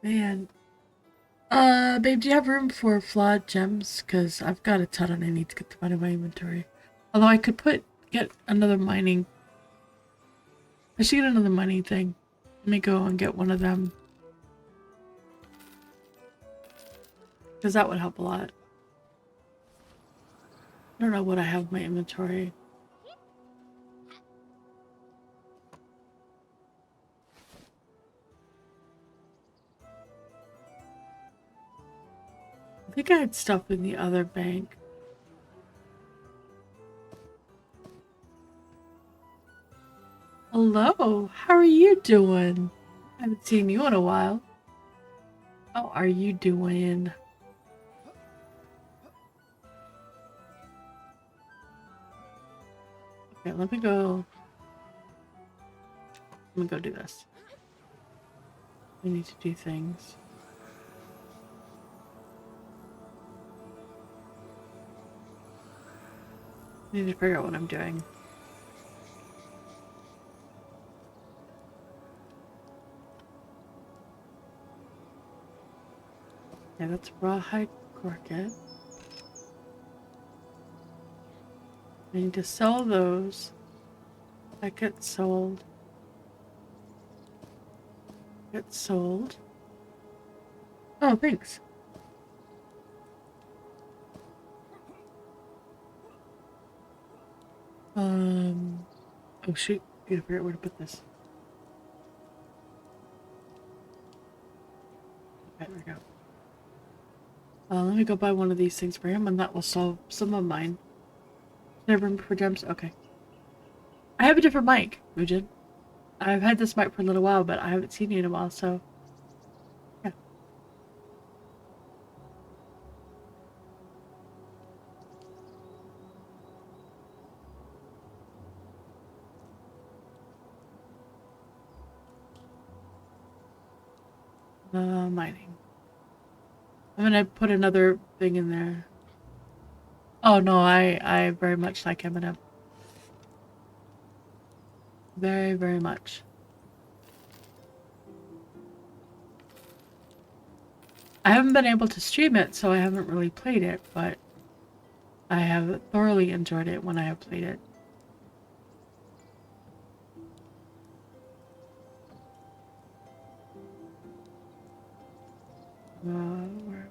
Man. Babe, do you have room for flawed gems? Because I've got a ton and I need to get them out of my inventory. Although I could get another mining. I should get another mining thing. Let me go and get one of them. Because that would help a lot. I don't know what I have in my inventory. I think I had stuff in the other bank. Hello, how are you doing? I haven't seen you in a while. How are you doing? Okay, let me go. Let me go do this. We need to do things. I need to figure out what I'm doing. Yeah, that's rawhide corket. I need to sell those. That gets sold. Gets sold. Oh, thanks. Oh shoot, I gotta figure out where to put this. Okay, there we go. Let me go buy one of these things for him and that will solve some of mine. Never room for gems? Okay. I have a different mic, Mujin. I've had this mic for a little while, but I haven't seen you in a while, so yeah. Mining. I'm gonna put another thing in there. Oh no, I very much like MnM. Very, very much. I haven't been able to stream it, so I haven't really played it, but I have thoroughly enjoyed it when I have played it.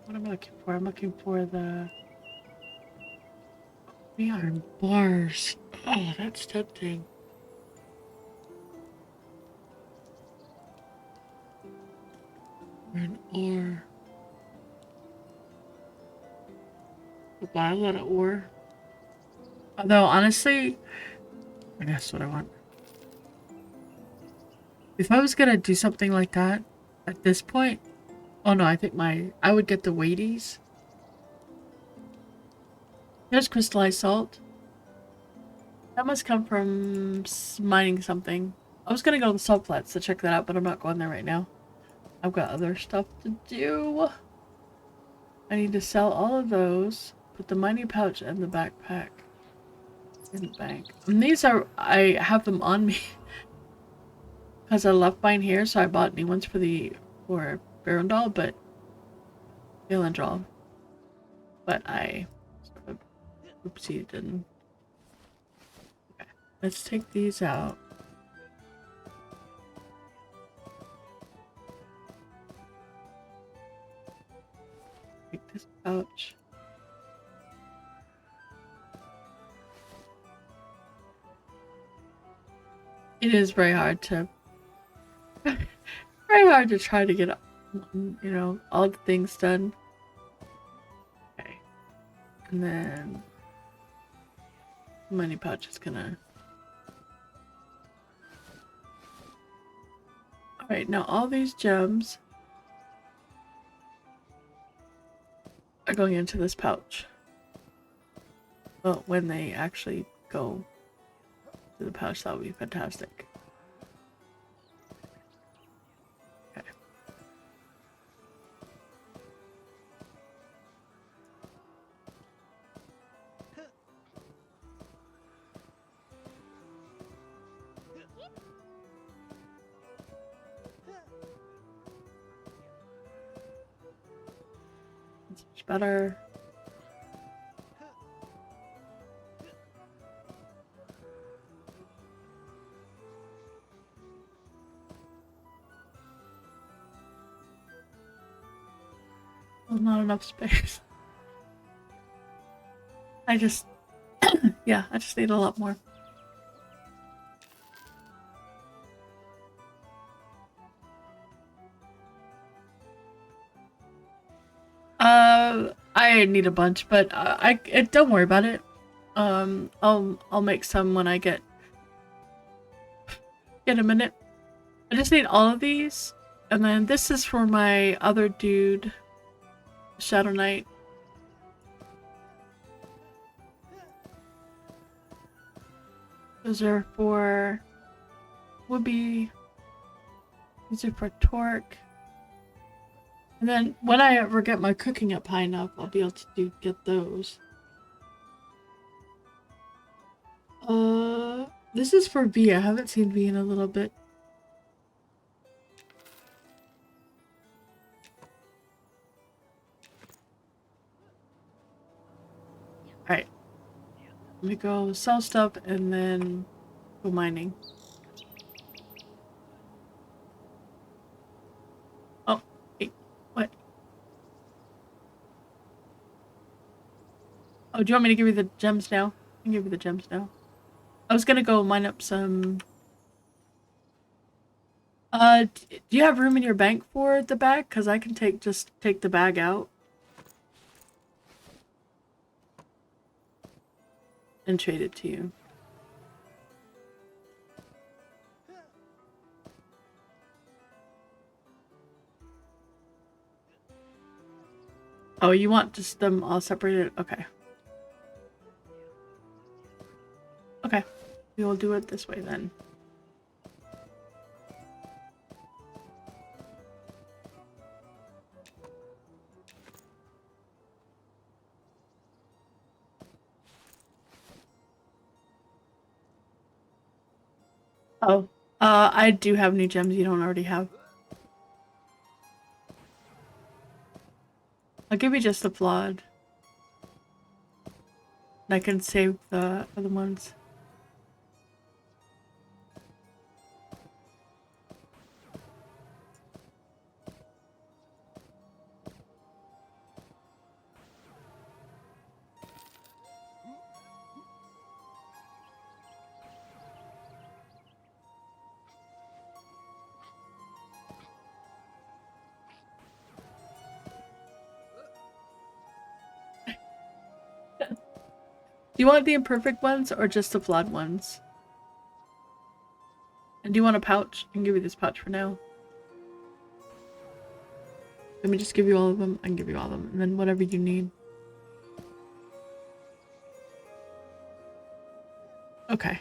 What am I looking for? I'm looking for the iron bars. Oh, that's tempting. Or an ore. I'll buy a lot of ore. Although, honestly, that's what I want. If I was gonna do something like that, at this point, oh no, I think I would get the weighties. There's crystallized salt. That must come from mining something. I was gonna go to the salt flats to check that out, but I'm not going there right now. I've got other stuff to do. I need to sell all of those. Put the mining pouch and the backpack in the bank. And these are, I have them on me because I left mine here, so I bought new ones for Barondal, but Valandral. But I sort of oopsie didn't. Okay, let's take these out. Take this pouch. It is very hard to try to get, you know, all the things done. Okay. And then the money pouch is gonna. Alright, now all these gems are going into this pouch. Well, when they actually go to the pouch, that would be fantastic. Okay. much better. There's not enough space. I just, yeah, I just need a lot more. I need a bunch, but don't worry about it. I'll make some when I get a minute. I just need all of these, and then this is for my other dude, Shadow Knight. Those are for Whoopi. These are for Torque. And then when I ever get my cooking up high enough, I'll be able to get those. This is for V. I haven't seen V in a little bit. Alright. Let me go sell stuff and then go mining. Oh, wait. What? Oh, do you want me to give you the gems now? I can give you the gems now. I was gonna go mine up some... do you have room in your bank for the bag? Because I can just take the bag out. And trade it to you. Oh, you want just them all separated? Okay. Okay. We will do it this way then. Oh, I do have new gems you don't already have. I'll give you just the flawed. And I can save the other ones. Do you want the imperfect ones or just the flawed ones? And do you want a pouch? I can give you this pouch for now. Let me just give you all of them. I can give you all of them. And then whatever you need. Okay.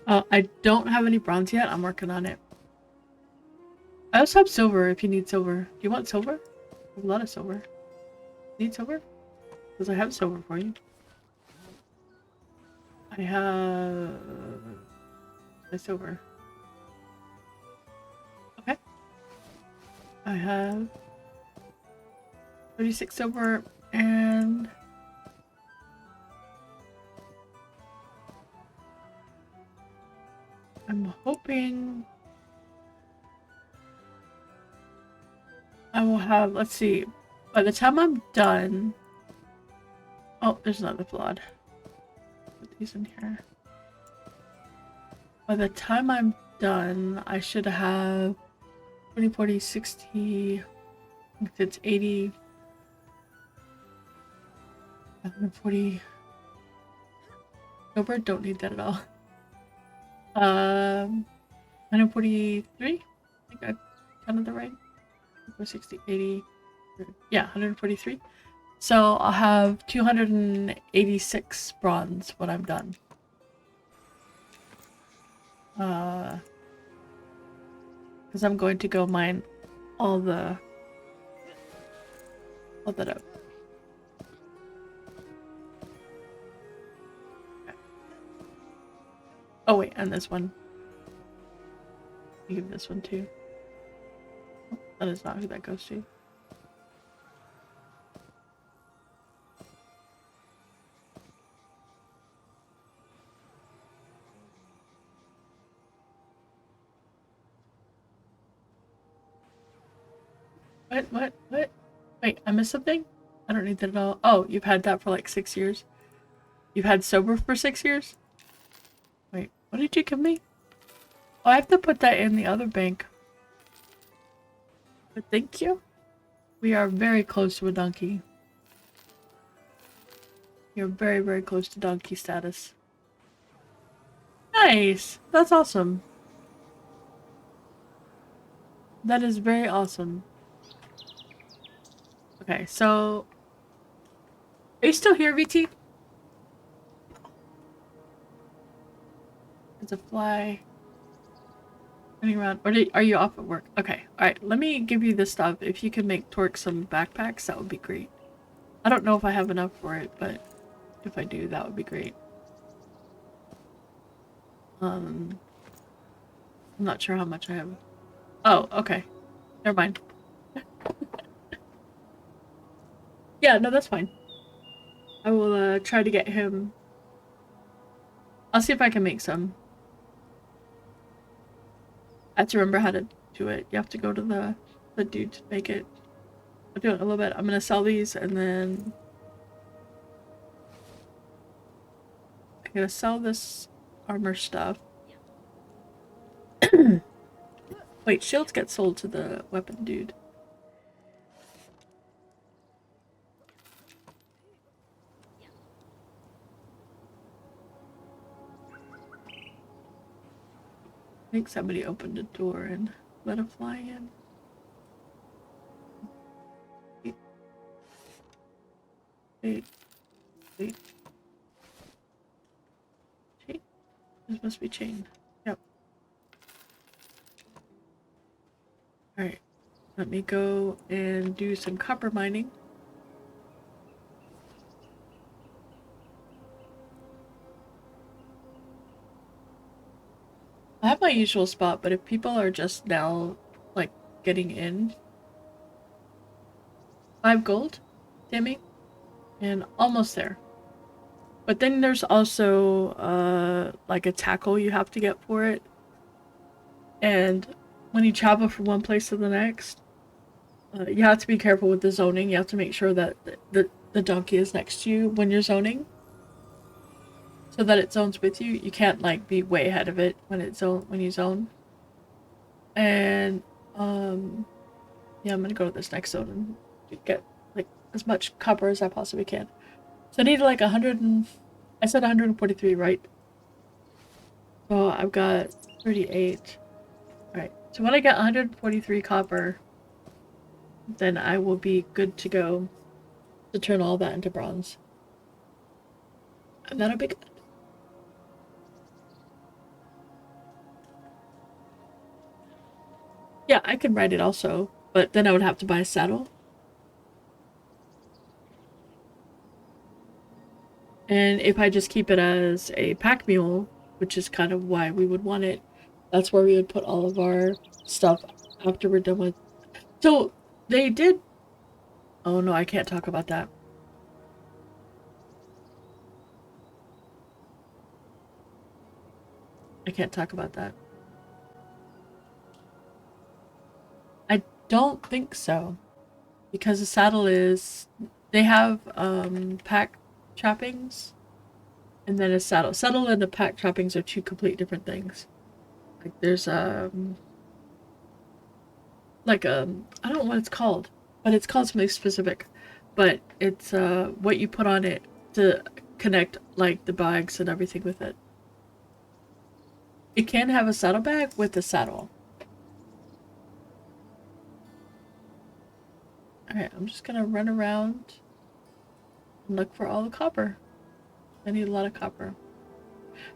I don't have any bronze yet. I'm working on it. I also have silver if you need silver. Do you want silver? I have a lot of silver. Need silver? Because I have silver for you. I have the silver. Okay. I have 36 silver and I'm hoping I will have, let's see, by the time I'm done. Oh, there's another flawed. Put these in here. By the time I'm done, I should have 20, 40, 60. I think it's 80. 140. Silver, don't need that at all. 143. I think I counted that right. 60, 80. Yeah, 143. So I'll have 286 bronze when I'm done. Because I'm going to go mine all that up. Okay. Oh wait, and this one. I'll give this one too. Oh, that is not who that goes to. What? Wait, I missed something? I don't need that at all. Oh, you've had that for like 6 years? You've had sober for 6 years? Wait, what did you give me? Oh, I have to put that in the other bank. But thank you. We are very close to a donkey. You're very, very close to donkey status. Nice! That's awesome. That is very awesome. Okay, so... Are you still here, VT? There's a fly running around. Or are you off at work? Okay, alright. Let me give you this stuff. If you can make Torque some backpacks, that would be great. I don't know if I have enough for it, but if I do, that would be great. I'm not sure how much I have. Oh, okay. Never mind. Yeah, no, that's fine. I will try to get him. I'll see if I can make some. I have to remember how to do it. You have to go to the dude to make it. I'll do it in a little bit. I'm gonna sell these and then I'm gonna sell this armor stuff. Wait, shields get sold to the weapon dude. I think somebody opened a door and let a fly in. Wait. Chain? This must be chain. Yep. Alright. Let me go and do some copper mining. I have my usual spot, but if people are just now, like, getting in... 5 gold, Timmy, and almost there. But then there's also, like a tackle you have to get for it. And when you travel from one place to the next, you have to be careful with the zoning. You have to make sure that the donkey is next to you when you're zoning. So that it zones with you. You can't, like, be way ahead of it when you zone. And, yeah, I'm gonna go to this next zone and get, like, as much copper as I possibly can. So I need, like, 100 and... I said 143, right? So I've got 38. Alright, so when I get 143 copper, then I will be good to go to turn all that into bronze. And that'll be good. Yeah, I can ride it also, but then I would have to buy a saddle. And if I just keep it as a pack mule, which is kind of why we would want it, that's where we would put all of our stuff after we're done with. So they did. Oh no, I can't talk about that. I can't talk about that. I don't think so. Because the saddle is... They have pack trappings and then a saddle. Saddle and the pack trappings are two complete different things. Like there's like I don't know what it's called, but it's called something specific. But it's what you put on it to connect like the bags and everything with it. It can have a saddlebag with a saddle. Alright, I'm just gonna run around and look for all the copper. I need a lot of copper.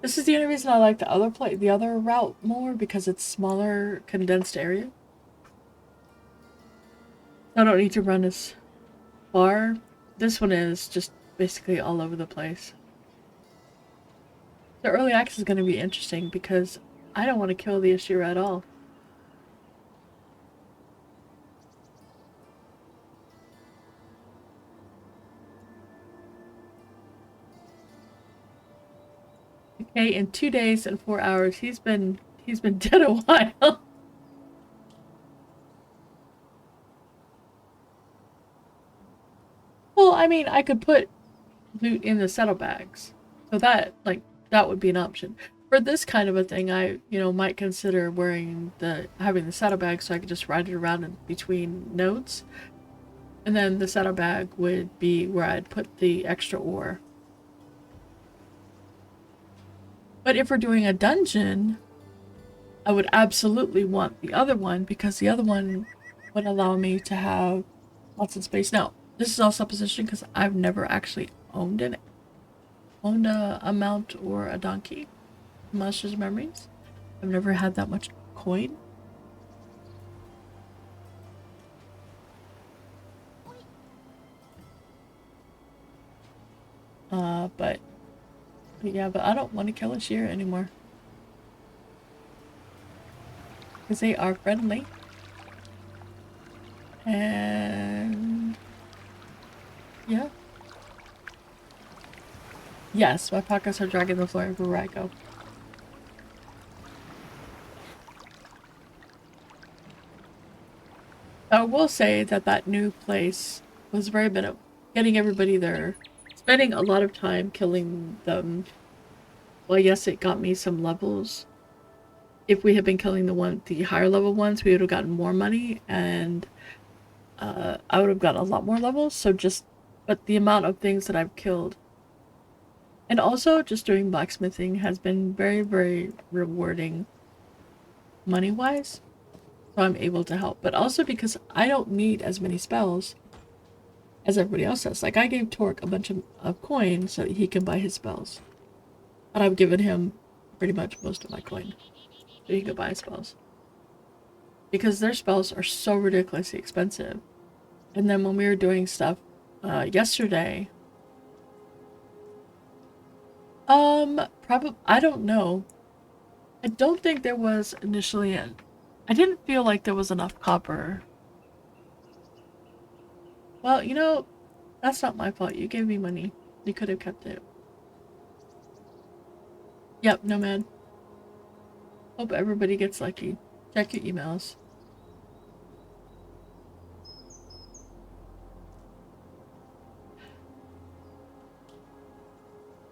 This is the only reason I like the other route more, because it's smaller, condensed area. I don't need to run as far. This one is just basically all over the place. The early access is going to be interesting because I don't want to kill the issue at all. Okay, in 2 days and 4 hours, he's been dead a while. I mean, I could put loot in the saddlebags. So that, like, that would be an option. For this kind of a thing, I, might consider having the saddlebag so I could just ride it around in between nodes. And then the saddlebag would be where I'd put the extra ore. But if we're doing a dungeon, I would absolutely want the other one because the other one would allow me to have lots of space. Now, this is all supposition because I've never actually owned a mount or a donkey. Monsters Memories. I've never had that much coin. But yeah, but I don't want to kill a shear anymore. Because they are friendly. And yeah. Yes, my pockets are dragging the floor everywhere I go. I will say that that new place was very bit of getting everybody there. Spending a lot of time killing them. Well, yes, it got me some levels. If we had been killing the higher level ones, we would have gotten more money, and I would have gotten a lot more levels. But the amount of things that I've killed, and also just doing blacksmithing has been very, very rewarding money-wise. So I'm able to help, but also because I don't need as many spells as everybody else does. Like, I gave Torque a bunch of coin so that he can buy his spells. And I've given him pretty much most of my coin so he can buy his spells. Because their spells are so ridiculously expensive. And then when we were doing stuff yesterday, probably, I don't know. I don't think there was initially I didn't feel like there was enough copper. Well, that's not my fault. You gave me money. You could have kept it. Yep, Nomad. Hope everybody gets lucky. Check your emails.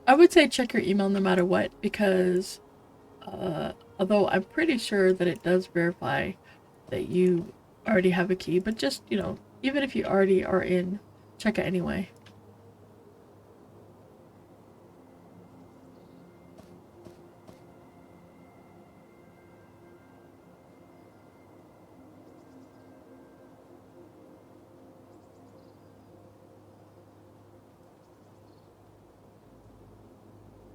I would say check your email no matter what, because although I'm pretty sure that it does verify that you already have a key, but just, even if you already are in, check it anyway.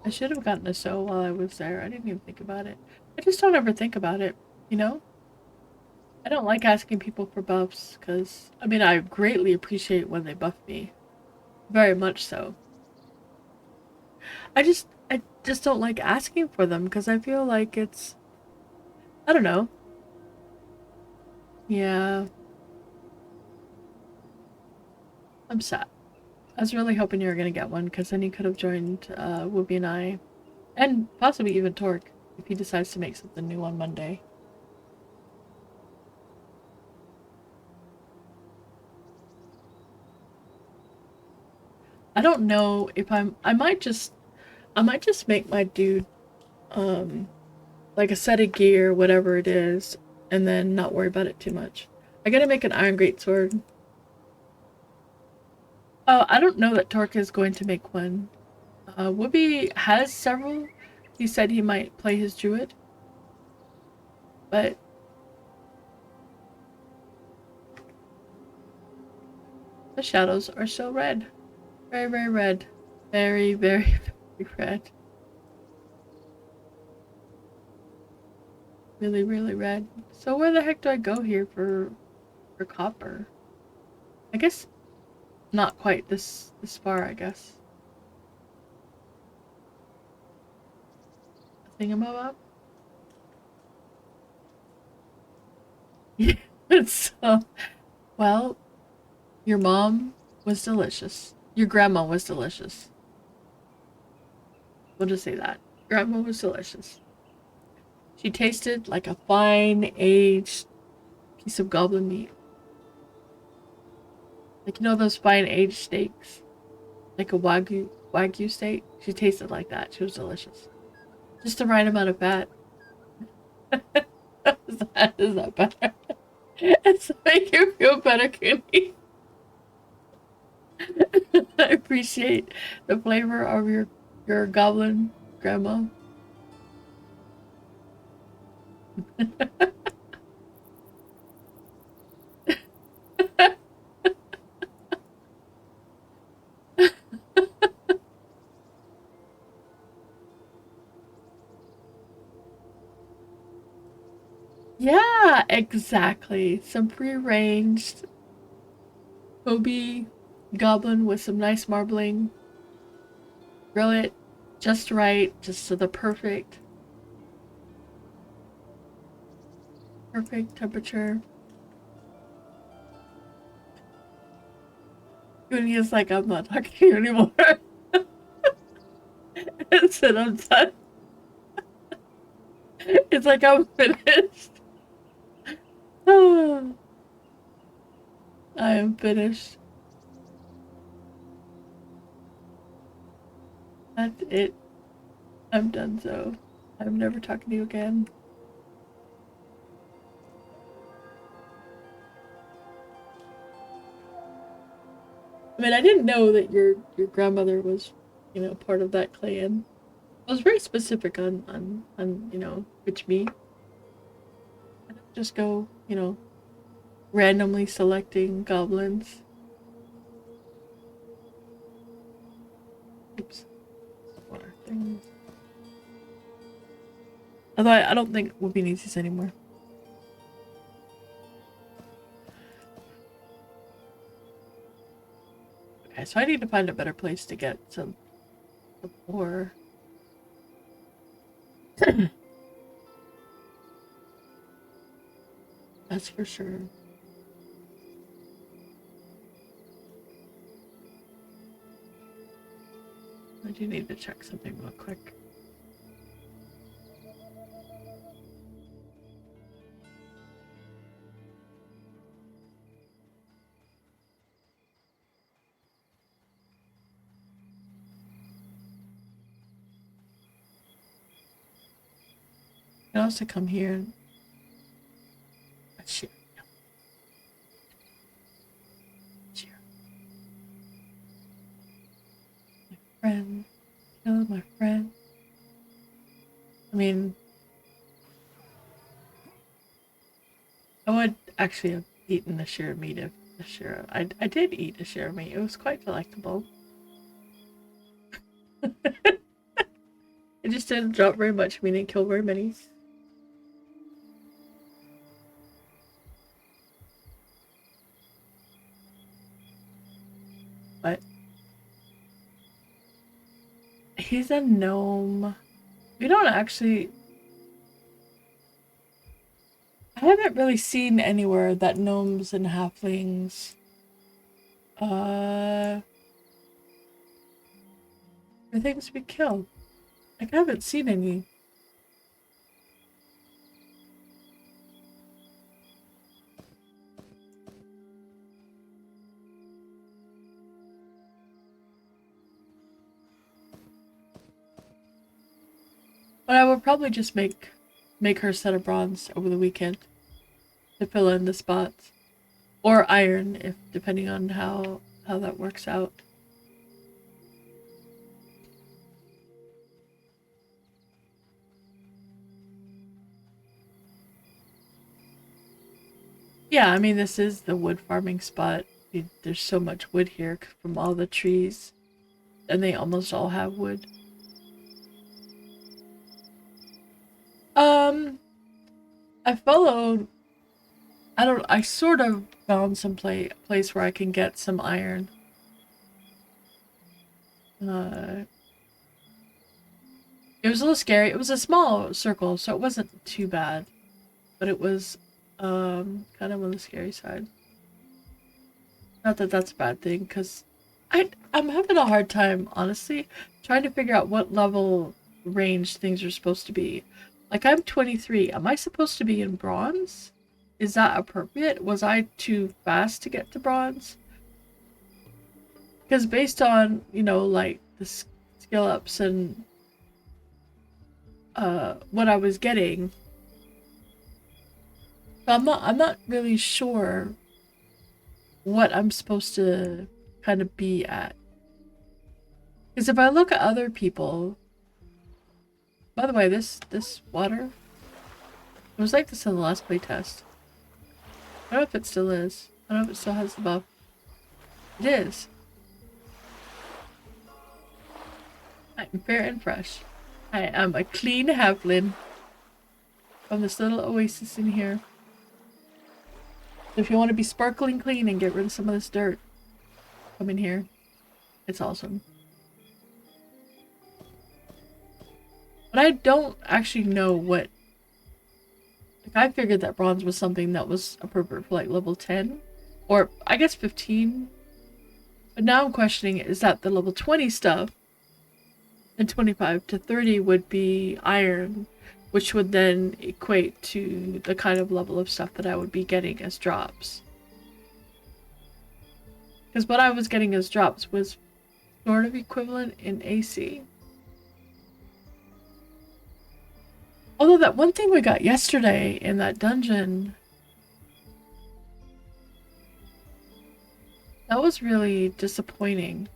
I should have gotten a sew while I was there. I didn't even think about it. I just don't ever think about it, I don't like asking people for buffs, because, I greatly appreciate when they buff me. Very much so. I just don't like asking for them, because I feel like it's... I don't know. Yeah. I'm sad. I was really hoping you were gonna get one, because then you could have joined Whoopi and I. And possibly even Torque, if he decides to make something new on Monday. I don't know if I might just make my dude, like a set of gear, whatever it is, and then not worry about it too much. I gotta make an iron greatsword. Oh, I don't know that Torque is going to make one. Whoopi has several. He said he might play his druid. But the shadows are so red. Very, very red. Very, very, very red. Really, really red. So where the heck do I go here for copper? I guess not quite this far, I guess. Thingamabob? Yeah, so, well, your mom was delicious. Your grandma was delicious. We'll just say that. Grandma was delicious. She tasted like a fine aged piece of goblin meat. Like, those fine aged steaks? like a wagyu steak. She tasted like that. She was delicious. Just the right amount of fat. Is that better? It's to make you feel better, Kenny. I appreciate the flavor of your goblin grandma. Yeah, exactly. Some pre-arranged Kobe goblin with some nice marbling. Grill it just right, just to the perfect temperature. Goody is like, I'm not talking to you anymore. And said I'm done. It's like I'm finished. I am finished. That's it. I'm done so. I'm never talking to you again. I mean, I didn't know that your grandmother was, part of that clan. I was very specific on which meat. I don't just go, randomly selecting goblins. Oops. Water things. Although I don't think Whoopi needs these anymore. Okay, so I need to find a better place to get some more. That's for sure. I do need to check something real quick. You can also come here and share. Share. My friend. Kill my friend. I mean, I would actually have eaten a share of meat if a share. I did eat a share of meat. It was quite delectable. It just didn't drop very much. We didn't kill very many. But he's a gnome. We don't actually. I haven't really seen anywhere that gnomes and halflings are things we kill. Like, I haven't seen any. But I will probably just make her set of bronze over the weekend to fill in the spots. Or iron, if depending on how that works out. Yeah, I mean, this is the wood farming spot. There's so much wood here from all the trees. And they almost all have wood. I followed. I sort of found some place where I can get some iron. It was a little scary. It was a small circle, so it wasn't too bad. But it was, kind of on the scary side. Not that that's a bad thing, because I'm having a hard time, honestly, trying to figure out what level range things are supposed to be. Like, I'm 23. Am I supposed to be in bronze? Is that appropriate? Was I too fast to get to bronze? Because based on, you know, like the skill ups and what I was getting, I'm not really sure what I'm supposed to kind of be at. Because if I look at other people, by the way, this water, it was like this in the last playtest. I don't know if it still is. I don't know if it still has the buff. It is. I'm fair and fresh. I am a clean halfling from this little oasis in here. So if you want to be sparkling clean and get rid of some of this dirt, come in here. It's awesome. But I don't actually know what... Like, I figured that bronze was something that was appropriate for like level 10. Or I guess 15. But now I'm questioning, is that the level 20 stuff? And 25 to 30 would be iron, which would then equate to the kind of level of stuff that I would be getting as drops. Because what I was getting as drops was sort of equivalent in AC. Although that one thing we got yesterday in that dungeon, that was really disappointing.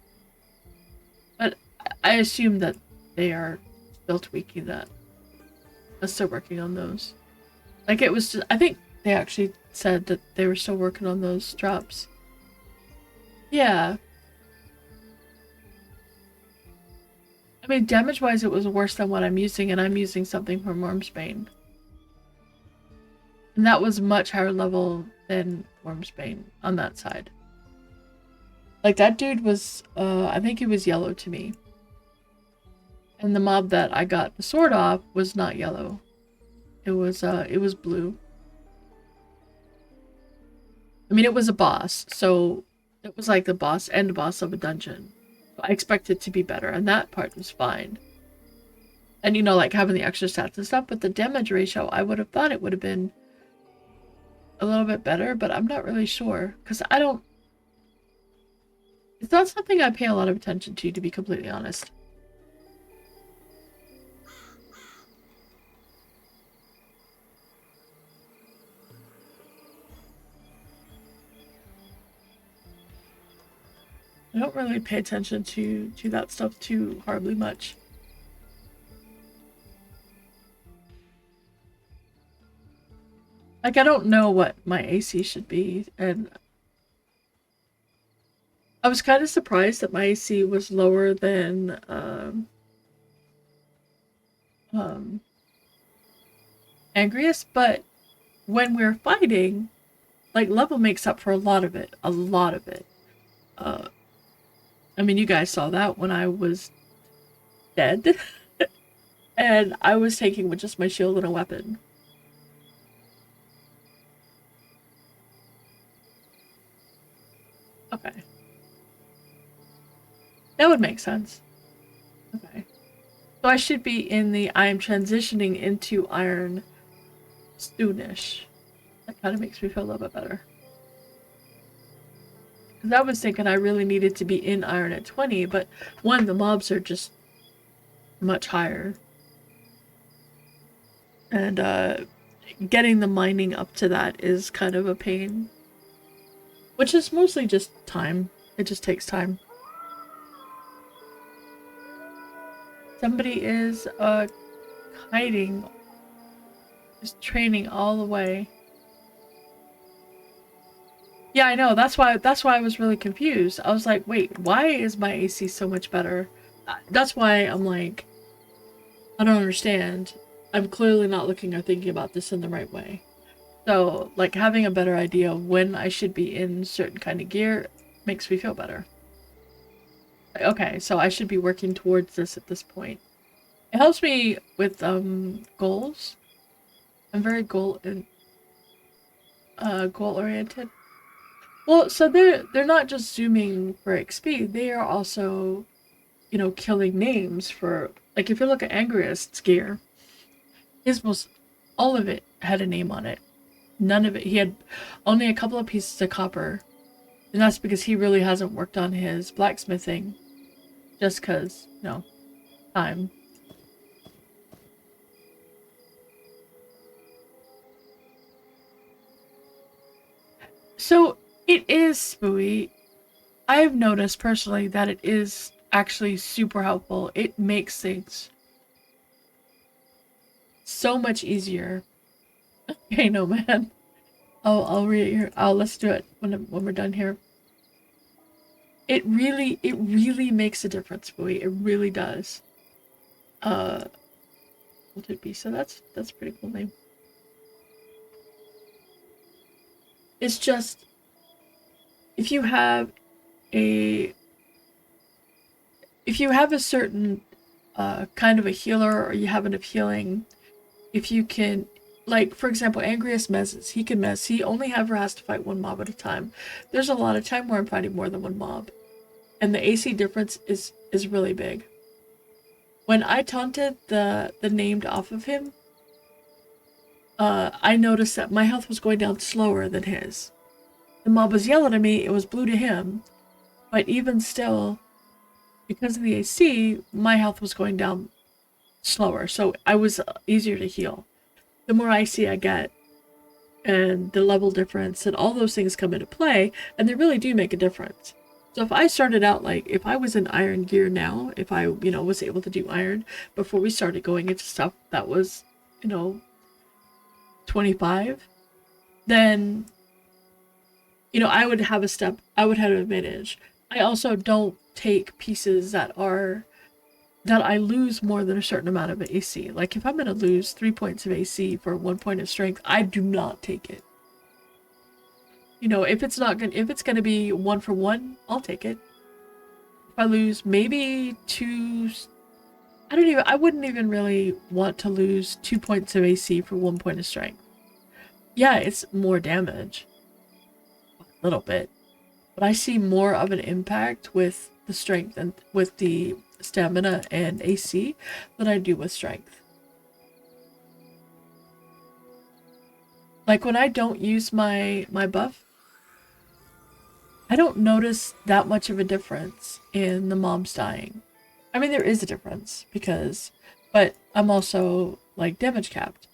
But I assume that they are still tweaking that. I'm still working on those. Like, it was just, I think they actually said that they were still working on those drops. Yeah. I mean, damage-wise, it was worse than what I'm using, and I'm using something from Wormsbane. And that was much higher level than Wormsbane on that side. Like, that dude was, I think he was yellow to me. And the mob that I got the sword off was not yellow. It was blue. I mean, it was a boss, so it was like the boss, end boss of a dungeon. I expected it to be better, and that part was fine. And, you know, like having the extra stats and stuff, but the damage ratio, I would have thought it would have been a little bit better, but I'm not really sure. Because I don't... It's not something I pay a lot of attention to be completely honest. I don't really pay attention to that stuff too horribly much. Like, I don't know what my AC should be, and I was kind of surprised that my AC was lower than Angriest, but when we're fighting, like, level makes up for a lot of it. A lot of it. I mean, you guys saw that when I was dead. And I was taking with just my shield and a weapon. Okay. That would make sense. Okay. So I should be in the I'm transitioning into iron soonish. That kind of makes me feel a little bit better. Because I was thinking I really needed to be in iron at 20, but one, the mobs are just much higher. And getting the mining up to that is kind of a pain. Which is mostly just time. It just takes time. Somebody is hiding. Just training all the way. Yeah, I know. That's why I was really confused. I was like, wait, why is my AC so much better? That's why I'm like, I don't understand. I'm clearly not looking or thinking about this in the right way. So, like, having a better idea of when I should be in certain kind of gear makes me feel better. Okay, so I should be working towards this at this point. It helps me with goals. I'm very goal oriented. Well, so they're not just zooming for XP, they are also, you know, killing names for, like, if you look at Angriest's gear, all of it had a name on it. None of it, he had only a couple of pieces of copper And that's because he really hasn't worked on his blacksmithing. Just because, time. So, it is spooey. I've noticed personally that it is actually super helpful. It makes things so much easier. Okay, no man. I'll read it here. Let's do it when we're done here. It really makes a difference, Bowie. It really does. What it be? So that's a pretty cool name. It's just if you have a certain kind of a healer, or you have enough healing, if you can, like for example, Angrius messes. He can mess. He only ever has to fight one mob at a time. There's a lot of time where I'm fighting more than one mob, and the AC difference is really big. When I taunted the named off of him, I noticed that my health was going down slower than his. The mob was yelling at me, it was blue to him, but even still, because of the AC, my health was going down slower, so I was easier to heal. The more AC I get, and the level difference, and all those things come into play, and they really do make a difference. So if I started out, like, if I was in iron gear now, if I, was able to do iron before we started going into stuff that was, 25, then, I would have I would have an advantage. I also don't take pieces that I lose more than a certain amount of AC. Like, if I'm going to lose 3 points of AC for 1 point of strength, I do not take it. If it's going to be 1 for 1, I'll take it. If I lose maybe 2, I wouldn't even really want to lose 2 points of AC for 1 point of strength. Yeah, it's more damage. A little bit. But I see more of an impact with the strength and with the stamina and AC than I do with strength. Like when I don't use my buff, I don't notice that much of a difference in the mobs dying. I mean, there is a difference but I'm also like damage capped.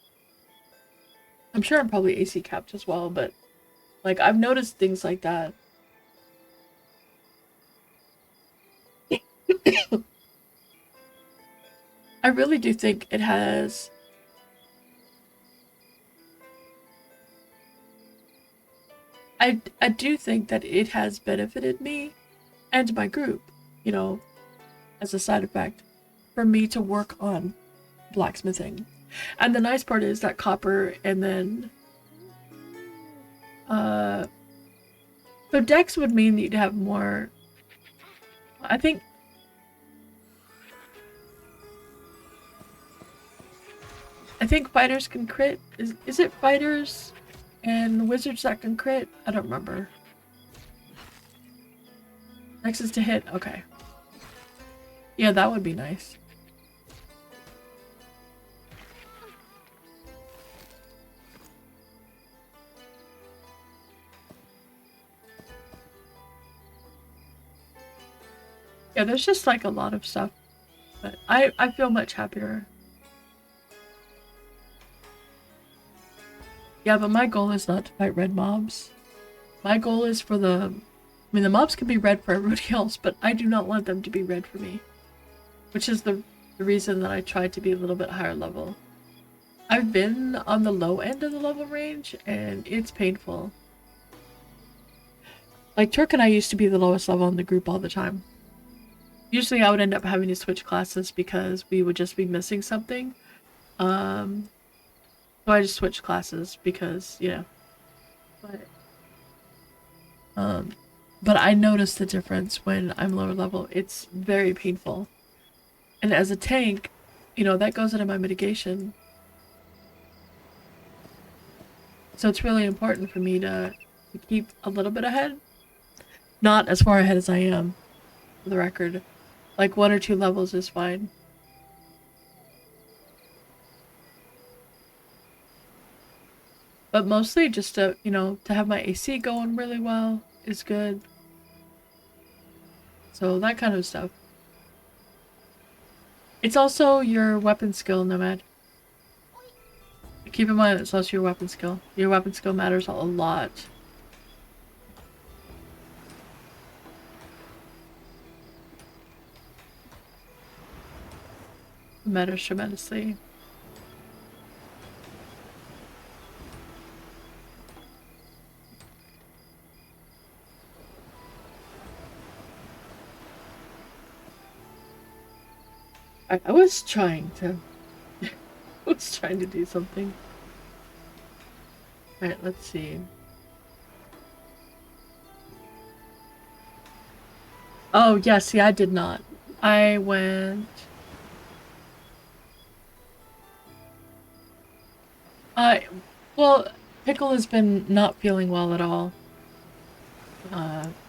I'm sure I'm probably AC capped as well, but like I've noticed things like that. I really do think it has. I do think that it has benefited me and my group, as a side effect, for me to work on blacksmithing. And the nice part is that copper and then so dex would mean that you'd have more. I think fighters can crit. Is it fighters and wizards that can crit? I don't remember. Dex is to hit. Okay. Yeah, that would be nice. Yeah, there's just like a lot of stuff, but I feel much happier. Yeah, but my goal is not to fight red mobs. My goal is for the mobs can be red for everybody else, but I do not want them to be red for me. Which is the reason that I tried to be a little bit higher level. I've been on the low end of the level range, and it's painful. Like, Turk and I used to be the lowest level in the group all the time. Usually I would end up having to switch classes because we would just be missing something. So I just switched classes because, But I notice the difference when I'm lower level. It's very painful. And as a tank, that goes into my mitigation. So it's really important for me to keep a little bit ahead. Not as far ahead as I am, for the record. Like 1 or 2 levels is fine. But mostly just to, to have my AC going really well is good. So that kind of stuff. It's also your weapon skill, Nomad. Keep in mind it's also your weapon skill. Your weapon skill matters a lot. Matters tremendously. I was trying to I was trying to do something. Alright, let's see. Oh, yeah, see, I did not. I went... I... Well, Pickle has been not feeling well at all.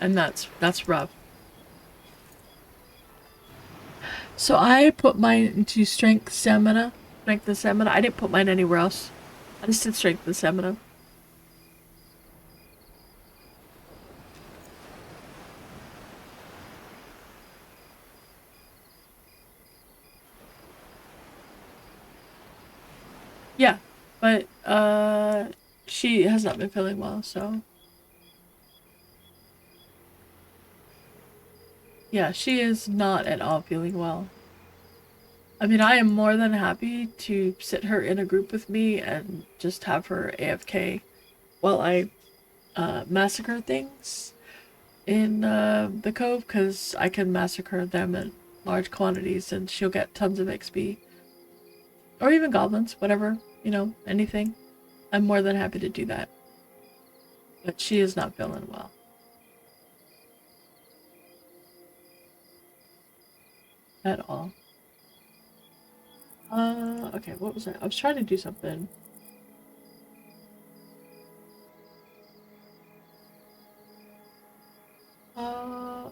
And that's rough. So I put mine into strength stamina. Strength and stamina. I didn't put mine anywhere else. I just did strength and stamina. Yeah, but she has not been feeling well, so yeah, she is not at all feeling well. I mean, I am more than happy to sit her in a group with me and just have her AFK while I massacre things in the cove, because I can massacre them in large quantities and she'll get tons of XP. Or even goblins, whatever, you know, anything. I'm more than happy to do that. But she is not feeling well. At all. Okay, what was I? I was trying to do something.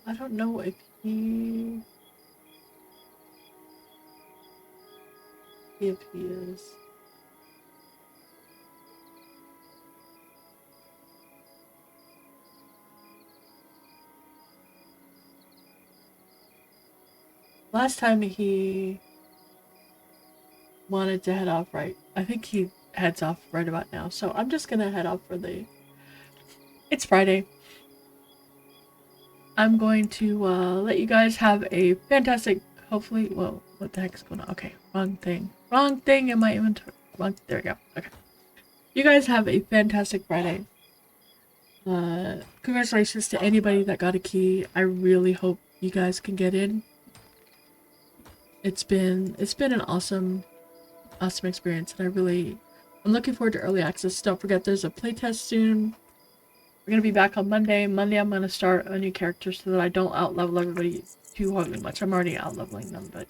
I don't know if he is. Last time he wanted to head off right. I think he heads off right about now. So I'm just gonna head off for the... It's Friday. I'm going to let you guys have a fantastic, hopefully, whoa, what the heck is going on? Okay, wrong thing. Wrong thing in my inventory. Wrong, there we go. Okay. You guys have a fantastic Friday. Congratulations to anybody that got a key. I really hope you guys can get in. It's been an awesome experience, and I'm looking forward to early access. Don't forget there's a playtest soon. We're gonna be back on Monday. Monday I'm gonna start a new character so that I don't outlevel everybody too horribly much. I'm already outleveling them, but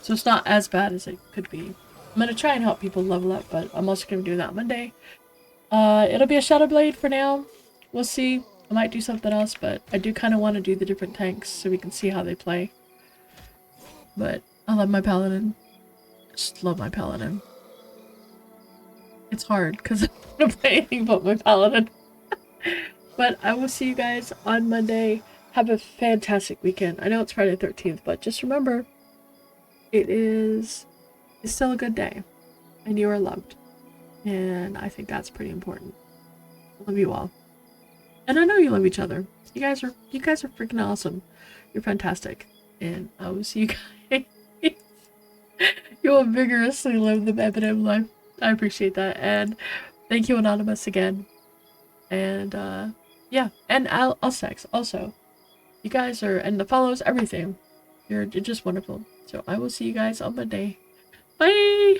so it's not as bad as it could be. I'm gonna try and help people level up, but I'm also gonna do that Monday. It'll be a Shadow Blade for now. We'll see. I might do something else, but I do kind of want to do the different tanks so we can see how they play. But I love my Paladin. Just love my Paladin. It's hard because I don't want to play anything but my Paladin. But I will see you guys on Monday. Have a fantastic weekend. I know it's Friday the 13th, but just remember, it's still a good day. And you are loved. And I think that's pretty important. I love you all. And I know you love each other. You guys are freaking awesome. You're fantastic. And I will see you guys. You will vigorously live the MnM life. I appreciate that. And thank you, Anonymous, again. And yeah, and Alsex also. You guys are, and the follows, everything. You're just wonderful. So I will see you guys on Monday. Bye!